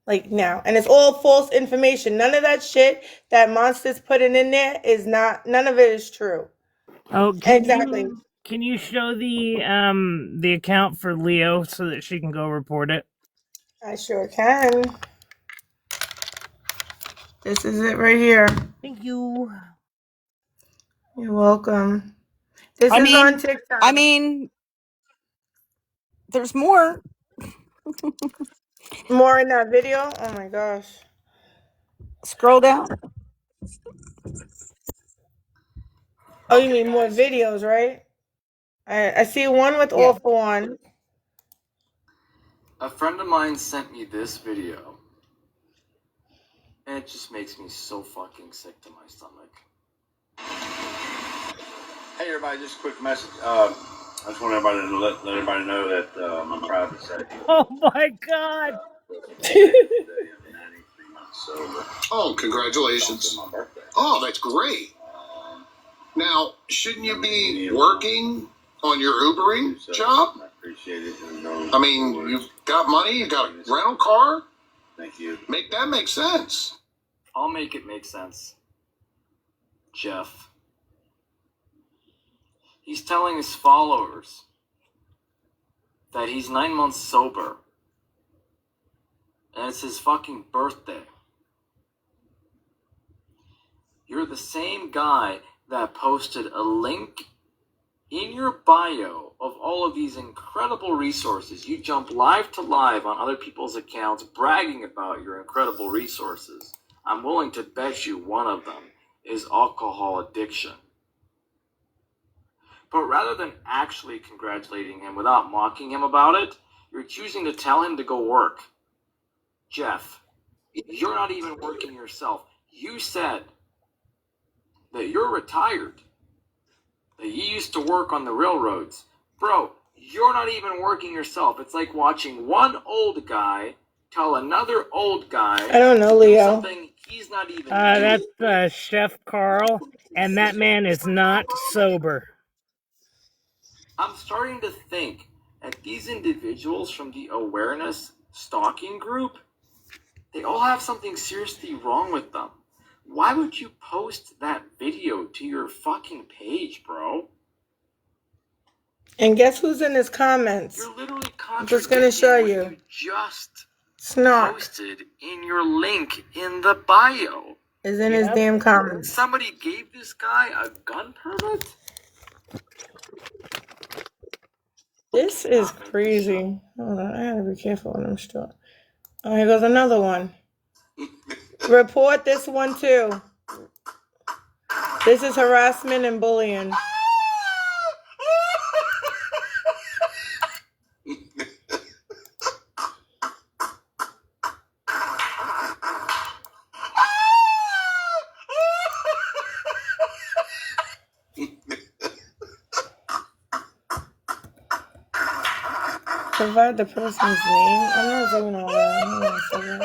Like now. And it's all false information. None of that shit that Monster's putting in there is none of it is true. Oh, Exactly. Can you show the account for Leo so that she can go report it? I sure can. This is it right here. Thank you. You're welcome. This is on TikTok. I mean, there's more. More in that video? Oh my gosh. Scroll down. Oh, you mean more videos, right? I see one with all for one. A friend of mine sent me this video, and it just makes me so fucking sick to my stomach. Hey everybody, just a quick message. I just want everybody to let everybody know that I'm proud to say. Oh my god! Oh, congratulations. Oh, that's great. Now, shouldn't you be working on your Ubering job? I appreciate it. I mean, you've got money, you got a rental car. Thank you. Make that make sense. I'll make it make sense. Jeff. He's telling his followers that he's 9 months sober. And it's his fucking birthday. You're the same guy that posted a link in your bio of all of these incredible resources. You jump live to live on other people's accounts bragging about your incredible resources. I'm willing to bet you one of them is alcohol addiction. But rather than actually congratulating him without mocking him about it, you're choosing to tell him to go work. Jeff, you're not even working yourself. You said that you're retired, that you used to work on the railroads. Bro, you're not even working yourself. It's like watching one old guy tell another old guy I don't know, Leo. something he's not even doing. That's Chef Carl, and that man is not sober. I'm starting to think that these individuals from the awareness stalking group, they all have something seriously wrong with them. Why would you post that video to your fucking page, bro? And guess who's in his comments? You're literally I'm just gonna show what you. Just Snark posted in your link in the bio. is in his damn comments. Somebody gave this guy a gun permit? This is crazy. Hold on, I gotta be careful when I'm still. Oh, here goes another one. Report this one too. This is harassment and bullying. provide the person's name? I'm not doing all that. Hold on a second.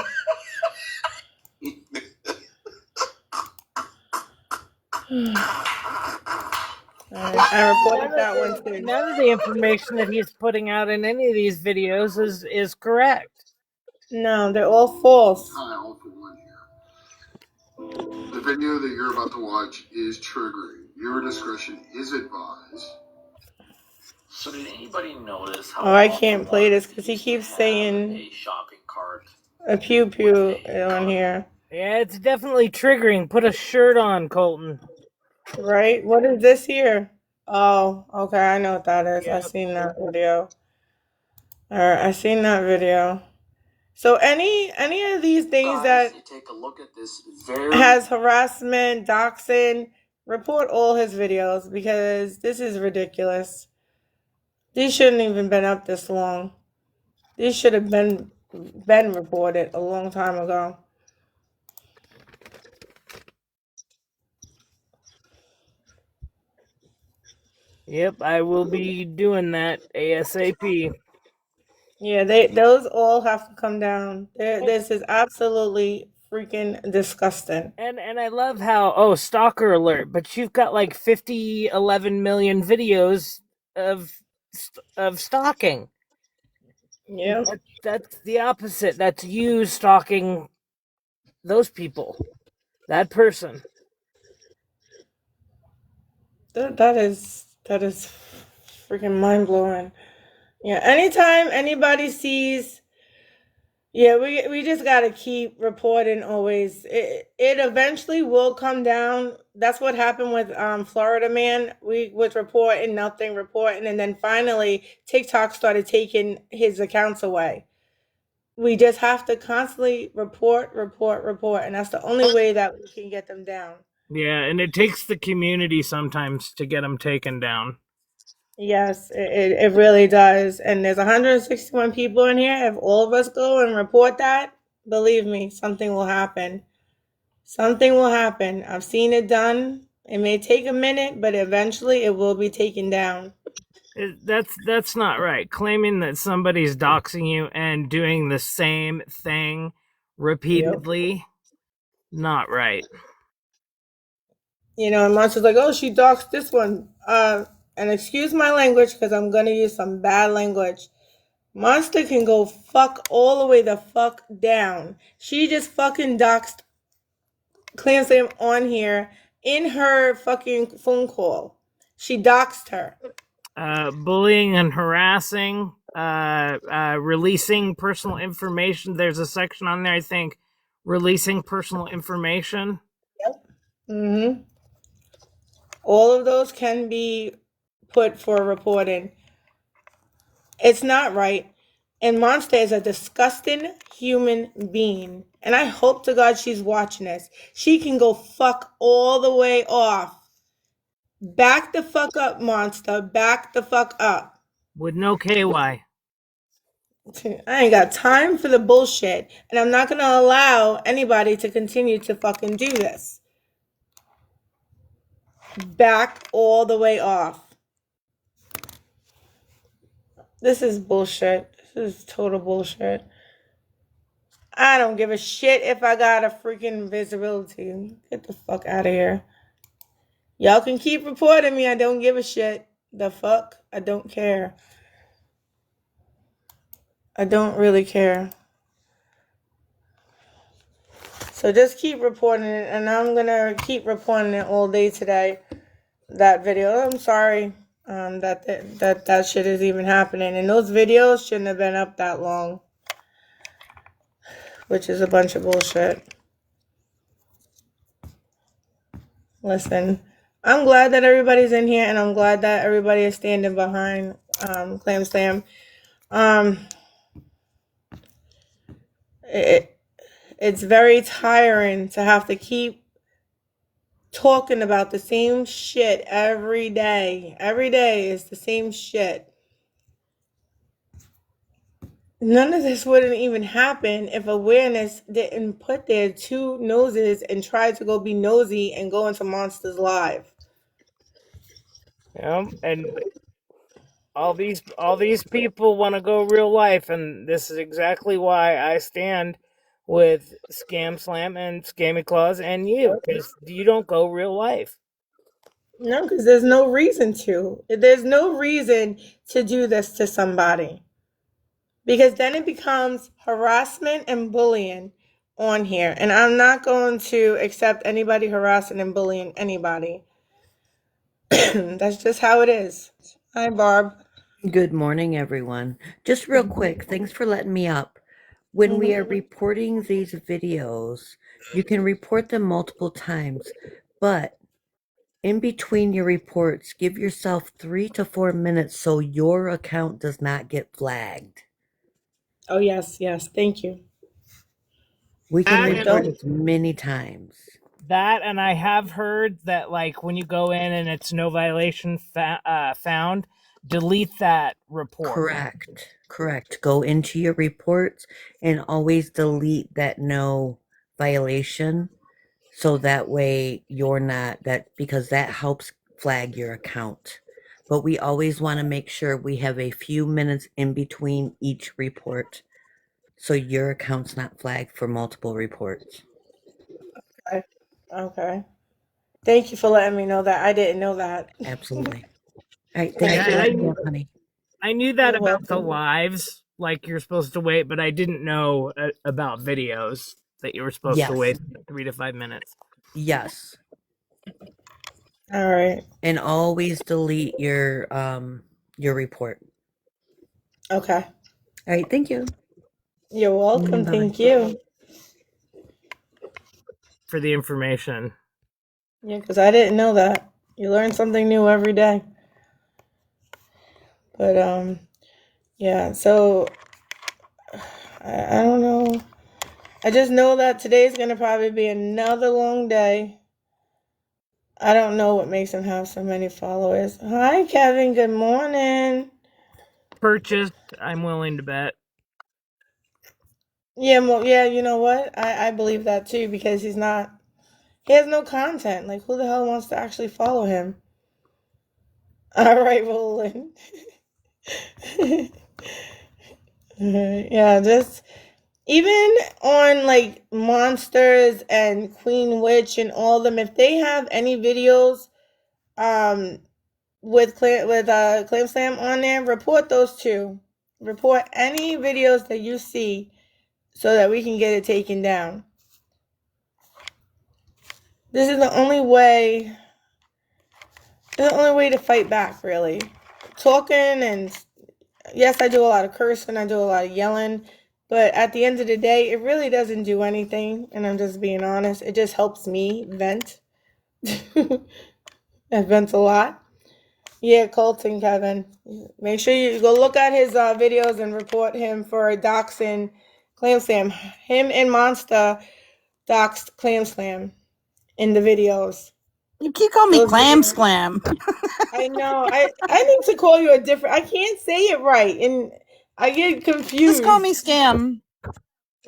I reported that one too. None of the information that he's putting out in any of these videos is correct. No, they're all false. Hi, all for one here. The video that you're about to watch is triggering. Your discretion is advised. So did anybody notice how Oh, I can't play this because he keeps saying a shopping cart? a pew pew on here. Yeah, it's definitely triggering. Put a shirt on, Colton. Right? What is this here? Oh, okay, I know what that is. Yep. I seen that video. Alright, I seen that video. So any of these things that take a look at this very has harassment, doxing, report all his videos because this is ridiculous. These shouldn't even been up this long. These should have been reported a long time ago. Yep, I will be doing that ASAP. Yeah, those all have to come down. This is absolutely freaking disgusting. And I love how stalker alert, but you've got like 11 million videos of stalking. Yeah, That's the opposite. That's you stalking those people. That person. that is freaking mind blowing. Yeah, anytime anybody sees, yeah, we just gotta keep reporting always. It eventually will come down. That's what happened with Florida Man. We was reporting nothing, and then finally TikTok started taking his accounts away. We just have to constantly report, and that's the only way that we can get them down. Yeah, and it takes the community sometimes to get them taken down. Yes, it really does. And there's 161 people in here. If all of us go and report that, believe me, something will happen. Something will happen. I've seen it done. It may take a minute, but eventually it will be taken down. That's not right. Claiming that somebody's doxing you and doing the same thing repeatedly, not right. You know, and Monster's like, oh, she doxed this one. And excuse my language because I'm going to use some bad language. Monster can go fuck all the way the fuck down. She just fucking doxed ScamSlam on here in her fucking phone call. She doxed her. Bullying and harassing, releasing personal information. There's a section on there, I think, releasing personal information. Yep. Mm-hmm. All of those can be put for reporting. It's not right. And Monster is a disgusting human being. And I hope to God she's watching this. She can go fuck all the way off. Back the fuck up, Monster. Back the fuck up. With no KY. I ain't got time for the bullshit. And I'm not going to allow anybody to continue to fucking do this. Back all the way off. This is bullshit. This is total bullshit. I don't give a shit if I got a freaking visibility. Get the fuck out of here. Y'all can keep reporting me. I don't give a shit. The fuck? I don't care. I don't really care. So just keep reporting it, and I'm gonna keep reporting it all day today. That video. I'm sorry that shit is even happening, and those videos shouldn't have been up that long, which is a bunch of bullshit. Listen, I'm glad that everybody's in here, and I'm glad that everybody is standing behind ScamSlam. It's very tiring to have to keep talking about the same shit every day. Every day is the same shit. None of this wouldn't even happen if awareness didn't put their two noses and try to go be nosy and go into Monsters Live. Yeah, and all these people want to go real life, and this is exactly why I stand with ScamSlam and Scammy Claus and you, because you don't go real life. No, because there's no reason to. There's no reason to do this to somebody. Because then it becomes harassment and bullying on here. And I'm not going to accept anybody harassing and bullying anybody. That's just how it is. Hi, Barb. Good morning, everyone. Just real quick, thanks for letting me up. When we are reporting these videos, you can report them multiple times, but in between your reports, give yourself 3 to 4 minutes so your account does not get flagged. Oh, yes, yes. Thank you. We can And report as many times. that, and I have heard that, like, when you go in and it's no violation found, delete that report. Correct. Go into your reports and always delete that no violation. So that way you're not that, because that helps flag your account. But we always want to make sure we have a few minutes in between each report so your account's not flagged for multiple reports. Okay. Okay. Thank you for letting me know that. I didn't know that. Absolutely. All right, thanks for letting me up, honey. I knew that You're about the welcome. lives, like you're supposed to wait, but I didn't know about videos that you were supposed to wait 3 to 5 minutes. Yes. All right. And always delete your report. Okay. All right, thank you. You're welcome. Bye-bye. Thank you. For the information. Yeah, because I didn't know that. You learn something new every day. But yeah. So I don't know. I just know that today's gonna probably be another long day. I don't know what makes him have so many followers. Hi, Kevin. Good morning. Purchased, I'm willing to bet. Yeah, well, yeah. You know what? I believe that too because he has no content. Like, who the hell wants to actually follow him? All right, Roland. Yeah, just even on like Monsters and Queen Witch and all them, if they have any videos with ScamSlam on there, report those too. Report any videos that you see so that we can get it taken down. This is the only way. The only way to fight back, really. Talking and yes, I do a lot of cursing, I do a lot of yelling, but at the end of the day, it really doesn't do anything, and I'm just being honest. It just helps me vent. I vent a lot. Yeah, Colton Kevin. Make sure you go look at his videos and report him for doxing ScamSlam. Him and Monster doxed ScamSlam in the videos. You keep calling me Those Clam videos. Sclam. I know. I need to call you a different. I can't say it right, and I get confused. Just call me Scam.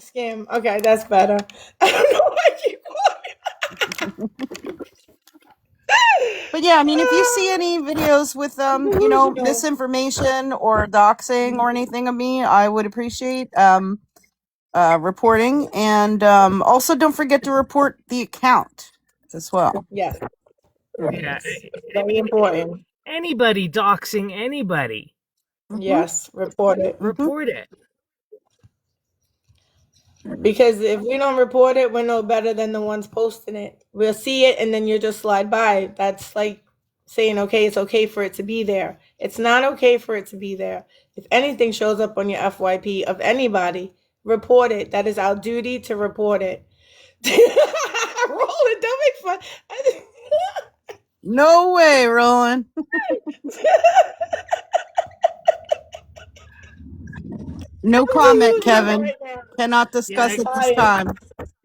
Scam. Okay, that's better. I don't know why I keep calling But yeah, I mean, if you see any videos with delusional. misinformation or doxing or anything of me, I would appreciate reporting, and also don't forget to report the account as well. Yes. Yeah, Yes. Very important. anybody doxing anybody, Yes. Report it. report it. Because if we don't report it, we're no better than the ones posting it. We'll see it and then you just slide by. That's like saying, okay, it's okay for it to be there. It's not okay for it to be there. If anything shows up on your FYP of anybody, report it. That is our duty to report it. Roland, don't make fun. No way, Roland. No comment, Kevin. Right now. Cannot discuss at this time.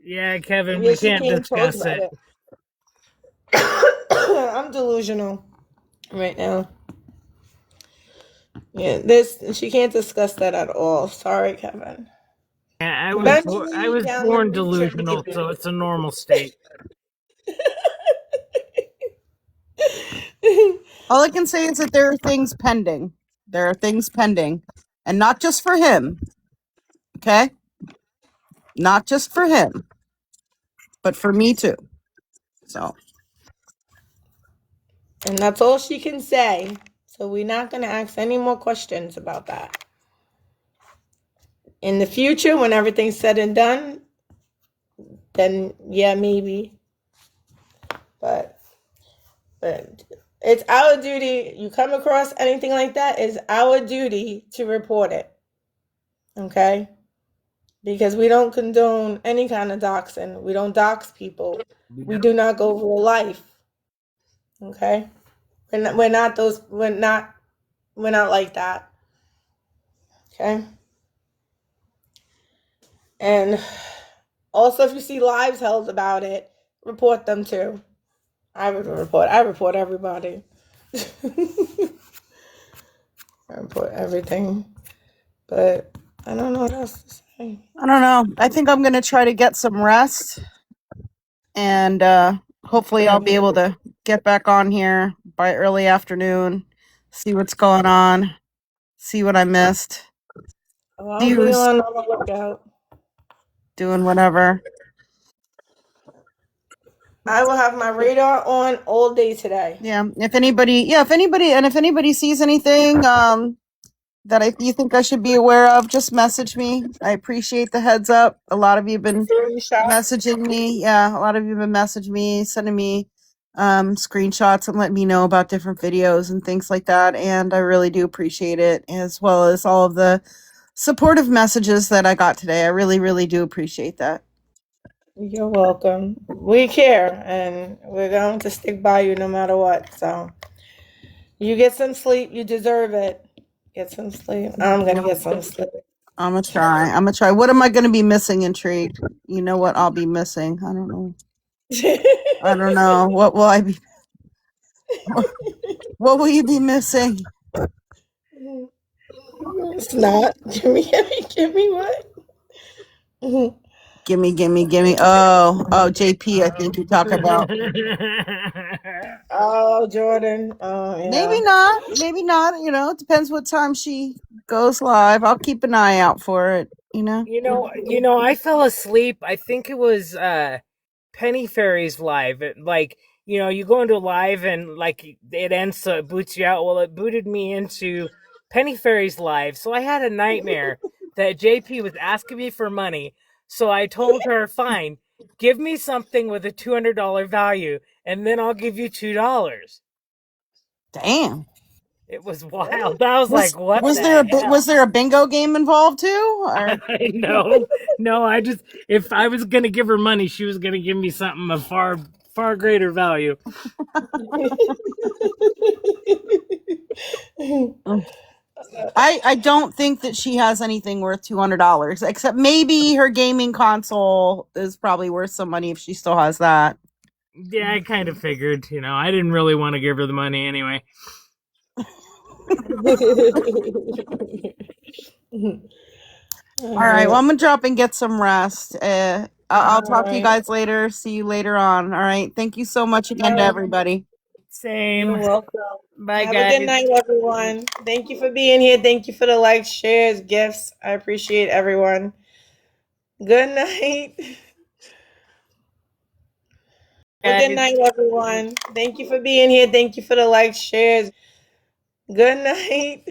Yeah, Kevin, Yeah, we she can't discuss about it. I'm delusional right now. Yeah, this she can't discuss that at all. Sorry, Kevin. I Eventually, was down born the future, delusional, maybe. so it's a normal state. All I can say is that there are things pending. There are things pending, and not just for him. Okay, not just for him, but for me too. So, and that's all she can say. So we're not going to ask any more questions about that. In the future, when everything's said and done, then yeah, maybe. But it's our duty. You come across anything like that, it's our duty to report it. Okay? Because we don't condone any kind of doxing. We don't dox people. We do not go real life. Okay? We're not like that. Okay? And also, if you see lives held about it, report them too. I report everybody. I report everything. But I don't know what else to say. I don't know. I think I'm going to try to get some rest, and hopefully I'll be able to get back on here by early afternoon, see what's going on, see what I missed. Oh, I'll be on the lookout. Doing whatever. I will have my radar on all day today. Yeah. If anybody sees anything that you think I should be aware of, just message me. I appreciate the heads up. A lot of you have been messaging me. Yeah, a lot of you have been messaging me, sending me screenshots and letting me know about different videos and things like that. And I really do appreciate it, as well as all of the supportive messages that I got today. I really, really do appreciate that. You're welcome. We care, and we're going to stick by you no matter what. So you get some sleep. You deserve it. Get some sleep. I'm going to get some sleep. I'm gonna try. What am I gonna be missing, Intrigued? You know what I'll be missing? I don't know. I don't know. What will I be? What will you be missing? It's not. Give me what? Gimme. Oh, JP, I think you're talking about. Oh, Jordan. Oh, yeah. Maybe not. You know, it depends what time she goes live. I'll keep an eye out for it. You know. I fell asleep. I think it was Penny Fairy's live. Like, you go into live and like it ends, so it boots you out. Well, it booted me into Penny Fairy's live, so I had a nightmare that JP was asking me for money. So I told her, "Fine, give me something with a $200 value, and then I'll give you $2." Damn. It was wild. I was like, "What?" Was there a bingo game involved too? Or? No. If I was gonna give her money, she was gonna give me something of far greater value. I don't think that she has anything worth $200, except maybe her gaming console is probably worth some money if she still has that. Yeah, I kind of figured. I didn't really want to give her the money anyway. All right. Well, I'm gonna drop and get some rest. I'll talk to you guys later. See you later on. All right. Thank you so much again to everybody. Same. You're welcome. Bye, Have guys. a good night, everyone. Thank you for being here. Thank you for the likes, shares, gifts. I appreciate everyone. Good night. Have a good night, everyone. Thank you for being here. Thank you for the likes, shares. Good night.